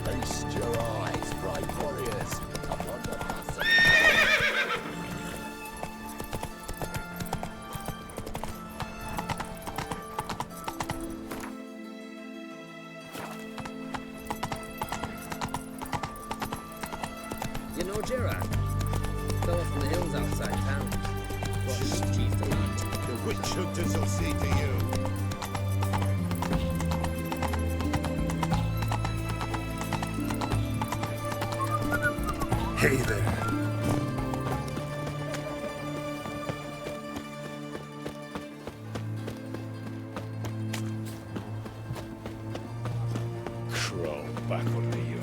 Feast your eyes, brave warriors, upon the muscle. You know Geralt? Fella from the hills outside town. What chief delight. The witch hunters will see to you. Hey there. Crawl back under you.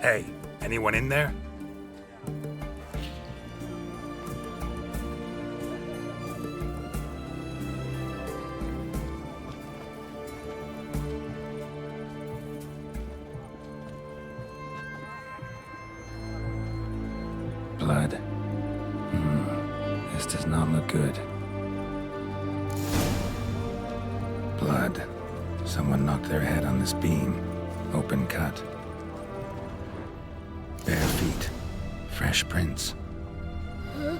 Hey, anyone in there? Blood. This does not look good. Blood. Someone knocked their head on this beam. Open cut. Bare feet. Fresh prints. Man,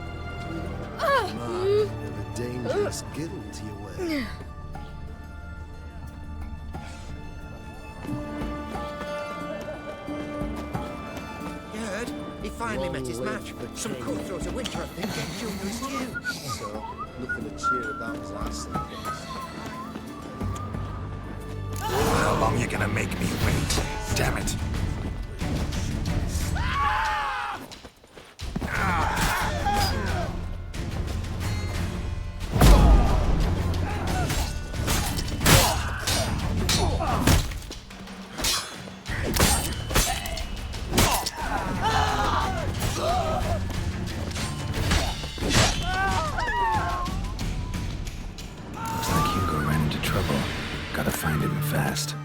you're a dangerous guild you wear. You heard? He finally met his match. Some cutthroat of winter, I think, gave Junior his due. So, nothing to cheer about his ass. How long you gonna make me wait? Damn it. Looks like Hugo ran into trouble. Gotta find him fast.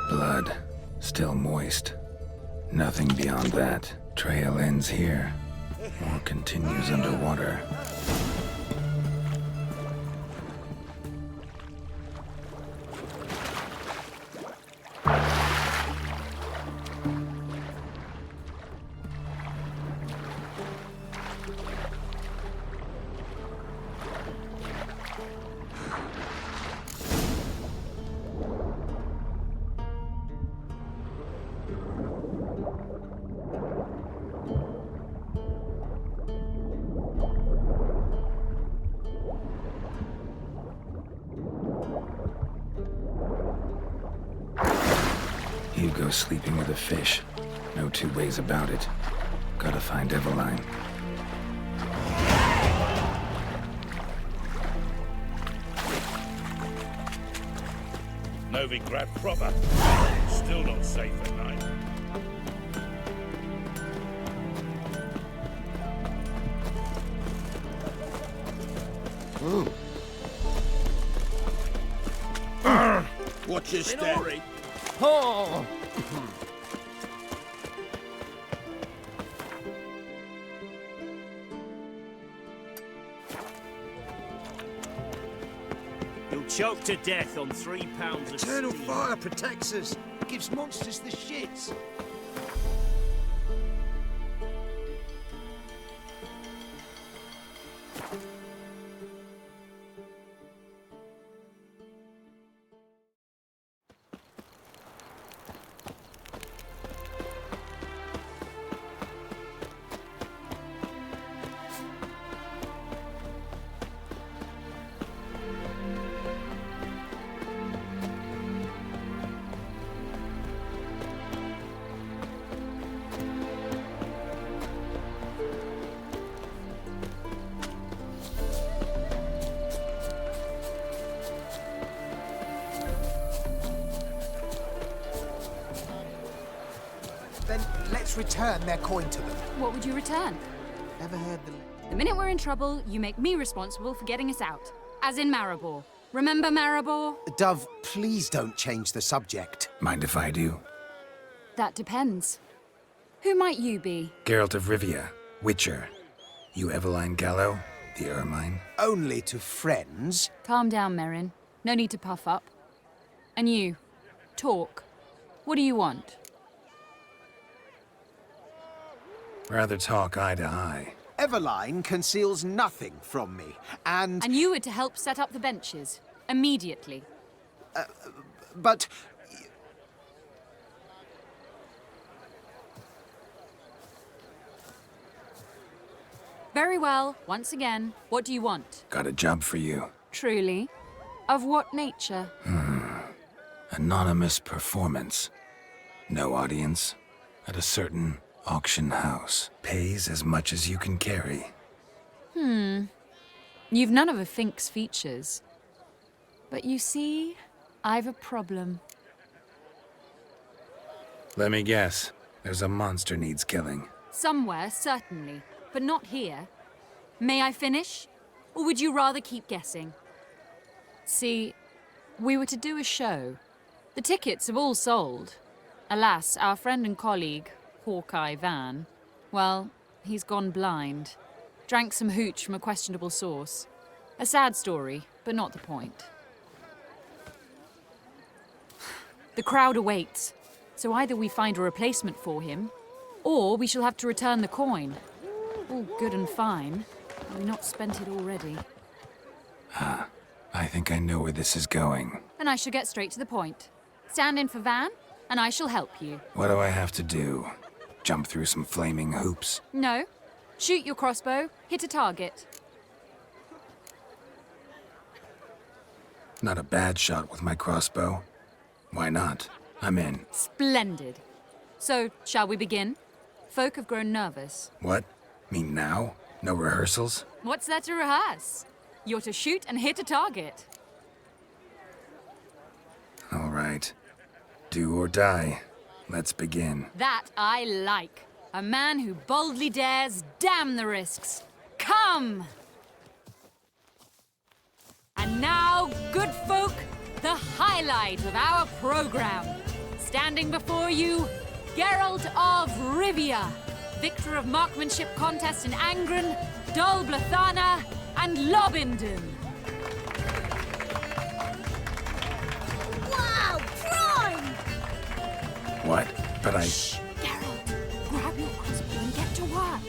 Blood. Still moist. Nothing beyond that. Trail ends here. Or continues underwater. Hugo's sleeping with a fish. No two ways about it. Gotta find Avallac'h. Novigrad proper. Still not safe at night. Watch your step. Oh! You'll choke to death on 3 pounds of Eternal steel. fire protects us. Gives monsters the shits. Then let's return their coin to them. What would you return? Ever heard The minute we're in trouble, you make me responsible for getting us out. As in Maribor. Remember Maribor? Dove, please don't change the subject. Mind if I do? That depends. Who might you be? Geralt of Rivia. Witcher. You Avallac'h Gallo? The Ermine? Only to friends. Calm down, Merrin. No need to puff up. And you, talk. What do you want? Rather talk eye to eye. Avallac'h conceals nothing from me, and... And you were to help set up the benches. Immediately. But... Very well. Once again, what do you want? Got a job for you. Truly? Of what nature? Anonymous performance. No audience. At a certain auction house. Pays as much as you can carry. You've none of a Fink's features. But you see, I've a problem. Let me guess. There's a monster needs killing. Somewhere, certainly, but not here. May I finish? Or would you rather keep guessing? See, we were to do a show. The tickets have all sold. Alas, our friend and colleague, Hawkeye Van, well, he's gone blind. Drank some hooch from a questionable source. A sad story, but not the point. The crowd awaits, so either we find a replacement for him, or we shall have to return the coin. All good and fine. Have we not spent it already? I think I know where this is going. And I shall get straight to the point. Stand in for Van, and I shall help you. What do I have to do? Jump through some flaming hoops? No. Shoot your crossbow, hit a target. Not a bad shot with my crossbow. Why not? I'm in. Splendid. So, shall we begin? Folk have grown nervous. What? Me now? No rehearsals? What's there to rehearse? You're to shoot and hit a target. All right. Do or die. Let's begin. That I like. A man who boldly dares, damn the risks. Come! And now, good folk, the highlight of our program. Standing before you, Geralt of Rivia, victor of marksmanship contests in Angren, Dol Blathana, and Lobindon. Wow, prime! What? But I... Shh, Geralt. Grab your crossbow and get to work.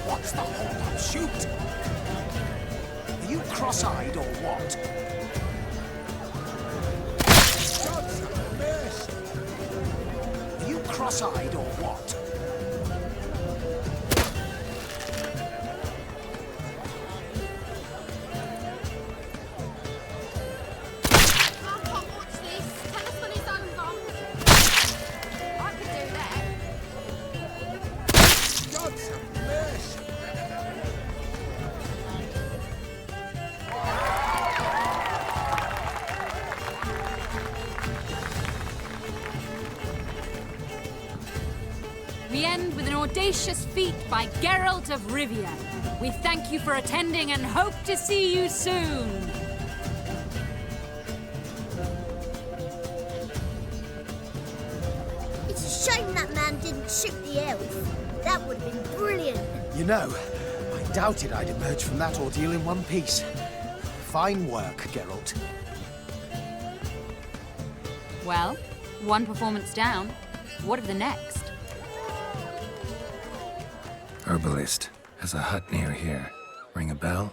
What's the hold-up? Shoot! Are you cross-eyed or what? Are you cross-eyed or what? We end with an audacious feat by Geralt of Rivia. We thank you for attending and hope to see you soon. It's a shame that man didn't shoot the elf. That would have been brilliant. You know, I doubted I'd emerge from that ordeal in one piece. Fine work, Geralt. Well, one performance down. What of the next? Herbalist has a hut near here. Ring a bell?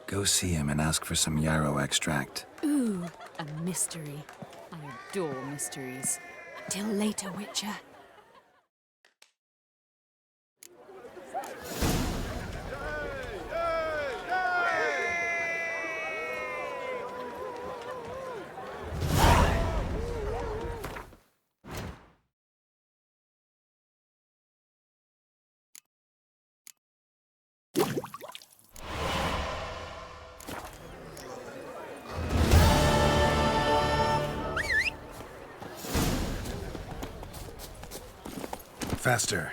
Go see him and ask for some yarrow extract. Ooh, a mystery. I adore mysteries. Till later, Witcher. Faster.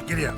Giddy up.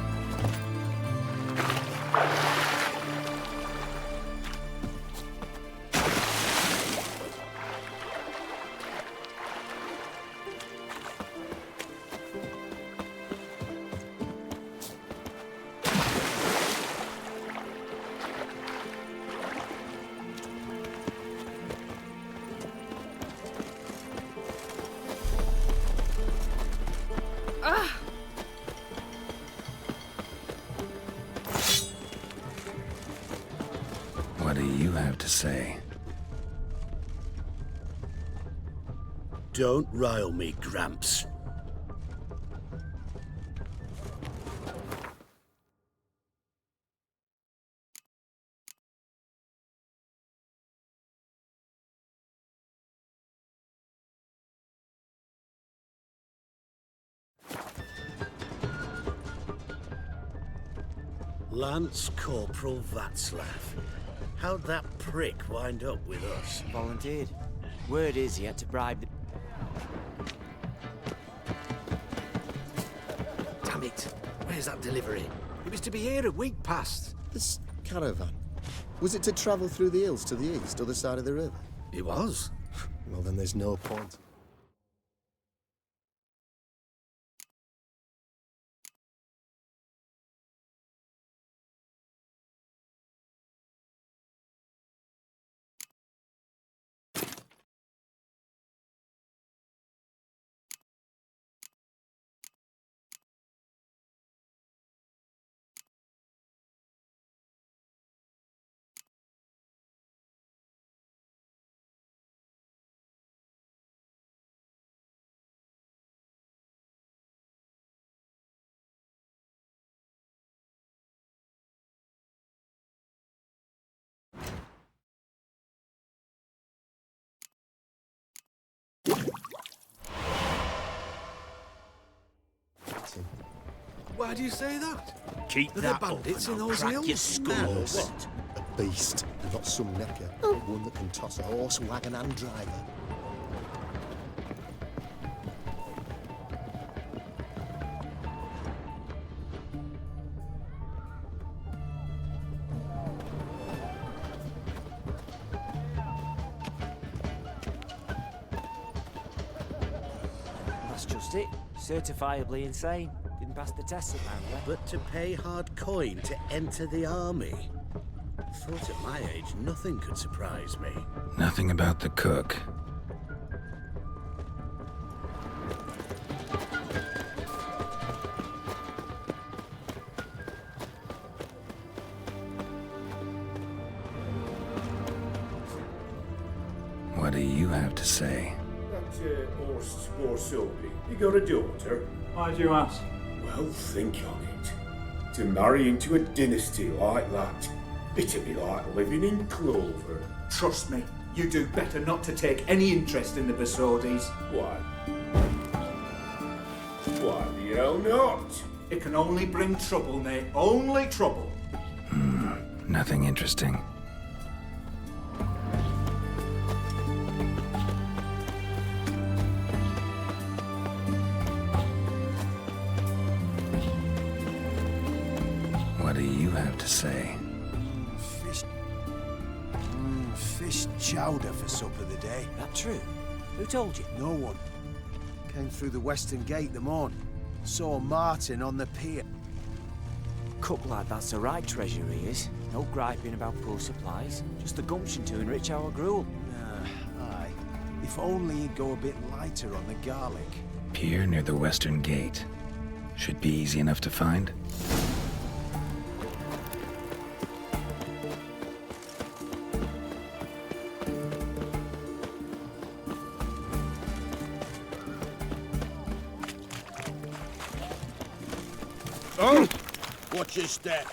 What do you have to say? Don't rile me, Gramps. Lance Corporal Vaclav. How'd that prick wind up with us? Volunteered. Word is he had to bribe the... Damn it! Where's that delivery? It was to be here a week past. This caravan, was it to travel through the hills to the east, other side of the river? It was. Well, then there's no point. Why do you say that? Keep Are that there up bandits and in I'll those crack hills? your skull or Yes. what? A beast, and not some necker, but one that can toss a horse, wagon, and driver. That's just it. Certifiably insane. Didn't pass the test, apparently. But to pay hard coin to enter the army? Thought at my age nothing could surprise me. Nothing about the cook. What do you have to say? That horse Soweth, you got a daughter? Why do you ask? Well, think on it. To marry into a dynasty like that, it'd be like living in clover. Trust me, you do better not to take any interest in the Besodis. Why? Why the hell not? It can only bring trouble, Nate. Only trouble. Nothing interesting. What do you have to say? Fish chowder for supper the day. That true? Who told you? No one. Came through the western gate the morn. Saw Martin on the pier. Cook like that's the right treasure he is. No griping about poor supplies. Just the gumption to enrich our gruel. Aye. If only he'd go a bit lighter on the garlic. Pier near the western gate. Should be easy enough to find. Oh! Watch your step.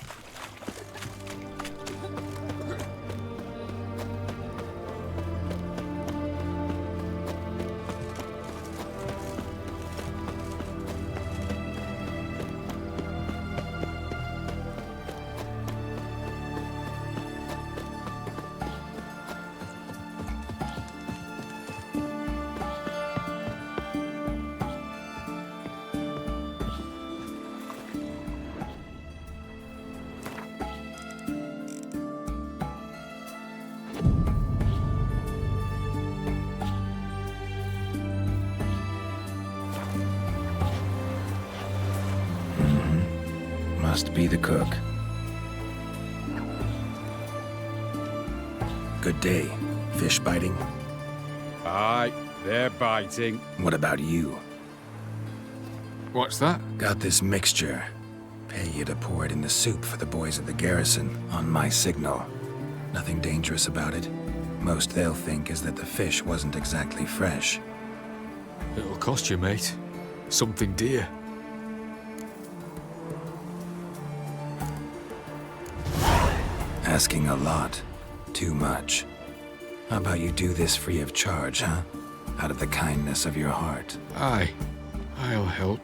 Must be the cook. Good day. Fish biting? Aye, they're biting. What about you? What's that? Got this mixture. Pay you to pour it in the soup for the boys at the garrison, on my signal. Nothing dangerous about it. Most they'll think is that the fish wasn't exactly fresh. It'll cost you, mate. Something dear. Asking a lot. Too much. How about you do this free of charge, huh? Out of the kindness of your heart. Aye, I'll help.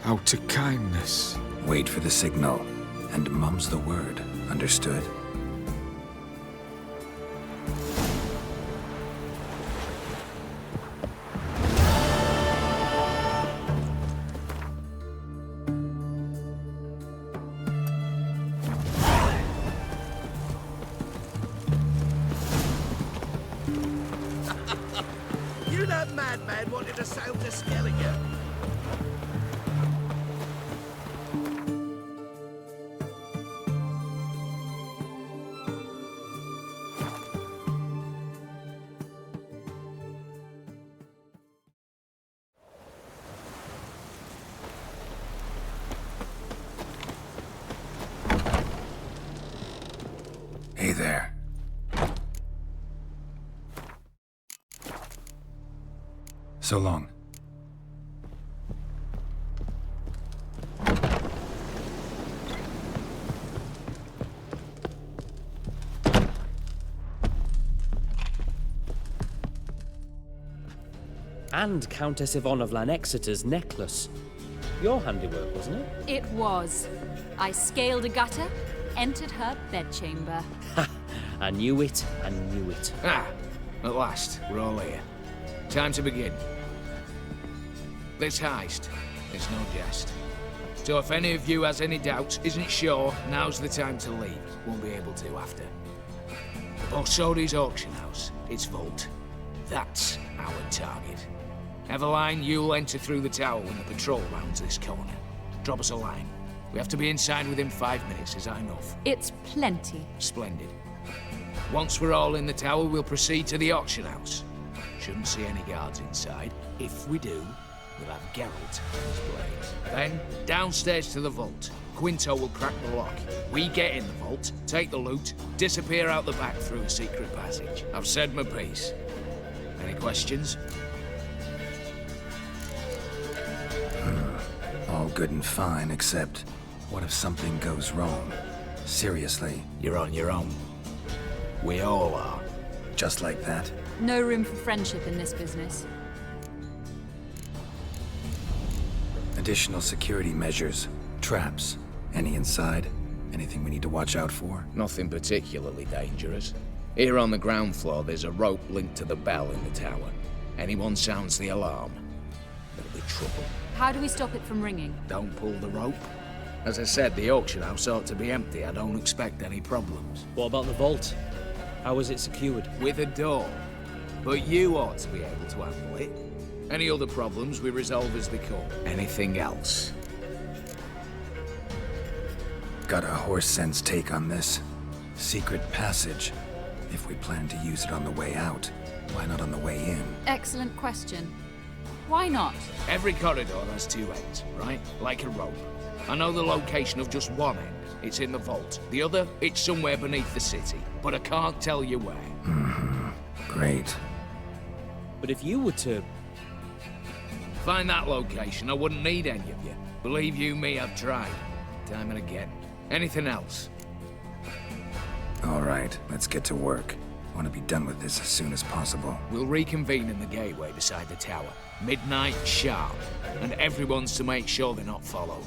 Out of kindness. Wait for the signal, and mum's the word. Understood? You that madman wanted to sail to Skellige. Hey there. So long. And Countess Yvonne of Lanexeter's necklace. Your handiwork, wasn't it? It was. I scaled a gutter, entered her bedchamber. Ha! I knew it, I knew it. Ah, at last, we're all here. Time to begin. This heist is no jest. So if any of you has any doubts, isn't sure, now's the time to leave. Won't be able to after. Borsodi's auction house, its vault. That's our target. Avallac'h, you'll enter through the tower when the patrol rounds this corner. Drop us a line. We have to be inside within 5 minutes, is that enough? It's plenty. Splendid. Once we're all in the tower, we'll proceed to the auction house. Shouldn't see any guards inside. If we do, we'll have Geralt and his blades. Then, downstairs to the vault. Quinto will crack the lock. We get in the vault, take the loot, disappear out the back through a secret passage. I've said my piece. Any questions? All good and fine, except what if something goes wrong? Seriously. You're on your own. We all are. Just like that? No room for friendship in this business. Additional security measures. Traps. Any inside? Anything we need to watch out for? Nothing particularly dangerous. Here on the ground floor, there's a rope linked to the bell in the tower. Anyone sounds the alarm, there'll be trouble. How do we stop it from ringing? Don't pull the rope. As I said, the auction house ought to be empty. I don't expect any problems. What about the vault? How is it secured? With a door. But you ought to be able to handle it. Any other problems we resolve as they come. Anything else? Got a horse sense take on this. Secret passage. If we plan to use it on the way out, why not on the way in? Excellent question. Why not? Every corridor has two ends, right? Like a rope. I know the location of just one end. It's in the vault. The other, it's somewhere beneath the city. But I can't tell you where. Great. But if you were to... find that location, I wouldn't need any of you. Believe you me, I've tried. Time and again. Anything else? All right, let's get to work. Want to be done with this as soon as possible. We'll reconvene in the gateway beside the tower. Midnight sharp. And everyone's to make sure they're not followed.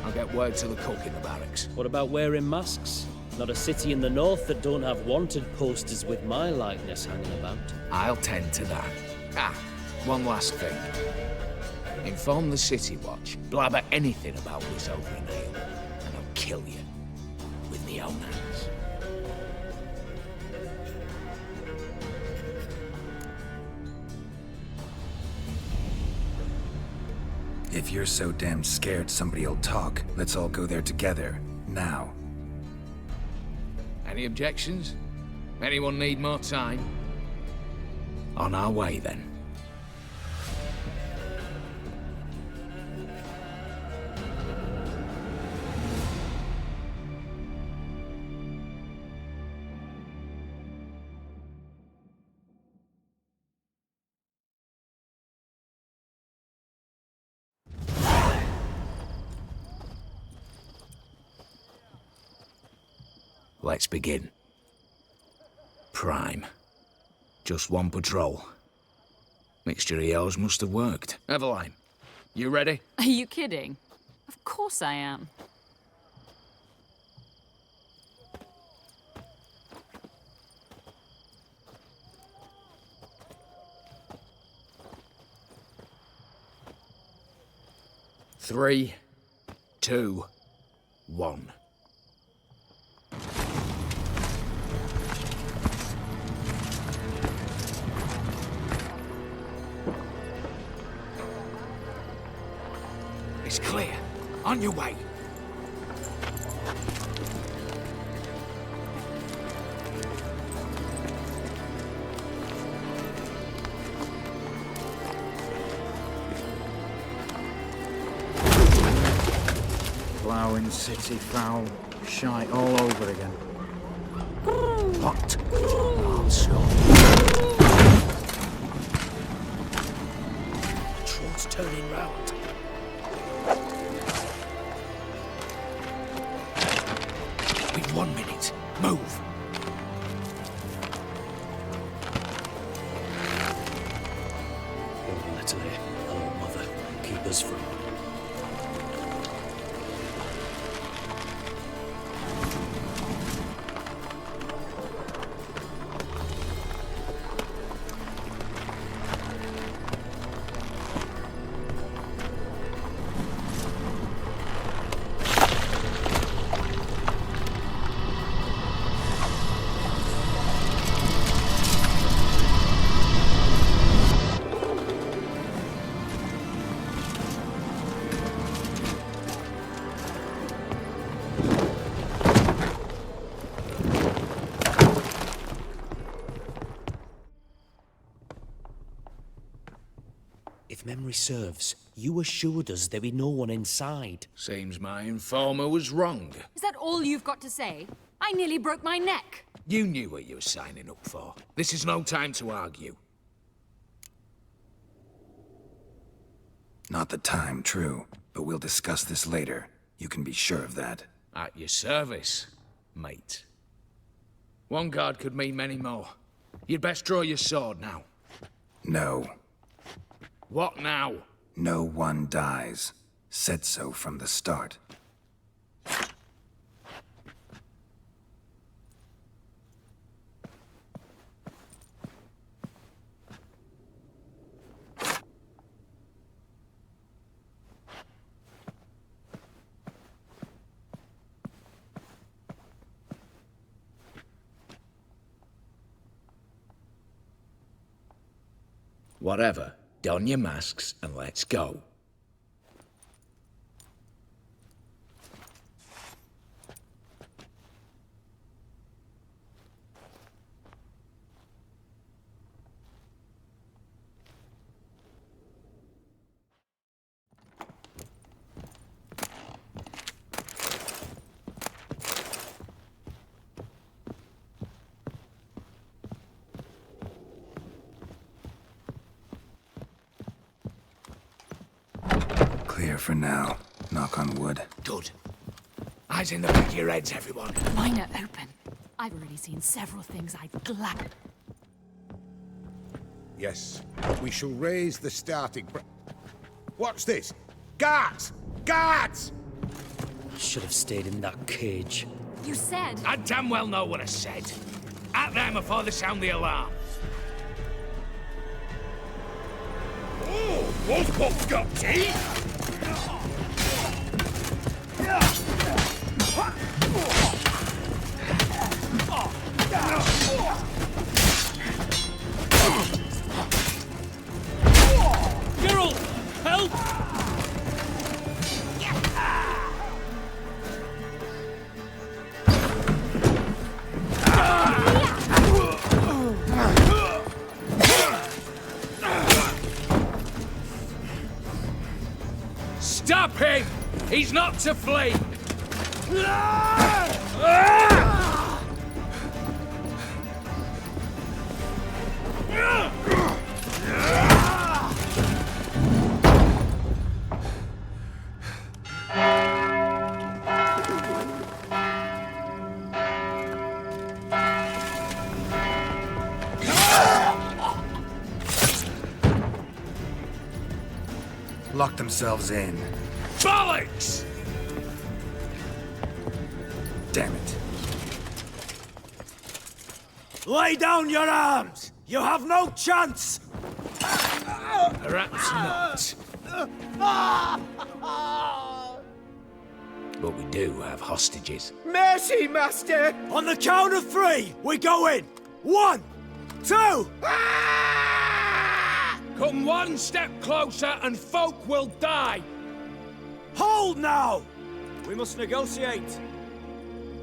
I'll get word to the cook in the barracks. What about wearing masks? Not a city in the north that don't have wanted posters with my likeness hanging about. I'll tend to that. Ah, one last thing. Inform the City Watch. Blabber anything about this over an ale, and I'll kill you. With me own hands. If you're so damn scared somebody'll talk, let's all go there together, now. Any objections? Anyone need more time? On our way, then. Let's begin. Prime. Just one patrol. Mixture of yours must have worked. Avallac'h, you ready? Are you kidding? Of course I am. Three, 2, 1. It's clear. On your way. Ploughing city foul, shite all over again. What? Troll's turning round. We've 1 minute. Move. Oh, Natalie. Oh, mother. Keep us from... If memory serves, you assured us there be no one inside. Seems my informer was wrong. Is that all you've got to say? I nearly broke my neck. You knew what you were signing up for. This is no time to argue. Not the time, true. But we'll discuss this later. You can be sure of that. At your service, mate. One guard could mean many more. You'd best draw your sword now. No. What now? No one dies. Said so from the start. Whatever. Don your masks and let's go. Clear for now. Knock on wood. Good. Eyes in the back of your heads, everyone. Mine are open. I've already seen several things I'd glad... Yes, we shall raise the starting... What's this? Guards! Guards! I should have stayed in that cage. You said... I damn well know what I said. At them before they sound the alarm. Oh, Wolfpop's got teeth! Geralt! Help! Stop him! He's not to flee! Lock themselves in. Bollocks! Damn it. Lay down your arms! You have no chance! Perhaps not. But we do have hostages. Mercy, Master! On the count of 3, we go in! 1, 2... Come one step closer and folk will die! Hold now! We must negotiate.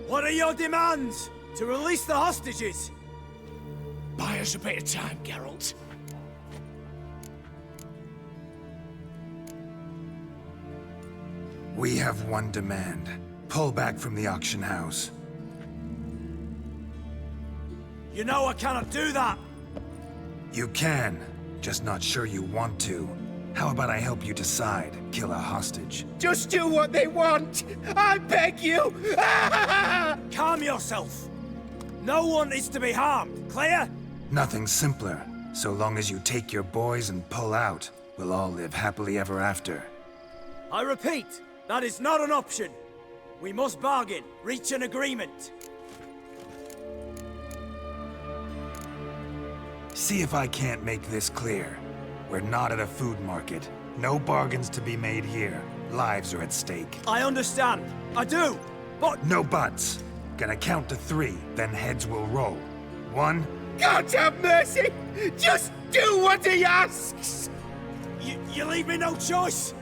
What are your demands? To release the hostages? Buy us a bit of time, Geralt. We have one demand. Pull back from the auction house. You know I cannot do that! You can. Just not sure you want to. How about I help you decide? Kill a hostage. Just do what they want! I beg you! Calm yourself! No one is to be harmed, clear? Nothing simpler. So long as you take your boys and pull out, we'll all live happily ever after. I repeat, that is not an option. We must bargain, reach an agreement. See if I can't make this clear. We're not at a food market. No bargains to be made here. Lives are at stake. I understand. I do. But... No buts. Gonna count to 3, then heads will roll. 1... God have mercy! Just do what he asks! You leave me no choice!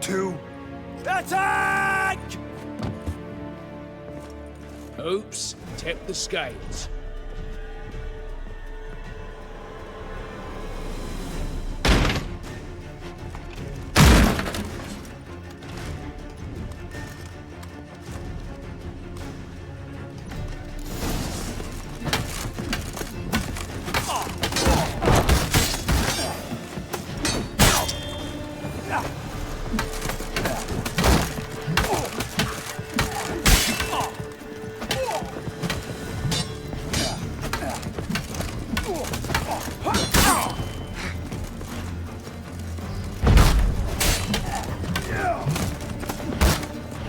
2... Attack! Oops, tip the scales.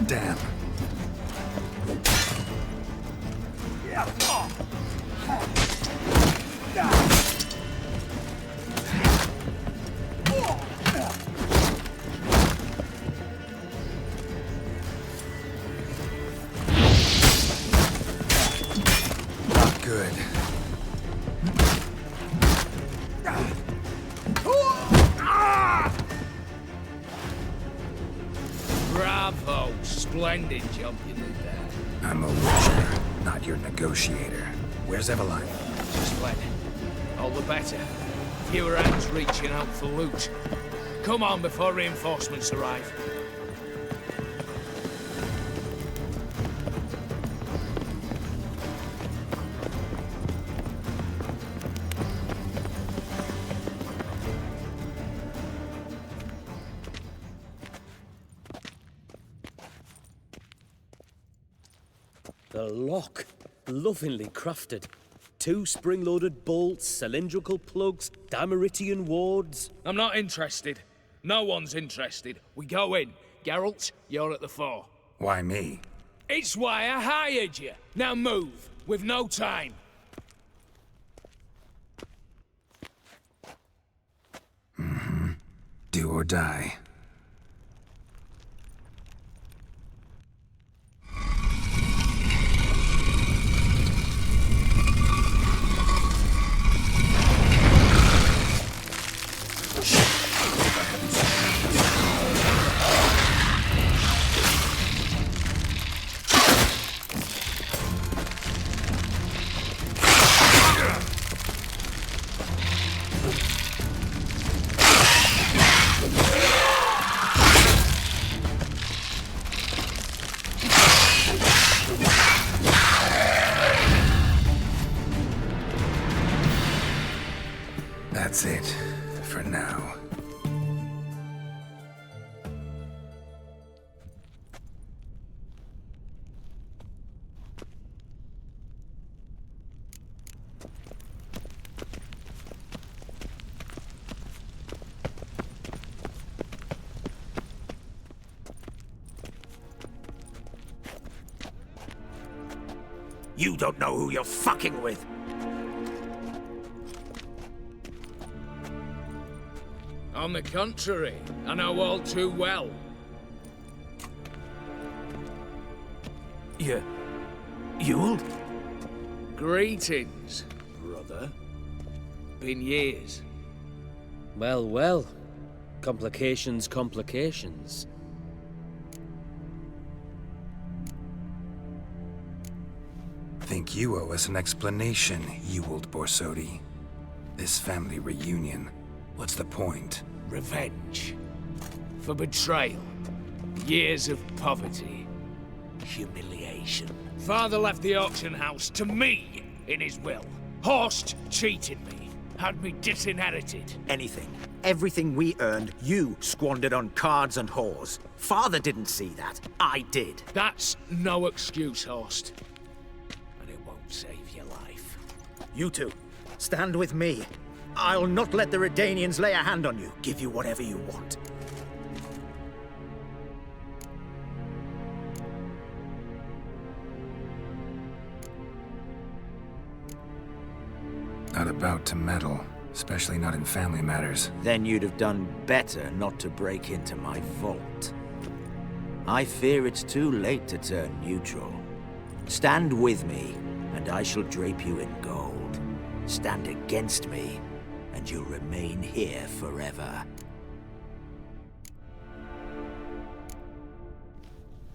Damn. Not good. Bravo! Splendid jump you did there. I'm a witcher, not your negotiator. Where's Avallac'h? Just fled. All the better. Fewer hands reaching out for loot. Come on before reinforcements arrive. The lock, lovingly crafted. 2 spring-loaded bolts, cylindrical plugs, Dameritian wards. I'm not interested. No one's interested. We go in. Geralt, you're at the fore. Why me? It's why I hired you. Now move. We've no time. Mm-hmm. Do or die. That's it, for now. You don't know who you're fucking with. On the contrary, I know all too well. You'll? Greetings, brother. Been years. Well, well. Complications, complications. Think you owe us an explanation, Ewald Borsodi. This family reunion, what's the point? Revenge. For betrayal. Years of poverty. Humiliation. Father left the auction house to me in his will. Horst cheated me. Had me disinherited. Anything. Everything we earned, you squandered on cards and whores. Father didn't see that. I did. That's no excuse, Horst. And it won't save your life. You two, stand with me. I'll not let the Redanians lay a hand on you. Give you whatever you want. Not about to meddle, especially not in family matters. Then you'd have done better not to break into my vault. I fear it's too late to turn neutral. Stand with me, and I shall drape you in gold. Stand against me, and you'll remain here forever.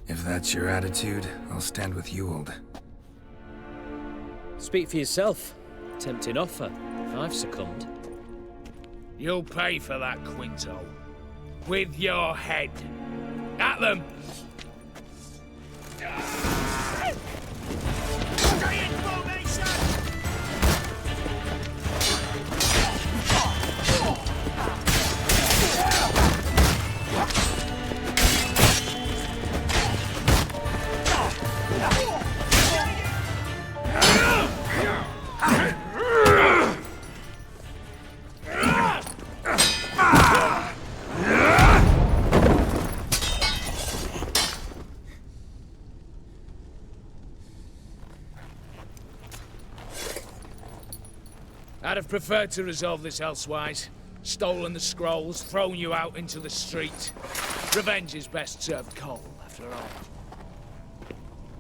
If that's your attitude, I'll stand with Ewald. Speak for yourself. Tempting offer. I've succumbed. You'll pay for that, Quinto. With your head. At them! Stay in formation! I'd have preferred to resolve this elsewise. Stolen the scrolls, thrown you out into the street. Revenge is best served cold, after all.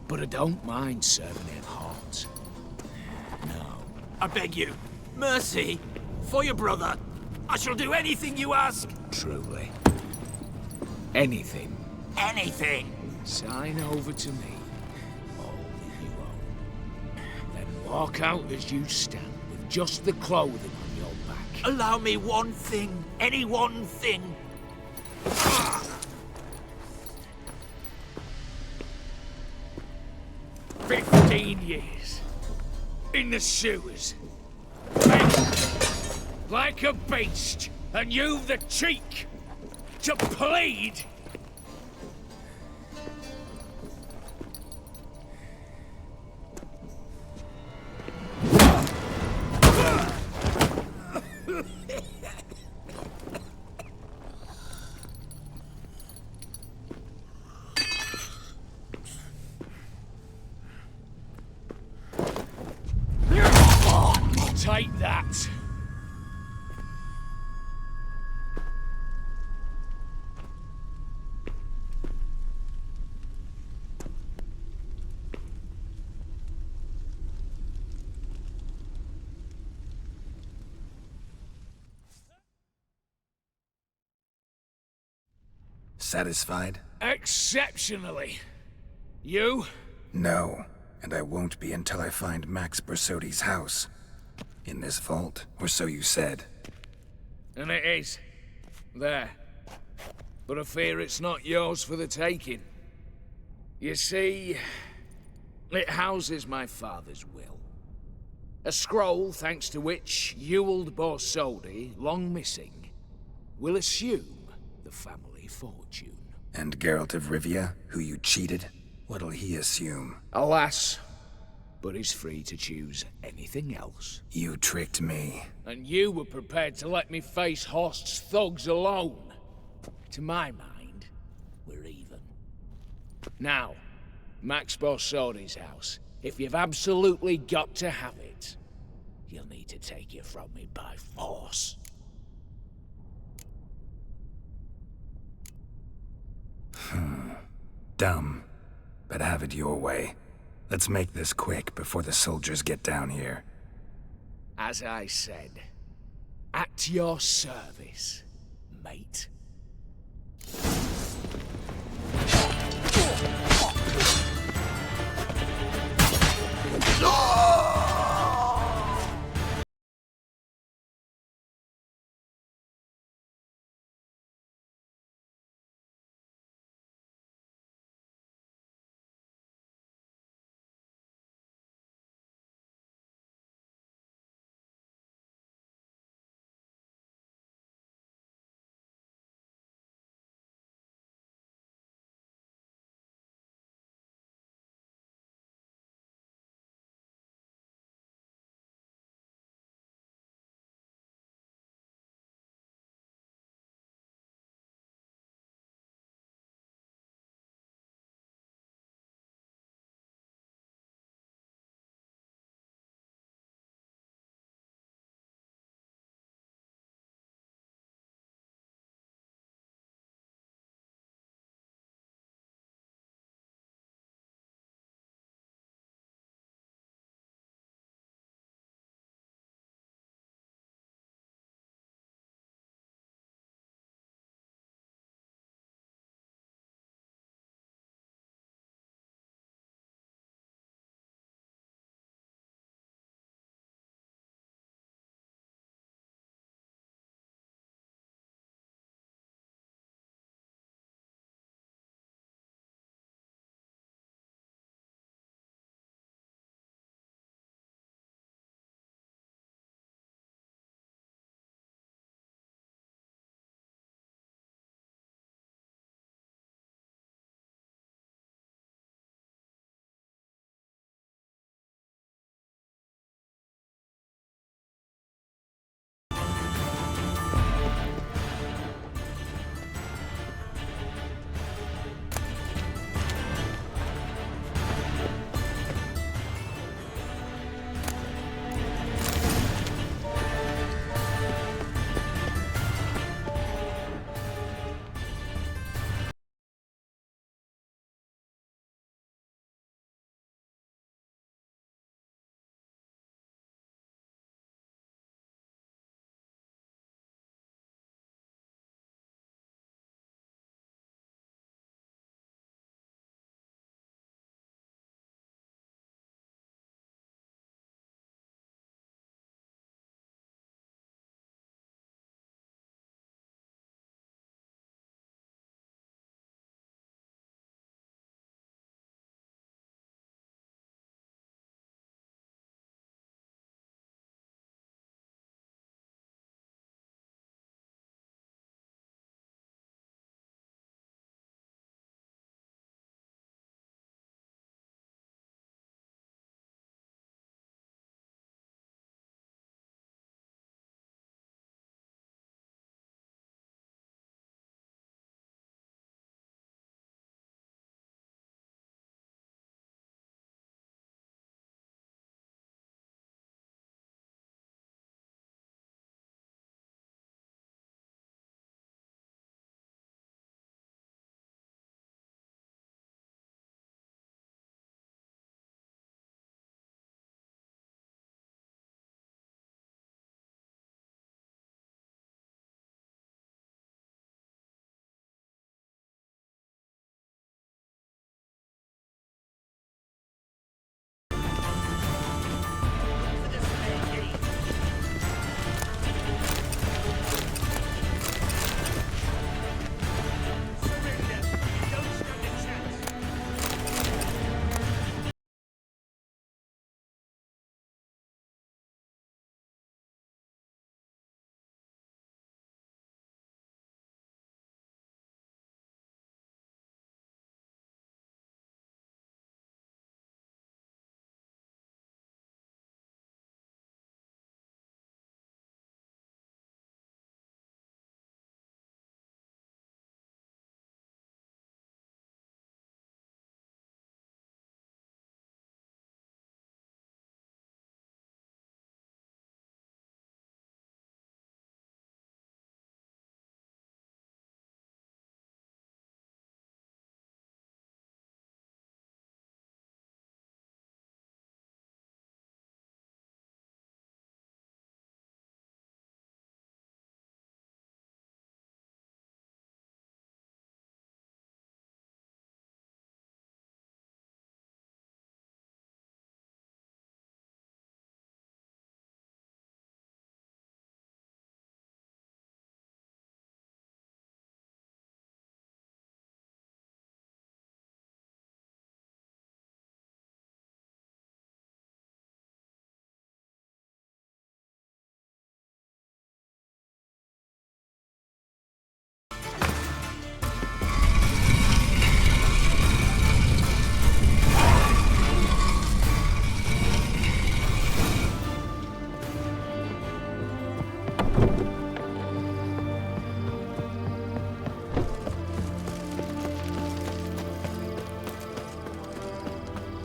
But I don't mind serving it hot. No. I beg you, mercy, for your brother. I shall do anything you ask. Truly. Anything. Anything. Sign over to me. All that you own. Then walk out as you stand. Just the clothing on your back. Allow me one thing. Any one thing. 15 years. In the sewers. Begged like a beast. And you've the cheek to plead. Take that. Satisfied? Exceptionally. You? No, and I won't be until I find Max Borsodi's house. In this vault, or so you said. And it is. There. But I fear it's not yours for the taking. You see, it houses my father's will. A scroll thanks to which Ewald Borsodi, long missing, will assume the family fortune. And Geralt of Rivia, who you cheated? What'll he assume? Alas, but he's free to choose anything else. You tricked me. And you were prepared to let me face Horst's thugs alone. To my mind, we're even. Now, Max Borsodi's house. If you've absolutely got to have it, you'll need to take it from me by force. Dumb, but have it your way. Let's make this quick before the soldiers get down here. As I said, at your service, mate.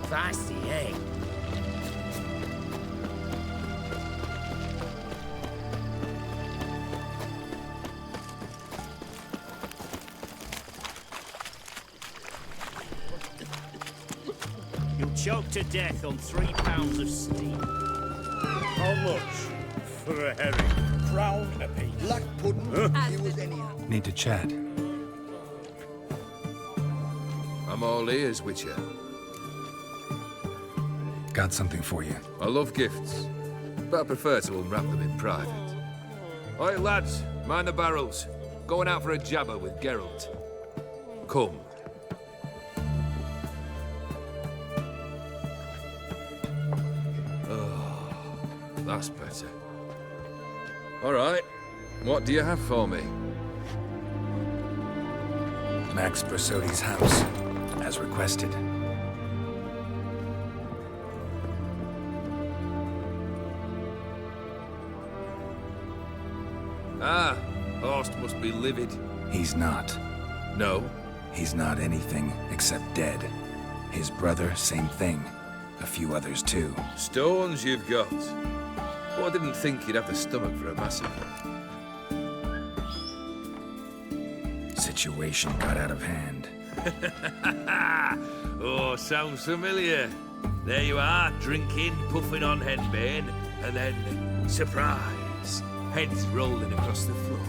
Feisty, eh? You'll choke to death on 3 pounds of steam. How much for a herring? Crown apiece. Black pudding, he was anyhow. Need to chat. I'm all ears, Witcher. Got something for you. I love gifts, but I prefer to unwrap them in private. Oi, lads, mind the barrels. Going out for a jabber with Geralt. Come. Oh, that's better. All right, what do you have for me? Max Bersodi's house, as requested. Ah, Horst must be livid. He's not. No? He's not anything except dead. His brother, same thing. A few others too. Stones you've got. Well, I didn't think you'd have the stomach for a massacre. Situation got out of hand. Oh, sounds familiar. There you are, drinking, puffing on henbane, and then, surprise, heads rolling across the floor.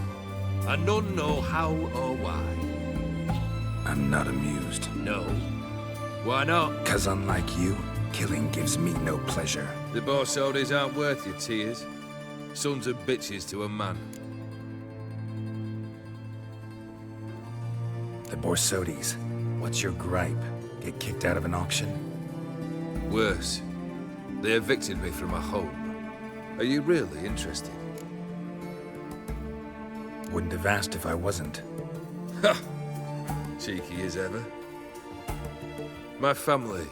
And none know how or why. I'm not amused. No. Why not? 'Cause unlike you, killing gives me no pleasure. The Borsodis aren't worth your tears. Sons of bitches to a man. The Borsodis. What's your gripe? Get kicked out of an auction? Worse. They evicted me from my home. Are you really interested? Wouldn't have asked if I wasn't. Ha! Cheeky as ever. My family,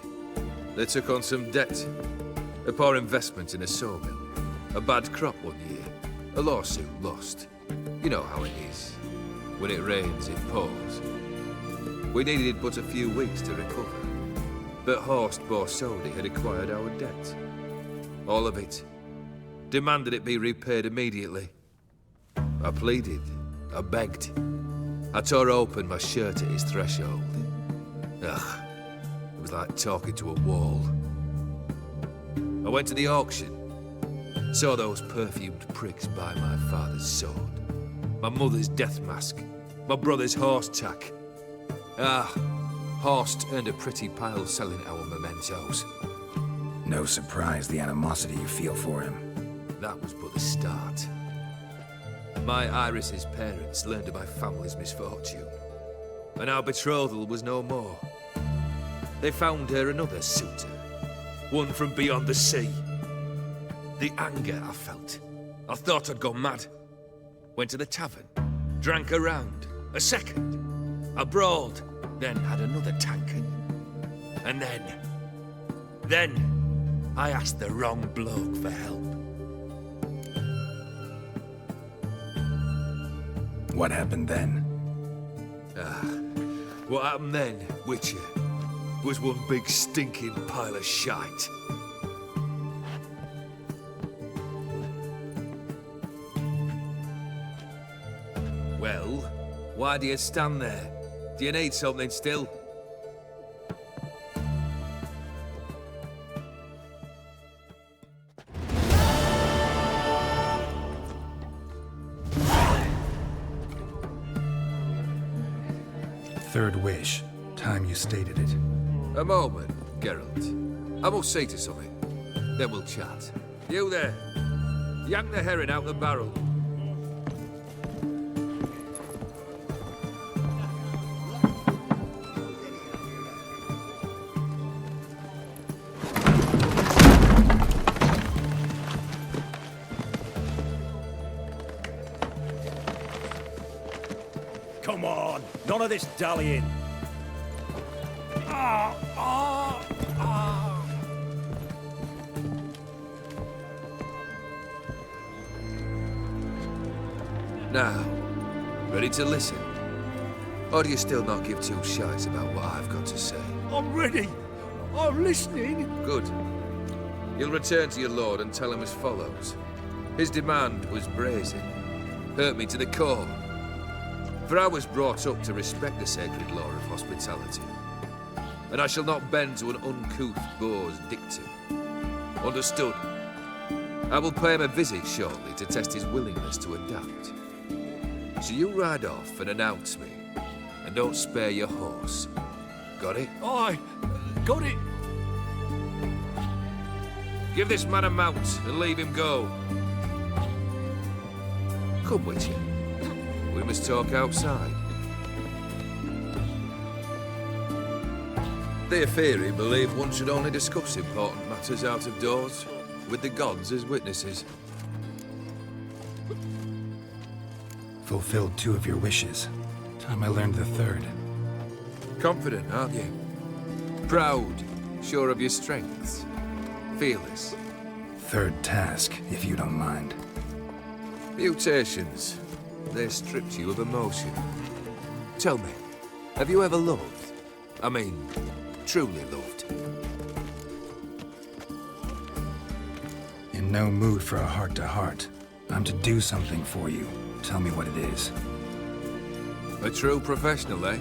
they took on some debt. A poor investment in a sawmill. A bad crop one year. A lawsuit lost. You know how it is. When it rains, it pours. We needed but a few weeks to recover. But Horst Borsodi had acquired our debt. All of it. Demanded it be repaid immediately. I pleaded. I begged. I tore open my shirt at his threshold. Ugh. It was like talking to a wall. I went to the auction. Saw those perfumed pricks buy my father's sword. My mother's death mask. My brother's horse tack. Ah, Horst earned a pretty pile selling our mementos. No surprise the animosity you feel for him. That was but the start. My Iris's parents learned of my family's misfortune, and our betrothal was no more. They found her another suitor, one from beyond the sea. The anger I felt. I thought I'd gone mad. Went to the tavern, drank a round, a second. I brawled, then had another tankard. And then I asked the wrong bloke for help. What happened then? What happened then, Witcher, was one big stinking pile of shite. Well, why do you stand there? Do you need something still? Third wish. Time you stated it. A moment, Geralt. I must say to something. Then we'll chat. You there. Yank the herring out the barrel. Come on, none of this dallying. Now, ready to listen? Or do you still not give two shites about what I've got to say? I'm ready. I'm listening. Good. You'll return to your lord and tell him as follows. His demand was brazen. Hurt me to the core. For I was brought up to respect the sacred law of hospitality. And I shall not bend to an uncouth boor's dictum. Understood? I will pay him a visit shortly to test his willingness to adapt. So you ride off and announce me. And don't spare your horse. Got it? Aye, got it. Give this man a mount and leave him go. Come with you. We must talk outside. The Eerie believe one should only discuss important matters out of doors, with the gods as witnesses. Fulfilled 2 of your wishes. Time I learned the 3rd. Confident, aren't you? Proud, sure of your strengths. Fearless. 3rd task, if you don't mind. Mutations. They stripped you of emotion. Tell me, have you ever loved? I mean, truly loved? In no mood for a heart-to-heart. I'm to do something for you. Tell me what it is. A true professional, eh?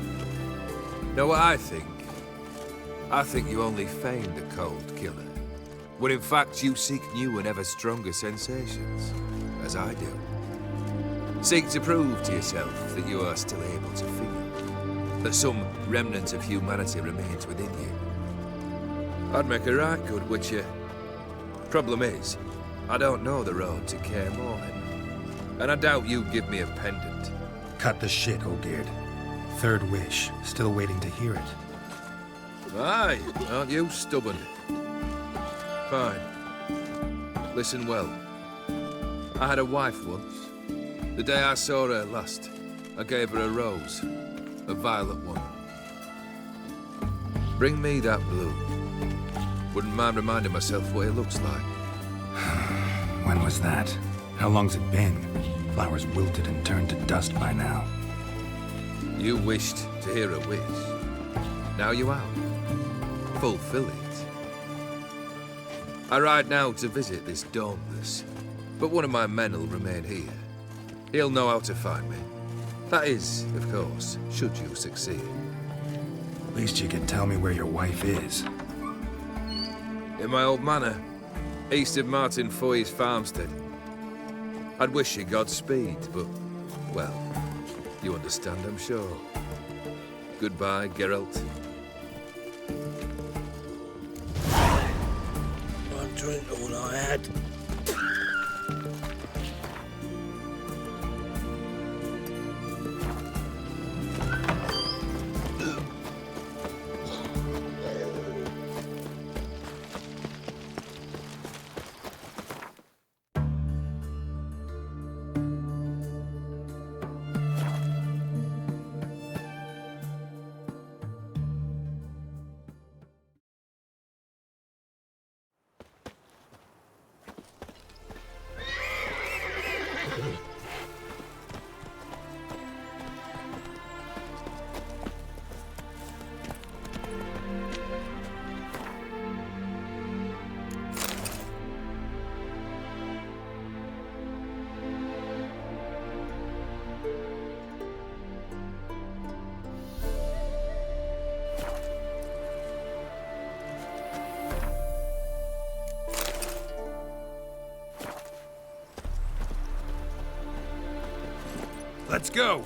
Know what I think? I think you only feigned a cold killer, when in fact you seek new and ever stronger sensations, as I do. Seek to prove to yourself that you are still able to feel, that some remnant of humanity remains within you. I'd make a right good Witcher. Problem is, I don't know the road to Kaer Morhen, and I doubt you'd give me a pendant. Cut the shit, Olgierd. 3rd wish. Still waiting to hear it. Aye, aren't you stubborn? Fine. Listen well. I had a wife once. The day I saw her last, I gave her a rose. A violet one. Bring me that blue. Wouldn't mind reminding myself what it looks like. When was that? How long's it been? Flowers wilted and turned to dust by now. You wished to hear a wish. Now you have. Fulfill it. I ride now to visit this Dauntless, but one of my men will remain here. He'll know how to find me. That is, of course, should you succeed. At least you could tell me where your wife is. In my old manor, east of Martin Foy's farmstead. I'd wish you Godspeed, but, well, you understand, I'm sure. Goodbye, Geralt. I drank all I had. Let's go!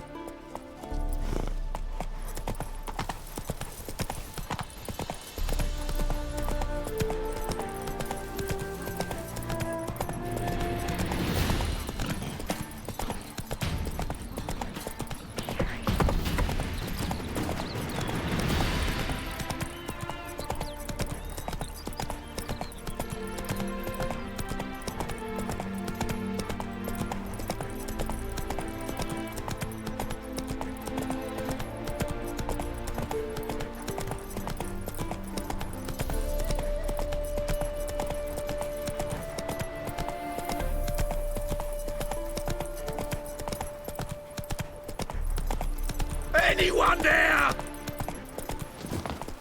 Anyone there?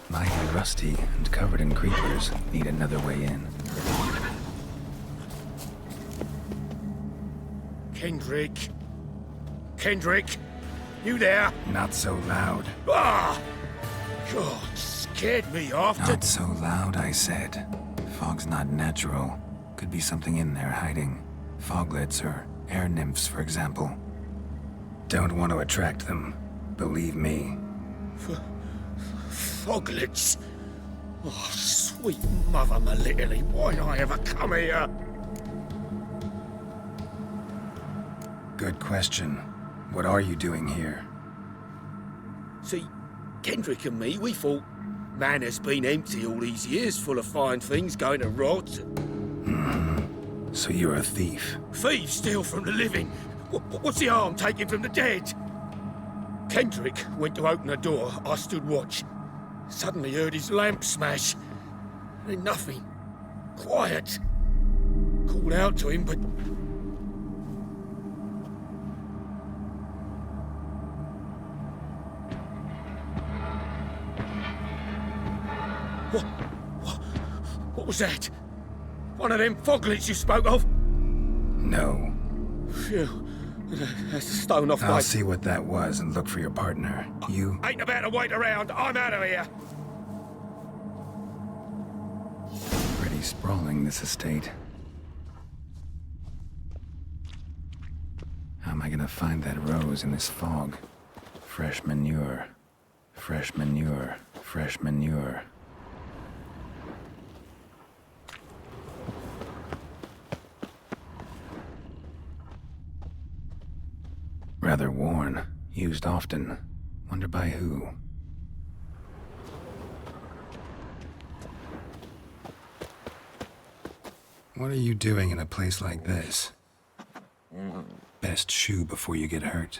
Mighty rusty and covered in creepers. Need another way in. Kendrick? Kendrick? You there? Not so loud. Ah! God, scared me off. Not so loud, I said. Fog's not natural. Could be something in there hiding. Foglets or air nymphs, for example. Don't want to attract them. Believe me. Foglets? Oh, sweet mother Melitterly, why'd I ever come here? Good question. What are you doing here? See, Kendrick and me, we thought man has been empty all these years, full of fine things going to rot. Mm-hmm. So you're a thief? Thieves steal from the living. What's the harm taking from the dead? Kendrick went to open the door. I stood watch. Suddenly heard his lamp smash. Then nothing. Quiet. Called out to him, but... What was that? One of them foglets you spoke of? No. Phew. That's a stone off my... I'll see what that was and look for your partner. You... Ain't about to wait around. I'm out of here. Pretty sprawling, this estate. How am I gonna find that rose in this fog? Fresh manure. Fresh manure. Fresh manure. Rather worn. Used often. Wonder by who. What are you doing in a place like this? Best shoe before you get hurt.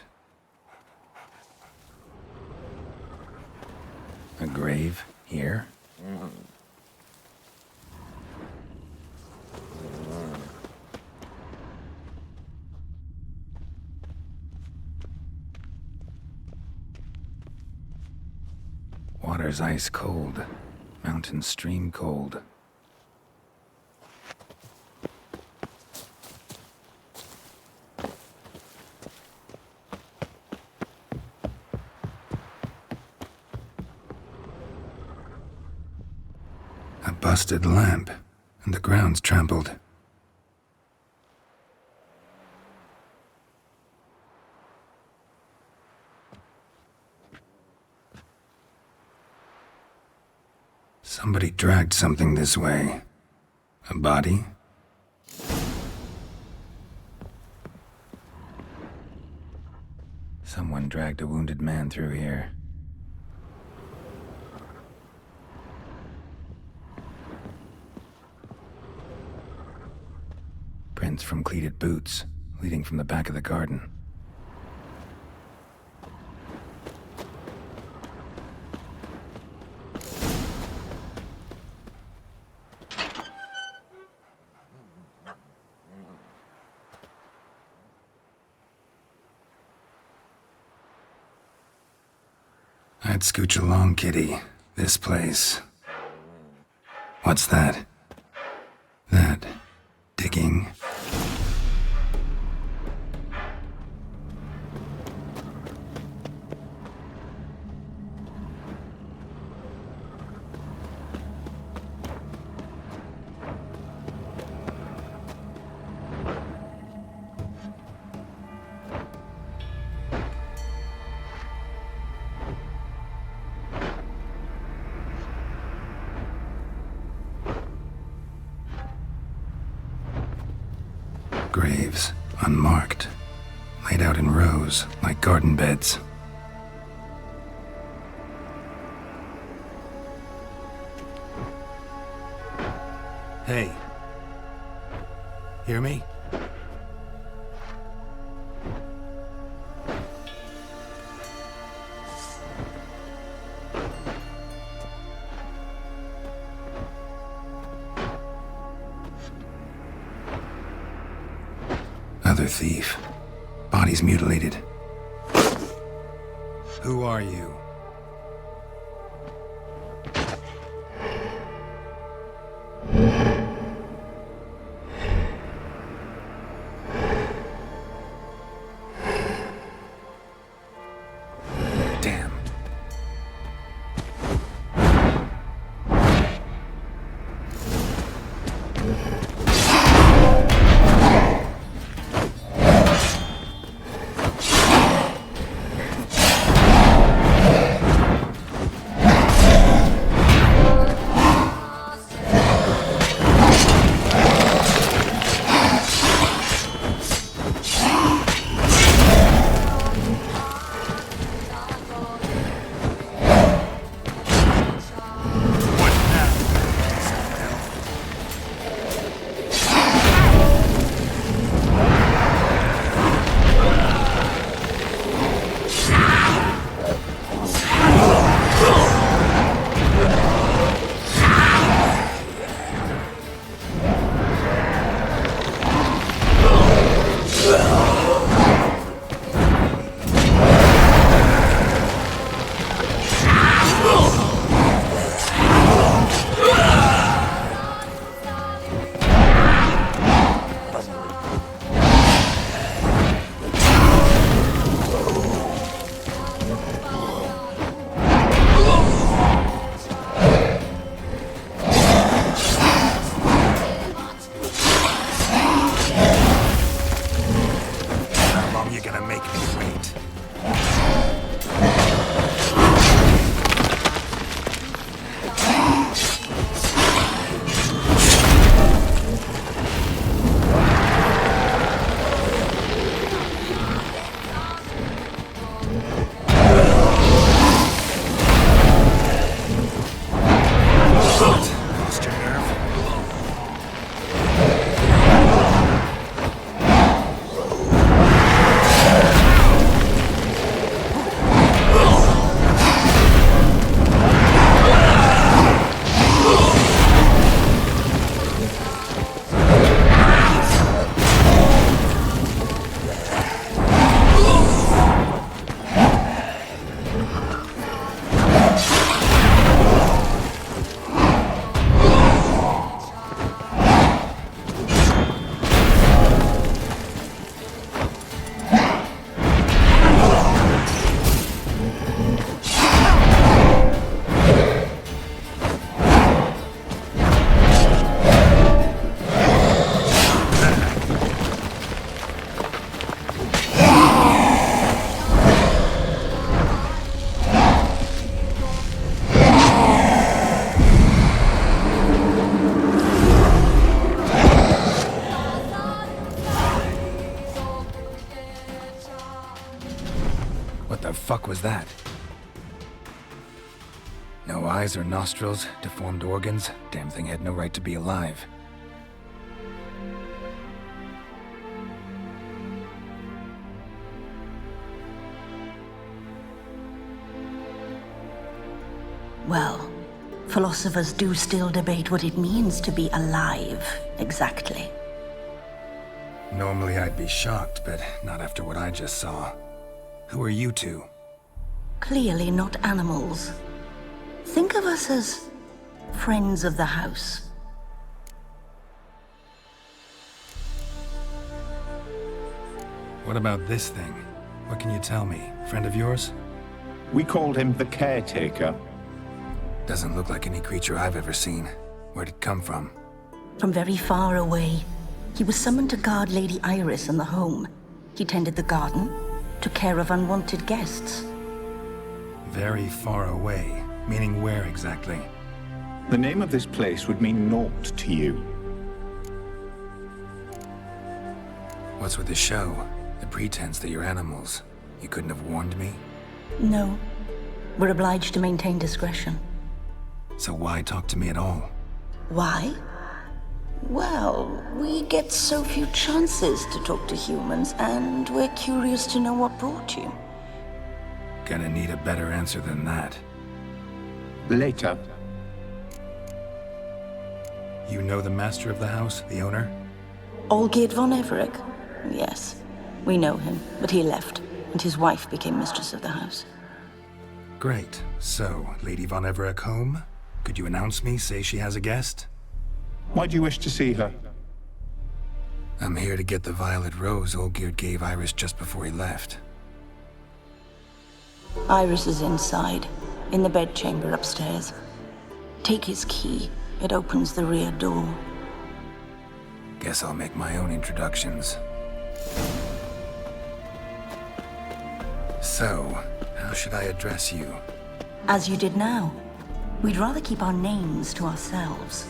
A grave here? Water's ice cold. Mountain stream cold. A busted lamp, and the ground's trampled. Somebody dragged something this way. A body? Someone dragged a wounded man through here. Prints from cleated boots, leading from the back of the garden. I'd scooch along, kitty. This place. What's that? That... digging? Graves, unmarked, laid out in rows like garden beds. Hey. Hear me? Other thief. Body's mutilated. Who are you? Damn. What the fuck was that? No eyes or nostrils, deformed organs. Damn thing had no right to be alive. Well, philosophers do still debate what it means to be alive, exactly. Normally I'd be shocked, but not after what I just saw. Who are you two? Clearly not animals. Think of us as friends of the house. What about this thing? What can you tell me? Friend of yours? We called him the Caretaker. Doesn't look like any creature I've ever seen. Where'd it come from? From very far away. He was summoned to guard Lady Iris and the home. He tended the garden, took care of unwanted guests. Very far away? Meaning where exactly? The name of this place would mean naught to you. What's with the show? The pretense that you're animals. You couldn't have warned me? No. We're obliged to maintain discretion. So why talk to me at all? Why? Well, we get so few chances to talk to humans, and we're curious to know what brought you. Gonna need a better answer than that. Later. You know the master of the house, the owner? Olgierd von Everec? Yes. We know him, but he left, and his wife became mistress of the house. Great. So, Lady von Everett home? Could you announce me, say she has a guest? Why do you wish to see her? I'm here to get the violet rose Olgierd gave Iris just before he left. Iris is inside, in the bedchamber upstairs. Take his key. It opens the rear door. Guess I'll make my own introductions. So, how should I address you? As you did now. We'd rather keep our names to ourselves.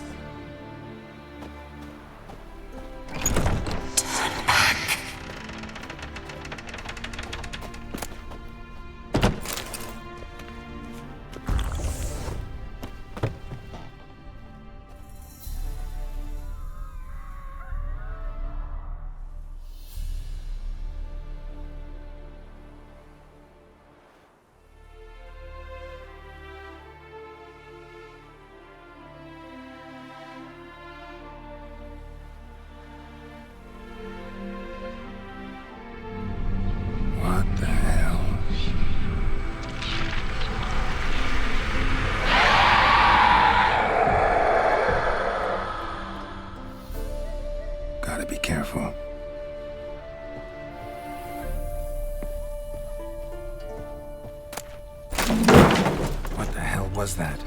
Was that?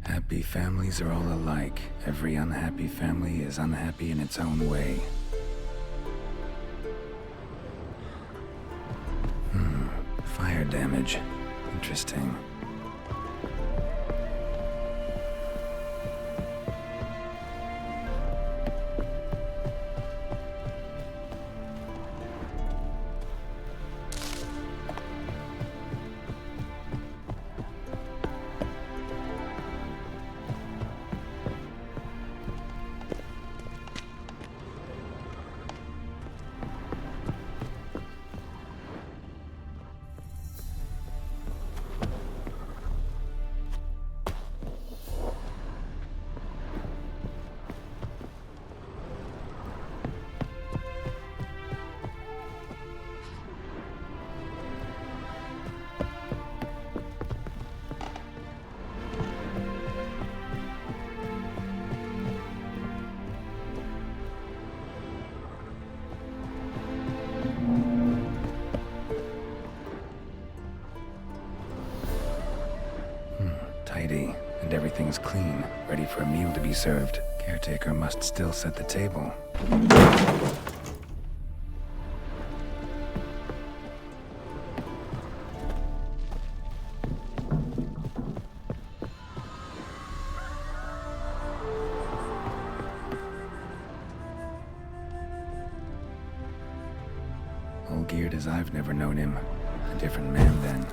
Happy families are all alike. Every unhappy family is unhappy in its own way. Fire damage. Interesting. Tidy, and everything's clean, ready for a meal to be served. Caretaker must still set the table. Olgierd as I've never known him. A different man then.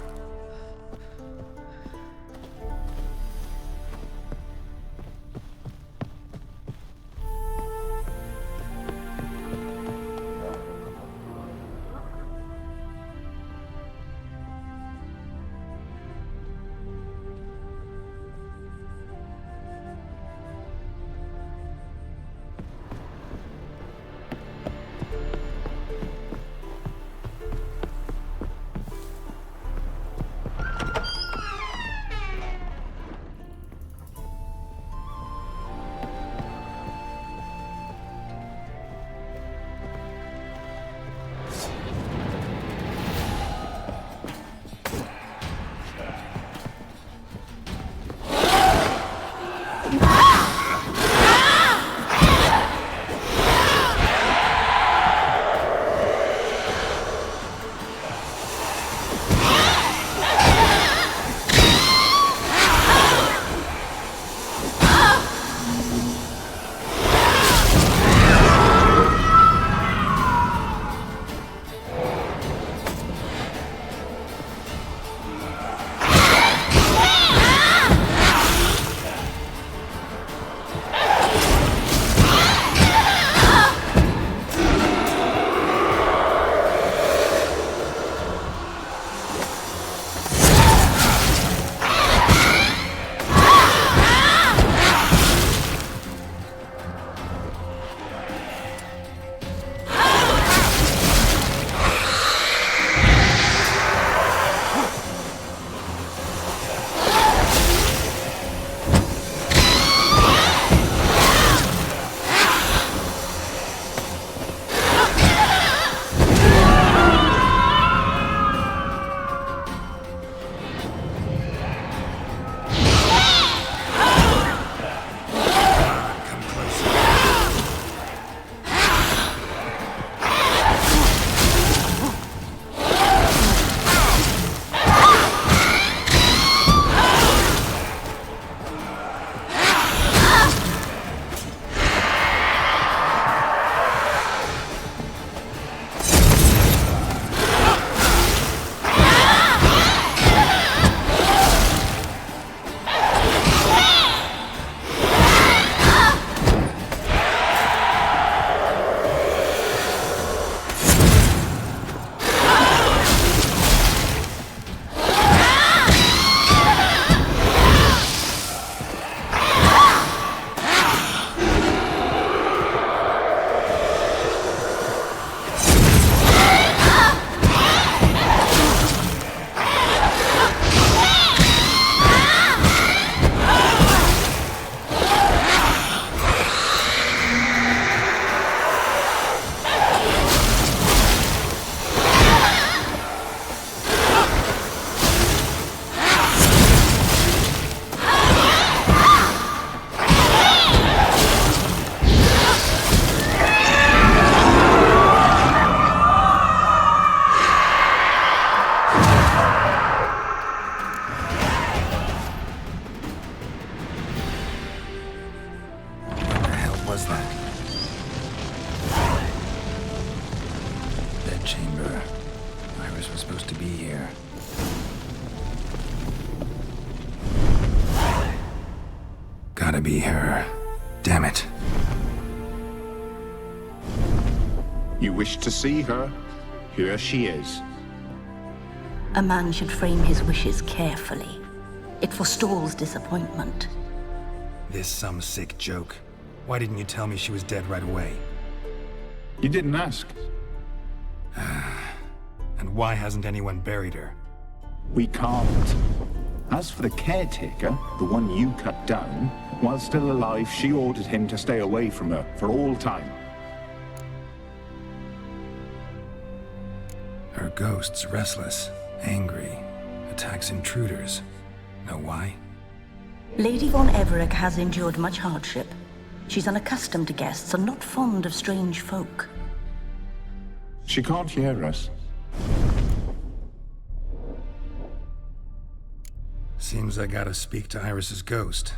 Gotta be her. Damn it. You wish to see her? Here she is. A man should frame his wishes carefully. It forestalls disappointment. This some sick joke. Why didn't you tell me she was dead right away? You didn't ask. And why hasn't anyone buried her? We can't. As for the caretaker, the one you cut down, while still alive, she ordered him to stay away from her for all time. Her ghost's restless, angry, attacks intruders. Know why? Lady von Avallac'h has endured much hardship. She's unaccustomed to guests and not fond of strange folk. She can't hear us. Seems I gotta speak to Iris's ghost.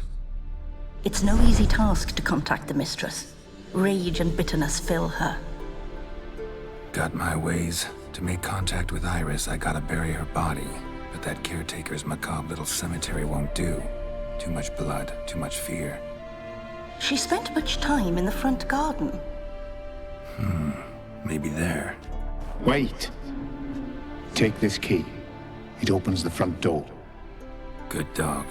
It's no easy task to contact the mistress. Rage and bitterness fill her. Got my ways. To make contact with Iris, I gotta bury her body. But that caretaker's macabre little cemetery won't do. Too much blood, too much fear. She spent much time in the front garden. Maybe there. Wait. Take this key. It opens the front door. Good dog.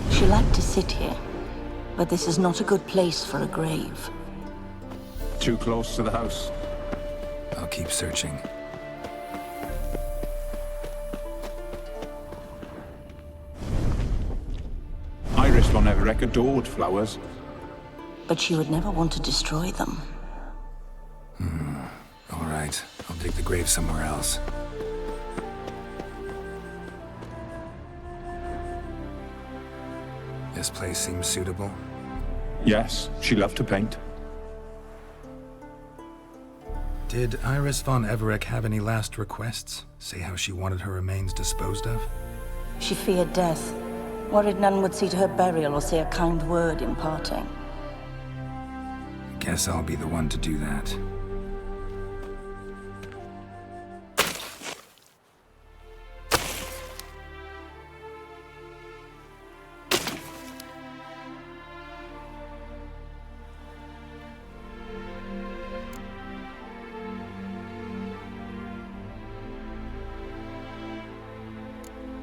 She liked to sit here, but this is not a good place for a grave. Too close to the house. I'll keep searching. Avallac'h adored flowers. But she would never want to destroy them. All right, I'll dig the grave somewhere else. This place seems suitable. Yes, she loved to paint. Did Iris von Everec have any last requests? Say how she wanted her remains disposed of? She feared death, worried none would see to her burial or say a kind word in parting. Guess I'll be the one to do that.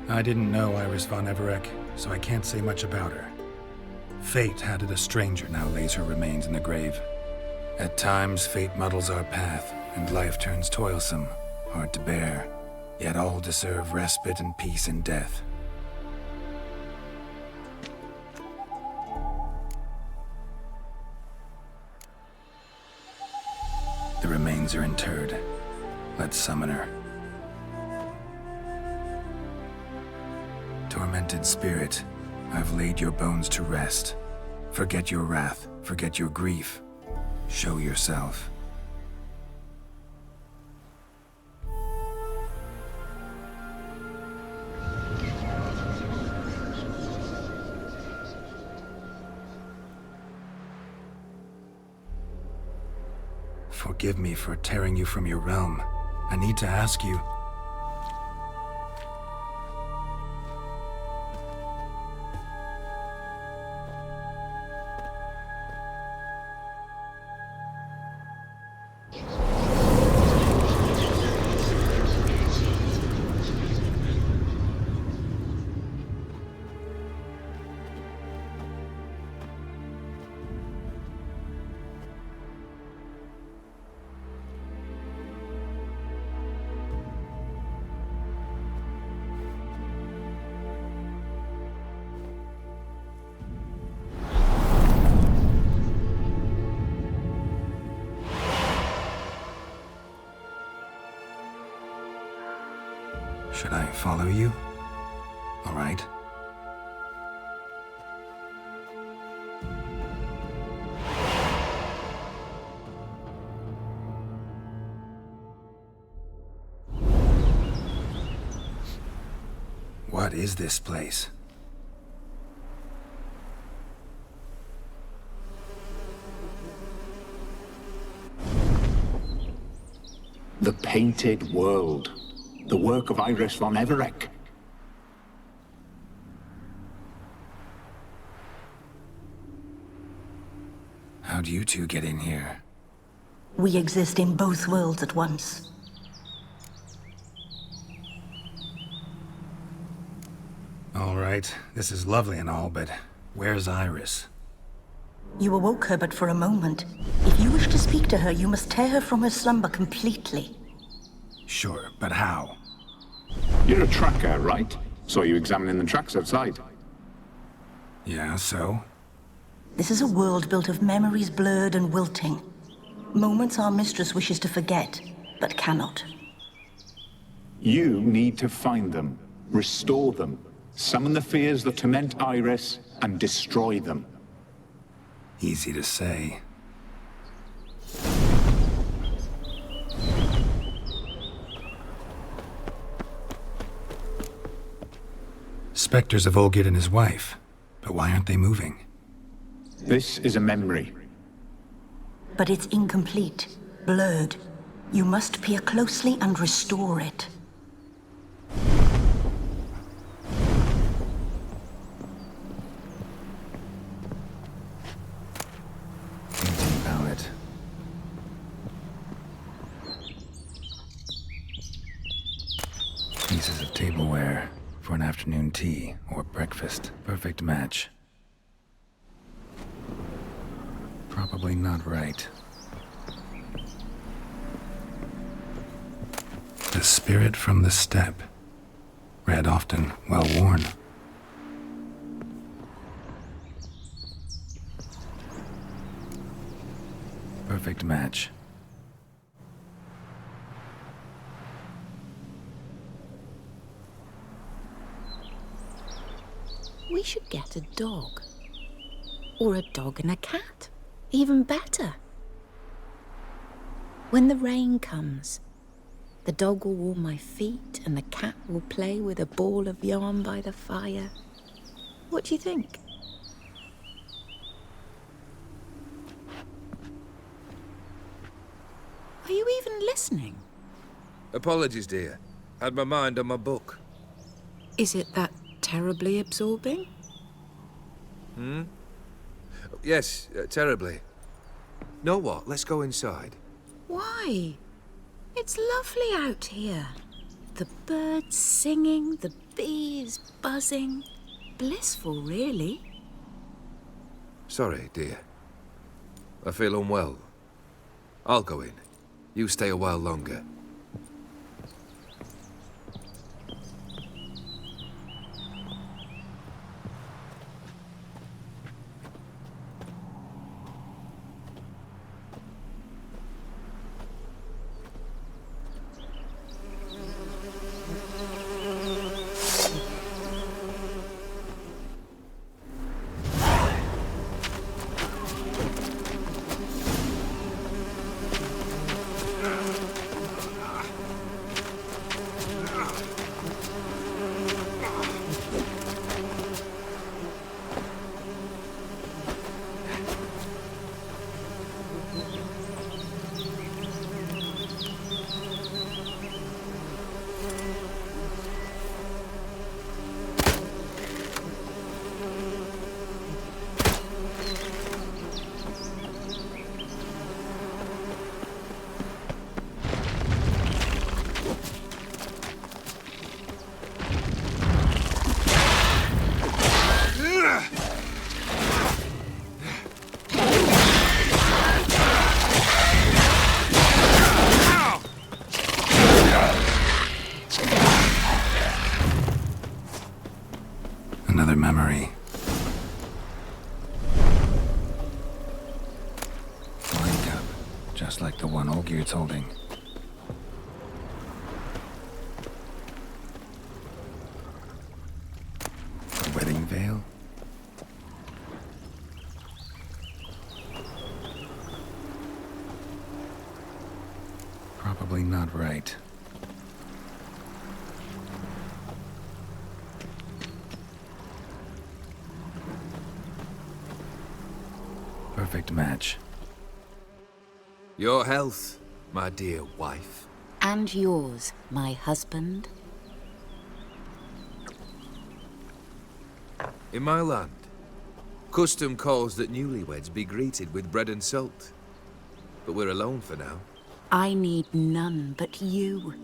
I didn't know Iris von Everec, so I can't say much about her. Fate had it a stranger now lays her remains in the grave. At times, fate muddles our path, and life turns toilsome, hard to bear. Yet all deserve respite and peace in death. The remains are interred. Let's summon her. Tormented spirit, I've laid your bones to rest. Forget your wrath, forget your grief. Show yourself. Forgive me for tearing you from your realm. I need to ask you. Should I follow you? All right. What is this place? The Painted World. The work of Iris von Everec. How'd you two get in here? We exist in both worlds at once. All right, this is lovely and all, but where's Iris? You awoke her but for a moment. If you wish to speak to her, you must tear her from her slumber completely. Sure, but how? You're a tracker, right? Saw you examining the tracks outside. Yeah, so? This is a world built of memories blurred and wilting. Moments our mistress wishes to forget, but cannot. You need to find them, restore them, summon the fears that torment Iris, and destroy them. Easy to say. Spectres of Olgid and his wife. But why aren't they moving? This is a memory. But it's incomplete, blurred. You must peer closely and restore it. Painting palette. Pieces of tableware for an afternoon tea or breakfast. Perfect match. Probably not right. The spirit from the steppe. Read often, well worn. Perfect match. We should get a dog. Or a dog and a cat. Even better. When the rain comes, the dog will warm my feet and the cat will play with a ball of yarn by the fire. What do you think? Are you even listening? Apologies, dear. Had my mind on my book. Is it that terribly absorbing? Yes, terribly. Know what? Let's go inside. Why? It's lovely out here. The birds singing, the bees buzzing. Blissful, really. Sorry, dear. I feel unwell. I'll go in. You stay a while longer. Another memory. Wine cup, just like the one Olgier's holding. A wedding veil? Probably not right. Perfect match. Your health, my dear wife. And yours, my husband. In my land, custom calls that newlyweds be greeted with bread and salt. But we're alone for now. I need none but you.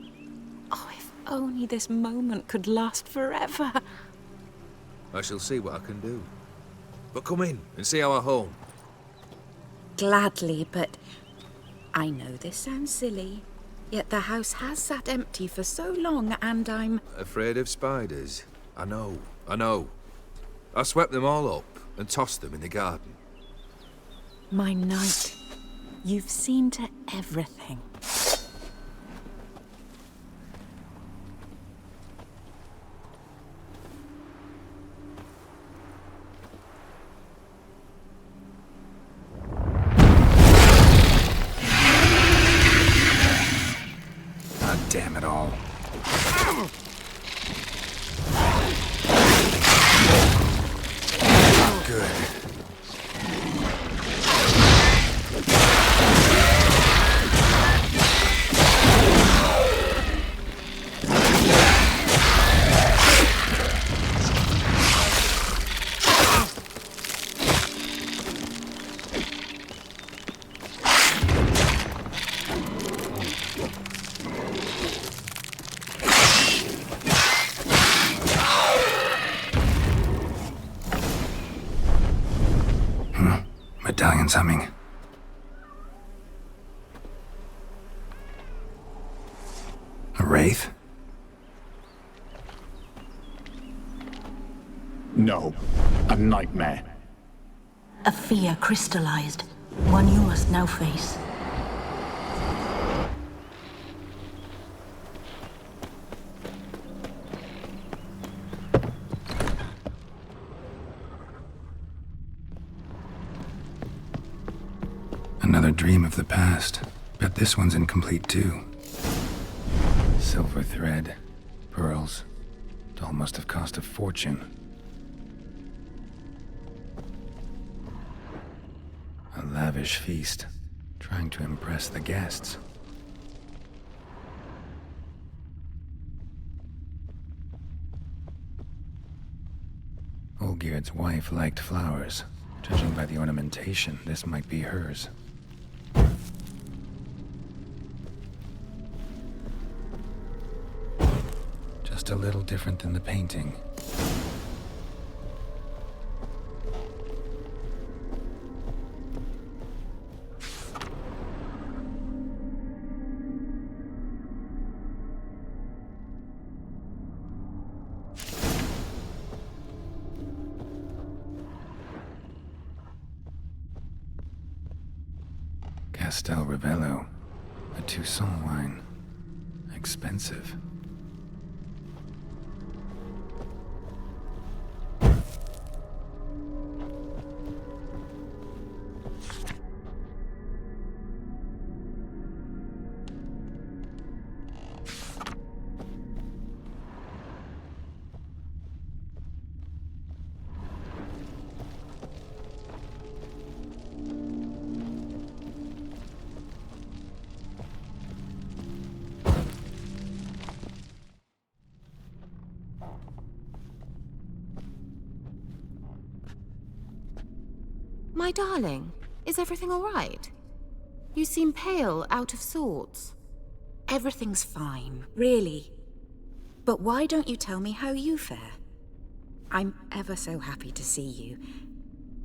Oh, if only this moment could last forever. I shall see what I can do. But come in and see our home. Gladly, but I know this sounds silly, yet the house has sat empty for so long and I'm... Afraid of spiders. I know. I swept them all up and tossed them in the garden. My knight, you've seen to everything. Damn it all. Not good. Medallion's humming. A wraith? No, a nightmare. A fear crystallized, one you must now face. Another dream of the past. Bet this one's incomplete too. Silver thread, pearls. Doll must have cost a fortune. A lavish feast, trying to impress the guests. Olgierd's wife liked flowers. Judging by the ornamentation, this might be hers. Just a little different than the painting. Castel Ravello, a Toussaint wine. Expensive. My darling, is everything all right? You seem pale, out of sorts. Everything's fine, really. But why don't you tell me how you fare? I'm ever so happy to see you.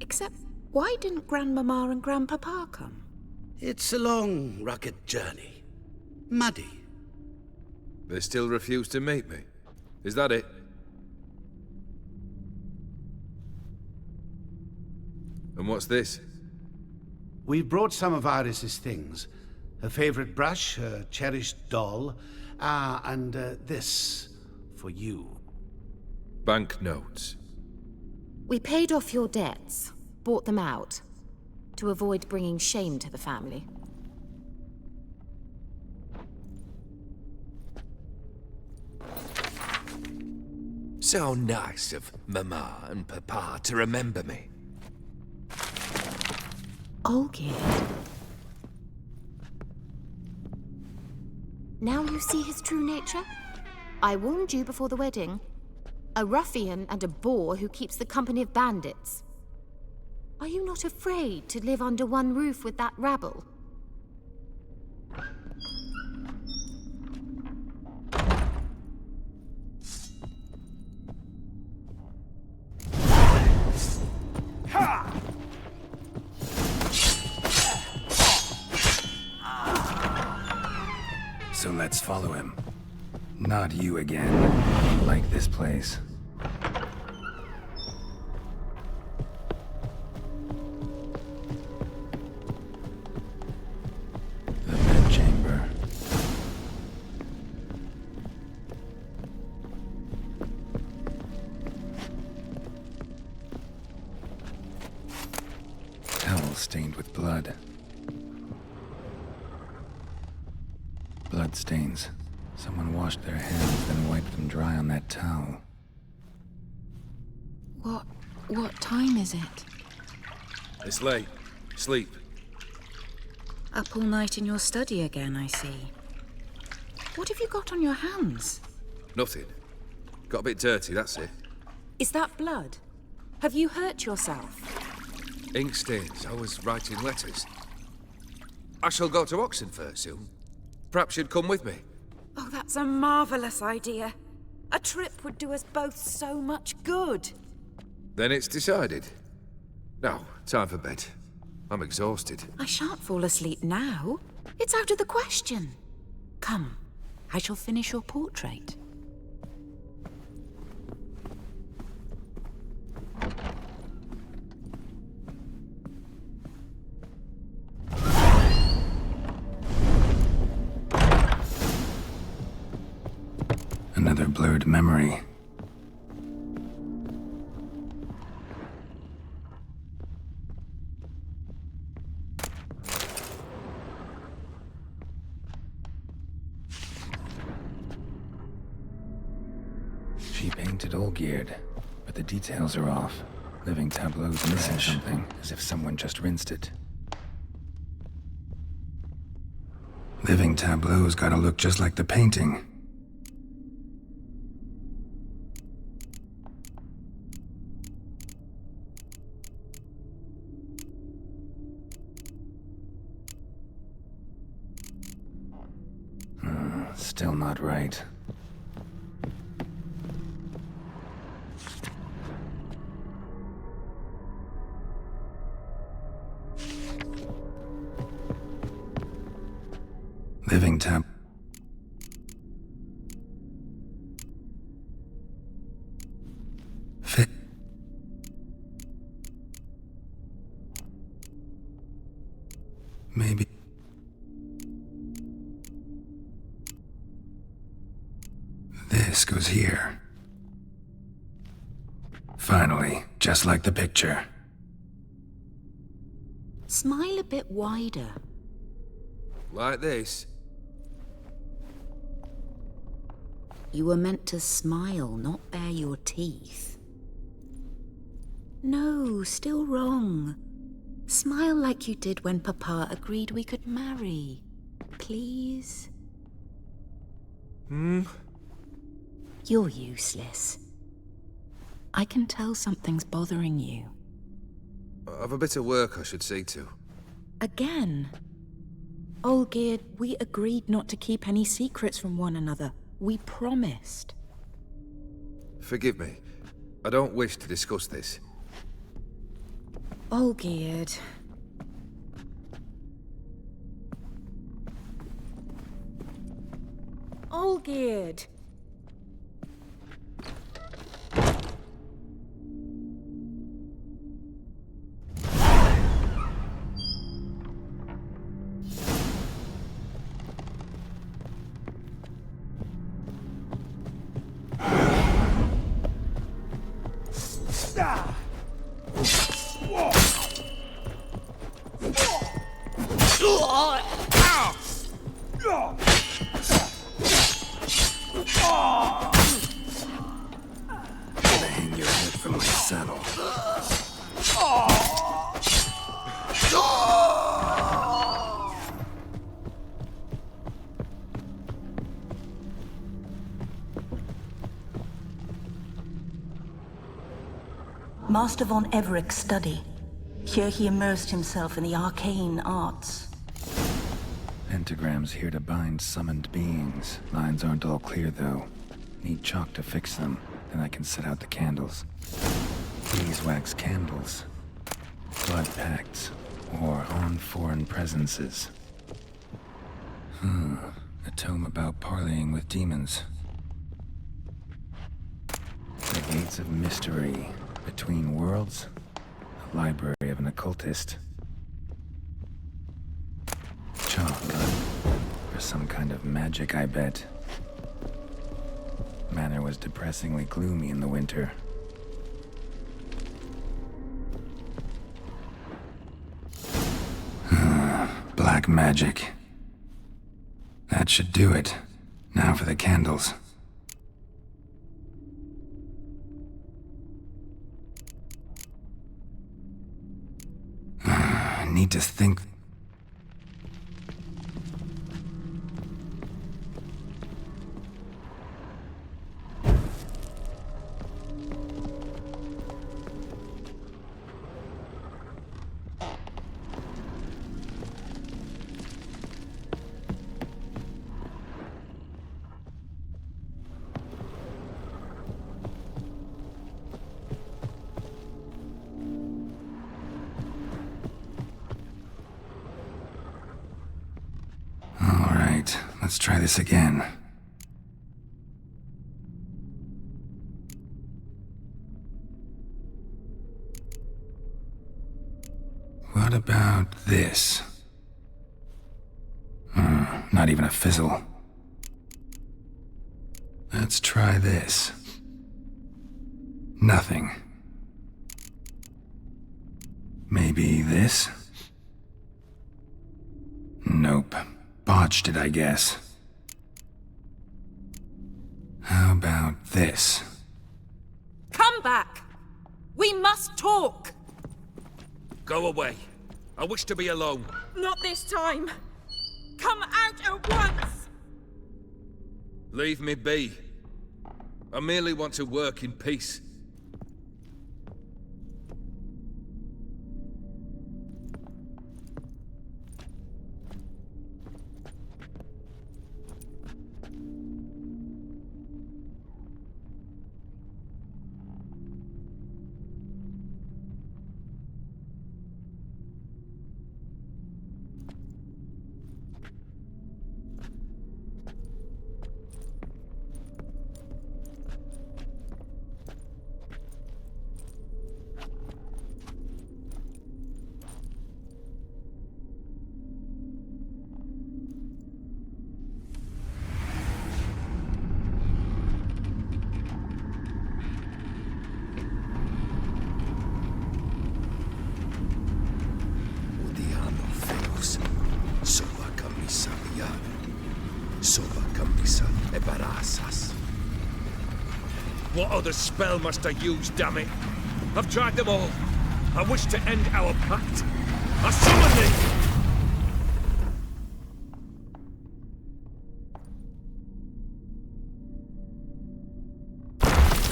Except, why didn't Grandmama and Grandpapa come? It's a long, rugged journey. Muddy. They still refuse to meet me. Is that it? And what's this? We've brought some of Iris's things. Her favorite brush, her cherished doll, and this for you. Banknotes. We paid off your debts, bought them out, to avoid bringing shame to the family. So nice of Mama and Papa to remember me. Olgierd. Now you see his true nature? I warned you before the wedding. A ruffian and a boor who keeps the company of bandits. Are you not afraid to live under one roof with that rabble? So let's follow him. Not you again. Like this place. The bedchamber. Towel stained with blood. Bloodstains. Someone washed their hands, then wiped them dry on that towel. What time is it? It's late. Sleep. Up all night in your study again, I see. What have you got on your hands? Nothing. Got a bit dirty, that's it. Is that blood? Have you hurt yourself? Ink stains. I was writing letters. I shall go to Oxenfurt soon. Perhaps you'd come with me. Oh, that's a marvelous idea. A trip would do us both so much good. Then it's decided. Now, time for bed. I'm exhausted. I shan't fall asleep now. It's out of the question. Come, I shall finish your portrait. Another blurred memory. She painted Olgierd, but the details are off. Living tableau's missing something, as if someone just rinsed it. Living tableau's gotta look just like the painting. Still not right. Living tab. Fit. Maybe. This goes here. Finally, just like the picture. Smile a bit wider. Like this? You were meant to smile, not bare your teeth. No, still wrong. Smile like you did when Papa agreed we could marry. Please? You're useless. I can tell something's bothering you. I've a bit of work I should see to. Again? Olgierd, we agreed not to keep any secrets from one another. We promised. Forgive me. I don't wish to discuss this. Olgierd. Olgierd. Hang your head from my saddle. Master von Everett's study. Here he immersed himself in the arcane arts. Pentagrams here to bind summoned beings. Lines aren't all clear, though. Need chalk to fix them, then I can set out the candles. Beeswax candles. Blood pacts. Or on foreign presences. A tome about parleying with demons. The Gates of Mystery. Between Worlds. A library of an occultist. Chalk. For some kind of magic, I bet. Manor was depressingly gloomy in the winter. Black magic. That should do it. Now for the candles. I need to think. Let's try this again. What about this? Not even a fizzle. Let's try this. Nothing. Maybe this? Nope. Botched it, I guess. How about this? back. We must talk! Go away. I wish to be alone. Not this time. Come out at once! Leave me be. I merely want to work in peace. What other spell must I use, damn it? I've tried them all. I wish to end our pact. I summon thee!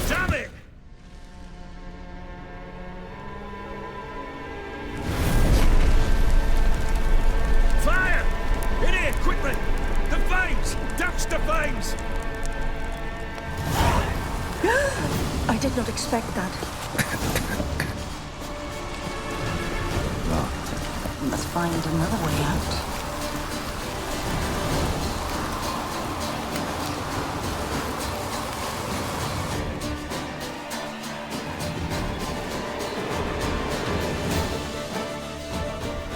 Damn it! Fire! In here, quickly! The flames! Douse the flames! I did not expect that. Locked. We must find another way out.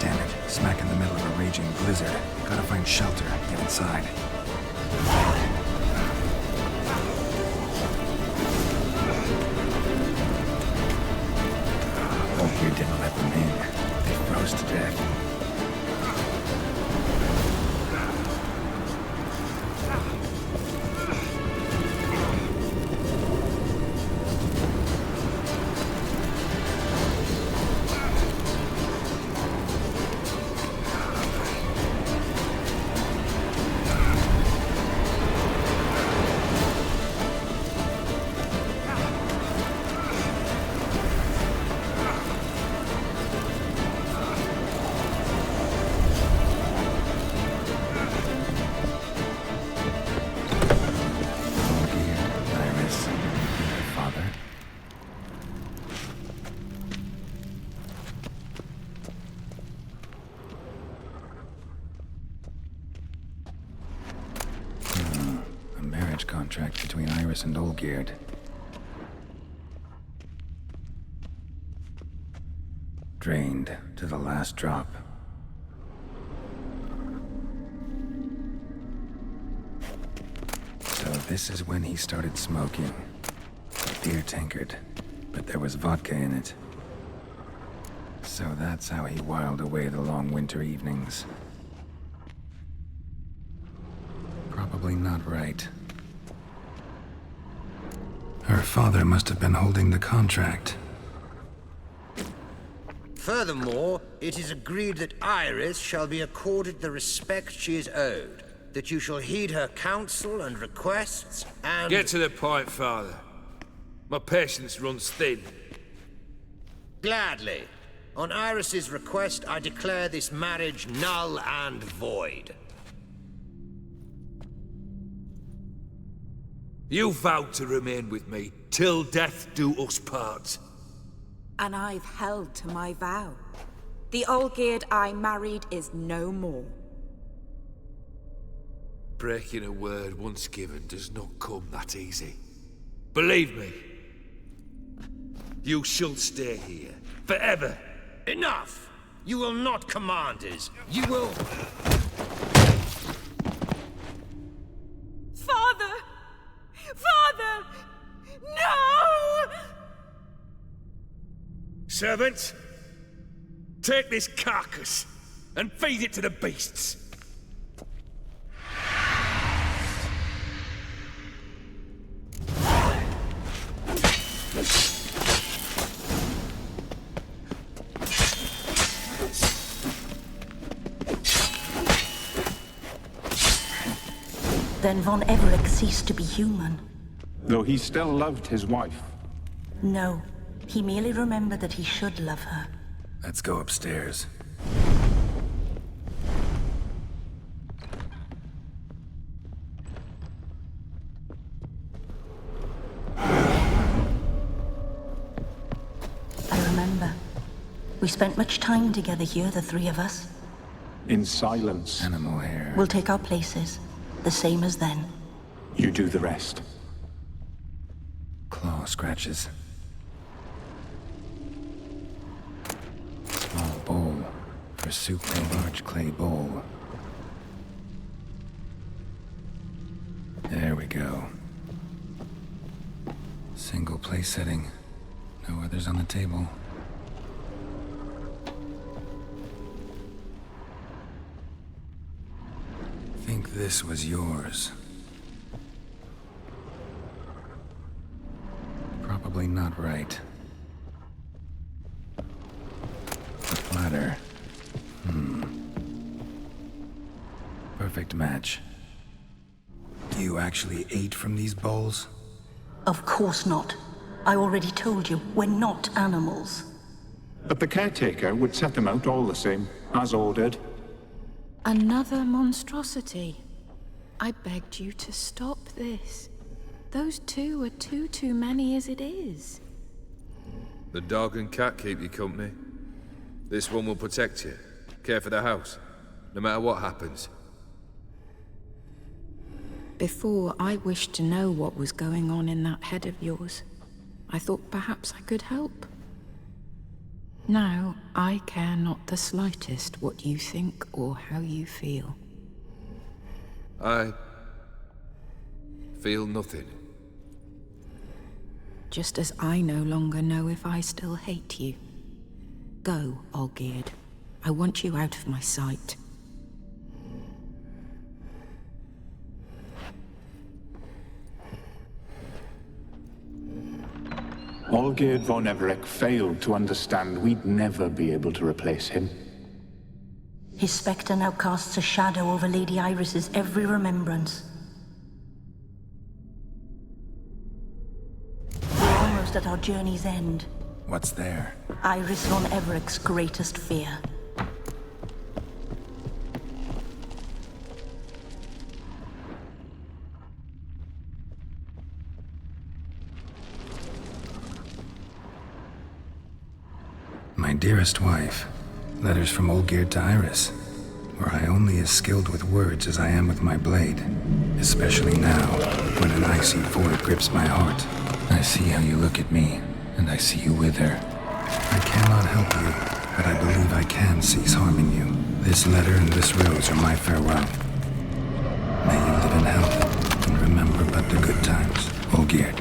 Damn it. Smack in the middle of a raging blizzard. Gotta find shelter. Get inside. You didn't let them in. They froze to death. Contract between Iris and Olgierd. Drained to the last drop. So this is when he started smoking. A beer tankard, but there was vodka in it. So that's how he whiled away the long winter evenings. Probably not right. Her father must have been holding the contract. Furthermore, it is agreed that Iris shall be accorded the respect she is owed, that you shall heed her counsel and requests, and... Get to the point, Father. My patience runs thin. Gladly. On Iris's request, I declare this marriage null and void. You vowed to remain with me till death do us part. And I've held to my vow. The Olgierd I married is no more. Breaking a word once given does not come that easy. Believe me. You shall stay here. Forever. Enough! You will not command us. You will... Father! Father! No! Servant, take this carcass and feed it to the beasts. Then von Everec ceased to be human. Though he still loved his wife. No, he merely remembered that he should love her. Let's go upstairs. I remember. We spent much time together here, the three of us. In silence. Animal hair. We'll take our places, the same as then. You do the rest. Claw scratches. Small bowl. For soup in a large clay bowl. There we go. Single place setting. No others on the table. Think this was yours. Probably not right. The platter. Perfect match. You actually ate from these bowls? Of course not. I already told you, we're not animals. But the caretaker would set them out all the same, as ordered. Another monstrosity. I begged you to stop this. Those two are too many as it is. The dog and cat keep you company. This one will protect you, care for the house, no matter what happens. Before, I wished to know what was going on in that head of yours. I thought perhaps I could help. Now, I care not the slightest what you think or how you feel. I feel nothing. Just as I no longer know if I still hate you. Go, Olgierd. I want you out of my sight. Olgierd von Everec failed to understand we'd never be able to replace him. His spectre now casts a shadow over Lady Iris's every remembrance. We're almost at our journey's end. What's there? Iris von Everec's greatest fear. My dearest wife, letters from Olgierd to Iris. Were I only as skilled with words as I am with my blade, especially now, when an icy void grips my heart. I see how you look at me, and I see you with her. I cannot help you, but I believe I can cease harming you. This letter and this rose are my farewell. May you live in health, and remember but the good times, Olgierd.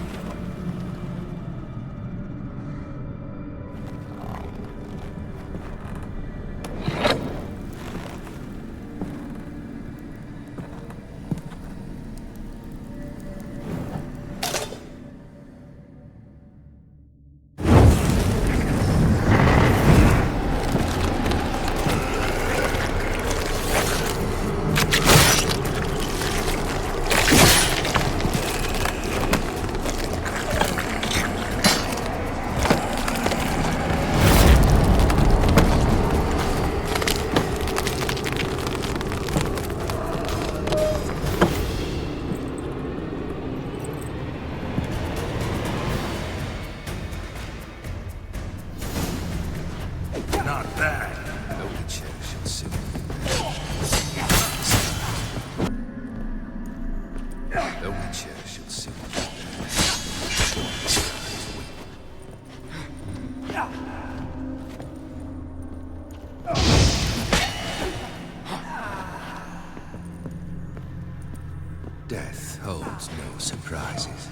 Death holds no surprises.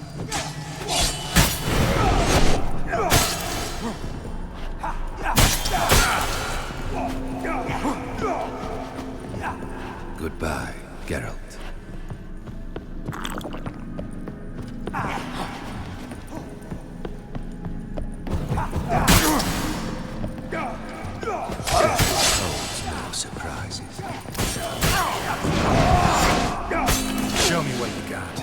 Goodbye, Geralt. Death holds no surprises. Show me what you got.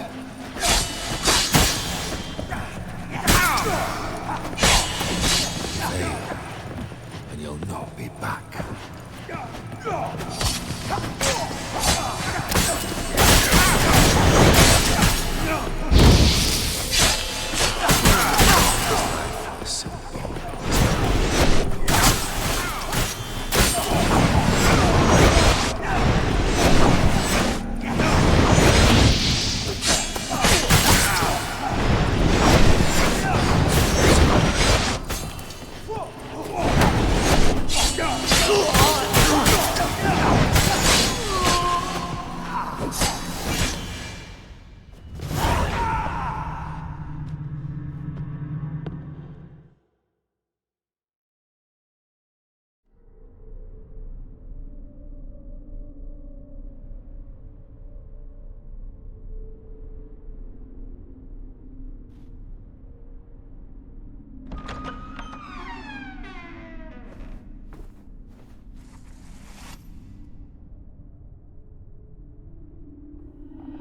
Fail, and you'll not be back.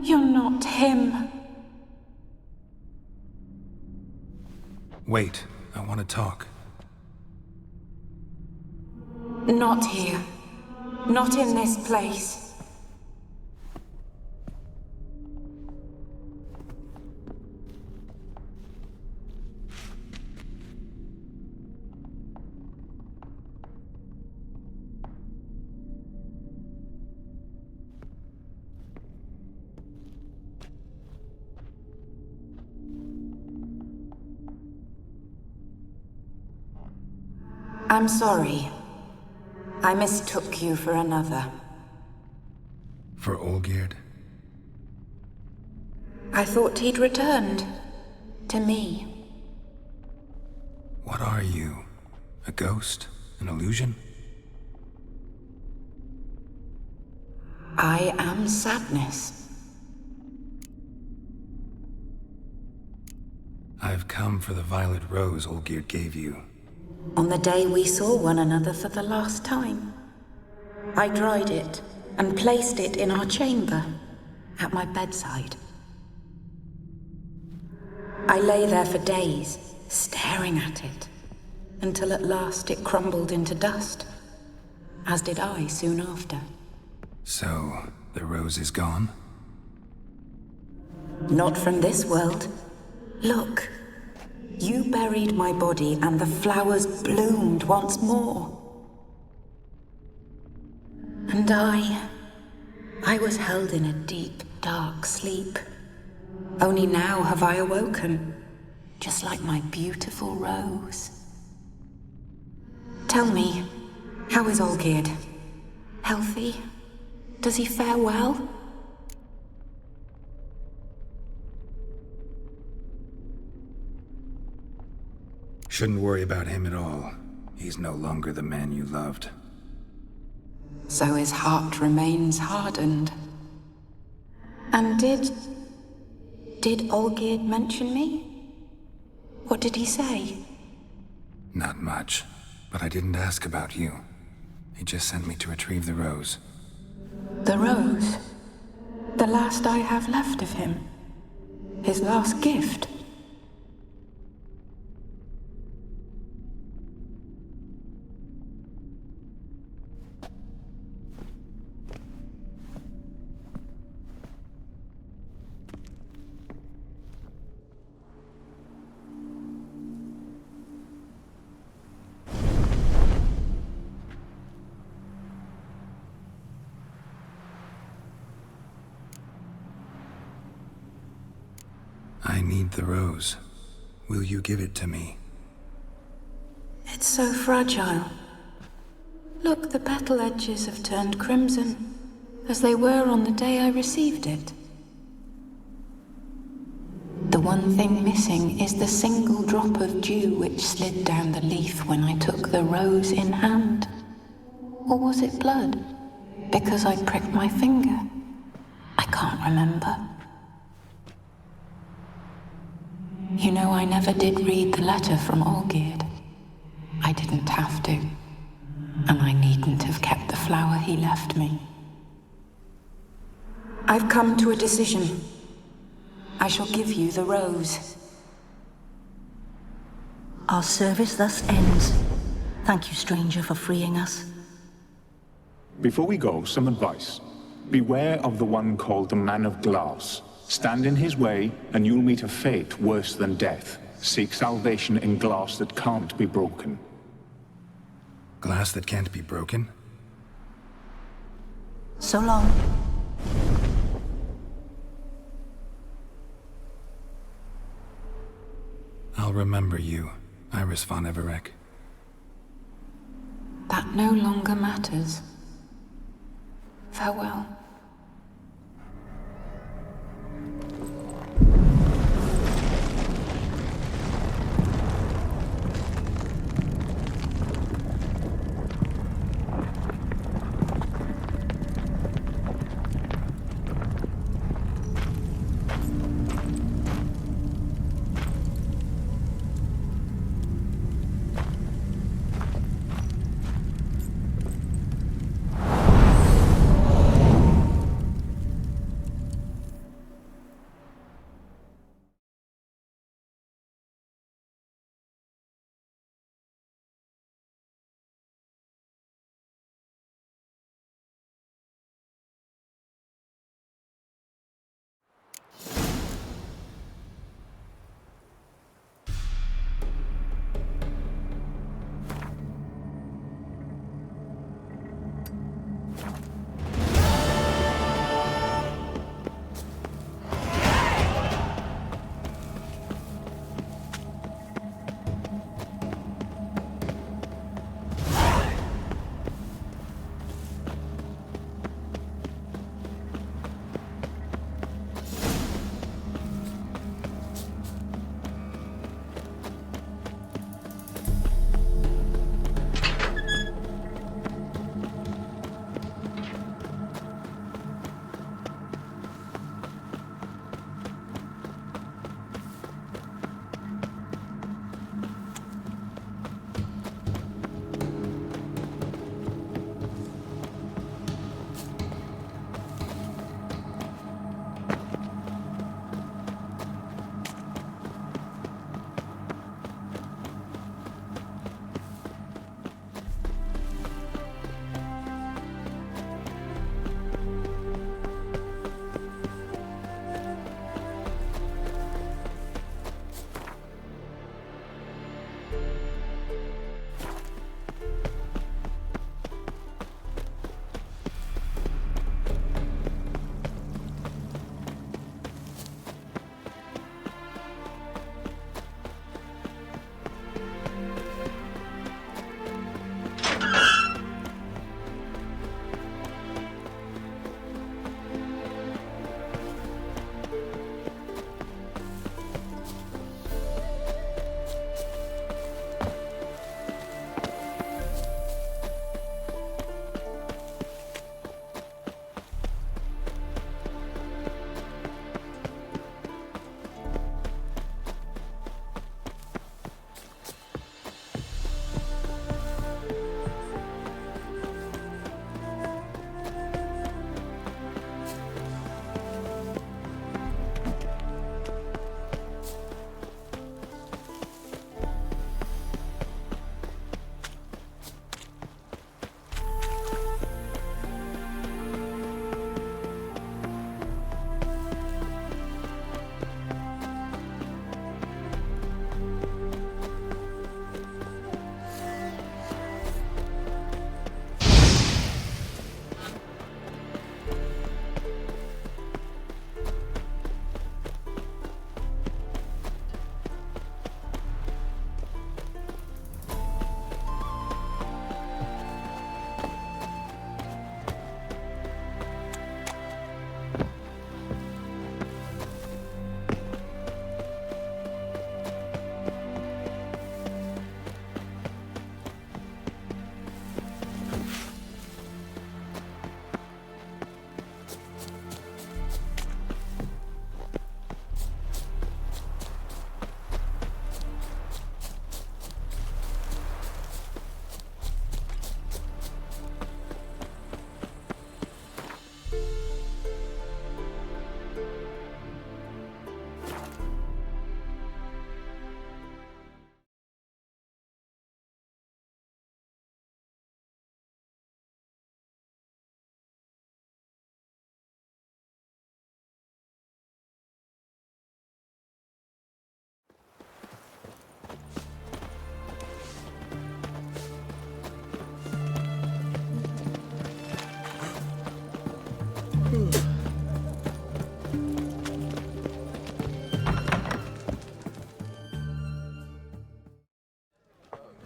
You're not him. Wait, I want to talk. Not here. Not in this place. I'm sorry. I mistook you for another. For Olgierd? I thought he'd returned. To me. What are you? A ghost? An illusion? I am sadness. I've come for the violet rose Olgierd gave you. On the day we saw one another for the last time, I dried it and placed it in our chamber, at my bedside. I lay there for days, staring at it, until at last it crumbled into dust, as did I soon after. So, the rose is gone? Not from this world. Look. You buried my body and the flowers bloomed once more. And I was held in a deep, dark sleep. Only now have I awoken, just like my beautiful rose. Tell me, how is Olgierd? Healthy? Does he fare well? Shouldn't worry about him at all. He's no longer the man you loved. So his heart remains hardened. And did Olgierd mention me? What did he say? Not much, but I didn't ask about you. He just sent me to retrieve the rose. The rose? The last I have left of him? His last gift? I need the rose. Will you give it to me? It's so fragile. Look, the petal edges have turned crimson, as they were on the day I received it. The one thing missing is the single drop of dew which slid down the leaf when I took the rose in hand. Or was it blood? Because I pricked my finger? I can't remember. You know, I never did read the letter from Olgierd. I didn't have to. And I needn't have kept the flower he left me. I've come to a decision. I shall give you the rose. Our service thus ends. Thank you, stranger, for freeing us. Before we go, some advice. Beware of the one called the Man of Glass. Stand in his way, and you'll meet a fate worse than death. Seek salvation in glass that can't be broken. Glass that can't be broken? So long. I'll remember you, Iris von Avallac'h. That no longer matters. Farewell.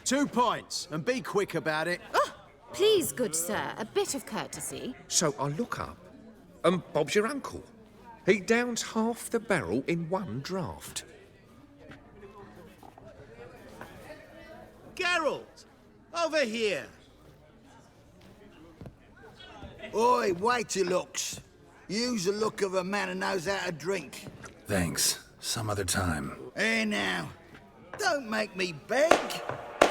2 points, and be quick about it. Oh, please, good sir, a bit of courtesy. So I look up, and Bob's your uncle. He downs half the barrel in one draught. Geralt! Over here! Oi, waiter looks. Use the look of a man who knows how to drink. Thanks. Some other time. Here now. Don't make me beg.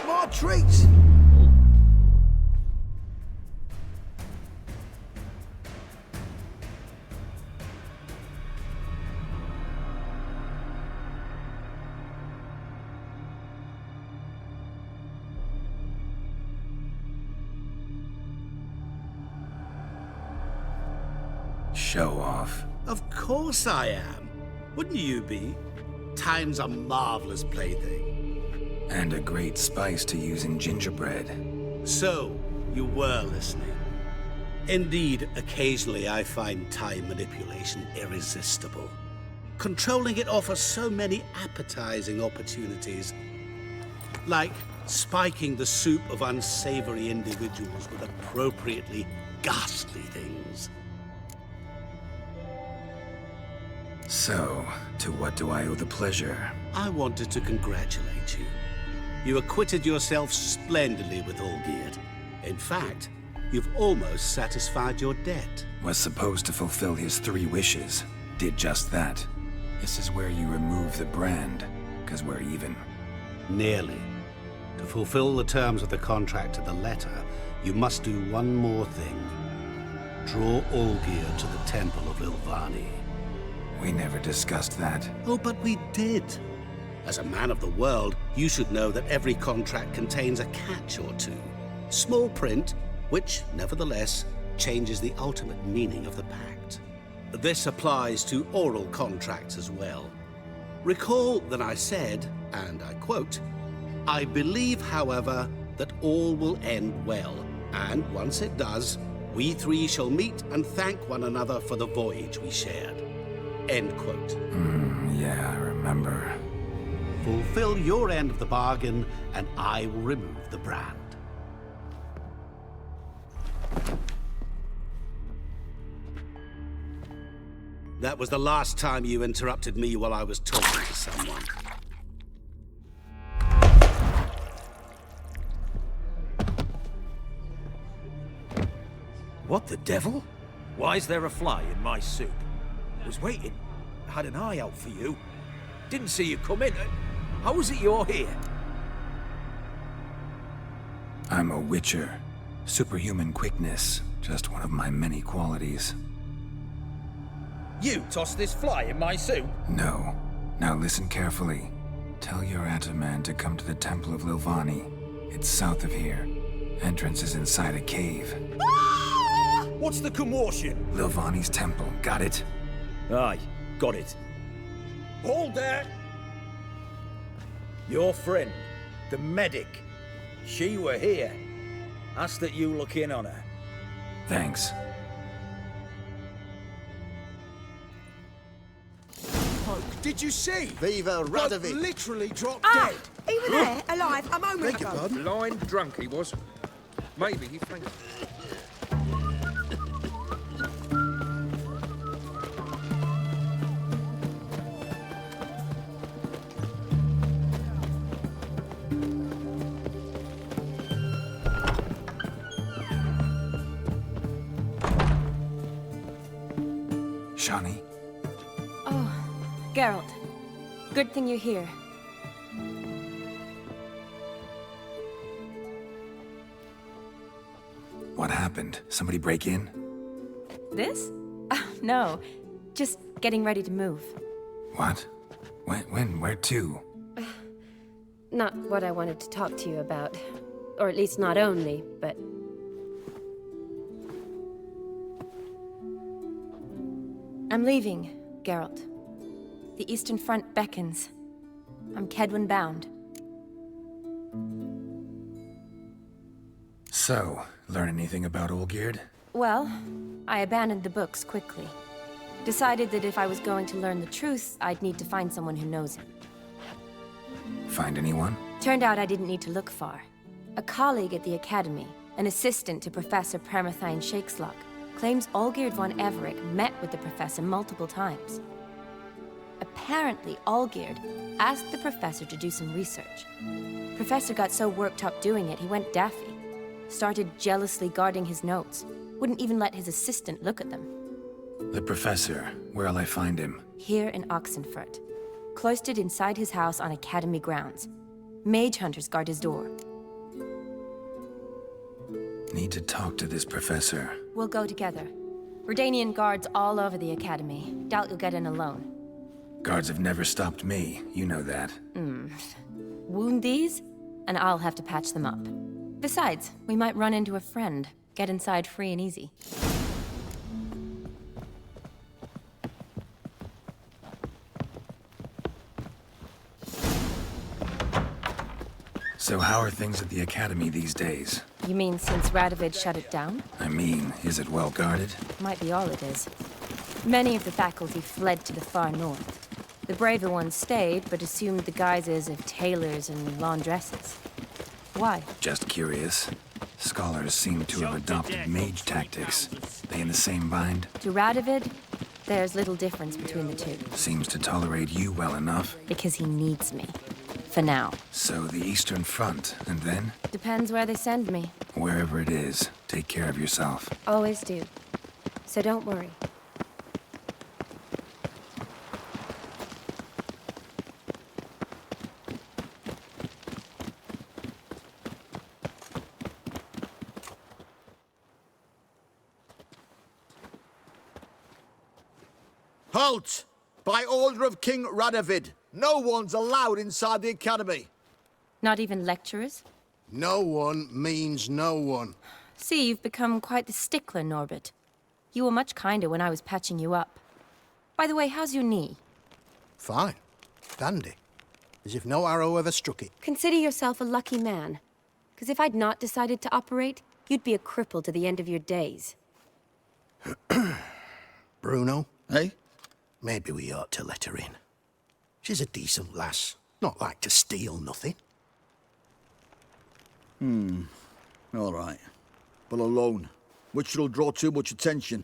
My treats. Show off. Of course I am. Wouldn't you be? Time's a marvelous plaything. And a great spice to use in gingerbread. So, you were listening. Indeed, occasionally I find time manipulation irresistible. Controlling it offers so many appetizing opportunities. Like spiking the soup of unsavory individuals with appropriately ghastly things. So, to what do I owe the pleasure? I wanted to congratulate you. You acquitted yourself splendidly with Olgierd. In fact, you've almost satisfied your debt. Was supposed to fulfill his 3 wishes. Did just that. This is where you remove the brand, 'cause we're even. Nearly. To fulfill the terms of the contract to the letter, you must do one more thing. Draw Olgierd to the Temple of Ilvani. We never discussed that. Oh, but we did. As a man of the world, you should know that every contract contains a catch or two. Small print, which, nevertheless, changes the ultimate meaning of the pact. This applies to oral contracts as well. Recall that I said, and I quote, "I believe, however, that all will end well, and once it does, we 3 shall meet and thank one another for the voyage we shared." End quote. Yeah, I remember. Fulfill your end of the bargain, and I will remove the brand. That was the last time you interrupted me while I was talking to someone. What the devil? Why is there a fly in my soup? Was waiting. Had an eye out for you. Didn't see you come in. How is it you're here? I'm a witcher. Superhuman quickness. Just one of my many qualities. You tossed this fly in my soup? No. Now listen carefully. Tell your Ataman to come to the Temple of Ilvani. It's south of here. Entrance is inside a cave. What's the commotion? Ilvani's temple. Got it? Aye, got it. Hold there! Your friend, the medic, she were here. Asked that you look in on her. Thanks. Did you see? Viva Radovid! Literally dropped dead. He was there, alive, a moment Beg your ago. pardon? Blind drunk he was. Maybe he fainted. Shani? Oh, Geralt. Good thing you're here. What happened? Somebody break in? This? No. Just getting ready to move. What? When? Where to? Not what I wanted to talk to you about. Or at least not only, but... I'm leaving, Geralt. The Eastern Front beckons. I'm Kedwin bound. So, learn anything about Olgierd? Well, I abandoned the books quickly. Decided that if I was going to learn the truth, I'd need to find someone who knows him. Find anyone? Turned out I didn't need to look far. A colleague at the Academy, an assistant to Professor Permathine Shakeslock, claims Olgierd von Everec met with the professor multiple times. Apparently, Olgierd asked the professor to do some research. Professor got so worked up doing it, he went daffy. Started jealously guarding his notes. Wouldn't even let his assistant look at them. The professor, where'll I find him? Here in Oxenfurt. Cloistered inside his house on Academy grounds. Mage hunters guard his door. Need to talk to this professor. We'll go together. Redanian guards all over the Academy. Doubt you'll get in alone. Guards have never stopped me, you know that. Wound these, and I'll have to patch them up. Besides, we might run into a friend. Get inside free and easy. So how are things at the Academy these days? You mean since Radovid shut it down? I mean, is it well guarded? Might be all it is. Many of the faculty fled to the far north. The braver ones stayed, but assumed the guises of tailors and laundresses. Why? Just curious. Scholars seem to have adopted mage tactics. They in the same bind? To Radovid, there's little difference between the two. Seems to tolerate you well enough. Because he needs me. For now. So the Eastern Front, and then? Depends where they send me. Wherever it is, take care of yourself. Always do. So don't worry. Halt! By order of King Radovid, no one's allowed inside the Academy. Not even lecturers? No one means no one. See, you've become quite the stickler, Norbert. You were much kinder when I was patching you up. By the way, how's your knee? Fine. Dandy. As if no arrow ever struck it. Consider yourself a lucky man. Because if I'd not decided to operate, you'd be a cripple to the end of your days. Bruno? Eh? Maybe we ought to let her in. She's a decent lass. Not like to steal nothing. All right. But alone, which will draw too much attention.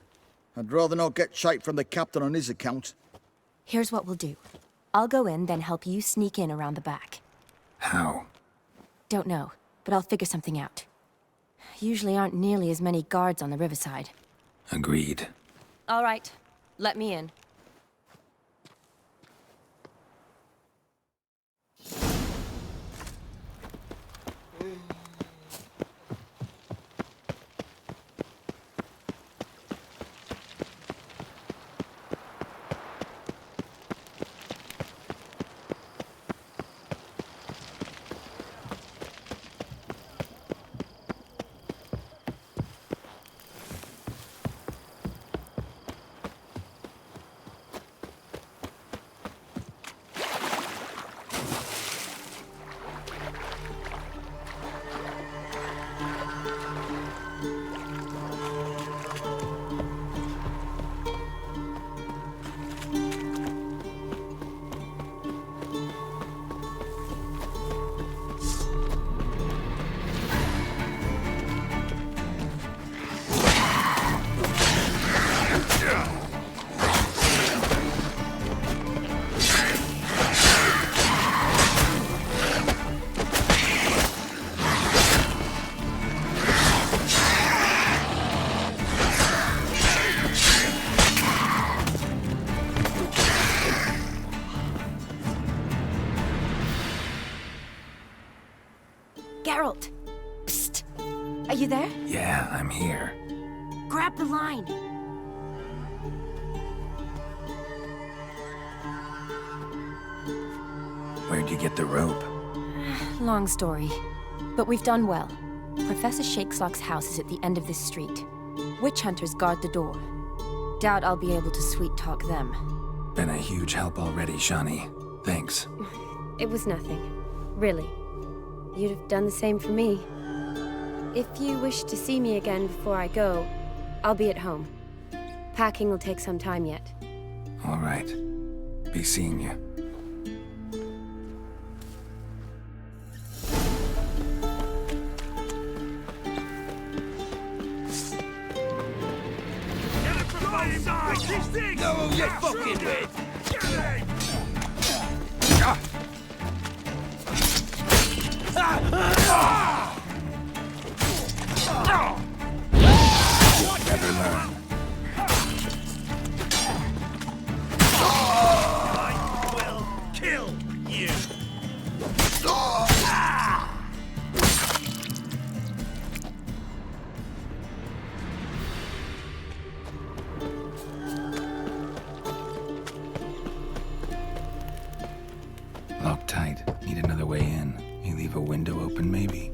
I'd rather not get shite from the captain on his account. Here's what we'll do. I'll go in, then help you sneak in around the back. How? Don't know, but I'll figure something out. Usually aren't nearly as many guards on the riverside. Agreed. All right. Let me in. Geralt! Psst! Are you there? Yeah, I'm here. Grab the line! Where'd you get the rope? Long story. But we've done well. Professor Shakeslock's house is at the end of this street. Witch hunters guard the door. Doubt I'll be able to sweet-talk them. Been a huge help already, Shani. Thanks. It was nothing. Really. You'd have done the same for me. If you wish to see me again before I go, I'll be at home. Packing will take some time yet. All right. Be seeing you. Like this thing! Know who you're fucking with! Get him! Never learn. I will kill you! Locked tight. Need another way in. You leave a window open, maybe?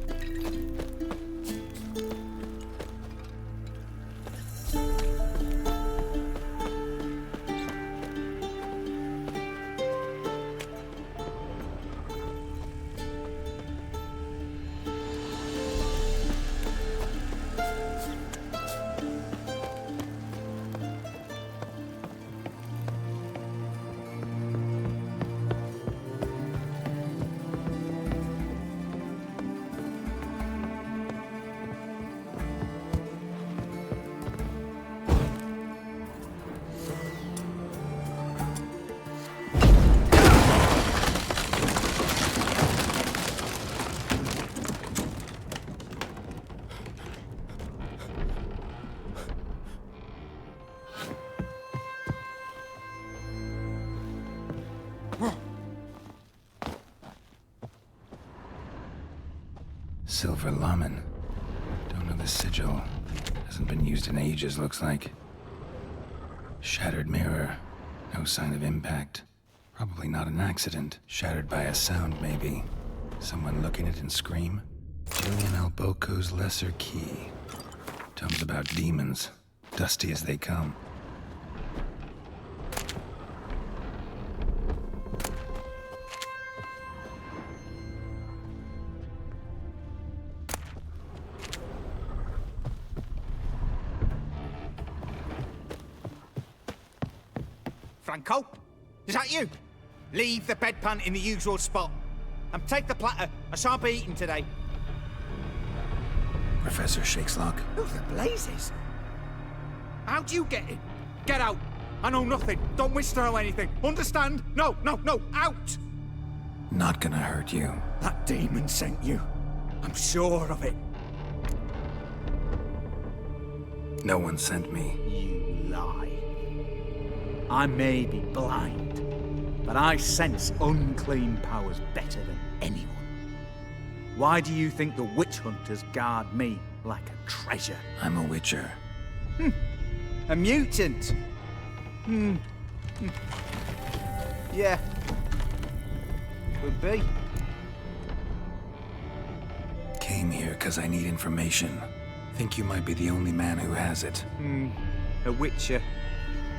Silver Lamen. Don't know the sigil. Hasn't been used in ages, looks like. Shattered mirror. No sign of impact. Probably not an accident. Shattered by a sound, maybe. Someone look in it and scream? Julian Alboco's Lesser Key. Tomes about demons. Dusty as they come. Franco? Is that you? Leave the bedpan in the usual spot. And take the platter. I shan't be eating today. Professor Shakeslock. Who the blazes? How'd you get in? Get out. I know nothing. Don't wish to know anything. Understand? No, out! Not gonna hurt you. That demon sent you. I'm sure of it. No one sent me. You lie. I may be blind, but I sense unclean powers better than anyone. Why do you think the witch hunters guard me like a treasure? I'm a witcher. A mutant? Yeah. Could be. Came here because I need information. Think you might be the only man who has it. A witcher.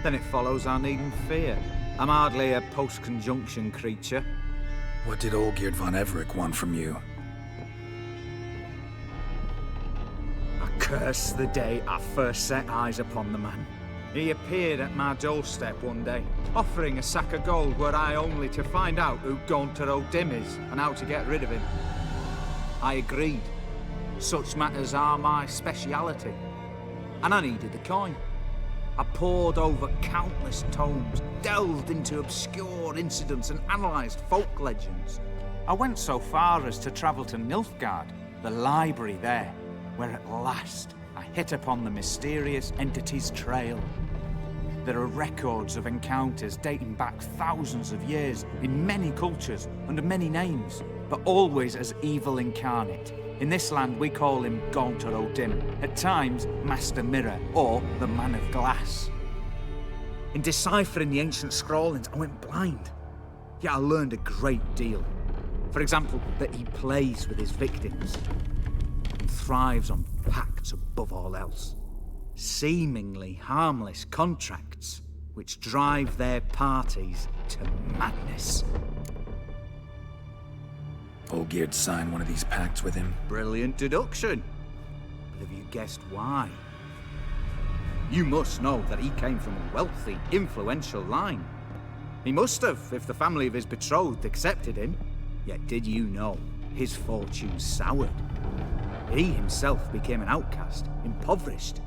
Then it follows I needn't fear. I'm hardly a post-conjunction creature. What did Olgierd von Everec want from you? I curse the day I first set eyes upon the man. He appeared at my doorstep one day, offering a sack of gold were I only to find out who Gaunter O'Dim is and how to get rid of him. I agreed. Such matters are my speciality. And I needed the coin. I pored over countless tomes, delved into obscure incidents and analysed folk legends. I went so far as to travel to Nilfgaard, the library there, where at last I hit upon the mysterious entity's trail. There are records of encounters dating back thousands of years in many cultures under many names, but always as evil incarnate. In this land, we call him Gaunter O'Dim, at times Master Mirror, or the Man of Glass. In deciphering the ancient scrawlings, I went blind. Yet I learned a great deal. For example, that he plays with his victims and thrives on pacts above all else. Seemingly harmless contracts which drive their parties to madness. Olgierd signed one of these pacts with him? Brilliant deduction. But have you guessed why? You must know that he came from a wealthy, influential line. He must have, if the family of his betrothed accepted him. Yet did you know his fortune soured? He himself became an outcast, impoverished.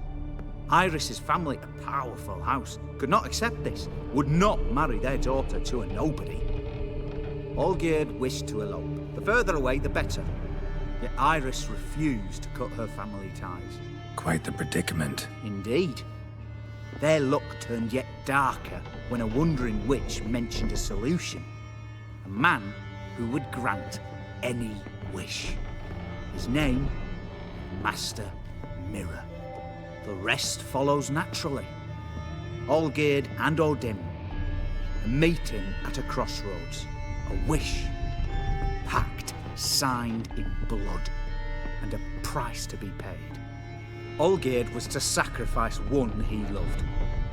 Iris's family, a powerful house, could not accept this, would not marry their daughter to a nobody. Olgierd wished to elope. The further away, the better. Yet Iris refused to cut her family ties. Quite the predicament. Indeed. Their luck turned yet darker when a wandering witch mentioned a solution. A man who would grant any wish. His name, Master Mirror. The rest follows naturally. Olgierd and Odin, a meeting at a crossroads. A wish. A pact signed in blood. And a price to be paid. Olgierd was to sacrifice one he loved.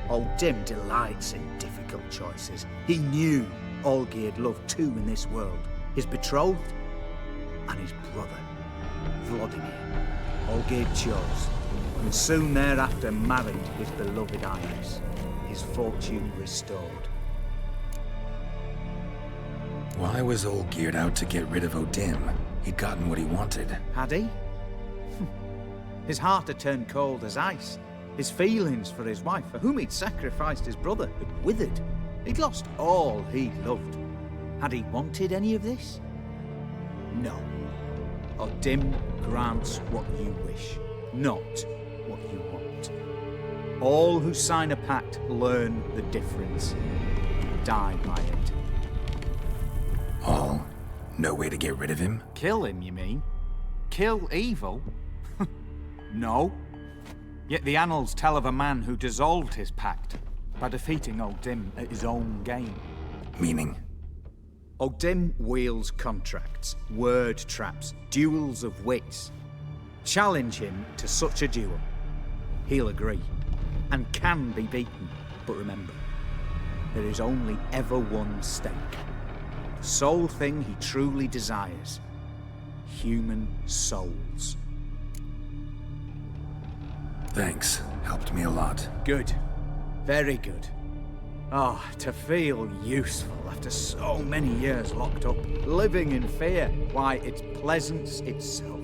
Odin delights in difficult choices. He knew Olgierd loved two in this world. His betrothed and his brother, Vladimir. Olgierd chose, and soon thereafter married his beloved Iris, his fortune restored. Why was Olgierd out to get rid of Odin? He'd gotten what he wanted. Had he? His heart had turned cold as ice. His feelings for his wife, for whom he'd sacrificed his brother, had withered. He'd lost all he loved. Had he wanted any of this? No. Odin grants what you wish, not what you want. All who sign a pact learn the difference, die by it. All? No way to get rid of him? Kill him, you mean? Kill evil? No. Yet the annals tell of a man who dissolved his pact by defeating Odin at his own game. Meaning? Odin wields contracts, word traps, duels of wits. Challenge him to such a duel. He'll agree, and can be beaten. But remember, there is only ever one stake. The sole thing he truly desires. Human souls. Thanks. Helped me a lot. Good. Very good. Oh, to feel useful after so many years locked up, living in fear. Why, it's pleasance itself.